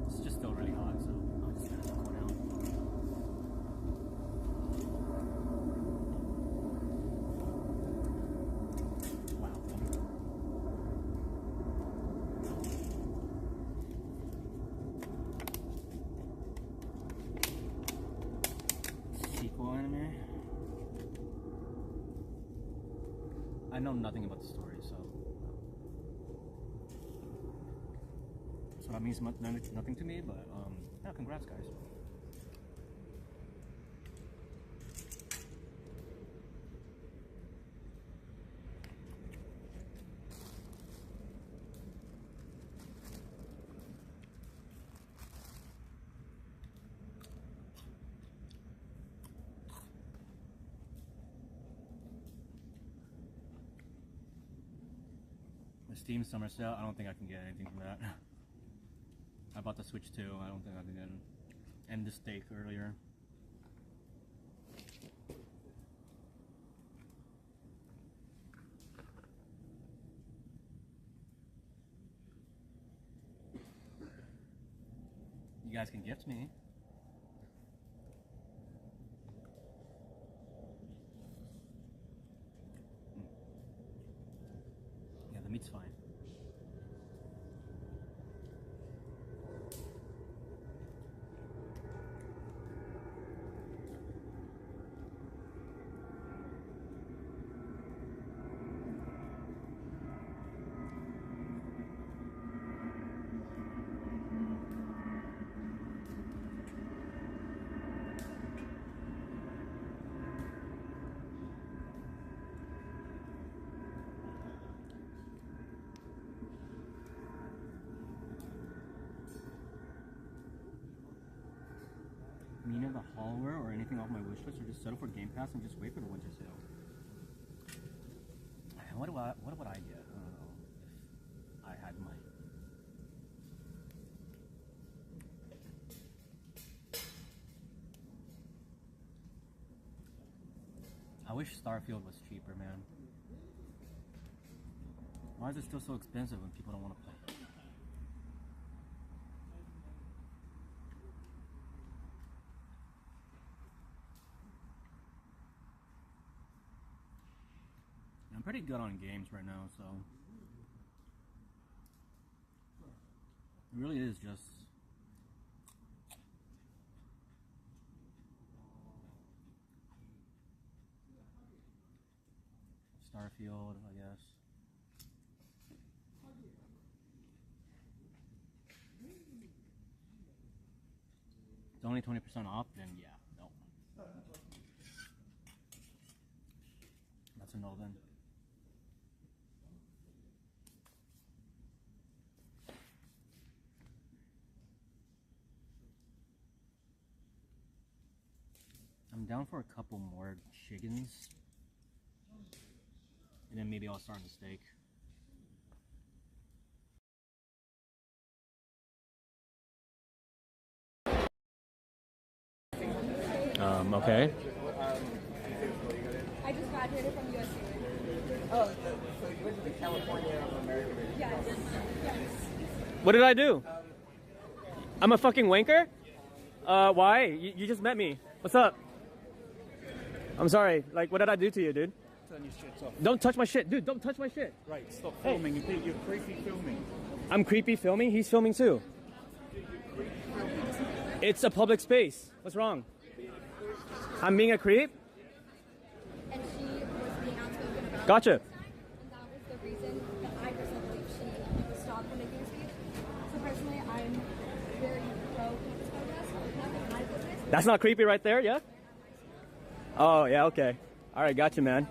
It's just still really hot, so I'll just let it cool down. Sequel anime? I know nothing about the story, so that means nothing to me, but yeah, congrats guys. The Steam Summer Sale, I don't think I can get anything from that. I bought the Switch too, I don't think I can get it. And the steak earlier. You guys can gift me. Yeah, the meat's fine. Mina the Hallware or anything off my wish list, or just settle for Game Pass and just wait for the winter sale. What would I get? I don't know if I had money. I wish Starfield was cheaper, man. Why is it still so expensive when people don't want to play? I'm pretty good on games right now, so it really is just Starfield, I guess. It's only 20% off, then yeah, no. That's a no then. I'm down for a couple more chickens, and then maybe I'll start the steak. Okay. I just graduated from USC. Oh, so you went to the California of America? Yes. Yes. What did I do? I'm a fucking wanker? Why? You just met me. What's up? I'm sorry. Like, what did I do to you, dude? Turn your shit off. Don't touch my shit. Dude, don't touch my shit. Right, stop filming. Hey. You're creepy filming. I'm creepy filming? He's filming too. It's a public space. What's wrong? I'm being a creep? And she Gotcha. And that was the reason that I personally believe she stopped when making a speech. So personally, I'm very pro campus protest. Nothing I witnessed. That's not creepy right there, yeah? Oh, yeah, okay. All right, gotcha, man.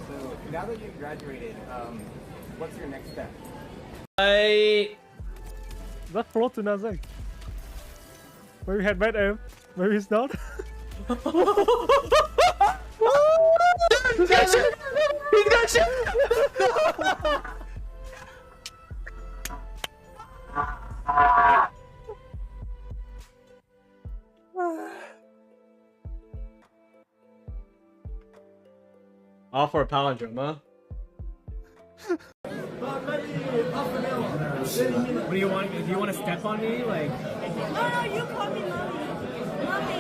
So now that you graduated, what's your next step? Rất float to Nasdaq. Maybe headband em. Maybe it's not. He's got you! He's got you! All for a palindrome, huh? What do you want? Do you want to step on me? Like. No, you call me mommy. Mommy,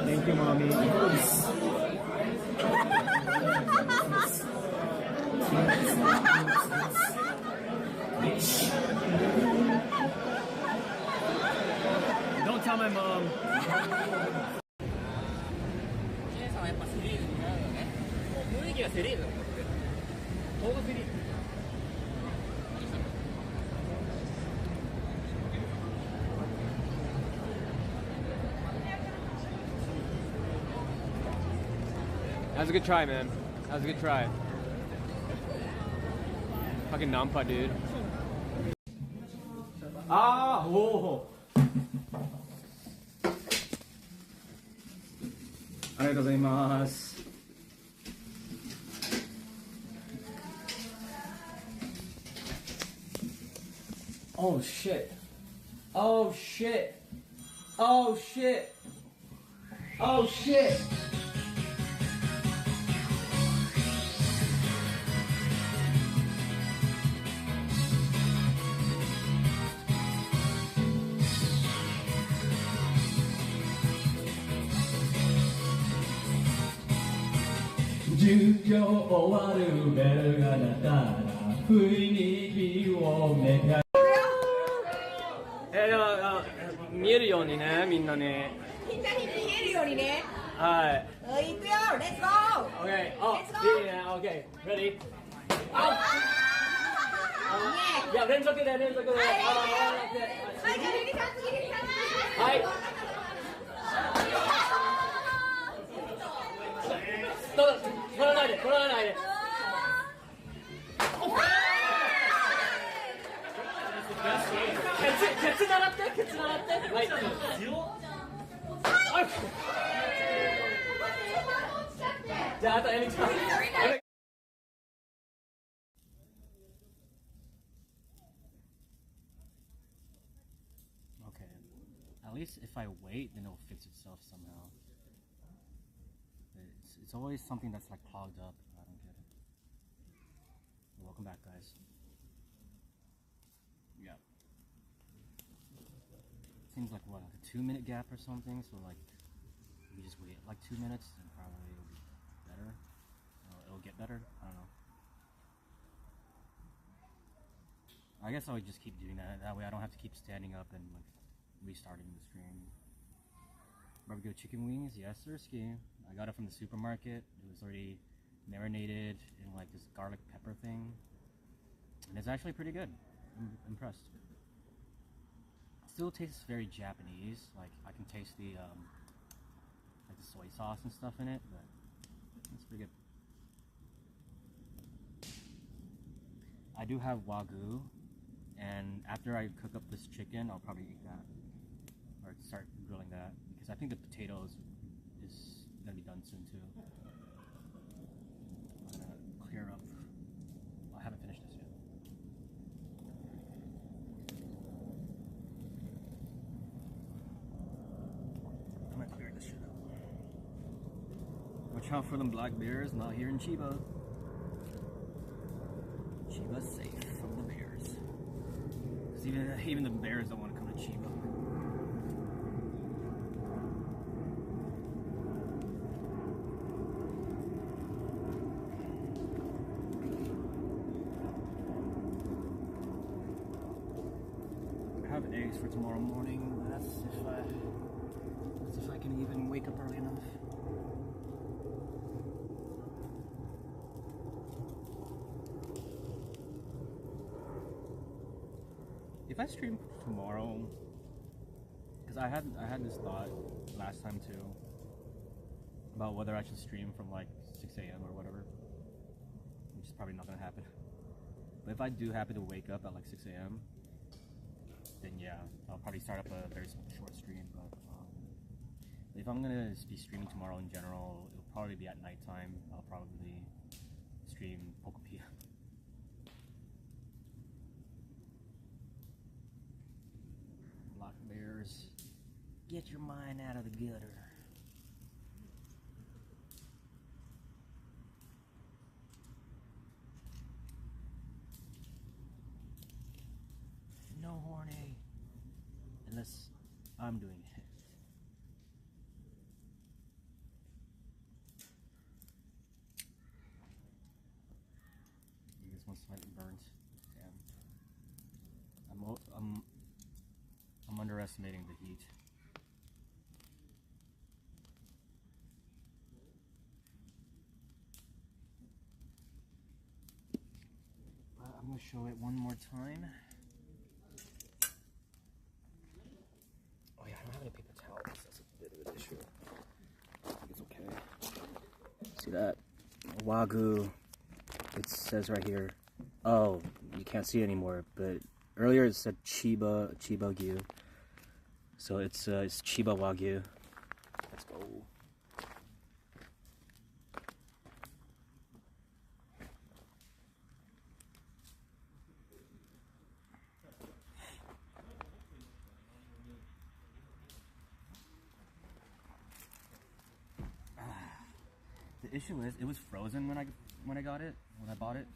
thank you, mommy. Thank you, mommy. Don't tell my mom. That was a good try, man. That was a good try. Fucking Nampa, dude. Ah, whoa. ありがとうございます。Oh shit. Oh shit. Oh shit. Oh shit.授業終わるベルが鳴ったら雰囲気をめか見えるようにね、みんなね。みんなに見えるようにね。はい。行くよ、レッツゴー。Okay. Oh, Let's go. いいね。Okay. Ready? いや、連続で、連続で。はい、じゃあリリさん、次リリさん。はい。取らないで、取らないで。ケツ習って、ケツ習って。はい。じゃあ、あとエミちゃん。Okay. At least if I wait, then it'll fix itself somehow. It's always something that's like clogged up. I don't get it. Welcome back, guys. Yeah. Seems like what, like a 2-minute gap or something. So like, we just wait like 2 minutes, and probably it'll be better. It'll get better. I don't know. I guess I would just keep doing that. That way, I don't have to keep standing up and like restarting the stream. Barbecue chicken wings, yes, sirski. I got it from the supermarket. It was already marinated in like this garlic pepper thing, and it's actually pretty good. I'm impressed. Still tastes very Japanese. Like I can taste the like the soy sauce and stuff in it, but it's pretty good. I do have Wagyu, and after I cook up this chicken, I'll probably eat that or start grilling that because I think the potatoes is gonna be done soon too. I'm gonna clear up. Well, I haven't finished this yet. I'm gonna clear this shit up. Watch out for them black bears, not here in Chiba. Chiba's safe from the bears. Because even the bears don't want to come to Chiba. I have eggs for tomorrow morning. That's if I can even wake up early enough. if I stream tomorrow, because I had this thought last time too about whether I should stream from like 6 a.m. or whatever, which is probably not gonna happen. But if I do happen to wake up at like 6 a.m., then yeah, I'll probably start up a very short stream. But if I'm gonna be streaming tomorrow in general, it'll probably be at nighttime. I'll probably stream Pokopia. Black Bears, get your mind out of the gutter. No horny, unless I'm doing it. This one's slightly burnt. Damn. I'm underestimating the heat. I'm gonna show it one more time. Oh yeah, I don't have any paper towels. That's a bit of an issue. I think it's okay. See that? Wagyu. It says right here. Oh, you can't see it anymore, but earlier it said Chiba Gyu. So it's Chiba Wagyu. Let's go. The issue is it was frozen when I got it, when I bought it.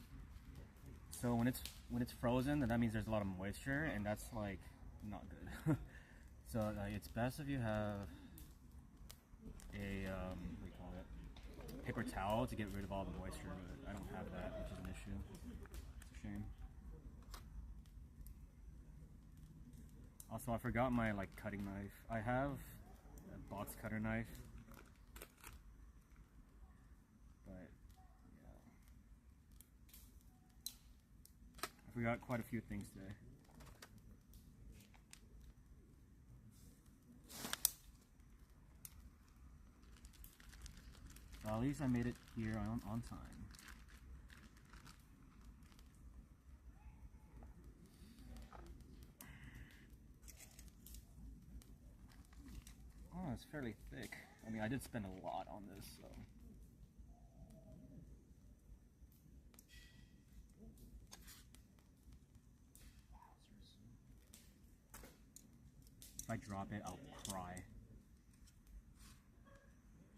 So when it's frozen, then that means there's a lot of moisture, and that's like not good. So it's best if you have a what do you call it, paper towel to get rid of all the moisture. But I don't have that, which is an issue. It's a shame. Also, I forgot my like cutting knife. I have a box cutter knife. We got quite a few things today. Well, at least I made it here on time. Oh, it's fairly thick. I mean, I did spend a lot on this, so. If I drop it, I'll cry.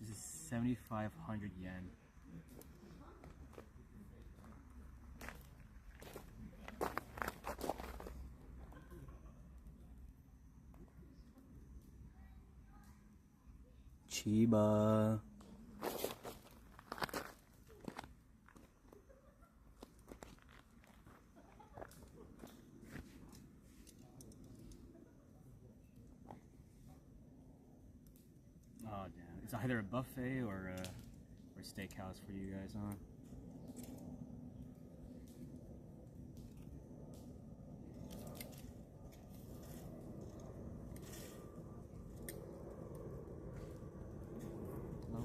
This is 7,500 yen. Chiba. Oh damn! It's either a buffet or a steakhouse for you guys, huh? No?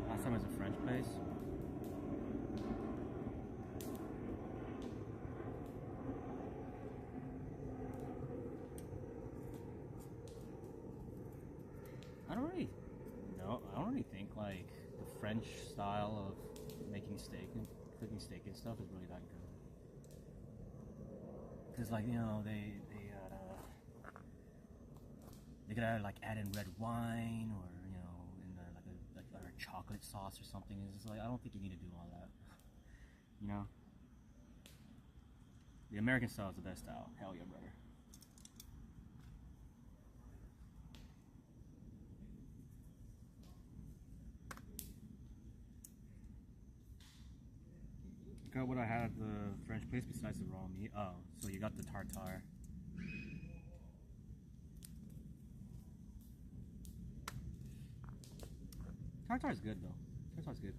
Last time it was a French place. I don't really think like the French style of making steak and cooking steak and stuff is really that good. Cause like, you know, they gotta like add in red wine or, you know, in like a chocolate sauce or something. It's just like, I don't think you need to do all that. You know? The American style is the best style. Hell yeah, brother. Got what I had at the French place besides the raw meat. Oh, so you got the tartare. Tartar is good though. Tartar is good.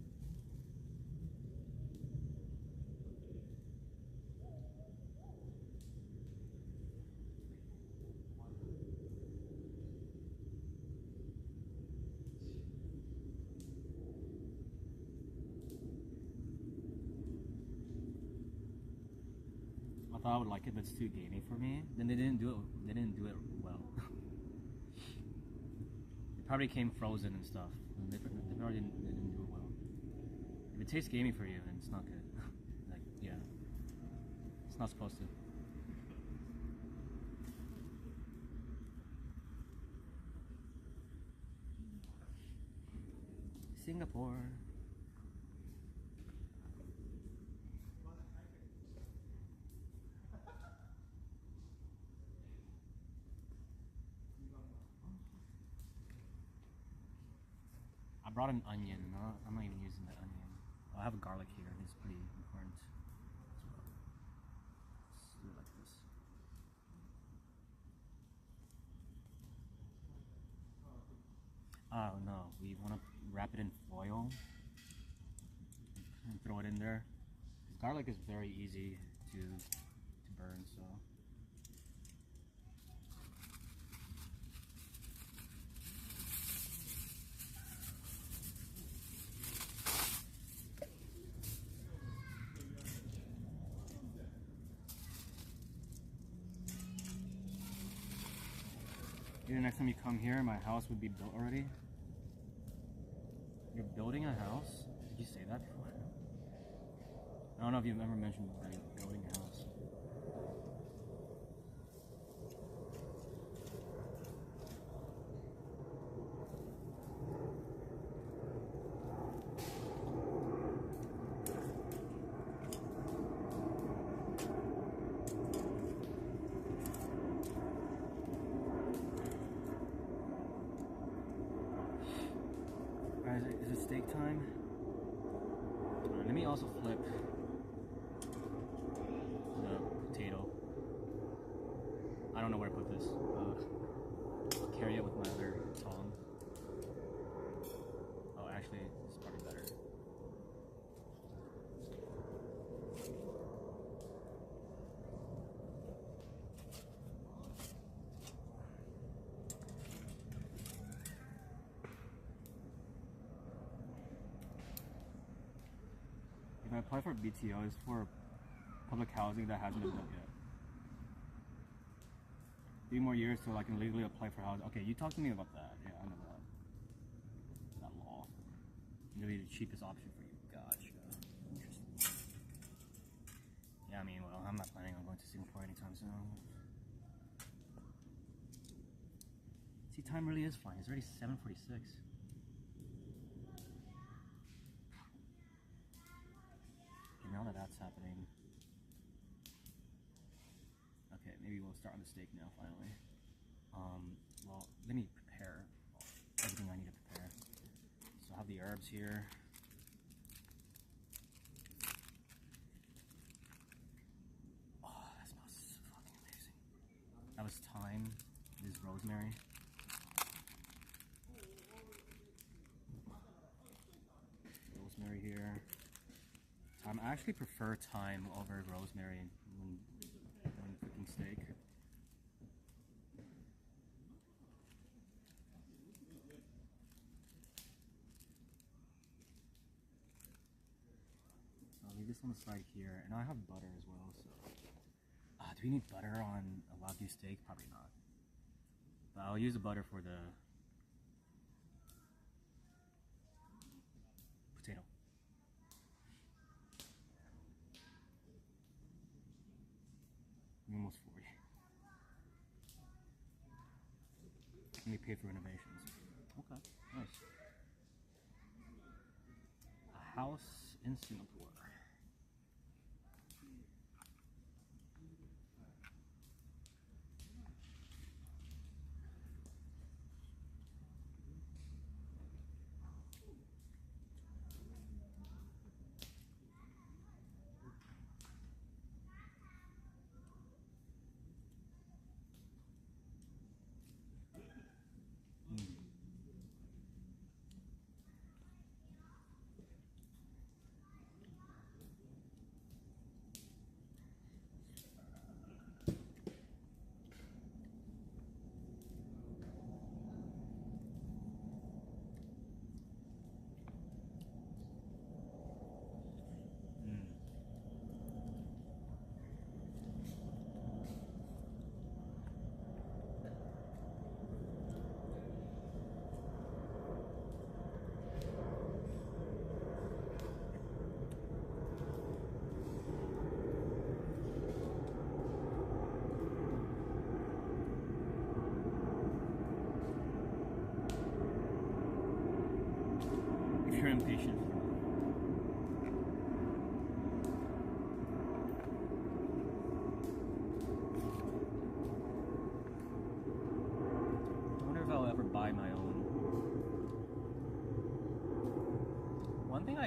I thought I would like it, but it's too gamey for me. Then they didn't do it. They didn't do it well. It probably came frozen and stuff. And they probably didn't do it well. If it tastes gamey for you, then it's not good. Like, yeah, it's not supposed to. Singapore. I brought an onion. I'm not even using the onion. I have a garlic here. It's pretty important as well. Let's do it like this. Oh no, we want to wrap it in foil and throw it in there. Garlic is very easy to burn, so. Maybe next time you come here, my house would be built already. You're building a house? Did you say that before? I don't know if you've ever mentioned building a house. Is it steak time? Let me also flip the potato. I don't know where to put this. I'll carry it with my other tongue. Oh, actually, it's probably better. If I apply for BTO, it's for public housing that hasn't been built yet. 3 more years till I can legally apply for housing. Okay, you talk to me about that. Yeah, I know that. That law. It'll be the cheapest option for you. Gotcha. Interesting. Yeah, I mean, well, I'm not planning on going to Singapore anytime soon. See, time really is flying. It's already 7:46. Now that that's happening, okay, maybe we'll start on the steak now, finally. Well, let me prepare everything I need to prepare. So I have the herbs here. Oh, that smells fucking amazing. That was thyme. This is rosemary. Rosemary here. I actually prefer thyme over rosemary when cooking steak. I'll leave this on the side here, and I have butter as well. So, do we need butter on a Wagyu steak? Probably not. But I'll use the butter for the potato. Almost 40. Let me pay for renovations. Okay, nice. A house in Singapore.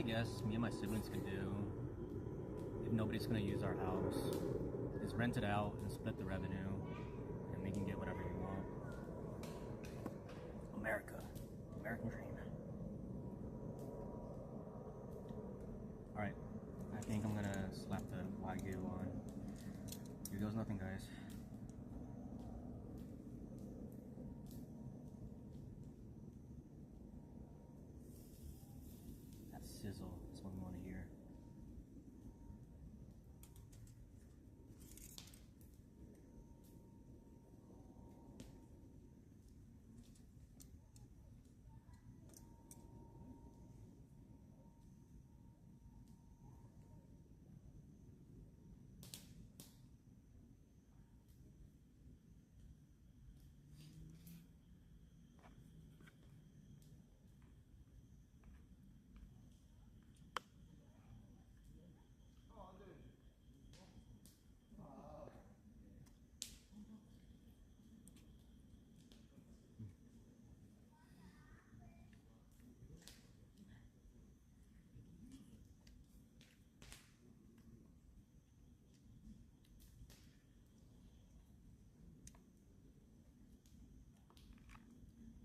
I guess me and my siblings could do, if nobody's gonna use our house, is rent it out and split the revenue, and we can get whatever we want. America. American dream. Alright, I think I'm gonna slap the Wagyu on. Here goes nothing, guys. That sizzle is what we want to hear.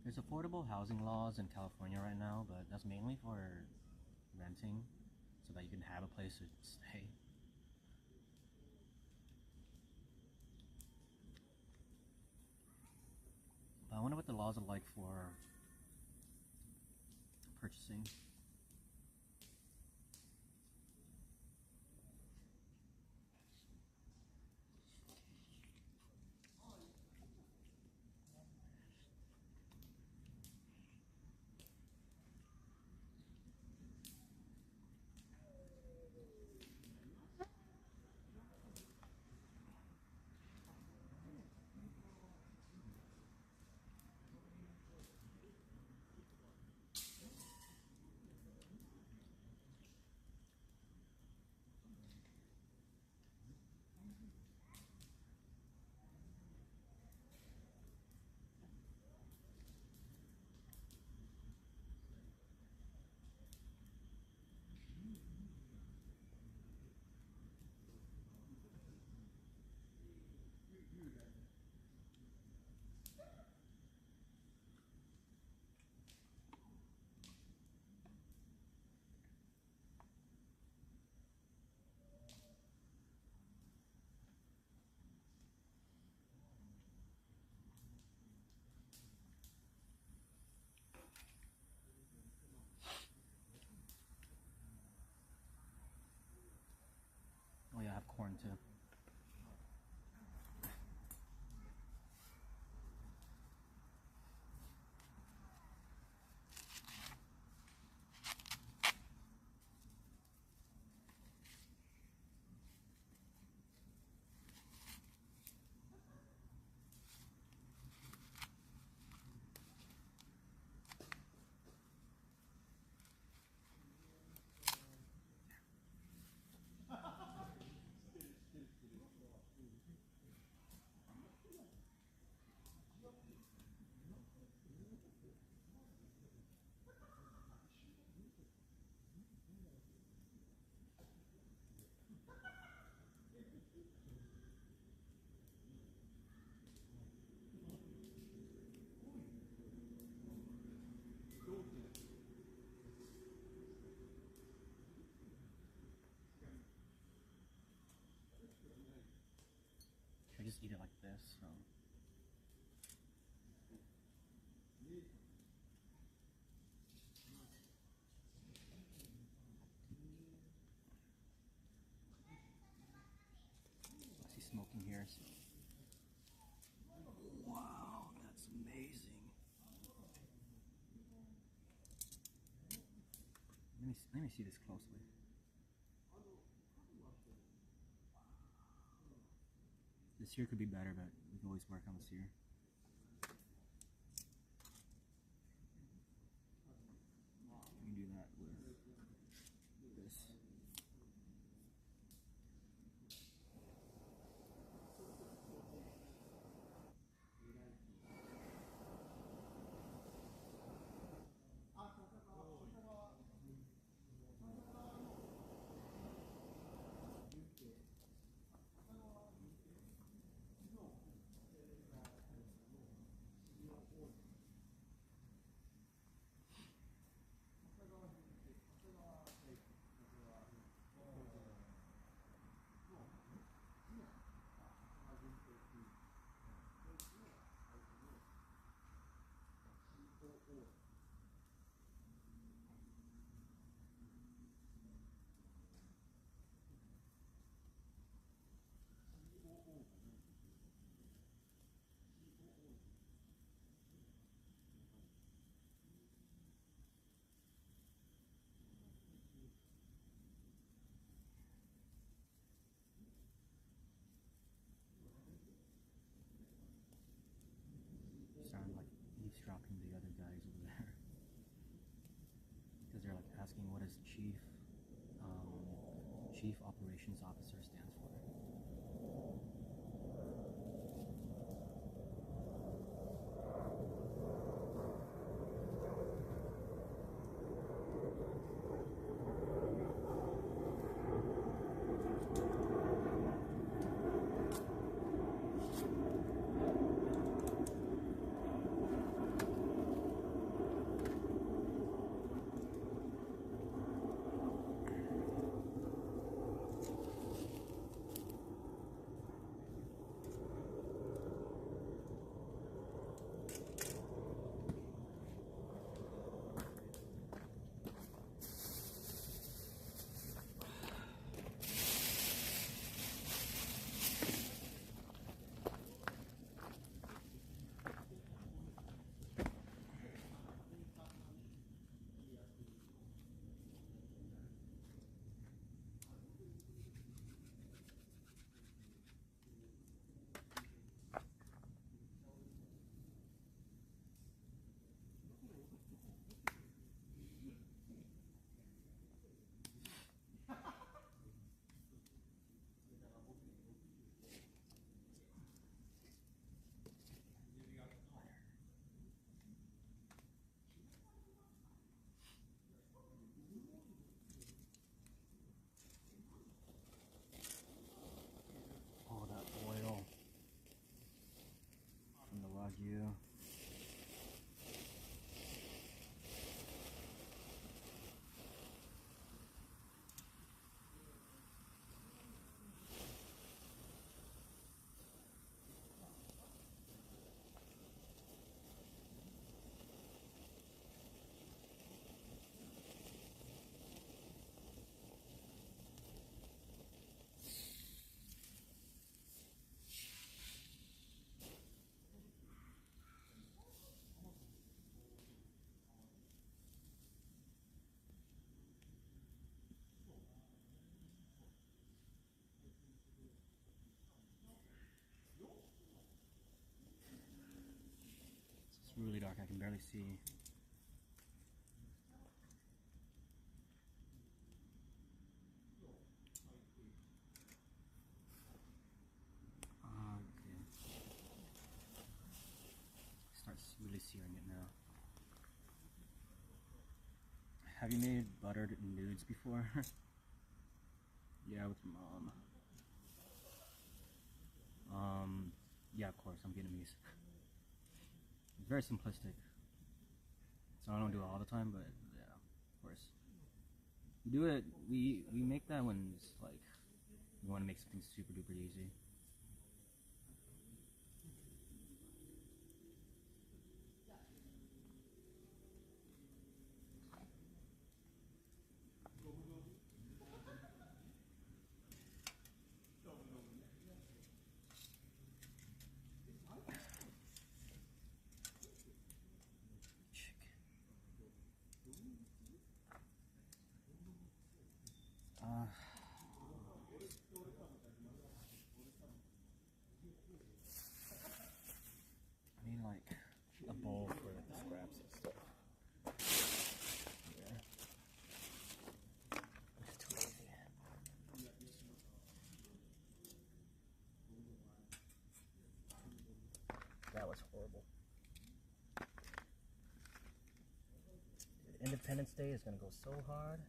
There's affordable housing laws in California right now, but that's mainly for renting, so that you can have a place to stay. But I wonder what the laws are like for purchasing. Oh yeah, I have corn too. I just eat it like this, so. I see smoking here, so. Wow, that's amazing. Let me see this closely. The sear could be better, but we can always work on the sear. We can do that with this. operations officer stands for. All that oil from the Wagyu. It's really dark, I can barely see. Okay. Starts really searing it now. Have you made buttered nudes before? Yeah, with your mom. Yeah, of course, I'm Vietnamese. It's very simplistic. So I don't do it all the time, but yeah, of course. We do it, we make that when it's like, we want to make something super duper easy. I need like a bowl for like, the scraps and stuff. Yeah. It's too lazy. That was horrible. Dude, Independence Day is gonna go so hard.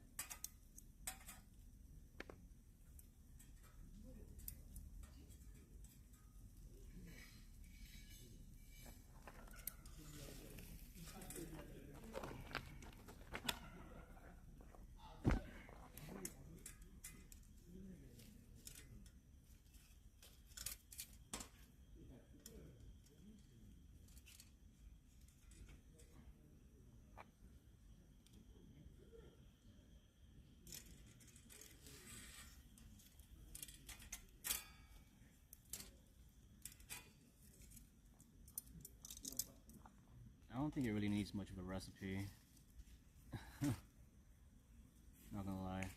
I don't think it really needs much of a recipe. Not gonna lie.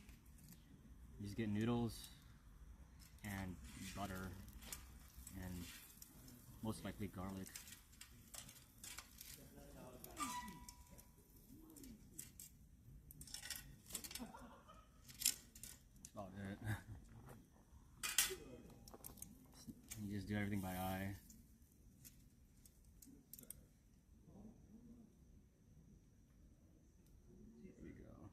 You just get noodles and butter and most likely garlic. That's about it. do everything by eye. Here we go.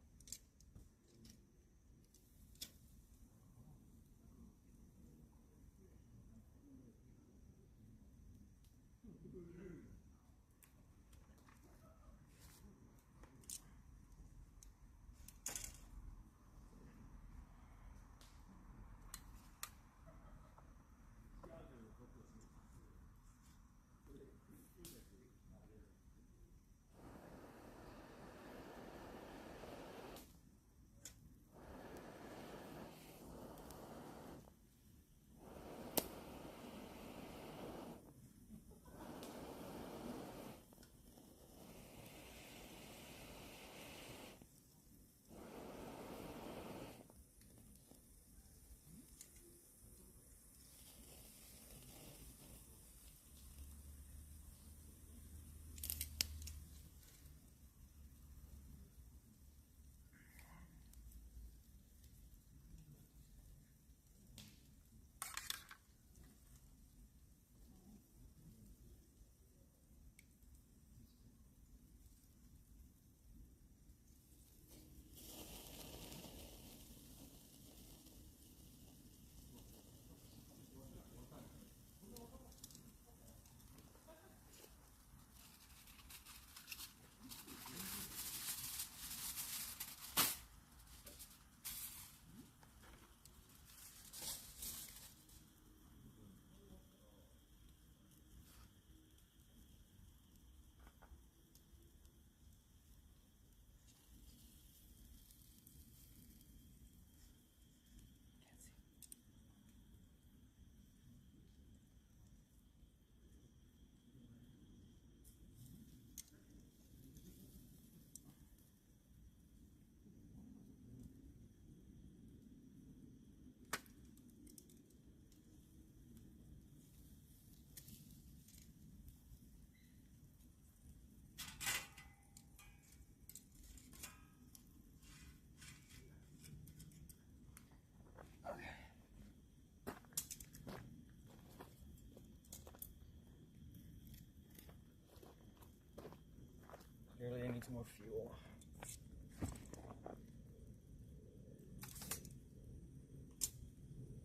Clearly I need some more fuel.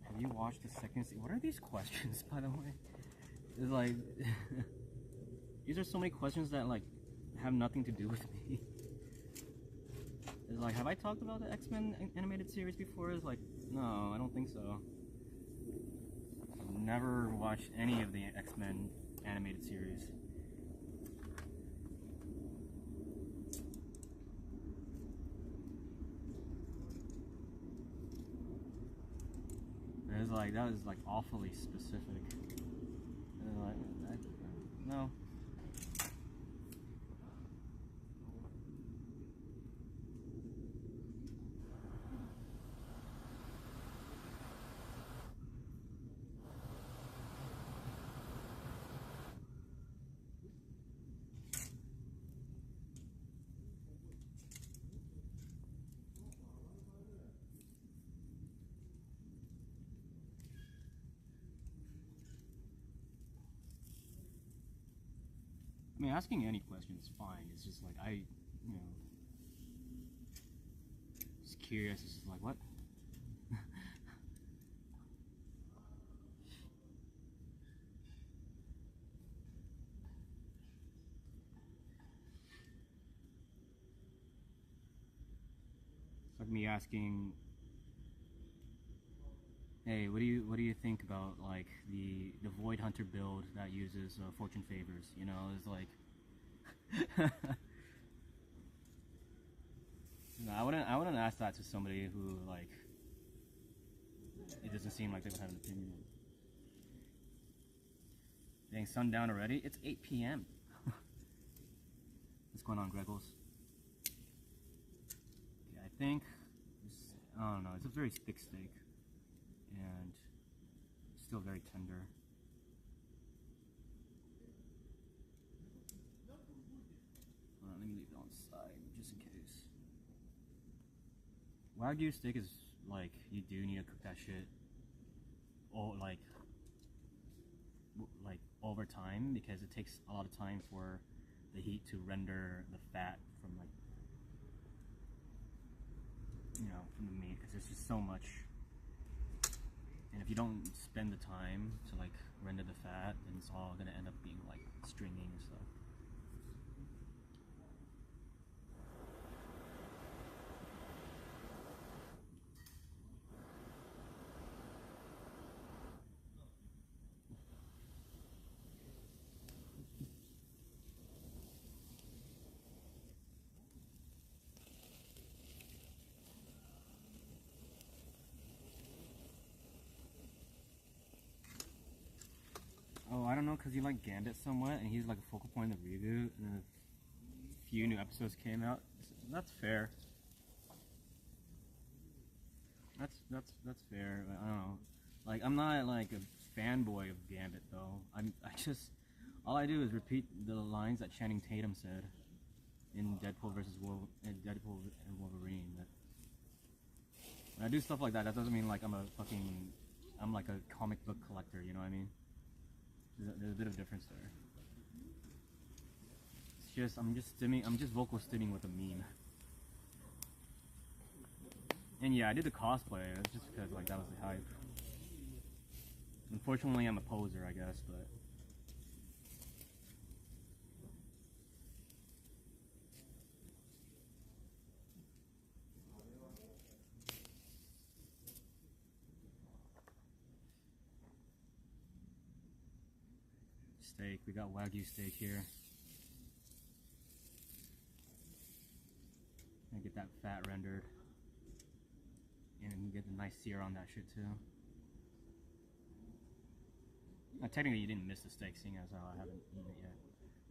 Have you watched the second season? What are these questions, by the way? It's like these are so many questions that like have nothing to do with me. It's like, have I talked about the X-Men animated series before? It's like, no, I don't think so. I've never watched any of the X-Men animated series. It's like, that is like awfully specific. Like, no. I mean, asking any question is fine. It's just like, you know, just curious. It's just like, what? It's like me asking, hey, what do you think about like the Void Hunter build that uses Fortune Favors? You know, it's like no, I wouldn't ask that to somebody who like it doesn't seem like they would have an opinion. Dang, sundown already? It's 8 p.m. What's going on, Greggles? Okay, I think I don't know. It's a very thick steak. And still very tender. Let me leave it on the side just in case. Wagyu steak is like, you do need to cook that shit. Oh, like over time because it takes a lot of time for the heat to render the fat from like, you know, from the meat, because there's just so much. And if you don't spend the time to like render the fat, then it's all gonna end up being like stringy and stuff. Oh, I don't know, because you like Gambit somewhat, and he's like a focal point of the reboot, and a few new episodes came out. That's fair. That's fair. But I don't know. Like, I'm not like a fanboy of Gambit though. I just, all I do is repeat the lines that Channing Tatum said in Deadpool versus Deadpool and Wolverine. That when I do stuff like that, that doesn't mean like I'm like a comic book collector. You know what I mean? There's a bit of difference there. It's just I'm just vocal stimming with a meme. And yeah, I did the cosplay. It's just because like that was the hype. Unfortunately, I'm a poser, I guess, but. Steak. We got Wagyu steak here. And get that fat rendered. And get the nice sear on that shit too. Now, technically you didn't miss the steak, seeing as how I haven't eaten it yet.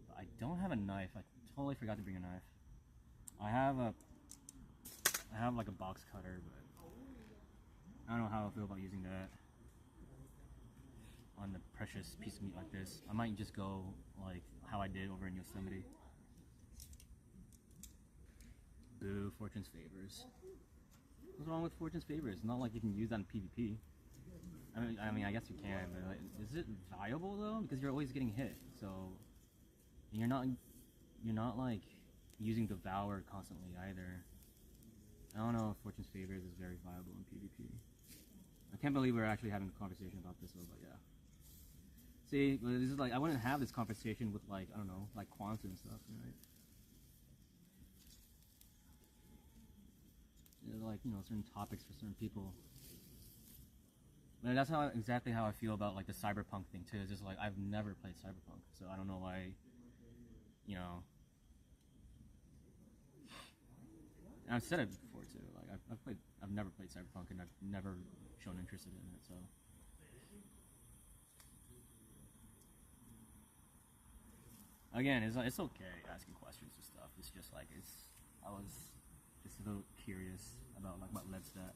But I don't have a knife. I totally forgot to bring a knife. I have like a box cutter, but I don't know how I feel about using that on the precious piece of meat like this. I might just go like how I did over in Yosemite. Boo, Fortune's Favors. What's wrong with Fortune's Favors? It's not like you can use that in PvP. I mean, I guess you can, but like, is it viable though? Because you're always getting hit, so you're not like using Devour constantly either. I don't know if Fortune's Favors is very viable in PvP. I can't believe we're actually having a conversation about this though, but yeah. See, this is like, I wouldn't have this conversation with like, I don't know, like Kwanzaa and stuff, right? Like, you know, certain topics for certain people. But that's exactly how I feel about like the cyberpunk thing too. It's just like I've never played cyberpunk, so I don't know why, you know. And I've said it before too. Like I've never played cyberpunk, and I've never shown interest in it. So. Again, it's okay asking questions and stuff. It's just like I was just a little curious about like what led to that.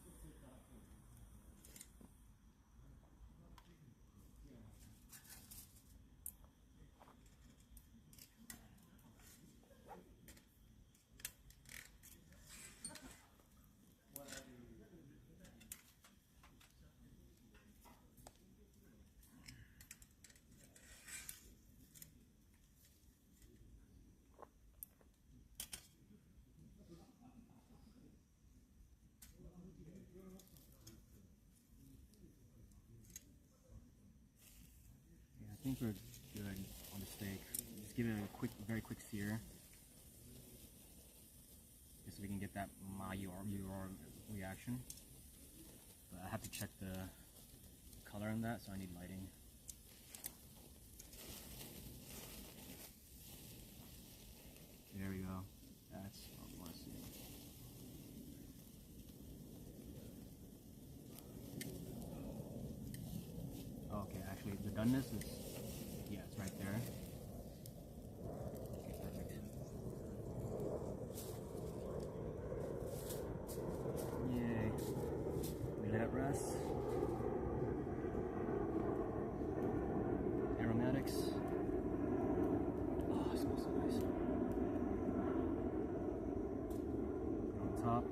I think we're good on the steak. Just give it a very quick sear, just so we can get that mayo reaction. But I have to check the color on that, so I need lighting. There we go. That's what we want to see. Okay, actually, the doneness is. Yeah, it's right there. Okay, perfect. Yay. We let it rest. Aromatics. Oh, it smells so nice. On top.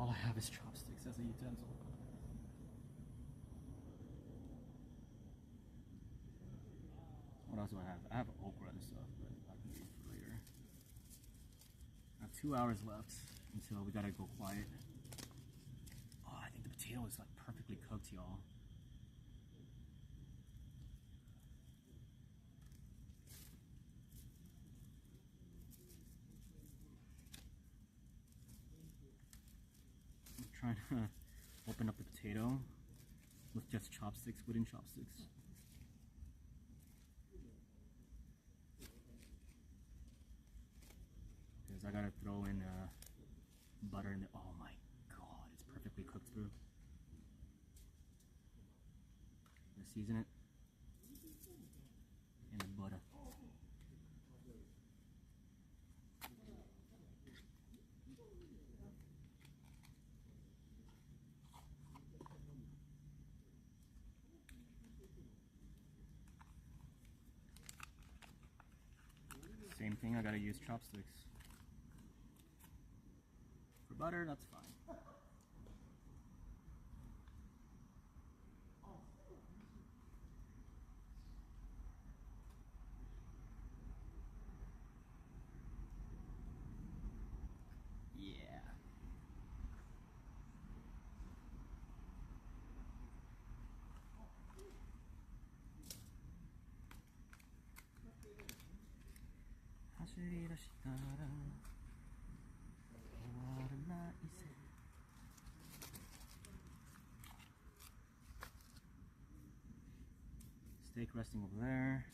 All I have is chopsticks as a utensil. What else do I have? I have okra and stuff, but I can leave for later. I have 2 hours left until we gotta go quiet. Oh, I think the potato is like perfectly cooked, y'all. I'm trying to open up the potato with just chopsticks, wooden chopsticks. Because I gotta throw in butter in the, oh my god, it's perfectly cooked through. Gonna season it in the butter. Same thing, I gotta use chopsticks. For butter, that's fine. Yeah. Steak resting over there.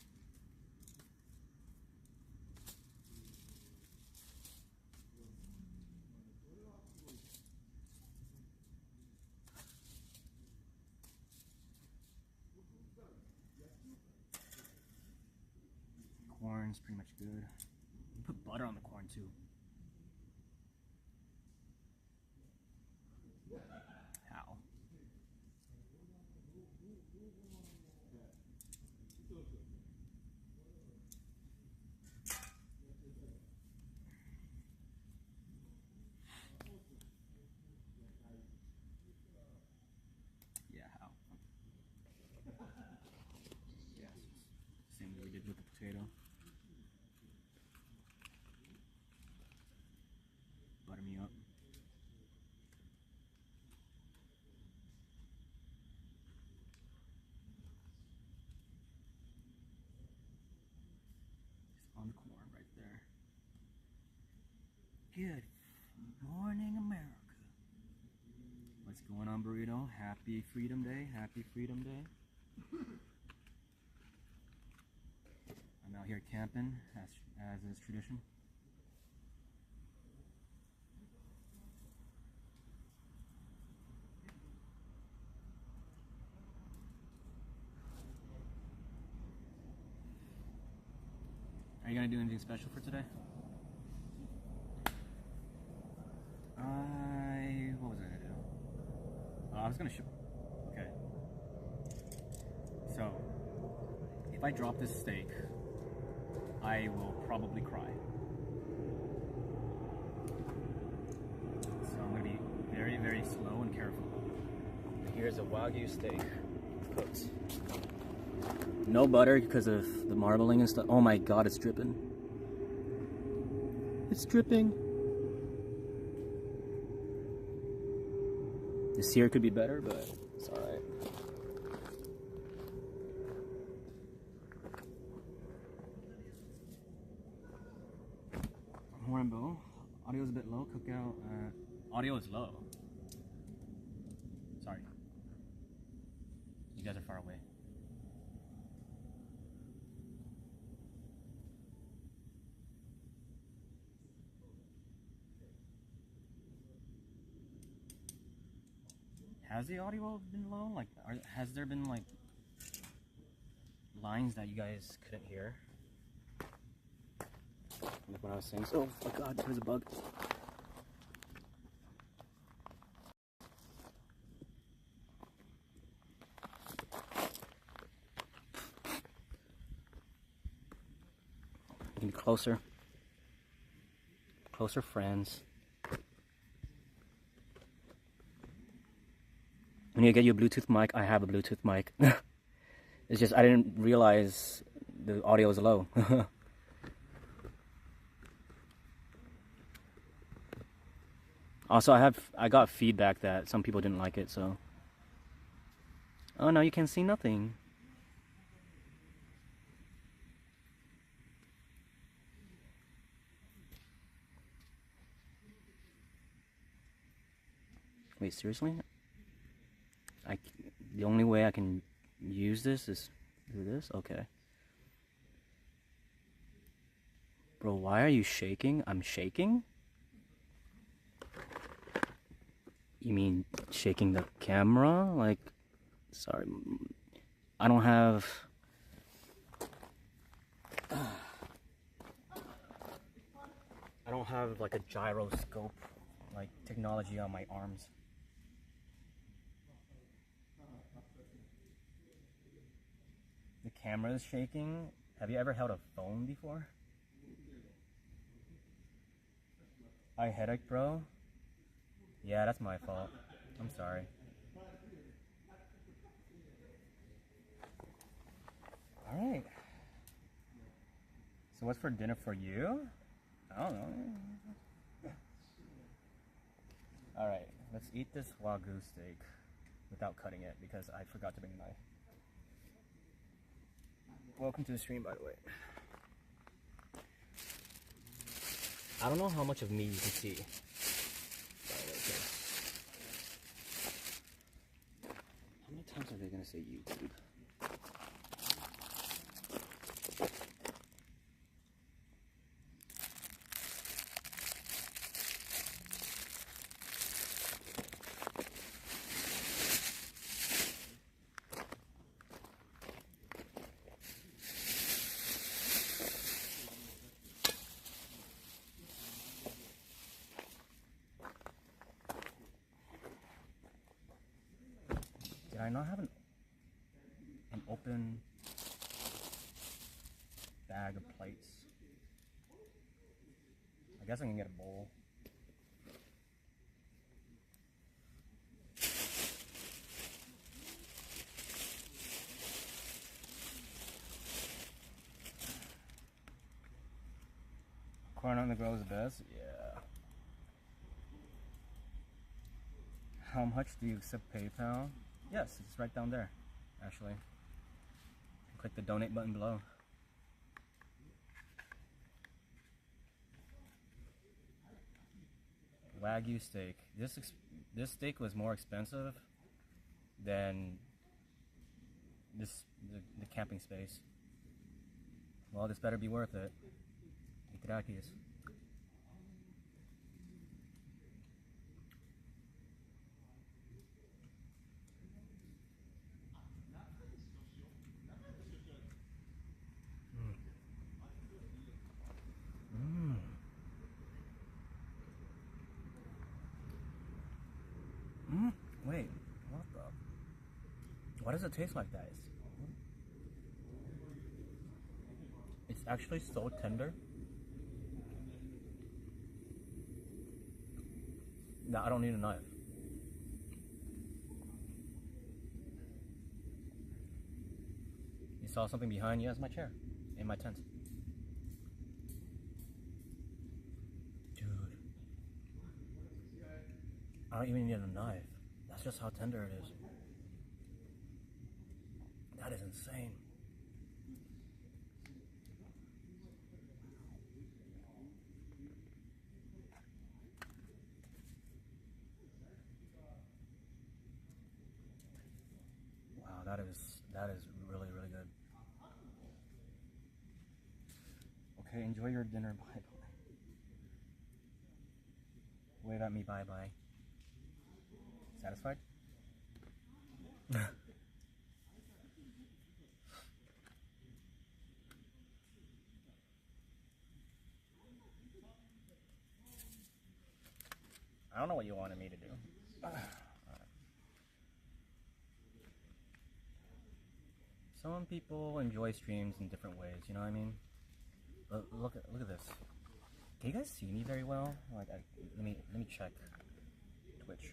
Corn's pretty much good. Put butter on the corn too. How? Yeah, how? Yeah, same as we did with the potato. Butter me up. Just on the corn right there. Good morning, America. What's going on, Burrito? Happy Freedom Day. Happy Freedom Day. I'm out here camping, as is tradition. Are you gonna do anything special for today? What was I gonna do? I was gonna show. Okay. So, if I drop this steak, I will probably cry. So I'm gonna be very, very slow and careful. Here's a Wagyu steak, cooked. No butter because of the marbling and stuff. Oh my god, it's dripping. It's dripping. The sear could be better, but it's alright. Rainbow. Audio is a bit low. Cookout. Audio is low. Sorry. You guys are far away. Has the audio been low? Like, has there been like lines that you guys couldn't hear? Like what I was saying. Oh my god, there's a bug. Getting closer. Closer friends. When you get your Bluetooth mic, I have a Bluetooth mic. It's just I didn't realize the audio was low. Also, I got feedback that some people didn't like it, so. Oh no, you can see nothing. Wait, seriously? The only way I can use this is through this? Okay. Bro, why are you shaking? I'm shaking? You mean shaking the camera? Like, sorry. I don't have... I don't have like a gyroscope, like technology on my arms. The camera is shaking. Have you ever held a phone before? I headache, bro. Yeah, that's my fault. I'm sorry. Alright. So what's for dinner for you? I don't know. Alright, let's eat this Wagyu steak without cutting it because I forgot to bring a knife. Welcome to the stream, by the way. I don't know how much of me you can see. How many times are they gonna say YouTube? Did I not have an open bag of plates? I guess I can get a bowl. Corn on the grill is the best? Yeah. How much do you accept PayPal? Yes, it's right down there, actually. Click the donate button below. Wagyu steak. This steak was more expensive than the camping space. Well, this better be worth it. Itadakis. Wait, what the? Why does it taste like that? It's actually so tender. No, I don't need a knife. You saw something behind you? That's my chair in my tent. Dude. I don't even need a knife. That's just how tender it is. That is insane. Wow, that is really, really good. Okay, enjoy your dinner. Bye bye. Wave at me, bye bye. Satisfied? I don't know what you wanted me to do. Some people enjoy streams in different ways, you know what I mean? Look at this. Can you guys see me very well? Like, let me check Twitch.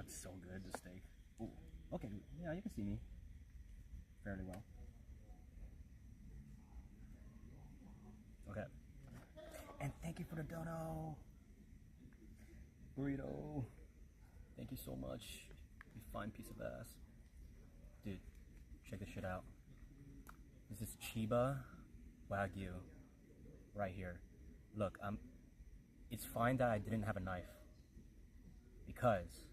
looks so good, the steak. Ooh. Okay, yeah, you can see me fairly well. Okay. And thank you for the dono. Burrito. Thank you so much. You fine piece of ass. Dude, check this shit out. This is Chiba Wagyu right here. Look, it's fine that I didn't have a knife because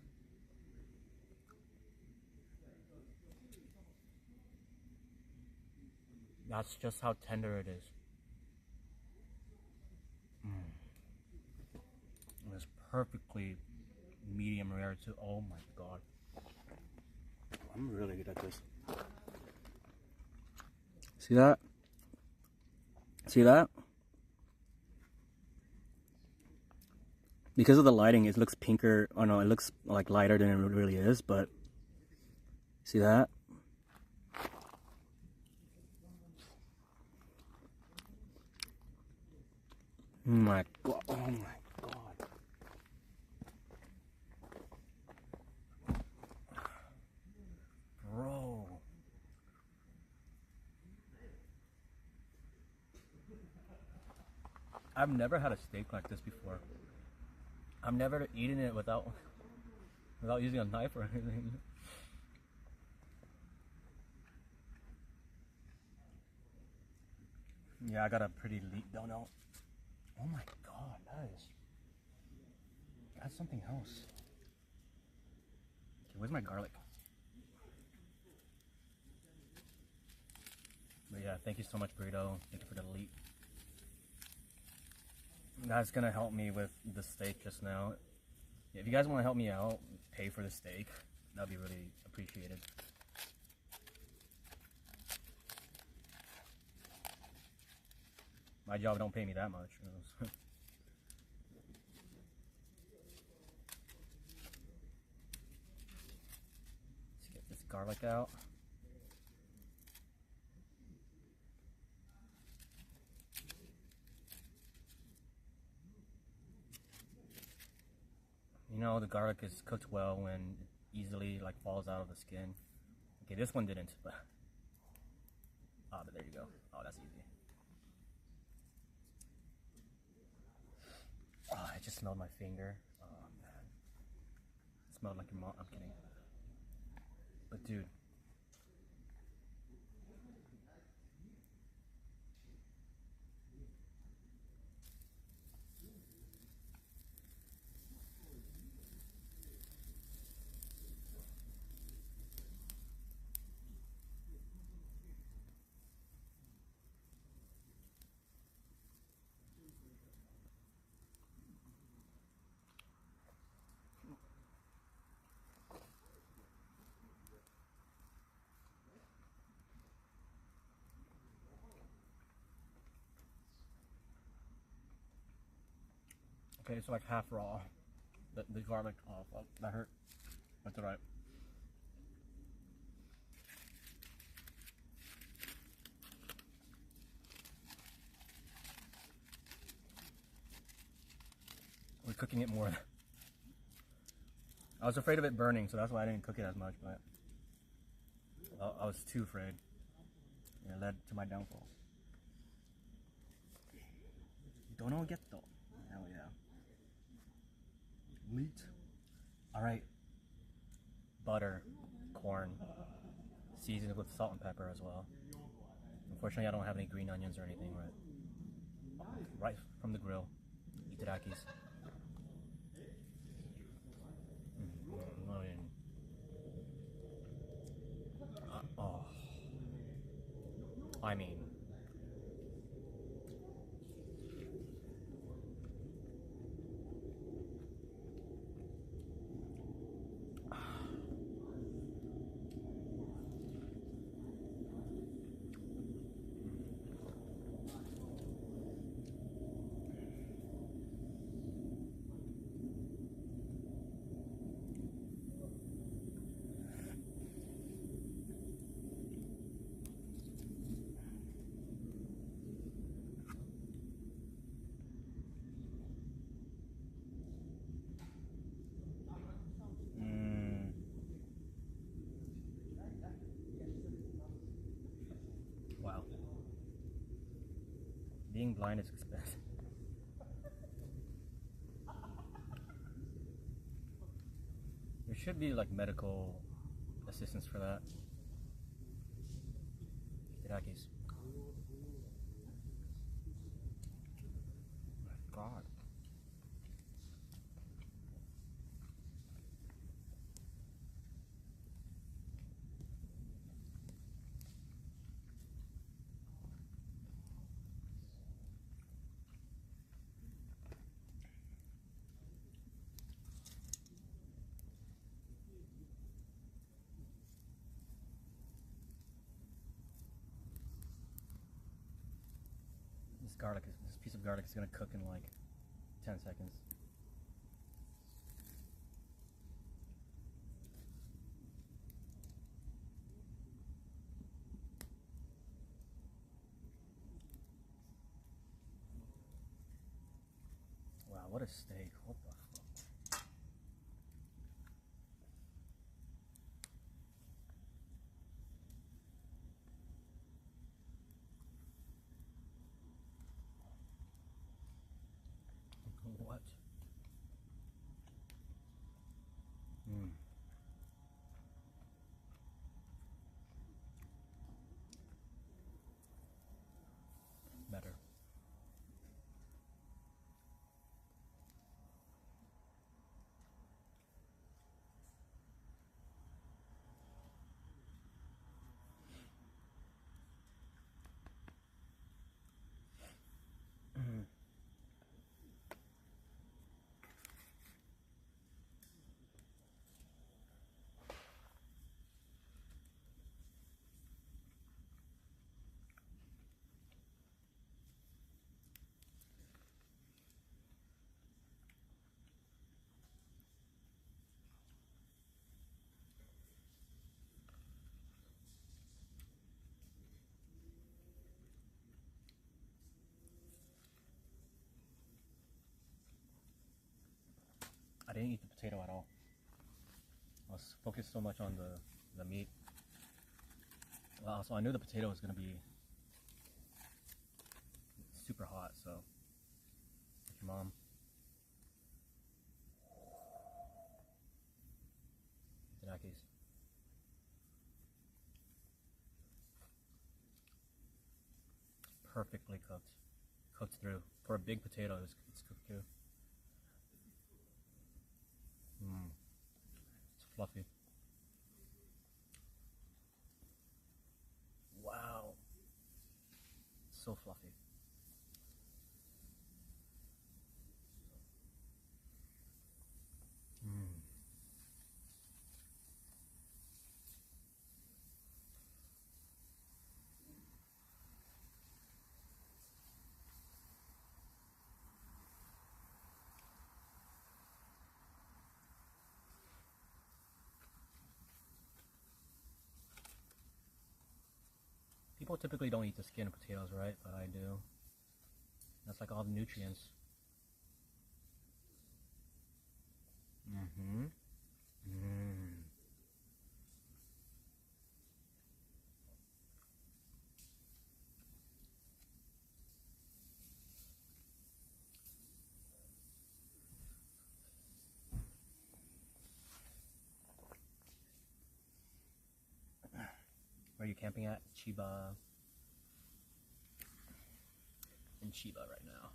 that's just how tender it is. And it's perfectly medium rare too. Oh my god. I'm really good at this. See that? See that? Because of the lighting, it looks pinker. Oh no, it looks like lighter than it really is, but see that? Oh my god. Oh my god. Bro. I've never had a steak like this before. I've never eaten it without using a knife or anything. Yeah, I got a pretty dono. Oh my god, that's something else. Okay, where's my garlic? But yeah, thank you so much, Burrito. Thank you for the leap. That's gonna help me with the steak just now. If you guys want to help me out, pay for the steak, that'd be really appreciated. My job don't pay me that much. Let's get this garlic out. You know, the garlic is cooked well when it easily like falls out of the skin. Okay, this one didn't, but but there you go. Oh, that's easy. Oh, I just smelled my finger. Oh man, it smelled like your mom. I'm kidding. But dude. Okay, it's like half raw. The garlic, oh fuck, that hurt. That's alright. We're cooking it more. I was afraid of it burning, so that's why I didn't cook it as much, but I was too afraid. It led to my downfall. Dono getto. Hell yeah. Meat. Alright. Butter, corn, seasoned with salt and pepper as well. Unfortunately, I don't have any green onions or anything, right from the grill. Itarakis. Oh. I mean. being blind is expensive. There should be like medical assistance for that. Irakis. My God. This piece of garlic is gonna cook in like 10 seconds. Wow, what a steak. What the fuck? What? Better. I didn't eat the potato at all. I was focused so much on the meat. Well, also I knew the potato was gonna be super hot, so like your mom. Zanakis. Perfectly cooked. Cooked through. For a big potato, it's cooked through. It's fluffy. Wow. So fluffy. People typically don't eat the skin of potatoes, right? But I do. That's like all the nutrients. Where are you camping at? Chiba. In Chiba right now.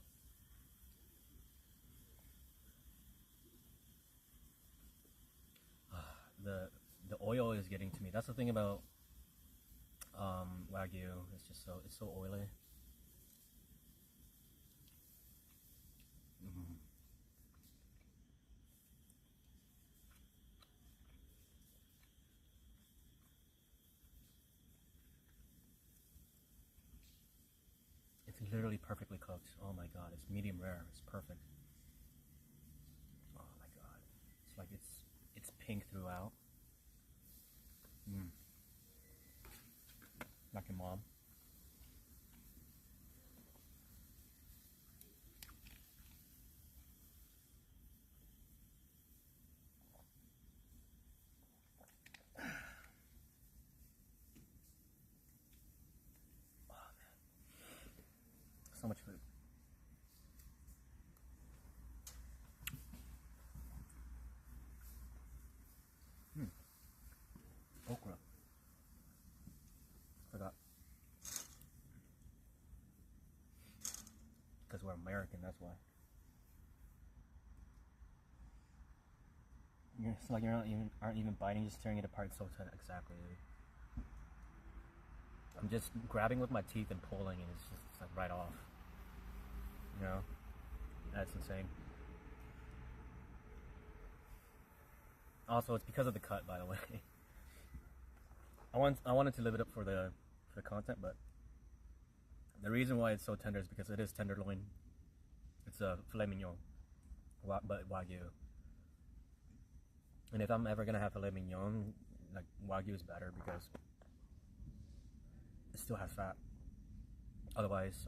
The oil is getting to me. That's the thing about Wagyu. It's so oily. It's literally perfectly cooked. Oh my god, it's medium rare. It's perfect. Oh my god. It's like it's pink throughout. Like your mom. Oh man. So much food. that's why. It's like aren't even biting, just tearing it apart so tight. Exactly, dude. I'm just grabbing with my teeth and pulling, and it's like right off. You know, that's insane. Also, it's because of the cut, by the way. I wanted to live it up for the content, but the reason why it's so tender is because it is tenderloin. It's a filet mignon, but Wagyu. And if I'm ever gonna have filet mignon, like Wagyu is better because it still has fat. Otherwise,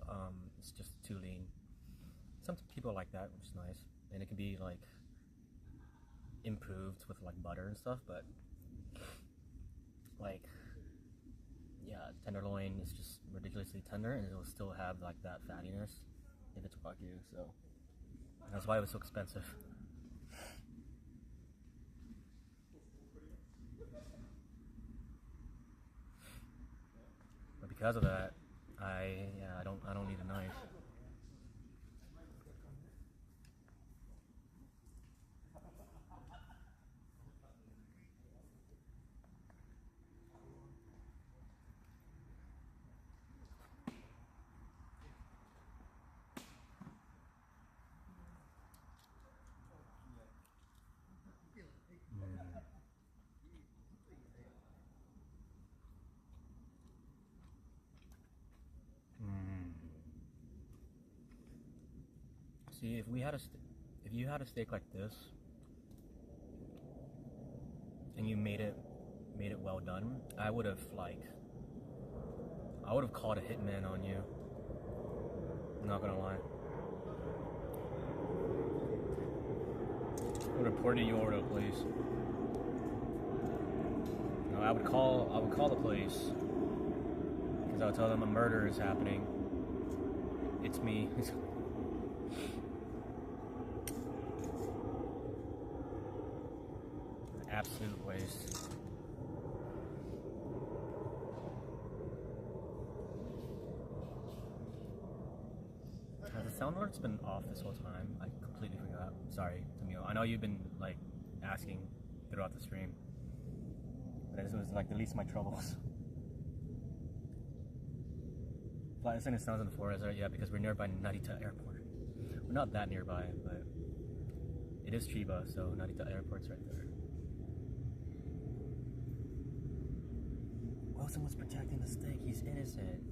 it's just too lean. Some people like that, which is nice, and it can be like improved with like butter and stuff. But like, yeah, tenderloin is just ridiculously tender, and it'll still have like that fattiness if it's Wagyu. So that's why it was so expensive. But because of that, I don't need a knife. See, if you had a steak like this, and you made it well done, I would have called a hitman on you. I'm not gonna lie. I would have reported you over to the police. No, I would call the police because I would tell them a murder is happening. It's me. Absolute waste. Has the sound alert's been off this whole time? I completely forgot. Sorry, Tamil. I know you've been like asking throughout the stream, but this was like the least of my troubles. Flight attendant sounds in the forest, right? Yeah, because we're nearby Narita Airport. We're not that nearby, but it is Chiba, so Narita Airport's right there. Wilson was protecting the steak. He's innocent.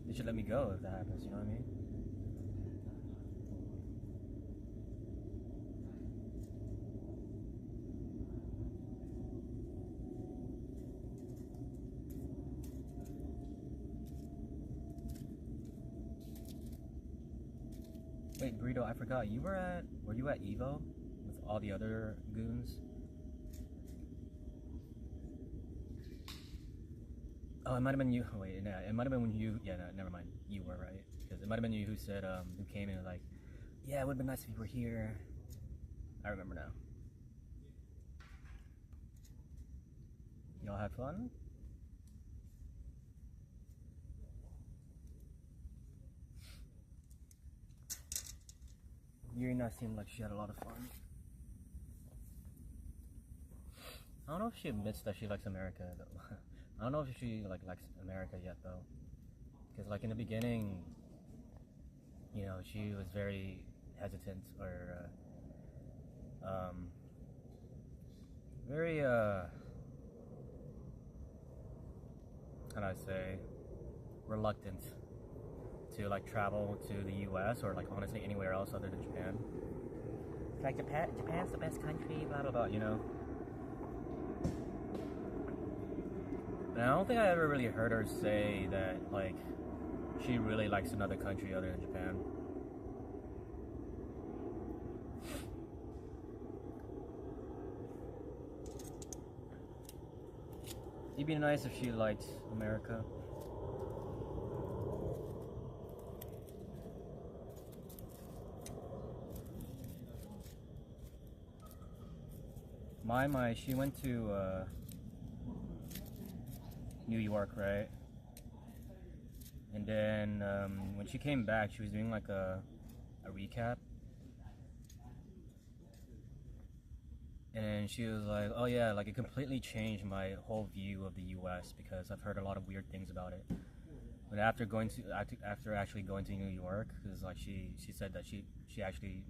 They should let me go if that happens, you know what I mean? Wait, Burrito, I forgot. Were you at Evo with all the other goons? Oh, it might have been you. Wait, no, it might have been you. Yeah, no, never mind. You were right, because it might have been you who said, who came in and like, yeah, it would have been nice if you were here. I remember now. Y'all had fun? Yurina seemed like she had a lot of fun. I don't know if she admits that she likes America though. I don't know if she likes America yet though, because like in the beginning, you know, she was very hesitant or very how do I say, reluctant to like travel to the US or like honestly anywhere else other than Japan. It's like Japan's the best country, blah blah blah, you know. And I don't think I ever really heard her say that, like, she really likes another country other than Japan. It'd be nice if she liked America. She went to, New York, right? And then when she came back, she was doing like a recap. And she was like, oh yeah, like it completely changed my whole view of the US because I've heard a lot of weird things about it. But after actually going to New York, because like she said that she actually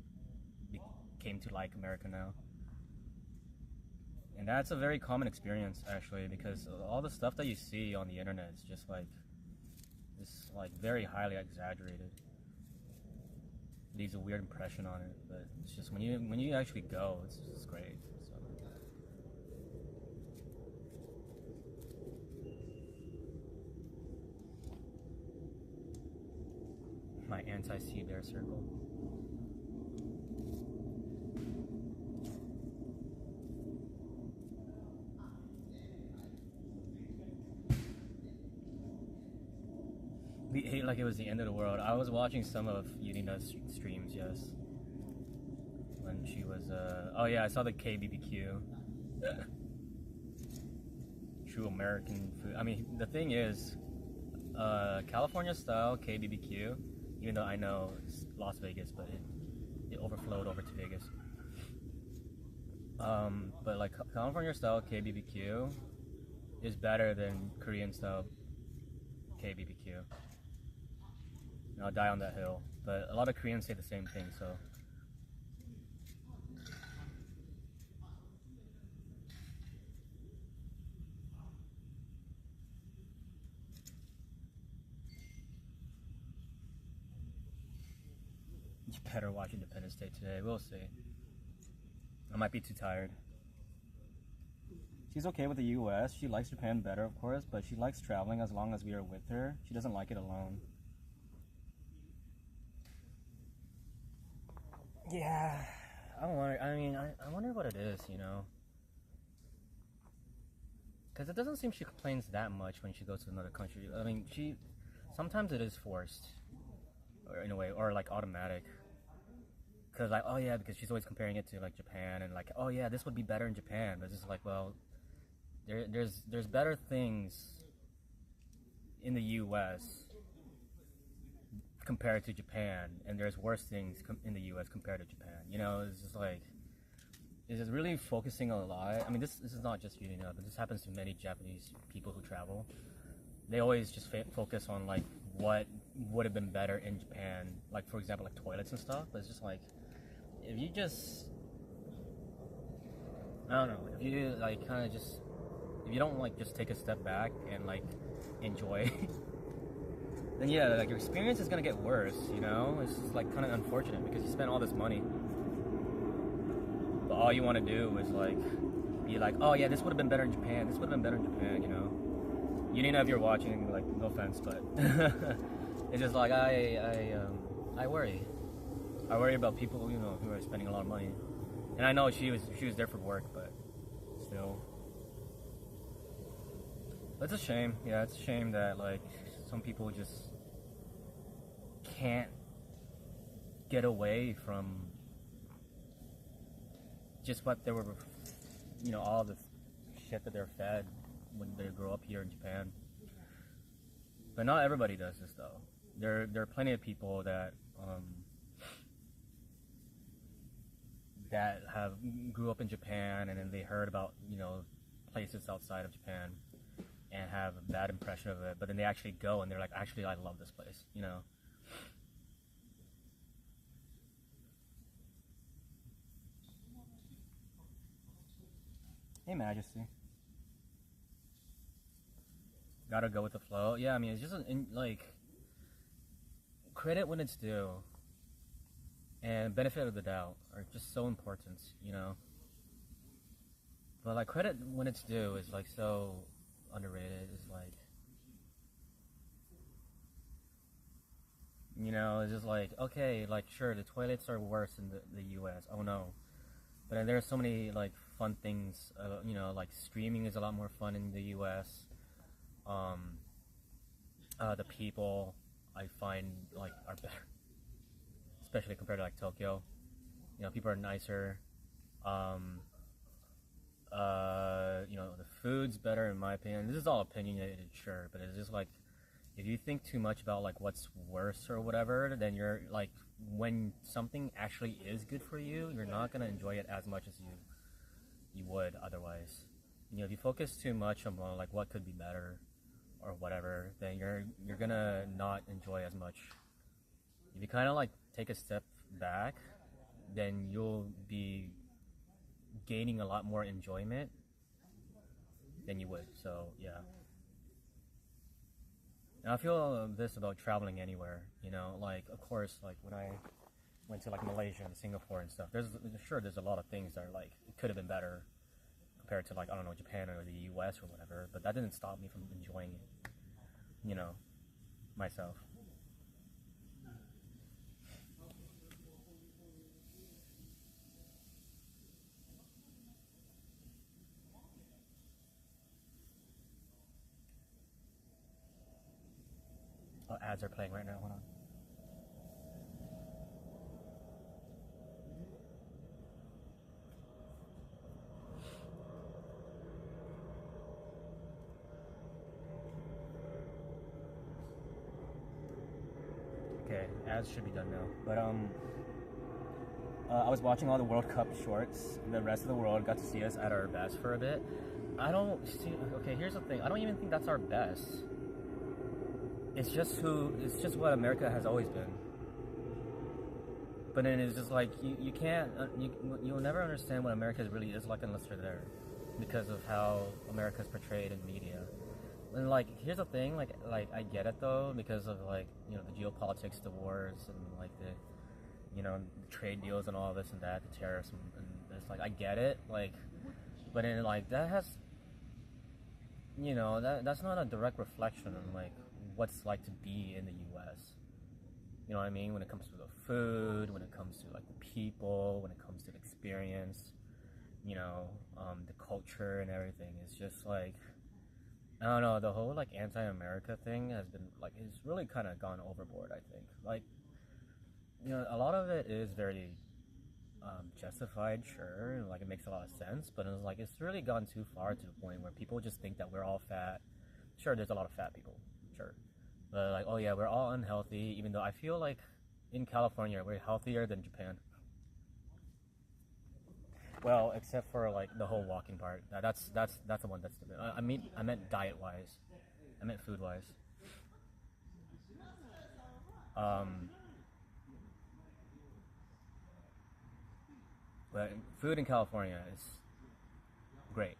came to like America now. And that's a very common experience actually, because all the stuff that you see on the internet is just like very highly exaggerated. It leaves a weird impression on it, but it's just when you actually go, it's great. So. My anti-sea bear circle. We ate like it was the end of the world. I was watching some of Yurina's streams, yes. When she was, oh yeah, I saw the KBBQ. True American food. I mean, the thing is, California style KBBQ, even though I know it's Las Vegas, but it overflowed over to Vegas. But like California style KBBQ is better than Korean style KBBQ. I'll die on that hill, but a lot of Koreans say the same thing, so. You better watch Independence Day today, we'll see. I might be too tired. She's okay with the US, she likes Japan better of course, but she likes traveling as long as we are with her. She doesn't like it alone. Yeah, I wonder what it is, you know? Because it doesn't seem she complains that much when she goes to another country. I mean, sometimes it is forced, or in a way, or like automatic. Because like, oh yeah, because she's always comparing it to like Japan, and like, oh yeah, this would be better in Japan. But it's just like, well, there's better things in the US compared to Japan, and there's worse things in the US compared to Japan. You know, it's just like, it's just really focusing a lot. I mean, this is not just Yurina, but this happens to many Japanese people who travel. They always just focus on like what would have been better in Japan, like for example, like toilets and stuff. But it's just like, if you just, I don't know, if you like kind of just, if you don't like just take a step back and like enjoy. Then yeah, like your experience is gonna get worse, you know? It's just like kind of unfortunate because you spent all this money. But all you want to do is like, be like, oh yeah, this would have been better in Japan, this would have been better in Japan, you know? You need to know if you're watching, like, no offense, but it's just like, I worry. I worry about people, you know, who are spending a lot of money. And I know she was there for work, but still. It's a shame, yeah, it's a shame that like, some people just can't get away from just what they were, you know, all the shit that they're fed when they grow up here in Japan. But not everybody does this though. There are plenty of people that that grew up in Japan and then they heard about, you know, places outside of Japan and have a bad impression of it, but then they actually go and they're like, actually, I love this place, you know? Hey, Majesty. Gotta go with the flow. Yeah, I mean, it's just, like, credit when it's due and benefit of the doubt are just so important, you know? But, like, credit when it's due is, like, so underrated. Is like, you know, it's just like, okay, like sure, the toilets are worse in the US, oh no, but then there are so many like fun things, you know, like streaming is a lot more fun in the US. The people I find like are better, especially compared to like Tokyo. You know, people are nicer. You know, the food's better in my opinion. This is all opinionated, sure, but it's just like, if you think too much about like what's worse or whatever, then you're like, when something actually is good for you, you're not gonna enjoy it as much as you would otherwise. You know, if you focus too much on like what could be better or whatever, then you're gonna not enjoy as much. If you kind of like take a step back, then you'll be gaining a lot more enjoyment than you would. So yeah. And I feel this about traveling anywhere, you know, like of course, like when I went to like Malaysia and Singapore and stuff, there's a lot of things that are like, it could have been better compared to like, I don't know, Japan or the US or whatever, but that didn't stop me from enjoying it, you know, myself. Oh, ads are playing right now, hold on. Okay, ads should be done now. But I was watching all the World Cup shorts. The rest of the world got to see us at our best for a bit. I don't see. Okay, here's the thing. I don't even think that's our best. It's just what America has always been. But then it's just like you can't you'll never understand what America really is like unless you're there, because of how America's portrayed in media. And like, here's the thing, like I get it though, because of like, you know, the geopolitics, the wars, and like the, you know, the trade deals and all this and that, the tariffs, and it's like, I get it, like, but then like that has, you know, that's not a direct reflection on like what's like to be in the U.S. You know what I mean? When it comes to the food, when it comes to like the people, when it comes to the experience, you know, the culture and everything. It's just like, I don't know, the whole like anti-America thing has been like, it's really kind of gone overboard, I think. Like, you know, a lot of it is very justified, sure, and like it makes a lot of sense, but it's like, it's really gone too far to the point where people just think that we're all fat. Sure, there's a lot of fat people, sure. But like, oh yeah, we're all unhealthy, even though I feel like in California, we're healthier than Japan. Well, except for like the whole walking part. That's the one that's the, I meant diet-wise. I meant food-wise. But food in California is great.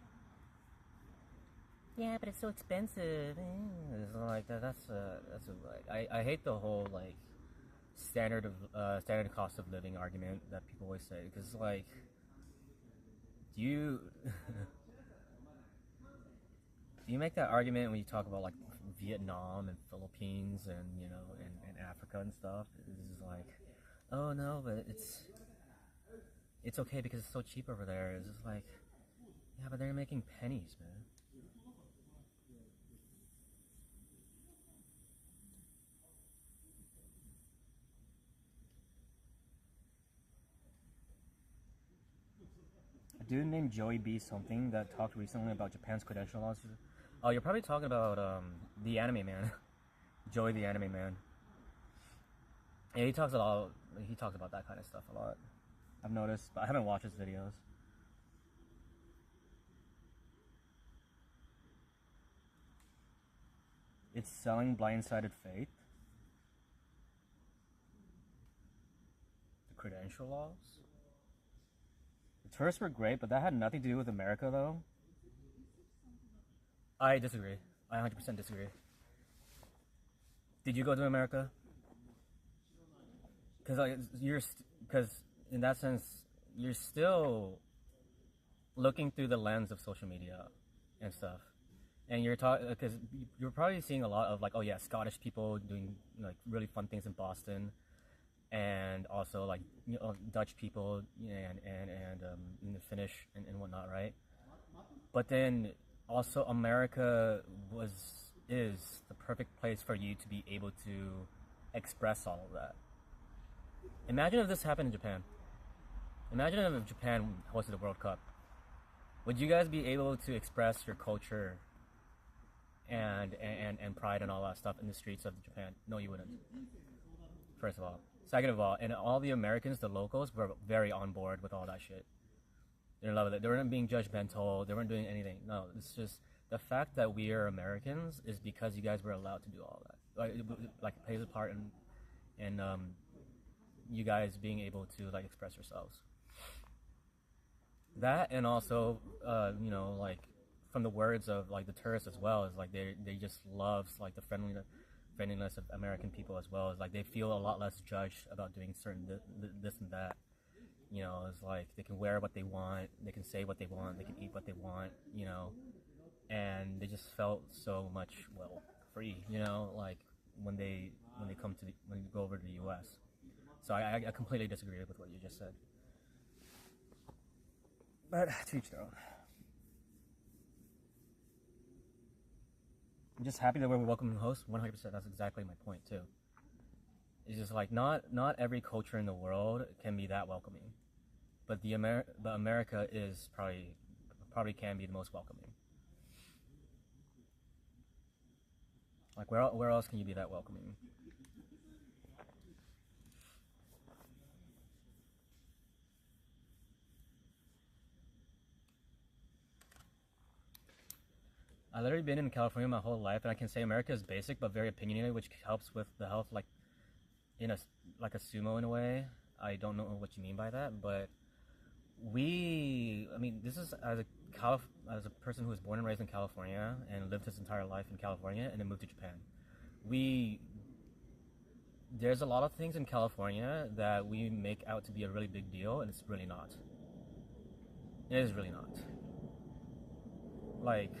Yeah, but it's so expensive. It's like that's like I hate the whole like standard cost of living argument that people always say, because like, do you make that argument when you talk about like Vietnam and Philippines and, you know, and Africa and stuff? It's like, oh no, but it's okay because it's so cheap over there. It's just like, yeah, but they're making pennies, man. A dude named Joey B something that talked recently about Japan's credential laws. Oh, you're probably talking about the anime man. Joey the anime man. Yeah, he talks about that kind of stuff a lot, I've noticed, but I haven't watched his videos. It's selling blindsided faith. The credential laws? The tourists were great, but that had nothing to do with America, though. I disagree. I 100% disagree. Did you go to America? Because like, because in that sense, you're still looking through the lens of social media and stuff, and you're talking, because you're probably seeing a lot of like, oh yeah, Scottish people doing like really fun things in Boston, and also like, you know, Dutch people and the Finnish and whatnot, right? But then also America is the perfect place for you to be able to express all of that. Imagine if this happened in Japan. Imagine if Japan hosted the World Cup. Would you guys be able to express your culture and pride and all that stuff in the streets of Japan. No, you wouldn't. First of all. Second of all, and all the Americans, the locals, were very on board with all that shit. They're in love with it. They weren't being judgmental. They weren't doing anything. No, it's just the fact that we are Americans is because you guys were allowed to do all that. Like it plays a part in you guys being able to like express yourselves. That, and also, you know, like from the words of like the tourists as well, is like they just love like the friendliness of American people as well. Is like they feel a lot less judged about doing certain this and that. You know, it's like they can wear what they want, they can say what they want, they can eat what they want, you know, and they just felt so much, well, free, you know, like when they go over to the U.S. So I completely disagree with what you just said. But to each their own. I'm just happy that we're welcoming hosts. 100%. That's exactly my point too. It's just like not every culture in the world can be that welcoming, but America is probably can be the most welcoming. Like where else can you be that welcoming? I've literally been in California my whole life, and I can say America is basic but very opinionated, which helps with the health, like in a sumo in a way. I don't know what you mean by that, but I mean, this is as a person who was born and raised in California and lived his entire life in California and then moved to Japan. There's a lot of things in California that we make out to be a really big deal, and it's really not. It is really not. Like,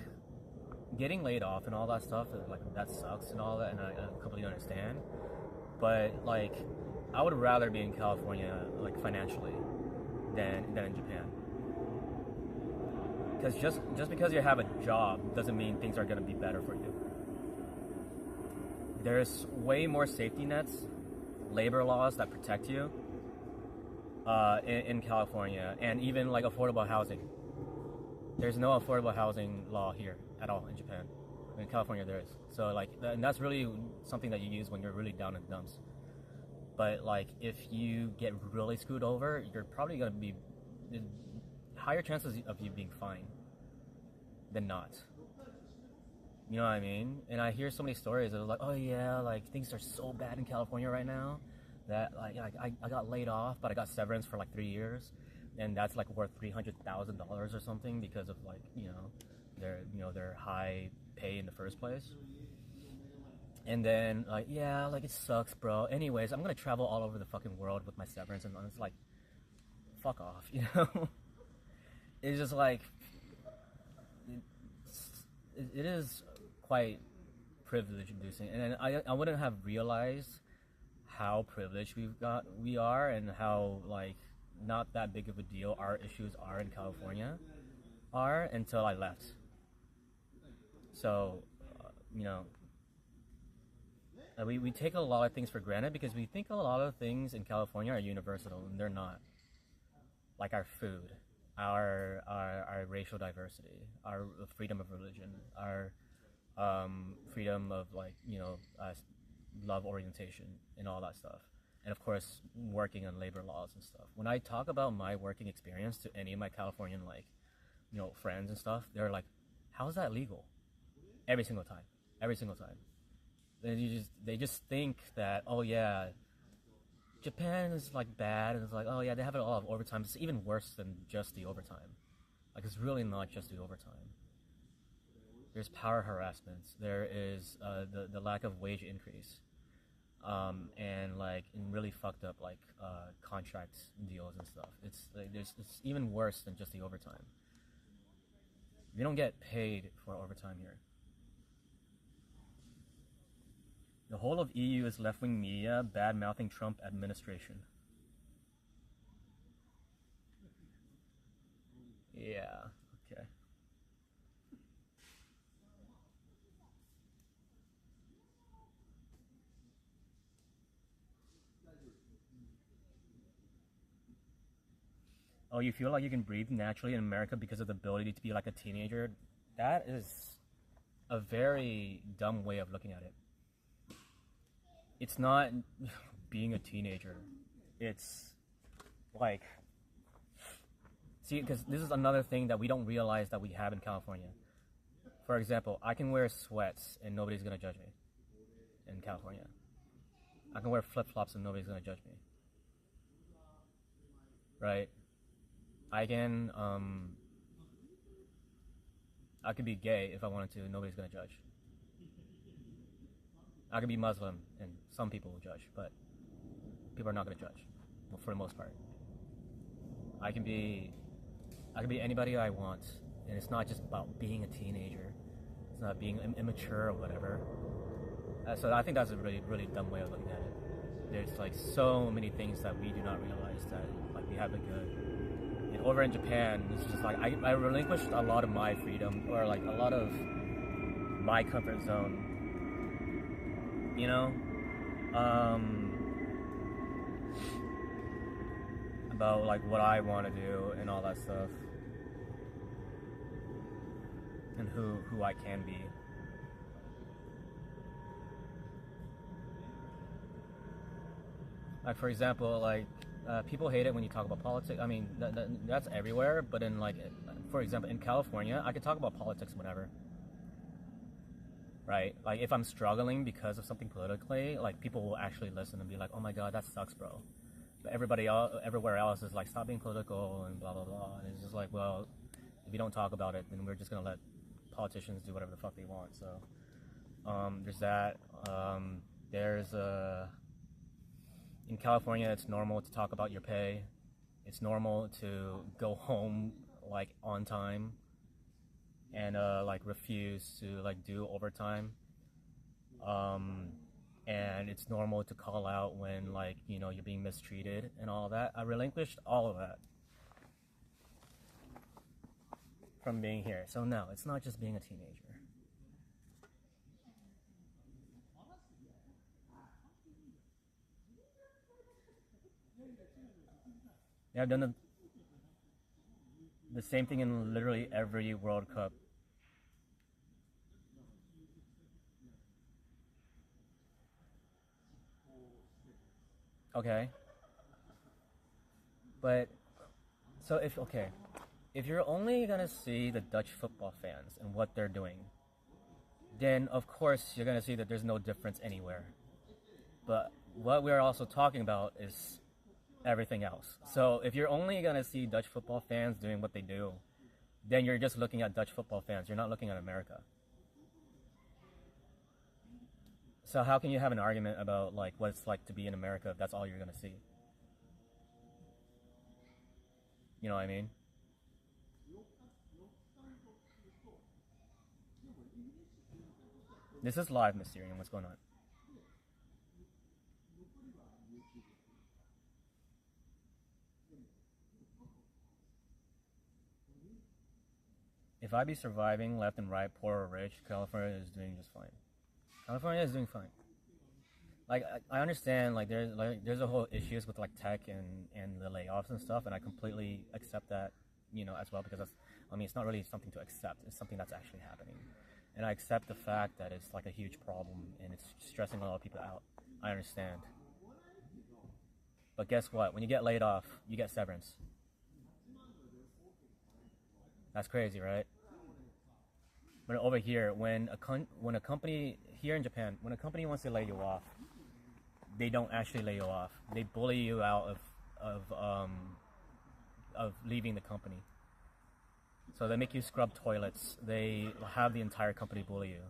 getting laid off and all that stuff, like, that sucks and all that, and I completely understand. But, like, I would rather be in California, like, financially than in Japan. Because just because you have a job doesn't mean things are going to be better for you. There's way more safety nets, labor laws that protect you in California, and even, like, affordable housing. There's no affordable housing law here at all in Japan. In California there is. So like, and that's really something that you use when you're really down in the dumps. But like, if you get really screwed over, you're probably going to be higher chances of you being fine than not. You know what I mean? And I hear so many stories of like, oh yeah, like things are so bad in California right now that like I got laid off, but I got severance for like 3 years. And that's like worth $300,000 or something because of like, their high pay in the first place. And then like, yeah, like it sucks, bro. Anyways, I'm gonna travel all over the fucking world with my severance, and it's like, fuck off, you know? It's just like, it is quite privilege inducing, and I wouldn't have realized how privileged we are, and how like not that big of a deal our issues are in California are until I left. So, we take a lot of things for granted because we think a lot of things in California are universal, and they're not. Like our food, our racial diversity, our freedom of religion, our freedom of love orientation and all that stuff. And of course, working on labor laws and stuff. When I talk about my working experience to any of my Californian friends and stuff, they're like, "How is that legal?" Every single time. They just think that, oh yeah, Japan is like bad, and it's like, oh yeah, they have a lot of overtime. It's even worse than just the overtime. Like, it's really not just the overtime. There's power harassment. There is the lack of wage increase. And like in really fucked up contract deals and stuff. It's even worse than just the overtime. You don't get paid for overtime here. The whole of EU is left-wing media bad-mouthing Trump administration. Yeah, okay. Oh, you feel like you can breathe naturally in America because of the ability to be like a teenager? That is a very dumb way of looking at it. It's not being a teenager. It's like, see, because this is another thing that we don't realize that we have in California. For example, I can wear sweats and nobody's gonna judge me in California. I can wear flip-flops and nobody's gonna judge me. Right? I could be gay if I wanted to, nobody's gonna judge. I could be Muslim and some people will judge, but people are not gonna judge, for the most part. I can be anybody I want, and it's not just about being a teenager. It's not being immature or whatever. So I think that's a really, really dumb way of looking at it. There's like so many things that we do not realize that like we have it good. And over in Japan, it's just like I relinquished a lot of my freedom, or like a lot of my comfort zone. You know, about like what I want to do and all that stuff, and who I can be. Like for example, like people hate it when you talk about politics. I mean, that's everywhere. But in like, for example, in California, I could talk about politics whenever. Right? Like if I'm struggling because of something politically, like people will actually listen and be like, "Oh my God, that sucks, bro." But everybody else, everywhere else is like, "Stop being political," and blah blah blah. And it's just like, well, if you don't talk about it, then we're just gonna let politicians do whatever the fuck they want. So there's that. There's in California, it's normal to talk about your pay. It's normal to go home like on time and like refuse to like do overtime. And it's normal to call out when like, you know, you're being mistreated and all that. I relinquished all of that from being here. So no, it's not just being a teenager. Yeah, I've done the same thing in literally every World Cup. Okay. But, so if you're only gonna see the Dutch football fans and what they're doing, then of course you're gonna see that there's no difference anywhere. But what we're also talking about is everything else. So if you're only gonna see Dutch football fans doing what they do, then you're just looking at Dutch football fans. You're not looking at America. So how can you have an argument about like what it's like to be in America if that's all you're gonna see? You know what I mean? This is live, Mysterium. What's going on? If I be surviving left and right, poor or rich, California is doing just fine. California is doing fine. Like I understand, like there's a whole issues with like tech and the layoffs and stuff, and I completely accept that, you know, as well, because that's, I mean, it's not really something to accept. It's something that's actually happening, and I accept the fact that it's like a huge problem and it's stressing a lot of people out. I understand. But guess what? When you get laid off, you get severance. That's crazy, right? But over here, when a company here in Japan, when a company wants to lay you off, they don't actually lay you off. They bully you out of leaving the company. So they make you scrub toilets. They have the entire company bully you.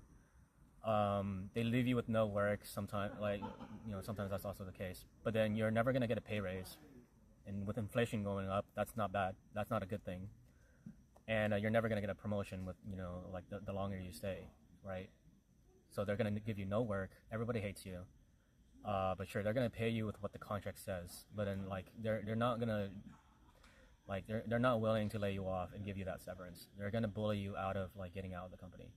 They leave you with no work. Sometimes, like, you know, sometimes that's also the case. But then you're never gonna get a pay raise, and with inflation going up, that's not bad. That's not a good thing. And you're never going to get a promotion with, you know, like the longer you stay, right? So they're going to give you no work. Everybody hates you. But sure, they're going to pay you with what the contract says. But then, like, they're not going to, like, they're not willing to lay you off and give you that severance. They're going to bully you out of, like, getting out of the company.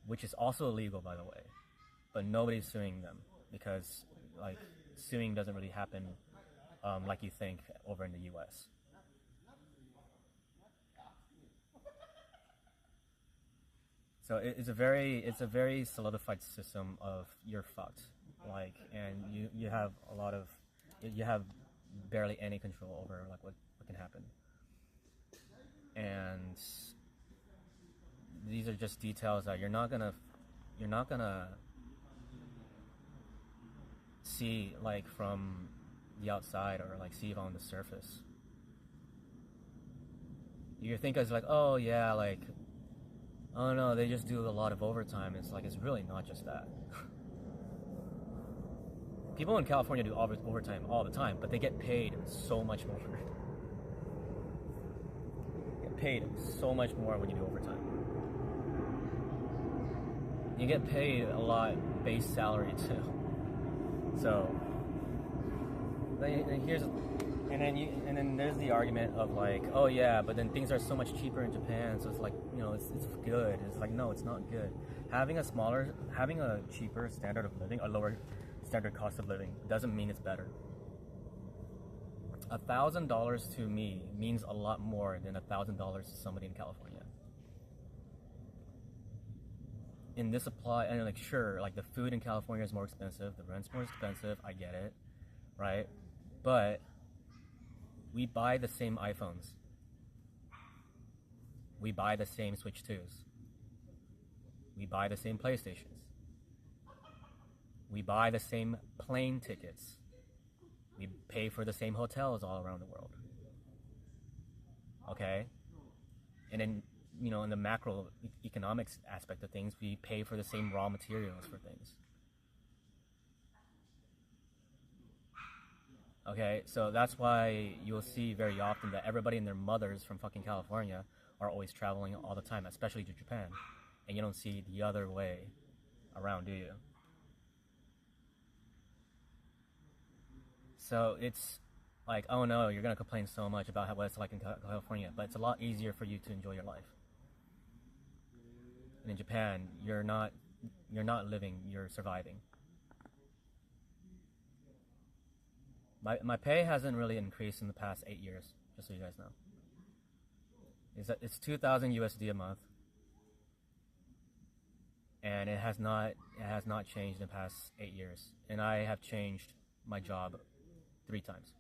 Which is also illegal, by the way. But nobody's suing them because, like, suing doesn't really happen like you think over in the U.S. So it's a very solidified system of you're fucked, like, and you have a lot of, you have barely any control over like what can happen. And these are just details that you're not gonna see like from the outside or like see on the surface. You think it's like, oh yeah, like, oh no, they just do a lot of overtime. It's like, it's really not just that. People in California do overtime all the time, but they get paid so much more. Get paid so much more when you do overtime. You get paid a lot base salary too. So and then there's the argument of like, oh yeah, but then things are so much cheaper in Japan, so it's like, you know, it's good. It's like, no, it's not good. Having a cheaper standard of living, a lower standard cost of living, doesn't mean it's better. $1,000 to me means a lot more than $1,000 to somebody in California. In this apply, and like, sure, like the food in California is more expensive, the rent's more expensive, I get it, right? But we buy the same iPhones. We buy the same Switch 2s. We buy the same PlayStations. We buy the same plane tickets. We pay for the same hotels all around the world. Okay? And then, you know, in the macro economics aspect of things, we pay for the same raw materials for things. Okay, so that's why you'll see very often that everybody and their mothers from fucking California are always traveling all the time, especially to Japan. And you don't see the other way around, do you? So it's like, oh no, you're gonna complain so much about what it's like in California, but it's a lot easier for you to enjoy your life. And in Japan, you're not living, you're surviving. My pay hasn't really increased in the past 8 years, just so you guys know. It's 2,000 USD a month, and it has not changed in the past 8 years. And I have changed my job 3 times.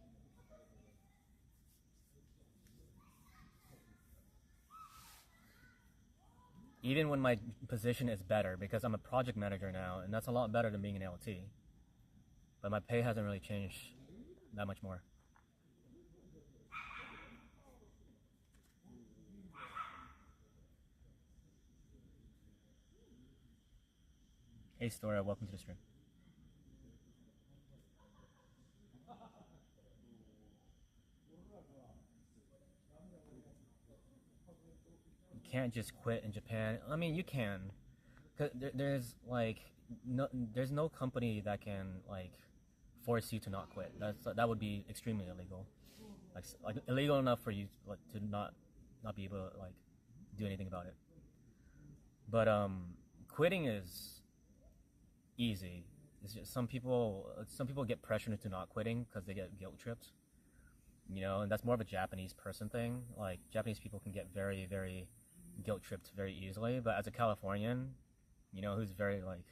Even when my position is better, because I'm a project manager now, and that's a lot better than being an LT. But my pay hasn't really changed that much more. Hey Stora, welcome to the stream. You can't just quit in Japan. I mean, you can. 'Cause there's like there's no company that can like force you to not quit. That would be extremely illegal. Like illegal enough for you like to not be able to like do anything about it. But quitting is easy. It's just some people get pressured into not quitting because they get guilt tripped. You know, and that's more of a Japanese person thing. Like Japanese people can get very, very guilt tripped very easily. But as a Californian, you know, who's very like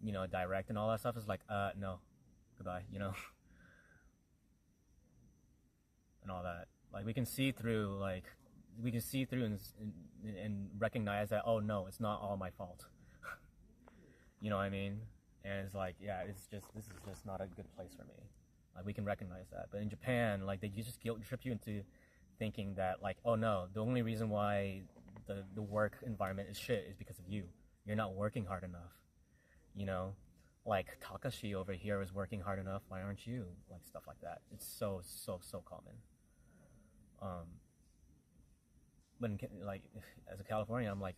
you know, direct and all that stuff, is like, no, goodbye, you know, and all that. Like we can see through and recognize that, oh no, it's not all my fault. You know what I mean? And it's like, yeah, this is just not a good place for me. Like we can recognize that. But in Japan, like they just guilt trip you into thinking that like, oh no, the only reason why the work environment is shit is because of you. You're not working hard enough. You know, like Takashi over here is working hard enough. Why aren't you? Like stuff like that. It's so common. But like as a Californian, I'm like,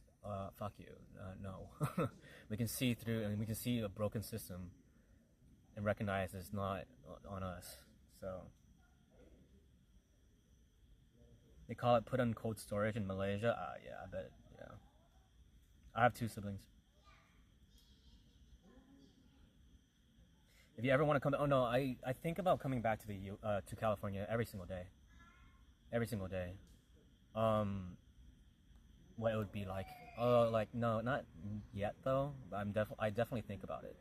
fuck you. No, we can see through and we can see a broken system and recognize it's not on us. So they call it put on cold storage in Malaysia. Yeah, I bet. Yeah, I have 2 siblings. If you ever want to come, oh no, I think about coming back to to California every single day. Every single day. what it would be like. Oh, like no, not yet though. But I definitely think about it.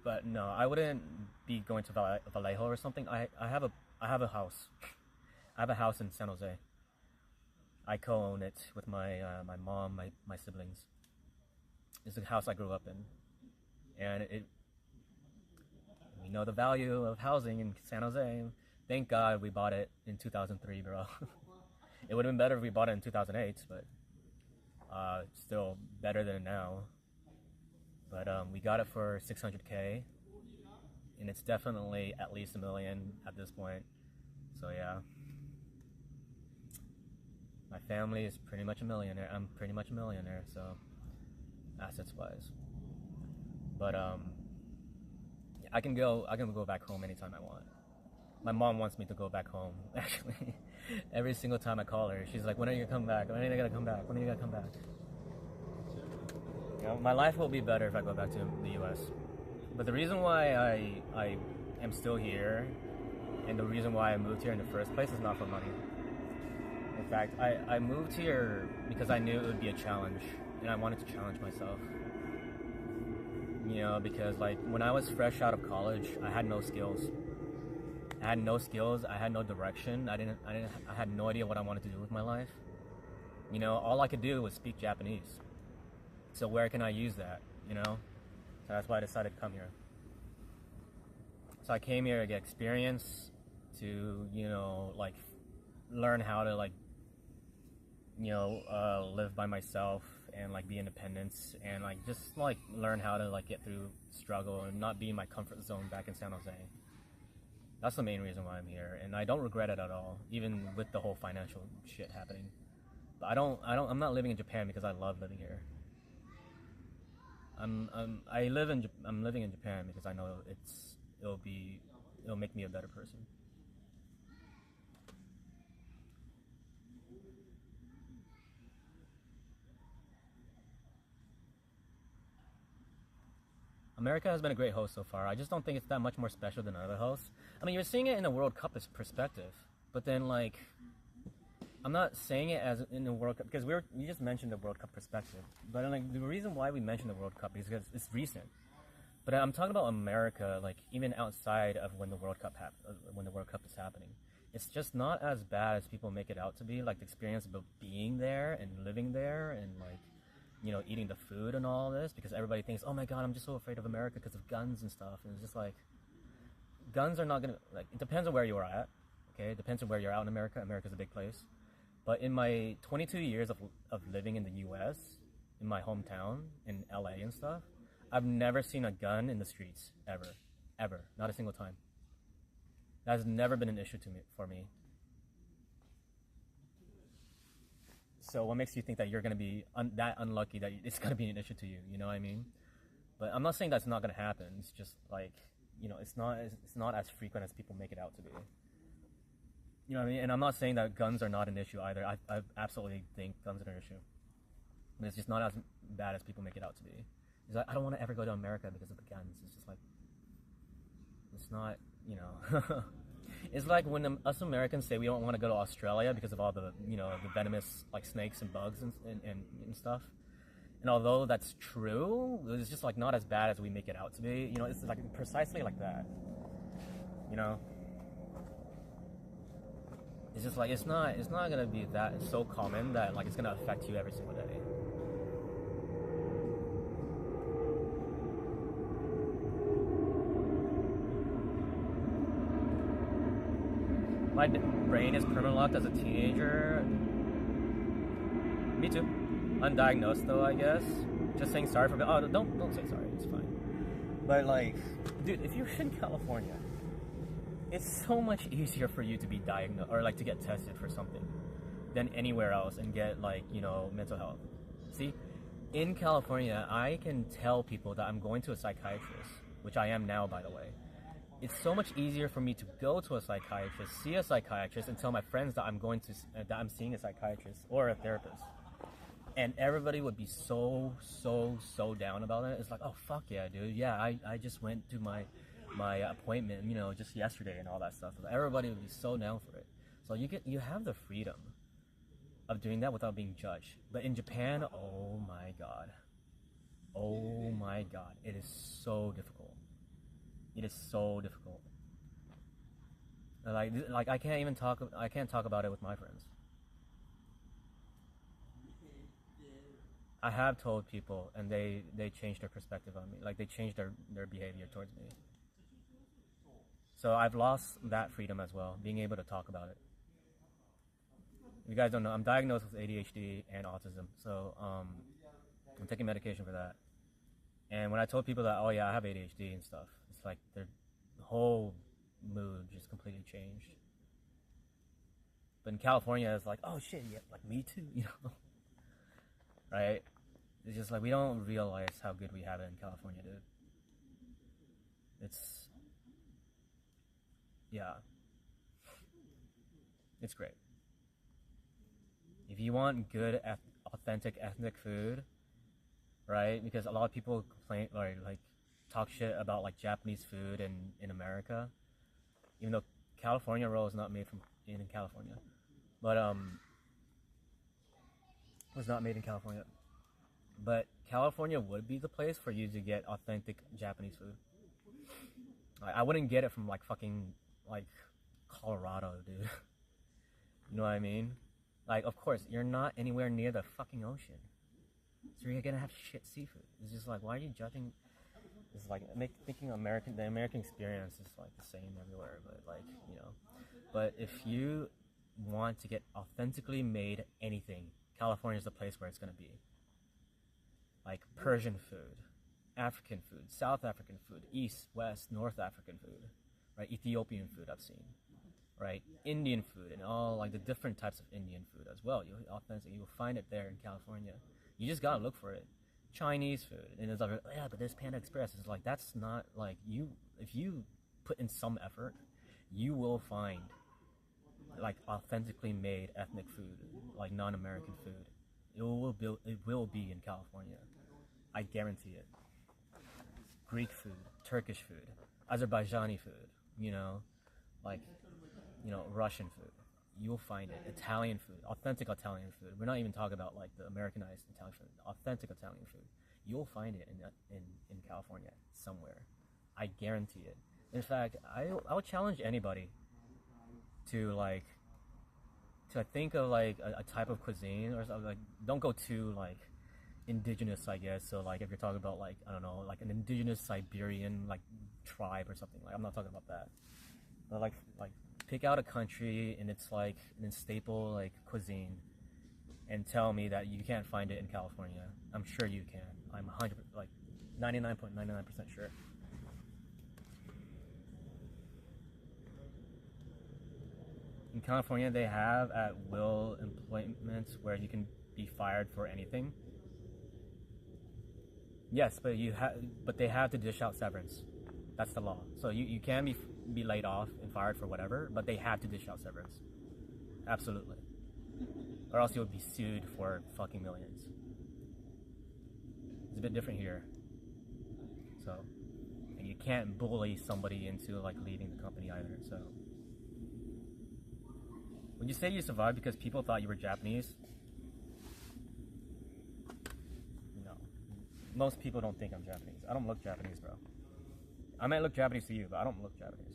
But no, I wouldn't be going to Vallejo or something. I have a house. I have a house in San Jose. I co-own it with my my mom, my siblings. It's a house I grew up in, and we know the value of housing in San Jose. Thank God we bought it in 2003, bro. It would have been better if we bought it in 2008, but still better than now. But we got it for $600K, and it's definitely at least $1 million at this point. So yeah, my family is pretty much a millionaire. I'm pretty much a millionaire, so assets-wise. But I can go back home anytime I want. My mom wants me to go back home. Actually, every single time I call her, she's like, "When are you gonna come back? When are you gonna come back? When are you gonna come back?" You know, my life will be better if I go back to the U.S. But the reason why I am still here, and the reason why I moved here in the first place is not for money. In fact, I moved here because I knew it would be a challenge, and I wanted to challenge myself. You know, because like when I was fresh out of college, I had no skills. I had no direction. I had no idea what I wanted to do with my life. You know, all I could do was speak Japanese. So where can I use that, you know? So that's why I decided to come here. So I came here to get experience, to, you know, like, learn how to, like, you know, live by myself and, like, be independent and, like, just, like, learn how to, like, get through struggle and not be in my comfort zone back in San Jose. That's the main reason why I'm here, and I don't regret it at all, even with the whole financial shit happening. But I'm not living in Japan because I love living here. I'm living in Japan because I know it'll make me a better person. America has been a great host so far. I just don't think it's that much more special than other hosts. I mean, you're seeing it in the World Cup perspective, but then, like, I'm not saying it as in the World Cup, because you just mentioned the World Cup perspective. But, like, the reason why we mentioned the World Cup is because it's recent. But I'm talking about America, like, even outside of when the World Cup is happening. It's just not as bad as people make it out to be. Like, the experience of being there and living there and, like, you know, eating the food and all this, because everybody thinks, oh my God, I'm just so afraid of America because of guns and stuff. And it's just like, guns are not gonna, like, it depends on where you are at, okay? It depends on where you're out in America. America's a big place. But in my 22 years of living in the US, in my hometown, in LA and stuff, I've never seen a gun in the streets, ever. Ever. Not a single time. That has never been an issue for me. So what makes you think that you're going to be that unlucky that it's going to be an issue to you? You know what I mean? But I'm not saying that's not going to happen. It's just like, you know, it's not as frequent as people make it out to be. You know what I mean? And I'm not saying that guns are not an issue either. I absolutely think guns are an issue. But it's just not as bad as people make it out to be. It's like, I don't want to ever go to America because of the guns. It's just like, it's not, you know. It's like when us Americans say we don't want to go to Australia because of all the, you know, the venomous, like, snakes and bugs and stuff. And although that's true, it's just, like, not as bad as we make it out to be. You know, it's like precisely like that. You know? It's just like, it's not gonna be that so common that, like, it's gonna affect you every single day. My brain is perma-locked as a teenager. Me too. Undiagnosed though, I guess. Just saying sorry for. Oh, don't say sorry. It's fine. But like, dude, if you're in California, it's so much easier for you to be diagnosed or like to get tested for something than anywhere else and get, like, you know, mental health. See, in California, I can tell people that I'm going to a psychiatrist, which I am now, by the way. It's so much easier for me to go to a psychiatrist, see a psychiatrist, and tell my friends that that I'm seeing a psychiatrist or a therapist. And everybody would be so down about it. It's like, oh, fuck yeah, dude. Yeah, I just went to my appointment, you know, just yesterday and all that stuff. Everybody would be so down for it. So you have the freedom. of doing that without being judged. But in Japan, oh my god, it is so difficult. It is so difficult. Like I can't talk about it with my friends. I have told people, and they changed their perspective on me. Like, they changed their behavior towards me. So I've lost that freedom as well, being able to talk about it. If you guys don't know, I'm diagnosed with ADHD and autism, so I'm taking medication for that. And when I told people that, oh yeah, I have ADHD and stuff, it's like their whole mood just completely changed. But in California, it's like, oh shit, yeah, like me too, you know? Right? It's just like we don't realize how good we have it in California, dude. It's great. If you want good, authentic ethnic food, right? Because a lot of people complain or like talk shit about like Japanese food in America, even though California roll is not made in California, but was not made in California. But California would be the place for you to get authentic Japanese food. I wouldn't get it from like fucking like Colorado, dude. You know what I mean? Like, of course, you're not anywhere near the fucking ocean, so you're gonna have shit seafood. It's just like, why are you judging? It's like thinking the American experience is like the same everywhere, but like, you know. But if you want to get authentically made anything, California is the place where it's gonna be. Like Persian food, African food, South African food, East, West, North African food, right? Ethiopian food I've seen, right? Indian food and all like the different types of Indian food as well. You'll find it there in California. You just gotta look for it. Chinese food, and it's like, yeah, but there's Panda Express. It's like, that's not like you. If you put in some effort, you will find like authentically made ethnic food, like non-American food. It will be in California. I guarantee it. Greek food, Turkish food, Azerbaijani food, you know, like, you know, Russian food. You'll find it. Italian food, authentic Italian food. We're not even talking about like the Americanized Italian food. Authentic Italian food. You'll find it in California somewhere. I guarantee it. In fact, I would challenge anybody to think of like a type of cuisine or something. Like, don't go too like indigenous, I guess. So like if you're talking about like, I don't know, like an indigenous Siberian like tribe or something, like I'm not talking about that. But like pick out a country and it's like a staple like cuisine and tell me that you can't find it in California. I'm sure you can. I'm 99.99% sure. In California, they have at will employments where you can be fired for anything. Yes, but they have to dish out severance. That's the law. So you can be laid off and fired for whatever, but they have to dish out severance. Absolutely. Or else you would be sued for fucking millions. It's a bit different here. So, and you can't bully somebody into like leaving the company either. So, would you say you survived because people thought you were Japanese? No. Most people don't think I'm Japanese. I don't look Japanese, bro. I might look Japanese to you, but I don't look Japanese.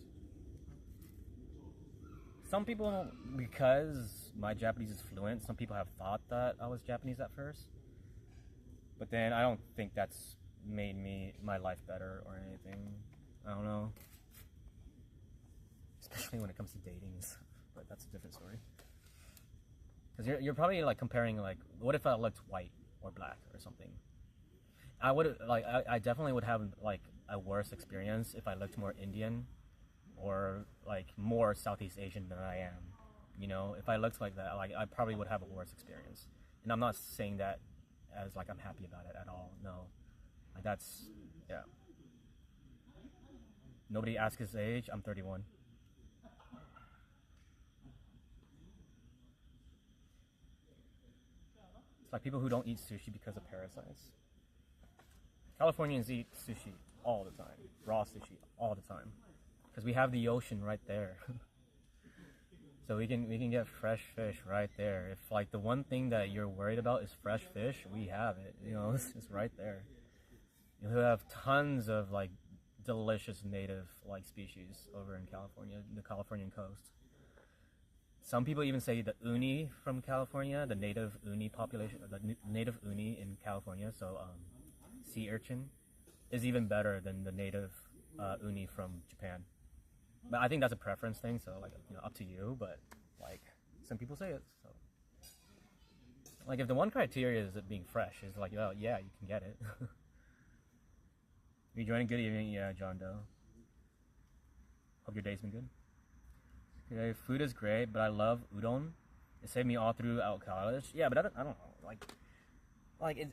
Some people, because my Japanese is fluent, some people have thought that I was Japanese at first. But then I don't think that's made my life better or anything. I don't know. Especially when it comes to dating, but that's a different story. Because you're probably like comparing like, what if I looked white or black or something? I definitely would have like a worse experience if I looked more Indian or like more Southeast Asian than I am. You know, if I looked like that, like I probably would have a worse experience. And I'm not saying that as like I'm happy about it at all. No, like that's, yeah. Nobody asked his age. I'm 31. It's like people who don't eat sushi because of parasites. Californians eat sushi all the time, raw sushi all the time, because we have the ocean right there. So we can get fresh fish right there. If like the one thing that you're worried about is fresh fish, we have it. You know, it's right there. You have tons of like delicious native like species over in California, the Californian coast. Some people even say the uni from California, the native uni population, the native uni in California, so sea urchin, is even better than the native uni from Japan. But I think that's a preference thing, so like, you know, up to you. But like, some people say it. So like, if the one criteria is it being fresh, is like, oh yeah, you can get it. You joining? Good evening, yeah, John Doe. Hope your day's been good. Okay, food is great, but I love udon. It saved me all throughout college. Yeah, but I don't know, like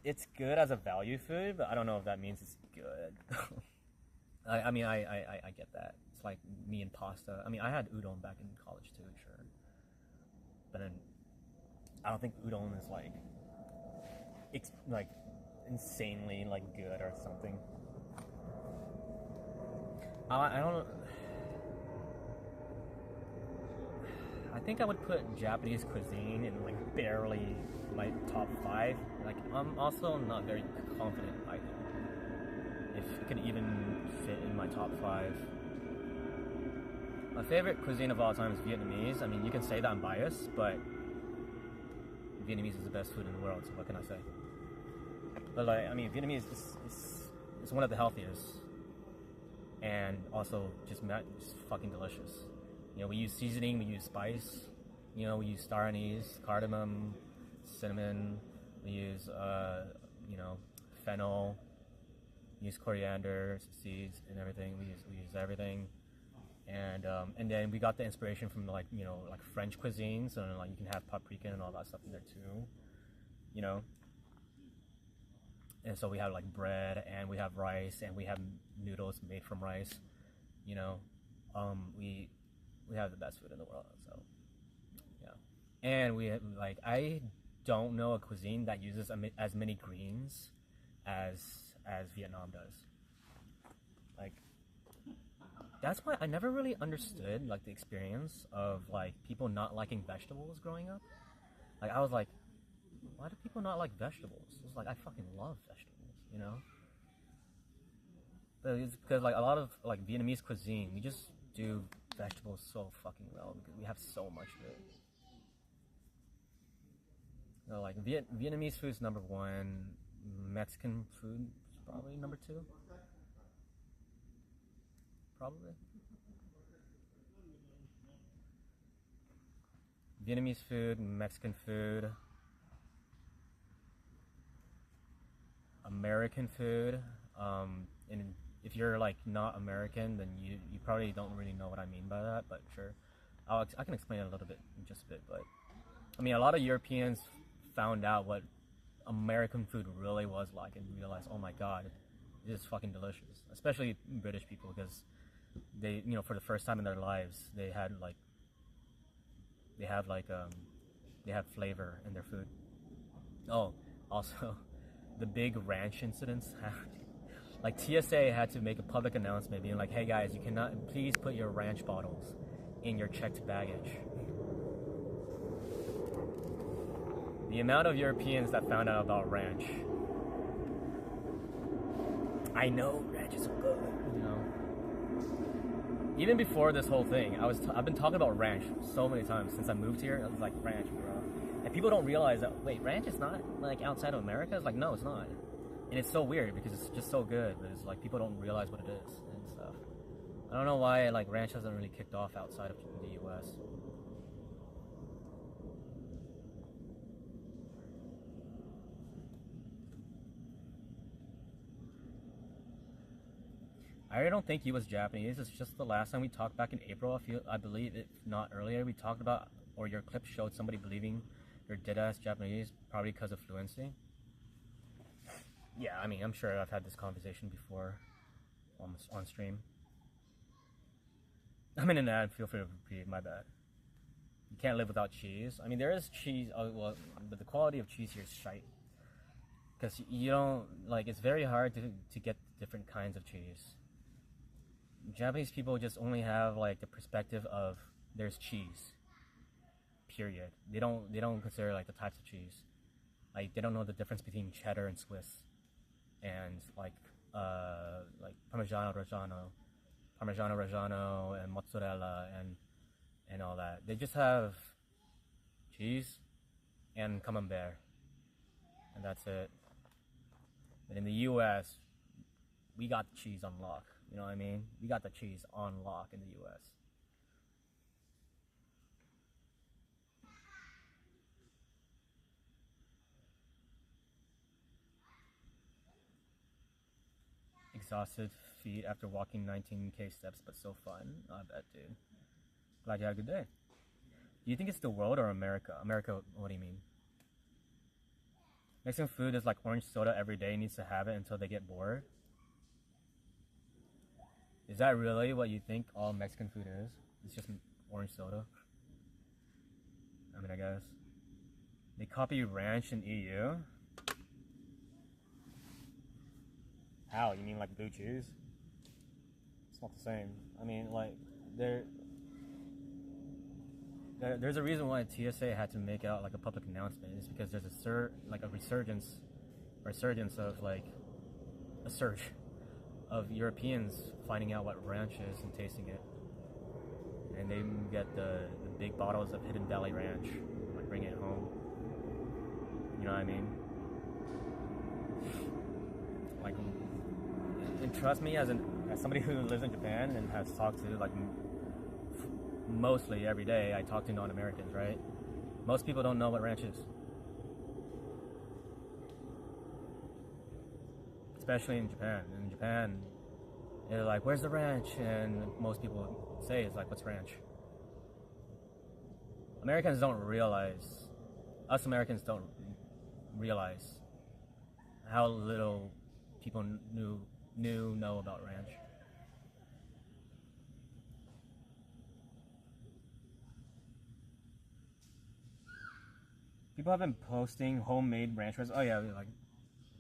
it's good as a value food, but I don't know if that means it's good. I mean, I get that. It's like me and pasta. I mean, I had udon back in college too, sure. But then, I don't think udon is like, it's like insanely like good or something. I don't know. I think I would put Japanese cuisine in like barely my top 5. Like, I'm also not very confident either if it could even fit in my top 5. My favorite cuisine of all time is Vietnamese. I mean, you can say that I'm biased, but Vietnamese is the best food in the world, so what can I say? But like, I mean, Vietnamese is one of the healthiest, and also just fucking delicious. You know, we use seasoning, we use spice, you know, we use star anise, cardamom, cinnamon, we use, you know, fennel, we use coriander seeds and everything, we use everything. And then we got the inspiration from like, you know, like French cuisine, so like you can have paprika and all that stuff in there too, you know. And so we have like bread, and we have rice, and we have noodles made from rice, you know. We have the best food in the world, so yeah. And we have, like, I don't know a cuisine that uses as many greens as Vietnam does. Like, that's why I never really understood like the experience of like people not liking vegetables growing up. Like, I was like, why do people not like vegetables? It's like, I fucking love vegetables, you know. But it's because like a lot of like Vietnamese cuisine, we just do vegetables so fucking well because we have so much of it. You know, like Vietnamese food's number 1, Mexican food is probably number 2. Probably. Vietnamese food, Mexican food, American food, and if you're like not American, then you probably don't really know what I mean by that, but sure, I can explain it a little bit in just a bit. But I mean, a lot of Europeans found out what American food really was like and realized, oh my god, it is fucking delicious. Especially British people, because they, you know, for the first time in their lives, they have flavor in their food. Oh, also, the big ranch incidents happened. Like, TSA had to make a public announcement being like, hey guys, you cannot, please put your ranch bottles in your checked baggage. The amount of Europeans that found out about ranch. I know, ranch is so good, you know. Even before this whole thing, I've been talking about ranch so many times since I moved here. I was like, ranch, bro. And people don't realize that, wait, ranch is not like outside of America? It's like, no, it's not. And it's so weird because it's just so good, but it's like people don't realize what it is and stuff. I don't know why like ranch hasn't really kicked off outside of the US. I really don't think he was Japanese. It's just the last time we talked back in April, I believe, if not earlier, we talked about, or your clip showed somebody believing you're dead-ass Japanese, probably because of fluency. Yeah, I mean, I'm sure I've had this conversation before on stream. I'm in an ad, feel free to repeat, my bad. You can't live without cheese. I mean, there is cheese, well, but the quality of cheese here is shite. Because you don't, like, it's very hard to get different kinds of cheese. Japanese people just only have, like, the perspective of there's cheese. period. They don't consider like the types of cheese. Like they don't know the difference between cheddar and Swiss, and like Parmigiano Reggiano, and mozzarella and all that. They just have cheese and camembert, and that's it. But in the U.S., we got the cheese on lock. You know what I mean? We got the cheese on lock in the U.S. Exhausted feet after walking 19K steps, but so fun. I bet, dude. Glad you had a good day. Do you think it's the world or America? America, what do you mean? Mexican food is like orange soda every day, needs to have it until they get bored. Is that really what you think all Mexican food is? It's just orange soda? I mean, I guess. They copy ranch in EU? How? You mean like blue cheese? It's not the same. I mean, like, there's a reason why TSA had to make out like a public announcement. It's because there's a resurgence of like a surge of Europeans finding out what ranch is and tasting it, and they get the big bottles of Hidden Valley Ranch, like bring it home. You know what I mean? Like, and trust me, as somebody who lives in Japan and has talked to like mostly every day, I talk to non-Americans, right? Most people don't know what ranch is. Especially in Japan. In Japan, they're like, where's the ranch? And most people say, it's like, what's ranch? Americans don't realize how little people know about ranch. People have been posting homemade ranch recipes. Oh yeah, like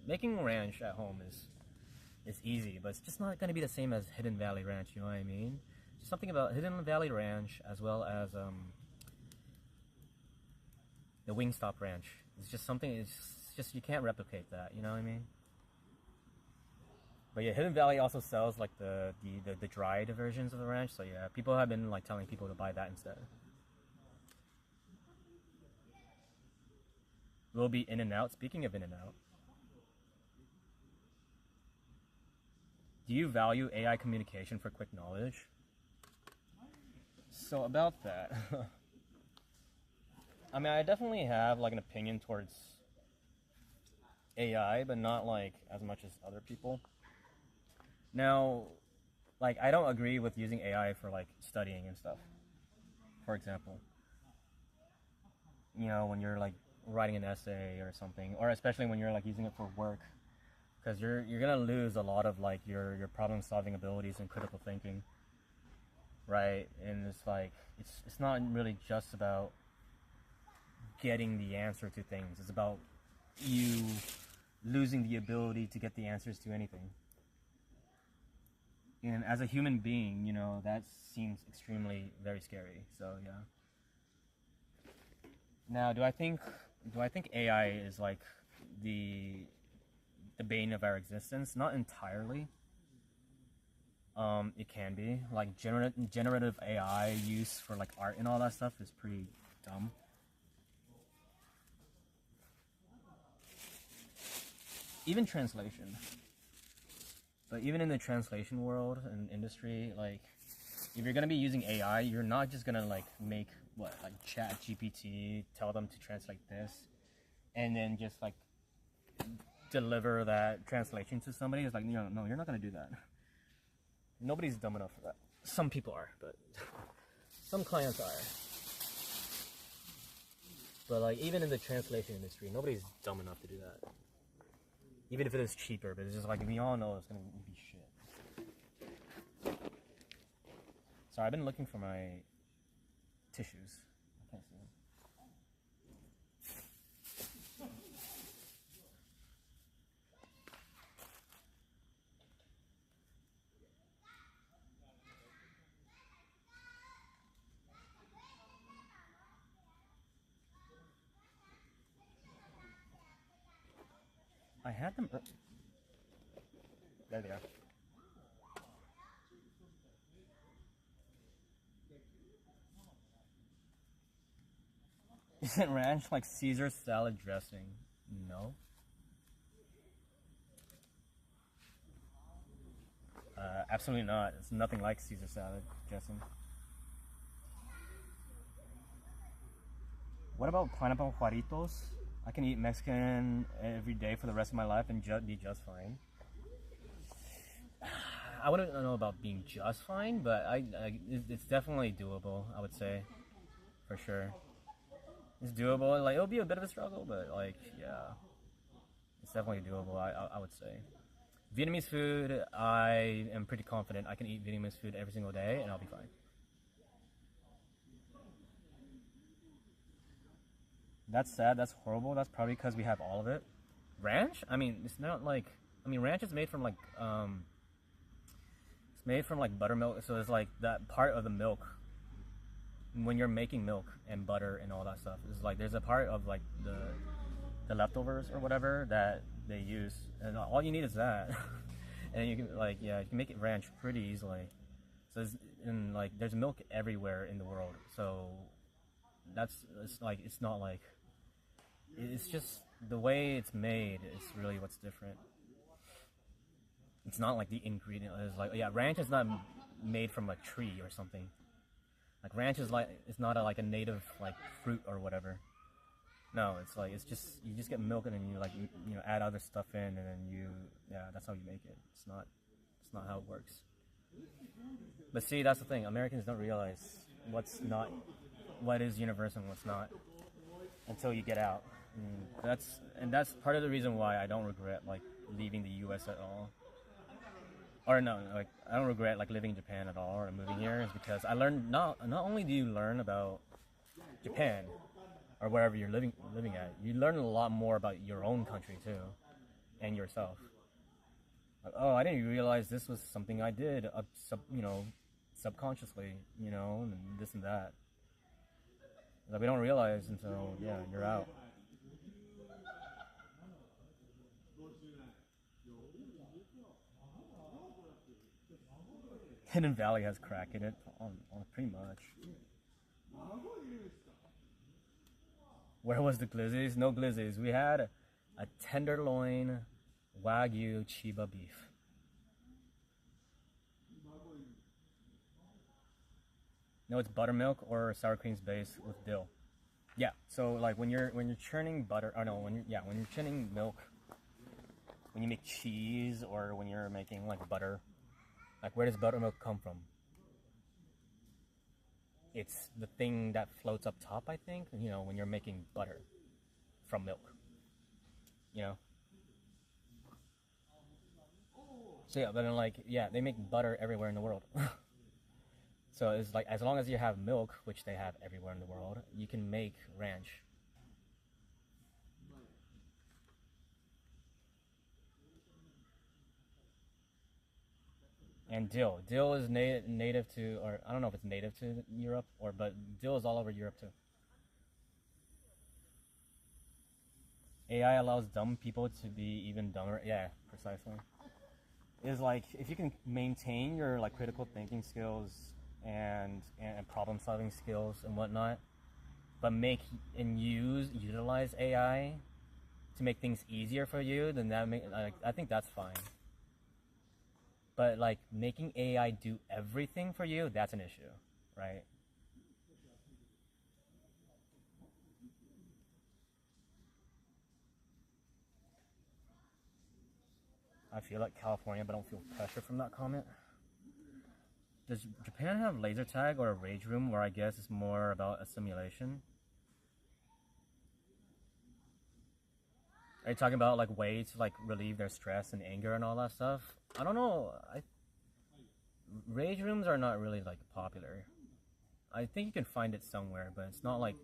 making ranch at home is easy, but it's just not going to be the same as Hidden Valley Ranch. You know what I mean? Just something about Hidden Valley Ranch as well as the Wingstop Ranch. It's just something. It's just you can't replicate that. You know what I mean? But yeah, Hidden Valley also sells like the dried versions of the ranch. So yeah, people have been like telling people to buy that instead. Will be In-N-Out. Speaking of In-N-Out, do you value AI communication for quick knowledge? So about that, I mean, I definitely have like an opinion towards AI, but not like as much as other people. Now, like, I don't agree with using AI for like studying and stuff. For example, you know, when you're like writing an essay or something, or especially when you're like using it for work, because you're gonna lose a lot of like your problem solving abilities and critical thinking, right? And it's like it's not really just about getting the answer to things. It's about you losing the ability to get the answers to anything. And as a human being, you know, that seems extremely very scary. So yeah. Now, do I think AI is like the bane of our existence? Not entirely. It can be. Like generative AI use for like art and all that stuff is pretty dumb. Even translation. But even in the translation world and industry, like, if you're gonna be using AI, you're not just gonna like make like ChatGPT, tell them to translate this, and then just like deliver that translation to somebody. It's like, no, you're not gonna do that. Nobody's dumb enough for that. Some people are, but some clients are. But like, even in the translation industry, nobody's dumb enough to do that. Even if it is cheaper, but it's just like, we all know it's gonna be shit. Sorry, I've been looking for my tissues. I can't see them. I had them. There they are. Isn't ranch like Caesar salad dressing? No. Absolutely not. It's nothing like Caesar salad dressing. What about pineapple Juaritos? I can eat Mexican every day for the rest of my life and be just fine. I wouldn't know about being just fine, but it's definitely doable, I would say. For sure. It's doable. Like, it'll be a bit of a struggle, but like, yeah. It's definitely doable, I would say. Vietnamese food, I am pretty confident I can eat Vietnamese food every single day and I'll be fine. That's sad, that's horrible. That's probably because we have all of it. Ranch? I mean, it's not like, ranch is made from like, it's made from like buttermilk, so it's like that part of the milk. When you're making milk and butter and all that stuff, it's like there's a part of like the leftovers or whatever that they use, and all you need is that. And you can like, yeah, you can make it ranch pretty easily. So and like there's milk everywhere in the world, so it's not like, it's just the way it's made is really what's different. It's not like the ingredient is like, yeah, ranch is not made from a tree or something. Like ranch is like, it's not like a native like fruit or whatever. No, it's like, it's just, you just get milk and then you like, you know, add other stuff in and then that's how you make it. It's not how it works. But see, that's the thing. Americans don't realize what is universal and what's not until you get out. And that's part of the reason why I don't regret like leaving the U.S. at all. Or no, like I don't regret like living in Japan at all or moving here, is because I learned not only do you learn about Japan or wherever you're living at, you learn a lot more about your own country too and yourself. Like, oh, I didn't realize this was something I did subconsciously, and this and that. Like we don't realize until you're out. Hidden Valley has crack in it, on pretty much. Where was the glizzies? No glizzies. We had a tenderloin Wagyu Chiba beef. No, it's buttermilk or sour cream's base with dill. Yeah, so like when you're churning butter, or no, when you're churning milk, when you make cheese or when you're making like butter, like where does buttermilk come from? It's the thing that floats up top, I think, when you're making butter from milk. So yeah, but then they make butter everywhere in the world. So it's like, as long as you have milk, which they have everywhere in the world, you can make ranch. And dill. Dill is native to, or I don't know if it's native to Europe, but dill is all over Europe too. AI allows dumb people to be even dumber. Yeah, precisely. It's like, if you can maintain your like critical thinking skills and problem solving skills and whatnot, but utilize AI to make things easier for you, then I think that's fine. But like making AI do everything for you, that's an issue, right? I feel like California, but I don't feel pressure from that comment. Does Japan have laser tag or a rage room where I guess it's more about a simulation? Are you talking about like ways to like relieve their stress and anger and all that stuff? I don't know. Rage rooms are not really like popular. I think you can find it somewhere, but it's not like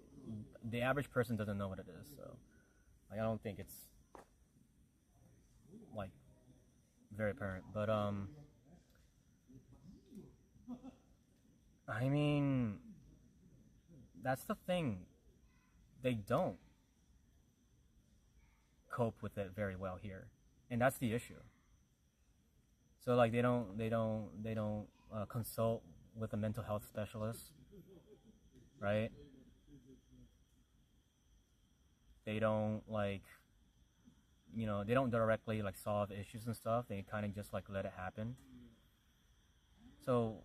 the average person doesn't know what it is. So like, I don't think it's like very apparent. But I mean, that's the thing. They don't cope with it very well here. and that's the issue. So like they don't consult with a mental health specialist, right? They don't like, you know, they don't directly like solve issues and stuff. They kind of just like let it happen. So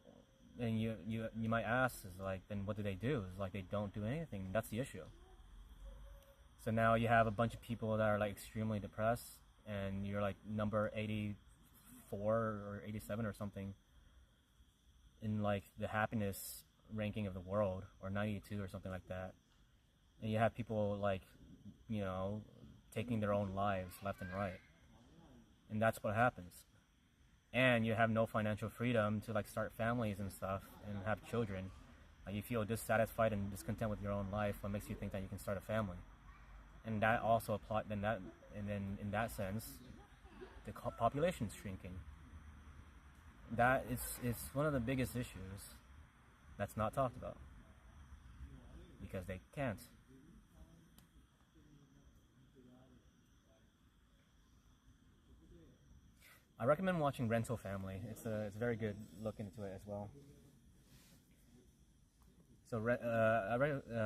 then you might ask, is like, then what do they do? Is like they don't do anything. That's the issue. So now you have a bunch of people that are like extremely depressed, and you're like number 84 or 87 or something in like the happiness ranking of the world, or 92 or something like that. And you have people like, you know, taking their own lives left and right. And that's what happens. And you have no financial freedom to like start families and stuff and have children. Like you feel dissatisfied and discontent with your own life. What makes you think that you can start a family? And that also applies. And then in that sense, the population is shrinking. That it's one of the biggest issues that's not talked about, because they can't. I recommend watching Rental Family. It's very good. Look into it as well. So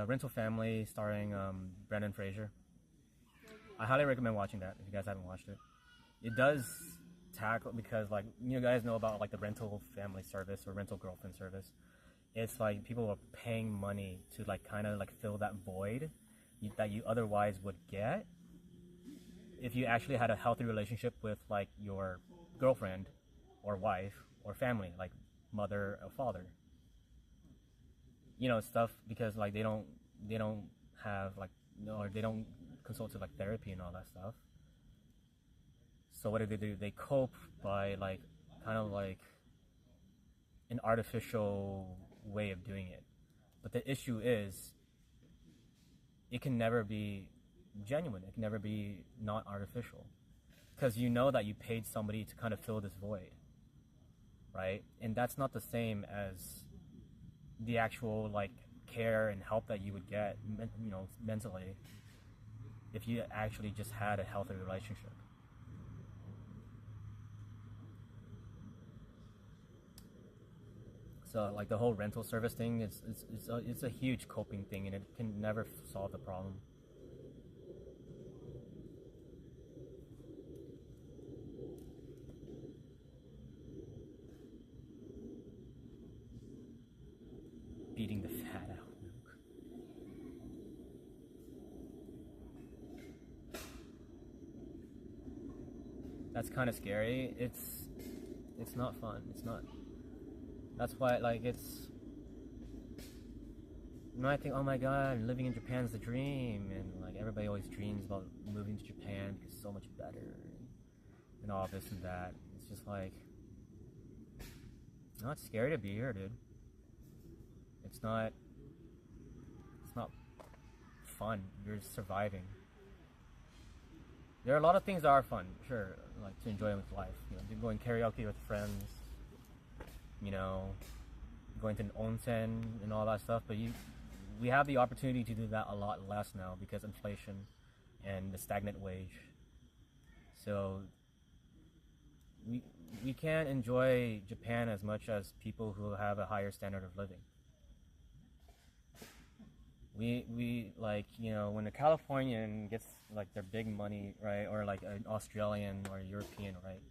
Rental Family starring Brendan Fraser. I highly recommend watching that if you guys haven't watched it. It does tackle, because like you guys know about like the rental family service or rental girlfriend service. It's like people are paying money to like kind of like fill that void that you otherwise would get if you actually had a healthy relationship with like your girlfriend or wife or family, like mother or father. You know, stuff, because like they don't have like, or they don't consult to like therapy and all that stuff. So what do? They cope by like kind of like an artificial way of doing it. But the issue is it can never be genuine. It can never be not artificial, because you know that you paid somebody to kind of fill this void, right? And that's not the same as the actual like care and help that you would get, you know, mentally, if you actually just had a healthy relationship. So like the whole rental service thing, it's a huge coping thing, and it can never solve the problem. Beating the fat out. That's kind of scary. It's not fun. It's not. That's why, like, it's. You know, I think, oh my god, living in Japan's the dream, and like everybody always dreams about moving to Japan because it's so much better, and all this and that. It's just like, no, it's scary to be here, dude. It's not fun. You're surviving. There are a lot of things that are fun, sure, like to enjoy with life. You know, going karaoke with friends, you know, going to an onsen and all that stuff. But we have the opportunity to do that a lot less now because inflation and the stagnant wage. So we can't enjoy Japan as much as people who have a higher standard of living. We like, you know, when a Californian gets like their big money, right, or like an Australian or a European, right,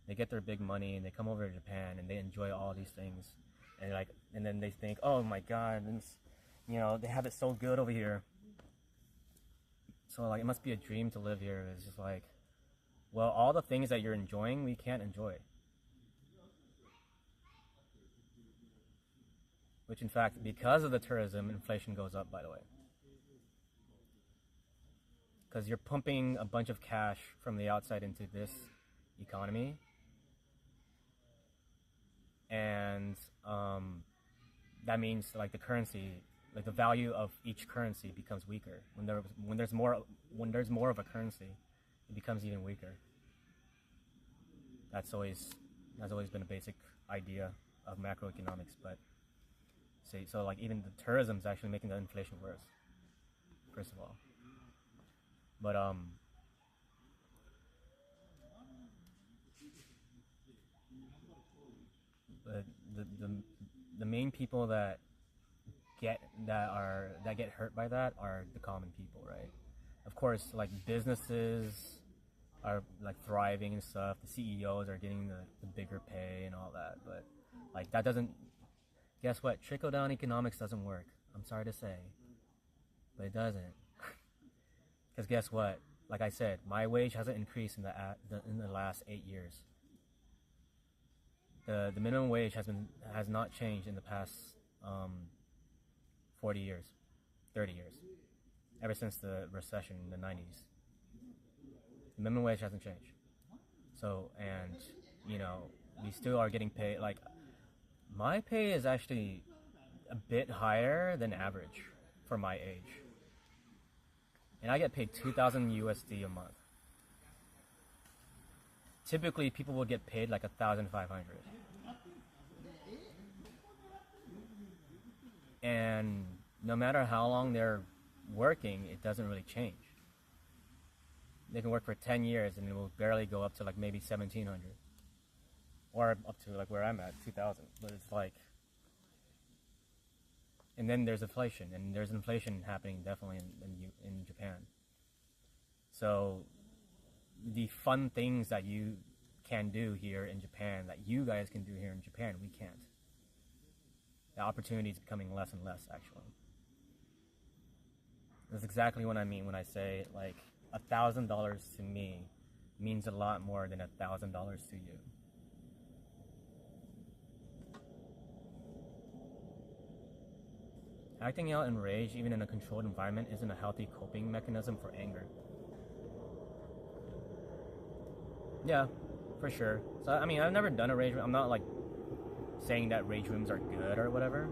they get their big money and they come over to Japan and they enjoy all these things, and then they think, oh my god, you know, they have it so good over here. So like it must be a dream to live here. It's just like, well, all the things that you're enjoying, we can't enjoy. Which in fact, because of the tourism, inflation goes up, by the way. Because you're pumping a bunch of cash from the outside into this economy. And that means like the currency, like the value of each currency becomes weaker. When there's more of a currency, it becomes even weaker. That's always been a basic idea of macroeconomics, but so like even the tourism is actually making the inflation worse, first of all. But the main people that get hurt by that are the common people, right? Of course, like businesses are like thriving and stuff. The CEOs are getting the bigger pay and all that, but like that doesn't. Guess what? Trickle down economics doesn't work. I'm sorry to say, but it doesn't. Because guess what? Like I said, my wage hasn't increased in the last 8 years. The minimum wage has not changed in the past 40 years, 30 years, ever since the recession in the 90s. The minimum wage hasn't changed. So, and you know, we still are getting paid. Like, my pay is actually a bit higher than average for my age. And I get paid 2,000 USD a month. Typically, people will get paid like 1,500. And no matter how long they're working, it doesn't really change. They can work for 10 years and it will barely go up to like maybe 1,700. Or up to like where I'm at, 2,000. But it's like... And then there's inflation, and there's inflation happening definitely in Japan. So the fun things that you can do here in Japan, that you guys can do here in Japan, we can't. The opportunity is becoming less and less, actually. That's exactly what I mean when I say, like, $1,000 to me means a lot more than $1,000 to you. Acting out in rage, even in a controlled environment, isn't a healthy coping mechanism for anger. Yeah, for sure. So, I mean, I've never done a rage room. I'm not, like, saying that rage rooms are good or whatever.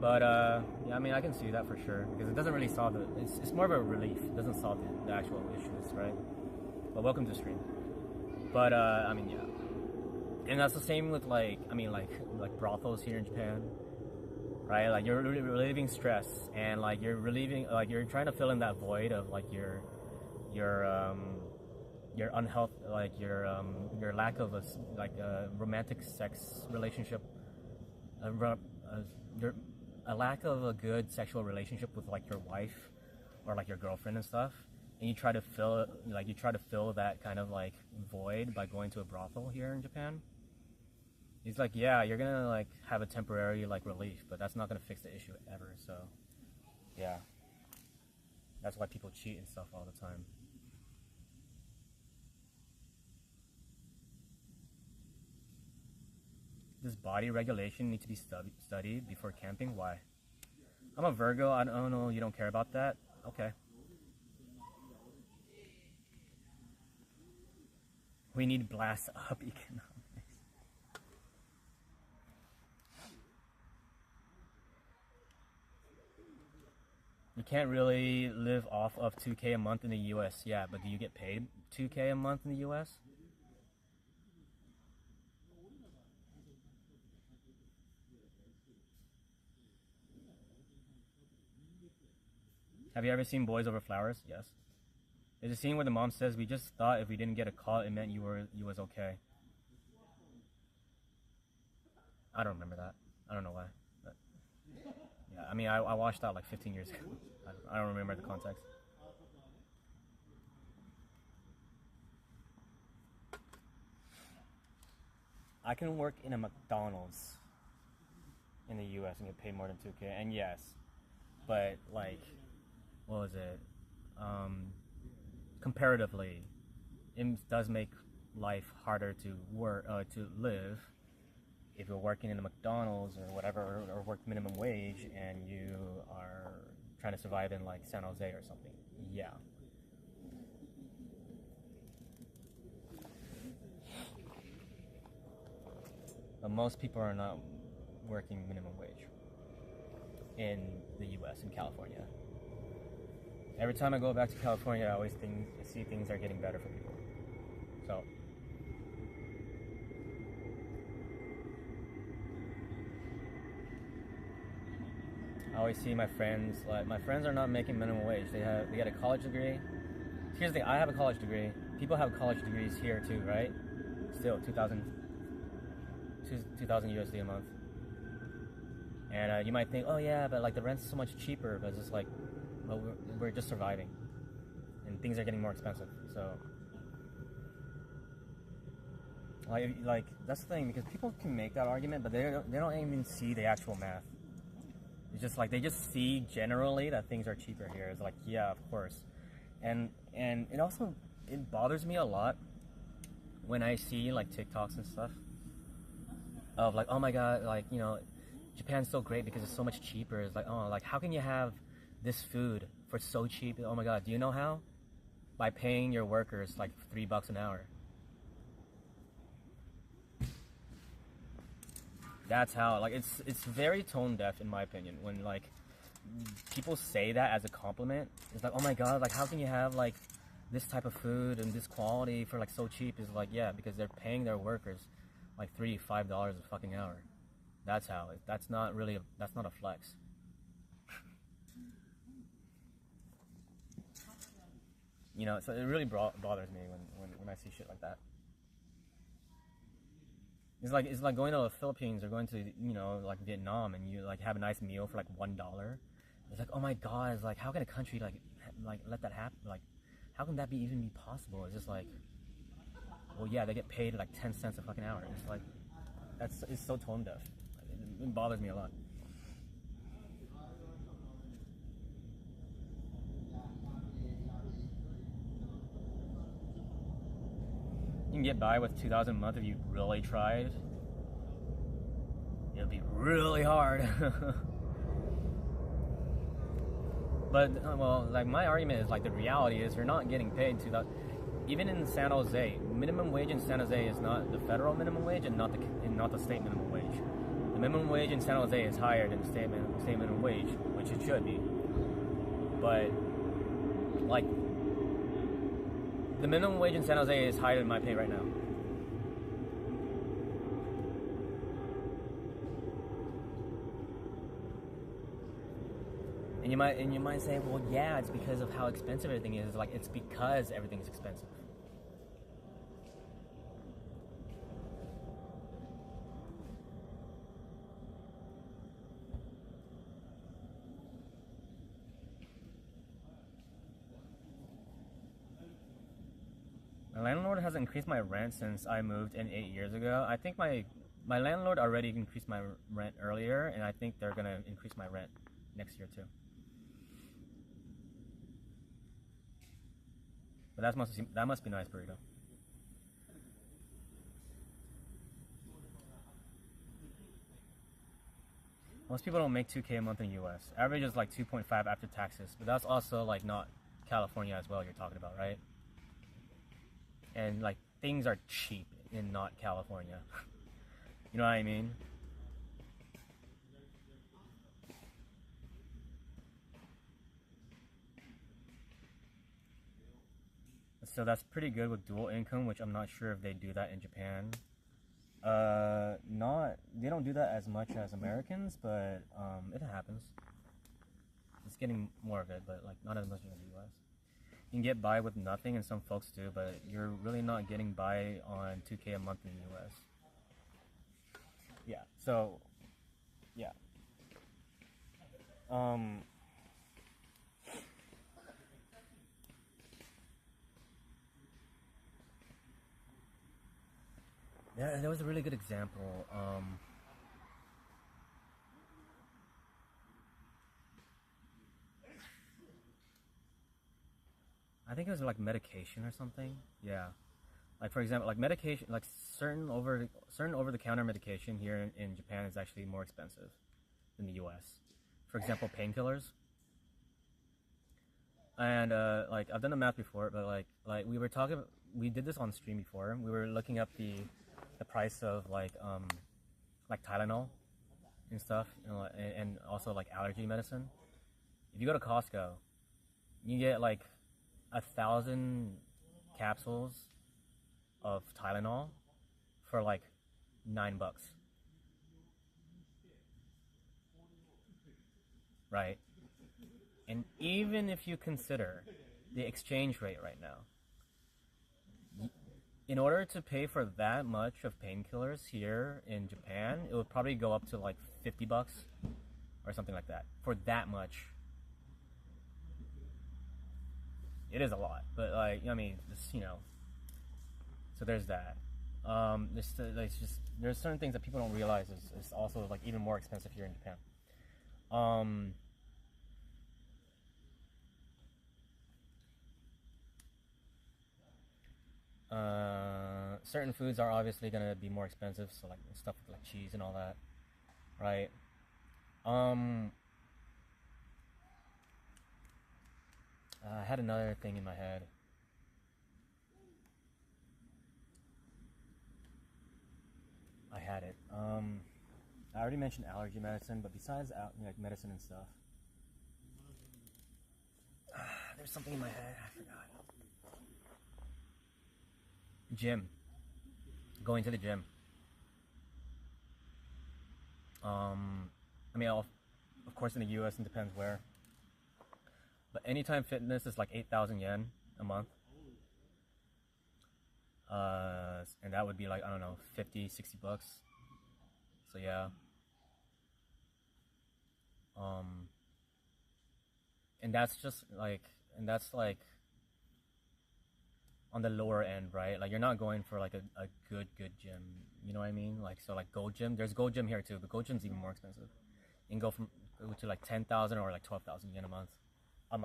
But, yeah, I mean, I can see that for sure. Because it doesn't really solve the... It's more of a relief. It doesn't solve the actual issues, right? But welcome to stream. But, I mean, yeah. And that's the same with, like, I mean, like brothels here in Japan. Right, like you're relieving stress, and like you're relieving, like you're trying to fill in that void of like your unhealth, like your lack of a romantic sex relationship, a lack of a good sexual relationship with like your wife or like your girlfriend and stuff, and you try to fill that kind of like void by going to a brothel here in Japan. He's like, yeah, you're gonna like have a temporary like relief, but that's not gonna fix the issue ever. So, yeah, that's why people cheat and stuff all the time. Does body regulation need to be studied before camping? Why? I'm a Virgo. I don't know. You don't care about that? Okay. We need blast up economics. You can't really live off of $2K a month in the US. Yeah, but do you get paid $2K a month in the US? Have you ever seen Boys Over Flowers? Yes. There's a scene where the mom says, "We just thought if we didn't get a call, it meant you was okay." I don't remember that. I don't know why. But yeah, I mean, I watched that like 15 years ago. I don't remember the context. I can work in a McDonald's in the US and get paid more than 2K, and yes, but like, what was it? Comparatively, it does make life harder to live if you're working in a McDonald's or whatever, or work minimum wage, and you are trying to survive in like San Jose or something. Yeah. But most people are not working minimum wage in the US, in California. Every time I go back to California, I always see things are getting better for people. So, I always see my friends, like, my friends are not making minimum wage. They get a college degree. Here's the thing, I have a college degree. People have college degrees here too, right? Still, 2,000. 2,000 USD a month. And you might think, oh yeah, but like the rent's so much cheaper, but it's just like, well, we're just surviving, and things are getting more expensive. So, like that's the thing, because people can make that argument, but they don't even see the actual math. It's just like they just see generally that things are cheaper here. It's like, yeah, of course, and it also bothers me a lot when I see like TikToks and stuff of like, oh my god, like, you know, Japan's so great because it's so much cheaper. It's like, oh, like how can you have this food for so cheap? Oh my god, do you know how? By paying your workers like $3 an hour. That's how, like, it's very tone deaf in my opinion when like people say that as a compliment. It's like, oh my god, like how can you have like this type of food and this quality for like so cheap? Is like, yeah, because they're paying their workers like $3-5 a fucking hour. That's how. That's not a flex. You know, so it really bothers me when I see shit like that. It's like going to the Philippines or going to, you know, like Vietnam, and you like have a nice meal for like $1. It's like, oh my god, it's like, how can a country like let that happen? Like, how can that even be possible? It's just like, well, yeah, they get paid like 10 cents a fucking hour. It's like, it's so tone deaf. It bothers me a lot. You can get by with 2,000 a month if you really tried. It'll be really hard. But well, like my argument is like the reality is you're not getting paid 2,000. Even in San Jose, minimum wage in San Jose is not the federal minimum wage and not the state minimum wage. The minimum wage in San Jose is higher than the state minimum wage, which it should be. But like, the minimum wage in San Jose is higher than my pay right now. And you might say, well, yeah, it's because of how expensive everything is. Like, it's because everything's expensive. My landlord hasn't increased my rent since I moved in 8 years ago. I think my landlord already increased my rent earlier, and I think they're gonna increase my rent next year too. But that must be nice, Burrito. Most people don't make $2K a month in the US. Average is like 2.5 after taxes, but that's also like not California as well you're talking about, right? And like things are cheap in not California. You know what I mean? So that's pretty good with dual income, which I'm not sure if they do that in Japan. They don't do that as much as Americans, but it happens. It's getting more of it, but like not as much as the US. You can get by with nothing, and some folks do, but you're really not getting by on $2K a month in the US. Yeah, so, yeah. There was a really good example. I think it was like medication or something. Yeah, like for example, like medication, like certain over the counter medication here in Japan is actually more expensive than the U.S. For example, painkillers. And like I've done the math before, but like we did this on stream before. We were looking up the price of like Tylenol and stuff, and also like allergy medicine. If you go to Costco, you get like 1,000 capsules of Tylenol for like $9. Right? And even if you consider the exchange rate right now, in order to pay for that much of painkillers here in Japan, it would probably go up to like $50 or something like that for that much. It is a lot, but like, I mean, this, you know, so there's that. There's certain things that people don't realize is also like even more expensive here in Japan. Certain foods are obviously gonna be more expensive, so like stuff like cheese and all that, right? I had another thing in my head. I had it. I already mentioned allergy medicine, but besides like medicine and stuff, there's something in my head. I forgot. Gym. Going to the gym. I mean, of course, in the U.S. it depends where. But Anytime Fitness is like 8,000 yen a month. And that would be like, I don't know, 50, 60 bucks. So yeah. And that's just like, on the lower end, right? Like, you're not going for like a good gym, you know what I mean? Like, so like Gold Gym, there's Gold Gym here too, but Gold Gym's even more expensive. You can go to like 10,000 or like 12,000 yen a month. How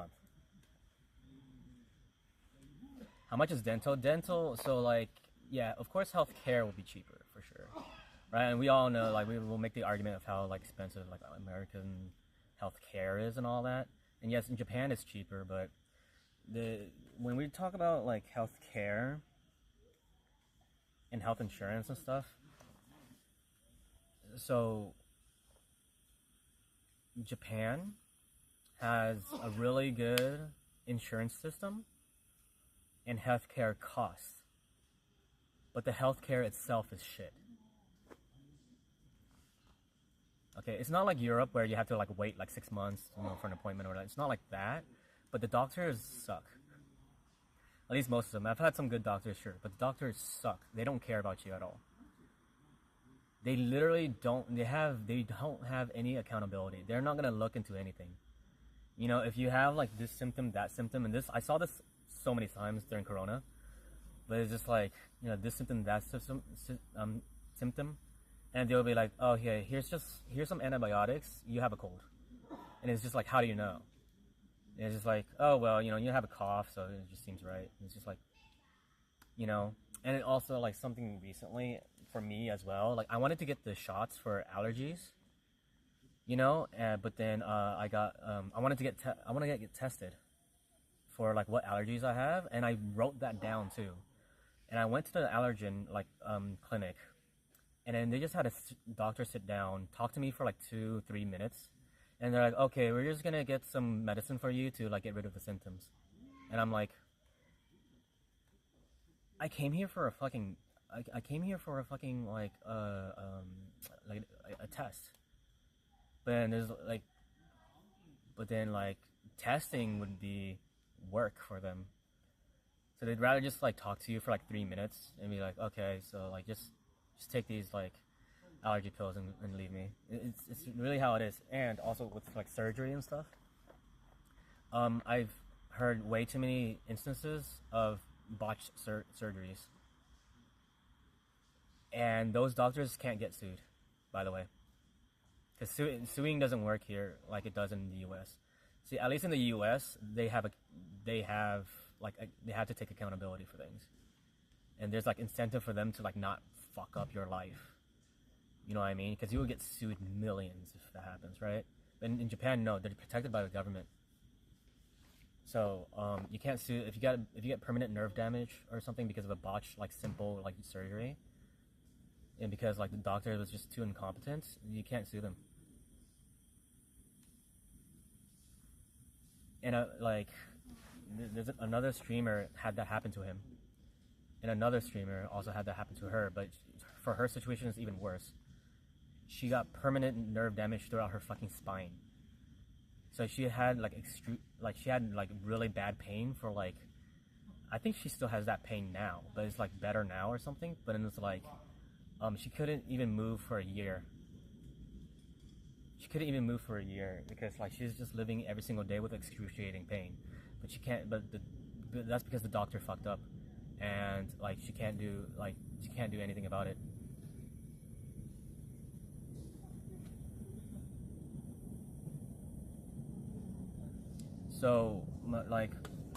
much is dental? Dental, so like, yeah, of course healthcare will be cheaper for sure, right? And we all know, like, we will make the argument of how like expensive like American healthcare is and all that. And yes, in Japan it's cheaper, but when we talk about like healthcare and health insurance and stuff, so Japan has a really good insurance system and healthcare costs, but the healthcare itself is shit. Okay, it's not like Europe where you have to like wait like 6 months, you know, for an appointment or whatever. It's not like that, but the doctors suck. At least most of them. I've had some good doctors, sure, but the doctors suck. They don't care about you at all. They literally don't. They don't have any accountability. They're not gonna look into anything. You know, if you have like this symptom, that symptom, and this, I saw this so many times during Corona, but it's just like, you know, this symptom, that symptom, and they'll be like, oh, yeah, here's some antibiotics, you have a cold. And it's just like, how do you know? And it's just like, oh, well, you know, you have a cough, so it just seems right. And it's just like, you know, and it also like something recently for me as well, like I wanted to get the shots for allergies, you know, but then I wanted to get tested for like what allergies I have, and I wrote that down too. And I went to the allergen like clinic, and then they just had a doctor sit down, talk to me for like 2-3 minutes, and they're like, okay, we're just gonna get some medicine for you to like get rid of the symptoms. And I'm like, I came here for a fucking like a test. But then testing would be work for them. So they'd rather just like talk to you for like 3 minutes and be like, okay, so like just take these like allergy pills and leave me. It's really how it is. And also with like surgery and stuff, I've heard way too many instances of botched surgeries. And those doctors can't get sued, by the way. Because suing doesn't work here like it does in the U.S. See, at least in the U.S., they have to take accountability for things, and there's like incentive for them to like not fuck up your life. You know what I mean? Because you will get sued millions if that happens, right? But in Japan, no, they're protected by the government. So you can't sue if you get permanent nerve damage or something because of a botched like simple like surgery, and because like the doctor was just too incompetent, you can't sue them. And there's another streamer had that happen to him, and another streamer also had that happen to her. But for her situation, it's even worse. She got permanent nerve damage throughout her fucking spine. So she had like really bad pain for like I think she still has that pain now, but it's like better now or something. But then it's like, she couldn't even move for a year. She couldn't even move for a year because like she's just living every single day with excruciating pain. But she can't. But that's because the doctor fucked up, and like she can't do anything about it. So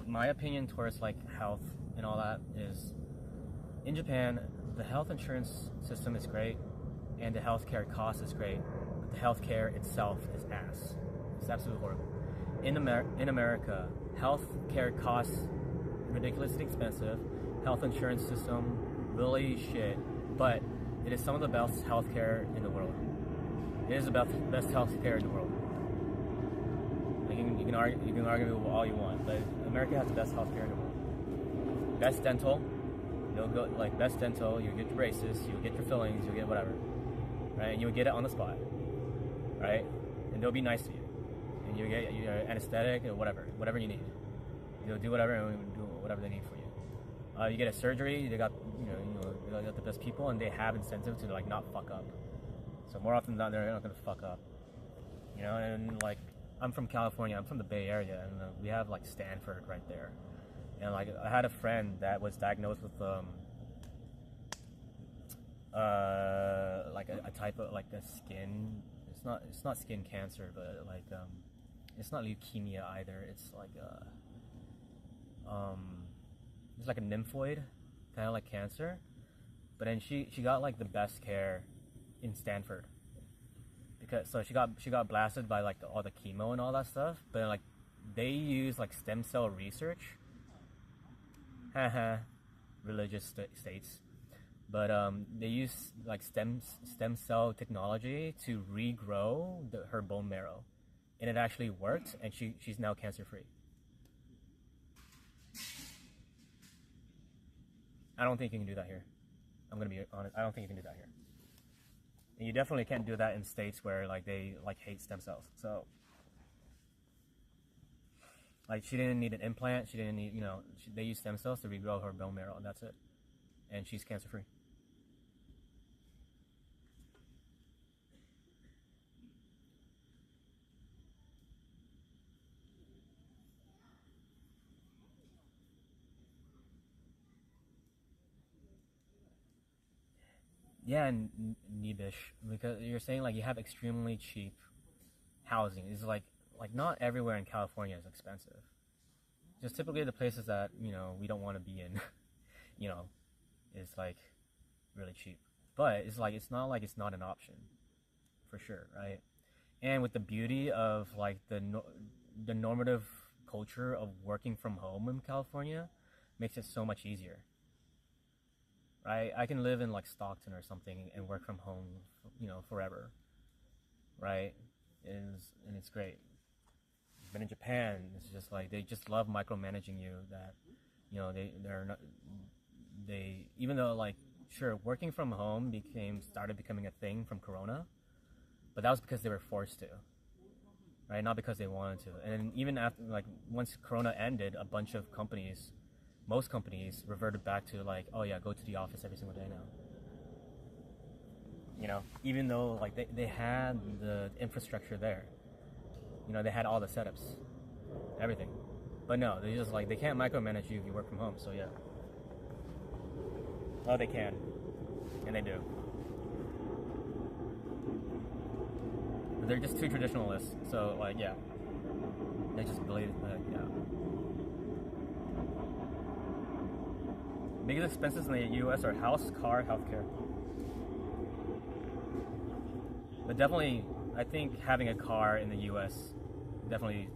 my opinion towards like health and all that is, in Japan, the health insurance system is great, and the healthcare cost is great. But the healthcare itself is ass. It's absolutely horrible. In America, healthcare costs ridiculously expensive. Health insurance system really shit, but it is some of the best healthcare in the world. It is the best healthcare in the world. You can argue all you want, but America has the best healthcare in the world. Best dental, you'll go like best dental. You get your braces, you get your fillings, you get whatever, right? And you'll get it on the spot, right? And they'll be nice to you, and you get your anesthetic or whatever you need. They'll do whatever and do whatever they need for you. You get a surgery. They got they got the best people, and they have incentive to like not fuck up. So more often than not, they're not gonna fuck up. You know, and like. I'm from California. I'm from the Bay Area, and we have like Stanford right there. And like I had a friend that was diagnosed with like a type of like a skin. It's not skin cancer, but like it's not leukemia either. It's like it's like a nymphoid, kind of like cancer. But then she got like the best care in Stanford. So she got blasted by like all the chemo and all that stuff, but like they use like stem cell research, religious states, but they use like stem cell technology to regrow her bone marrow, and it actually worked, and she's now cancer free. I don't think you can do that here. I'm gonna be honest. I don't think you can do that here. And you definitely can't do that in states where like they like hate stem cells. So like she didn't need an implant. She didn't need they use stem cells to regrow her bone marrow, and that's it. And she's cancer free. Yeah, and Nibish, because you're saying like you have extremely cheap housing. It's like not everywhere in California is expensive. Just typically the places that we don't want to be in, is like really cheap. But it's not like it's not an option, for sure, right? And with the beauty of like the normative culture of working from home in California, makes it so much easier. Right, I can live in like Stockton or something and work from home, forever. Right, and it's great. But in Japan, it's just like they just love micromanaging you. That they're not. They even though like sure working from home started becoming a thing from Corona, but that was because they were forced to. Right, not because they wanted to. And even after like once Corona ended, a bunch of companies. Most companies reverted back to like, oh yeah, go to the office every single day now. Even though like they had the infrastructure there. They had all the setups, everything. But no, they just like, they can't micromanage you if you work from home, so yeah. Oh, they can. And they do. But they're just too traditionalists, so like, yeah. They just believe, yeah. Biggest expenses in the U.S. are house, car, healthcare. But definitely, I think having a car in the U.S. definitely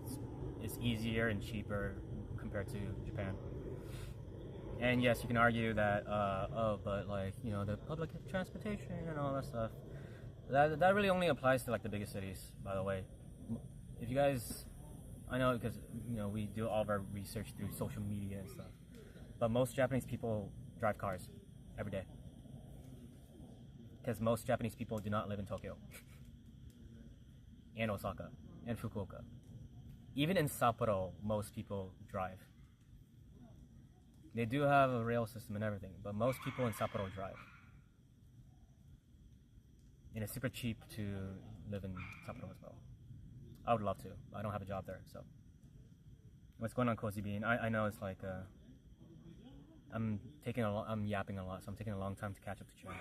is easier and cheaper compared to Japan. And yes, you can argue that, but like, the public transportation and all that stuff, that really only applies to like the biggest cities, by the way. If you guys, I know because, we do all of our research through social media and stuff. But most Japanese people drive cars every day. Because most Japanese people do not live in Tokyo. And Osaka. And Fukuoka. Even in Sapporo, most people drive. They do have a rail system and everything, but most people in Sapporo drive. And it's super cheap to live in Sapporo as well. I would love to. I don't have a job there, so. What's going on, Cozy Bean? I know it's like I'm yapping a lot, so I'm taking a long time to catch up to chat.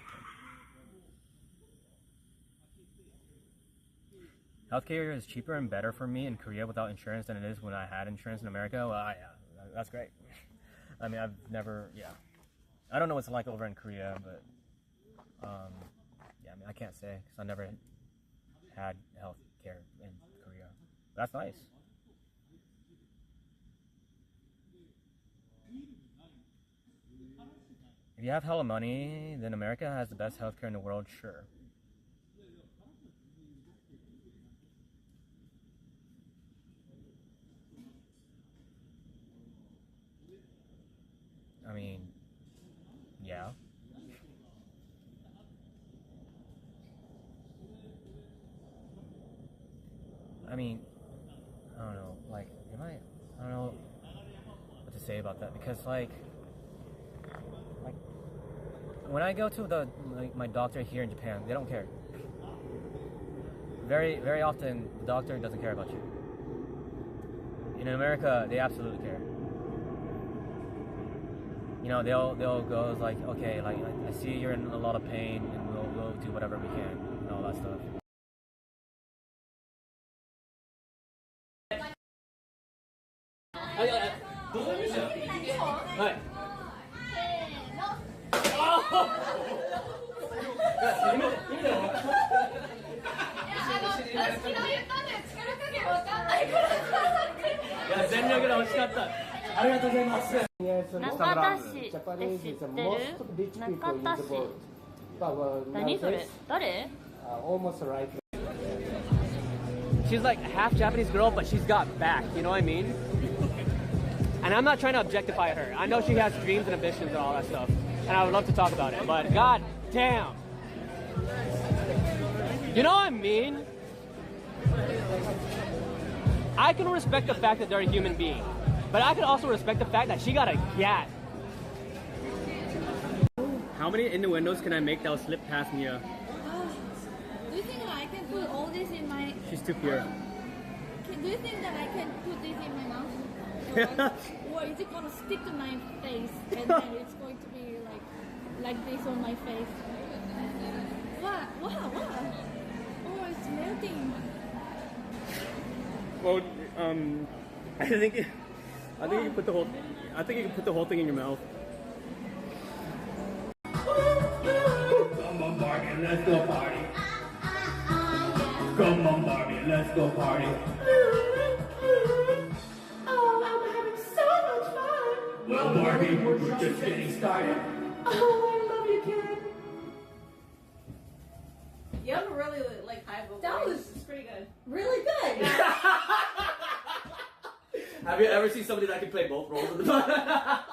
Healthcare is cheaper and better for me in Korea without insurance than it is when I had insurance in America. Well, yeah, that's great. I mean, I've never, yeah. I don't know what it's like over in Korea, but yeah, I mean, I can't say because I never had health care in Korea. That's nice. If you have hella money, then America has the best healthcare in the world, sure. I mean, yeah. I mean, I don't know, like, I don't know what to say about that, because, like, when I go to my doctor here in Japan, they don't care. Very, very often, the doctor doesn't care about you. In America, they absolutely care. You know, they'll go like, okay, like I see you're in a lot of pain, and we'll do whatever we can, and all that stuff. She's like half Japanese girl, but she's got back, you know what I mean? And I'm not trying to objectify her. I know she has dreams and ambitions and all that stuff, and I would love to talk about it, but god damn. You know what I mean? I can respect the fact that they're a human being, but I can also respect the fact that she got a gat. How many innuendos can I make that will slip past Mia? Do you think that I can put all this in my... She's too pure. Do you think that I can put this in my mouth? Or is it gonna stick to my face and then it's going to be like this on my face? What? Oh, it's melting. Well, I think you can put the whole thing in your mouth. Come on, Barbie, let's go party. Come on, Barbie, let's go party. Oh, I'm having so much fun. Well, Barbie, we're just getting started. Oh, I love you, kid. You have a really high vocal. That was pretty good. Really good. Have you ever seen somebody that can play both roles of the That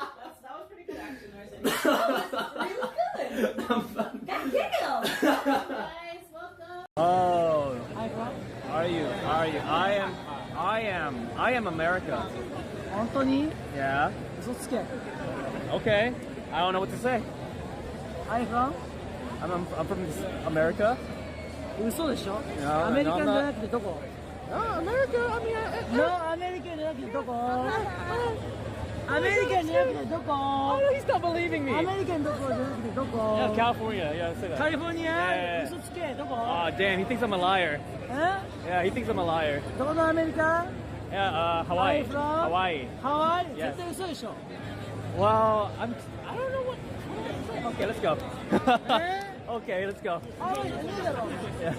was pretty good action, Arsen. That was really good. Got giggles. Guys, welcome. Oh, are you? I am America. Anthony? Yeah. Okay. I don't know what to say. I'm from? I'm from America. 嘘でしょ No, アメリカンじ no, ゃ I'm なくてどこ No, America. I mean, No, アメリカンじゃなくてどこアメリカンじゃなくてどこ Oh, he's not believing me. アメリカンどこじゃなくてどこ Yeah, California. Yeah, say that. カリフォルニア Yeah. 嘘つけどこ Oh, damn. He thinks I'm a liar. え Yeah, he thinks I'm a liar. どこのアメリカ Yeah, Hawaii. Are you from? Hawaii. ハワイ Yes. 絶対嘘でしょ Well, I don't know what. Okay, let's go. Okay, let's go. ハワイじゃねえだろ Yeah.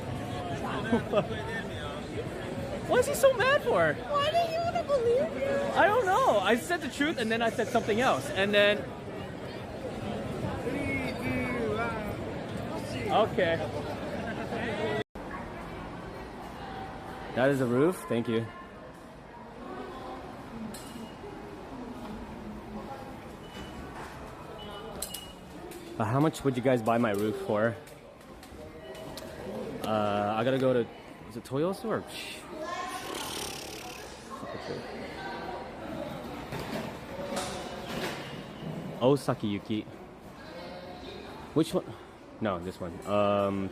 What is he so mad for? Why do you want to believe me? I don't know. I said the truth and then I said something else. And then... Okay. That is a roof. Thank you. How much would you guys buy my roof for? I gotta go to... Is it Toyosu or... Osaki Yuki. Which one? No, this one.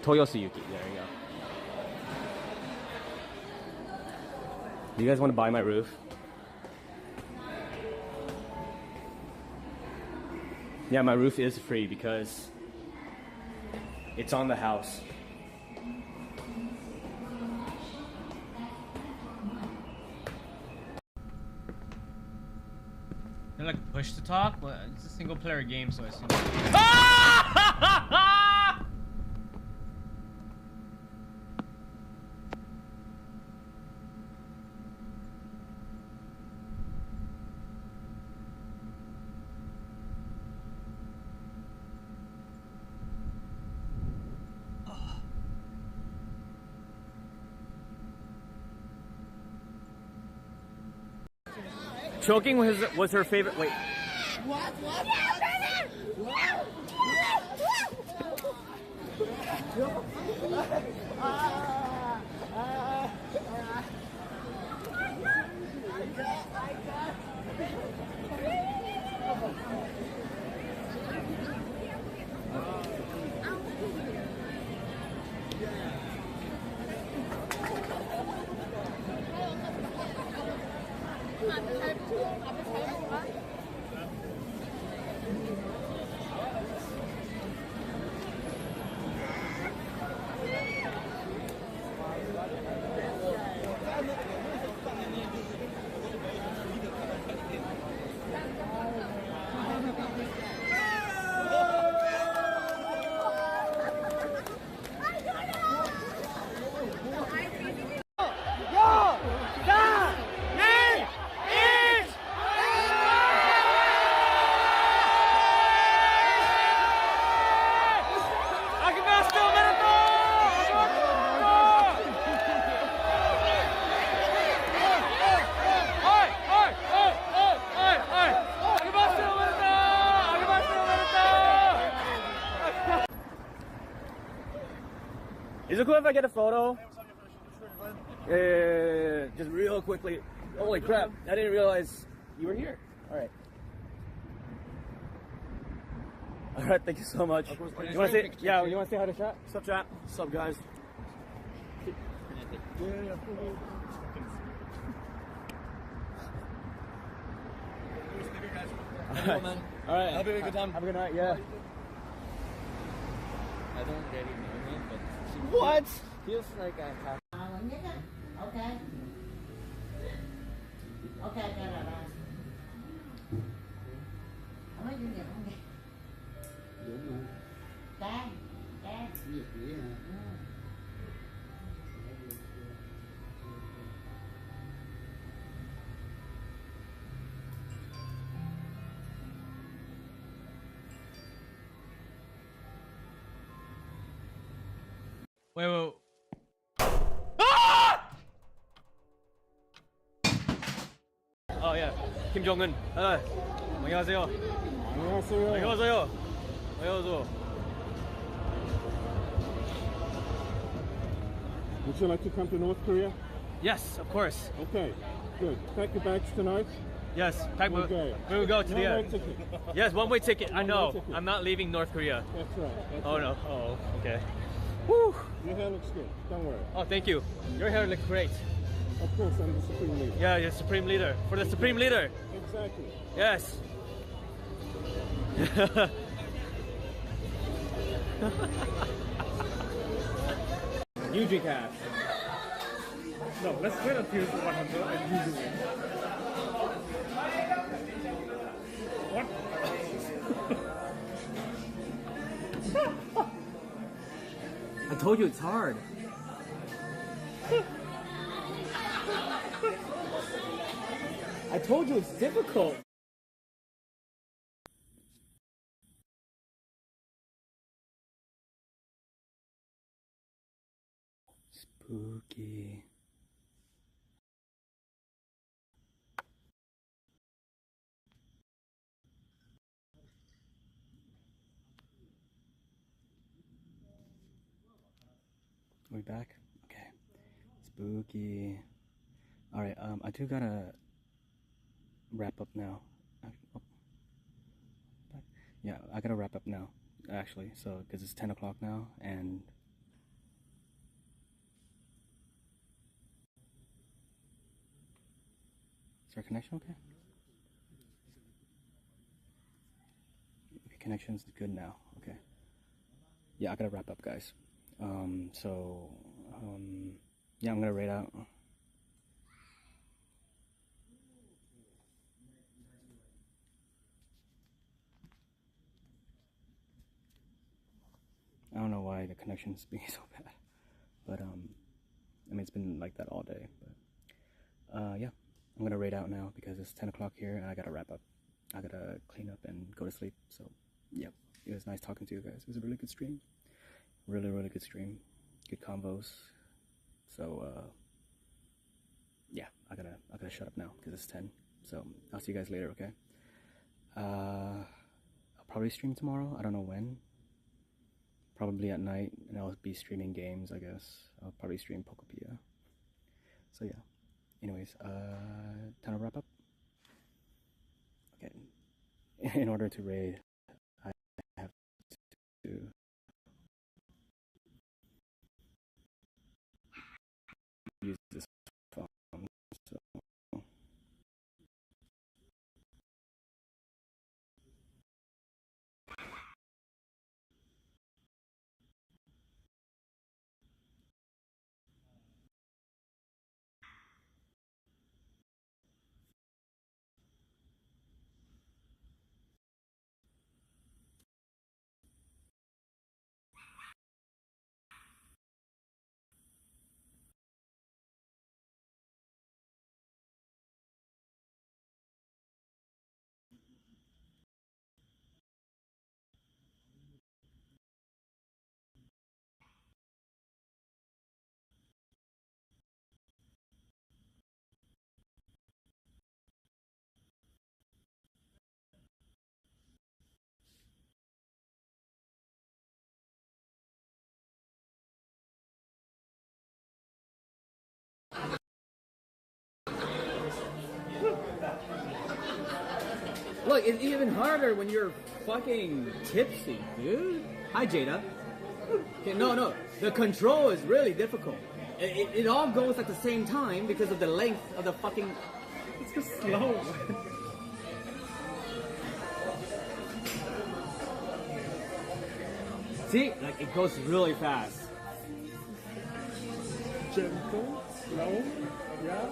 Toyosu Yuki. There you go. Do you guys want to buy my roof? Yeah, my roof is free because it's on the house. They're like push to talk, but it's a single player game, so I assume. Choking was her favorite. Wait. Is it cool if I get a photo? Yeah, just real quickly. Holy crap, I didn't realize you were here. Alright. Alright, thank you so much. You wanna say, yeah, you wanna say hi to chat? What's up, chat? What's up, guys? Alright. Have a good time. Have a good night, yeah. I don't really know him, but What? Feels like I have. Okay. Okay, cái là ba. Không có doanh nghiệp không nghe. Đúng rồi. Can. Việc gì hả? Wait. Ah! Oh yeah, Kim Jong Un. 안녕하세요. 안녕하세요. Would you like to come to North Korea? Yes, of course. Okay, good. Pack your bags tonight. Yes, Okay. we will go to the One-way ticket. Yes, one-way ticket. I know. One-way ticket. I'm not leaving North Korea. That's right. Oh no. Oh, okay. Your hair looks good. Don't worry. Oh, thank you. Your hair looks great. Of course, I'm the supreme leader. Yeah, you're supreme leader. For the supreme leader. Exactly. Yes. You drink half. No, let's wait until 100 and you do it. What? I told you it's hard. I told you it's difficult. Spooky. Are we back? Okay. Spooky. Alright, I do gotta wrap up now. Oh. Back. yeah, I gotta wrap up now, actually. So, because it's 10 o'clock now, and is our connection okay? Okay, connection's good now. Okay. Yeah, I gotta wrap up, guys. Yeah, I'm gonna rate out. I don't know why the connection's being so bad, but I mean, it's been like that all day. But yeah, I'm gonna rate out now because it's 10 o'clock here and I gotta wrap up. I gotta clean up and go to sleep. So yeah, it was nice talking to you guys. It was a really good stream, really good stream, good combos. So yeah, I gotta shut up now because it's 10. So I'll see you guys later. Okay. I'll probably stream tomorrow. I don't know when. Probably at night, and I'll be streaming games, I guess. I'll probably stream Pokopia. So yeah. Anyways, time to wrap up. Okay. In order to raid, I have to use this phone. So Look, it's even harder when you're fucking tipsy, dude. Hi, Jada. Okay, no. The control is really difficult. It all goes at the same time because of the length of the fucking... It's just slow. See? Like, it goes really fast. Gentle, slow, yeah.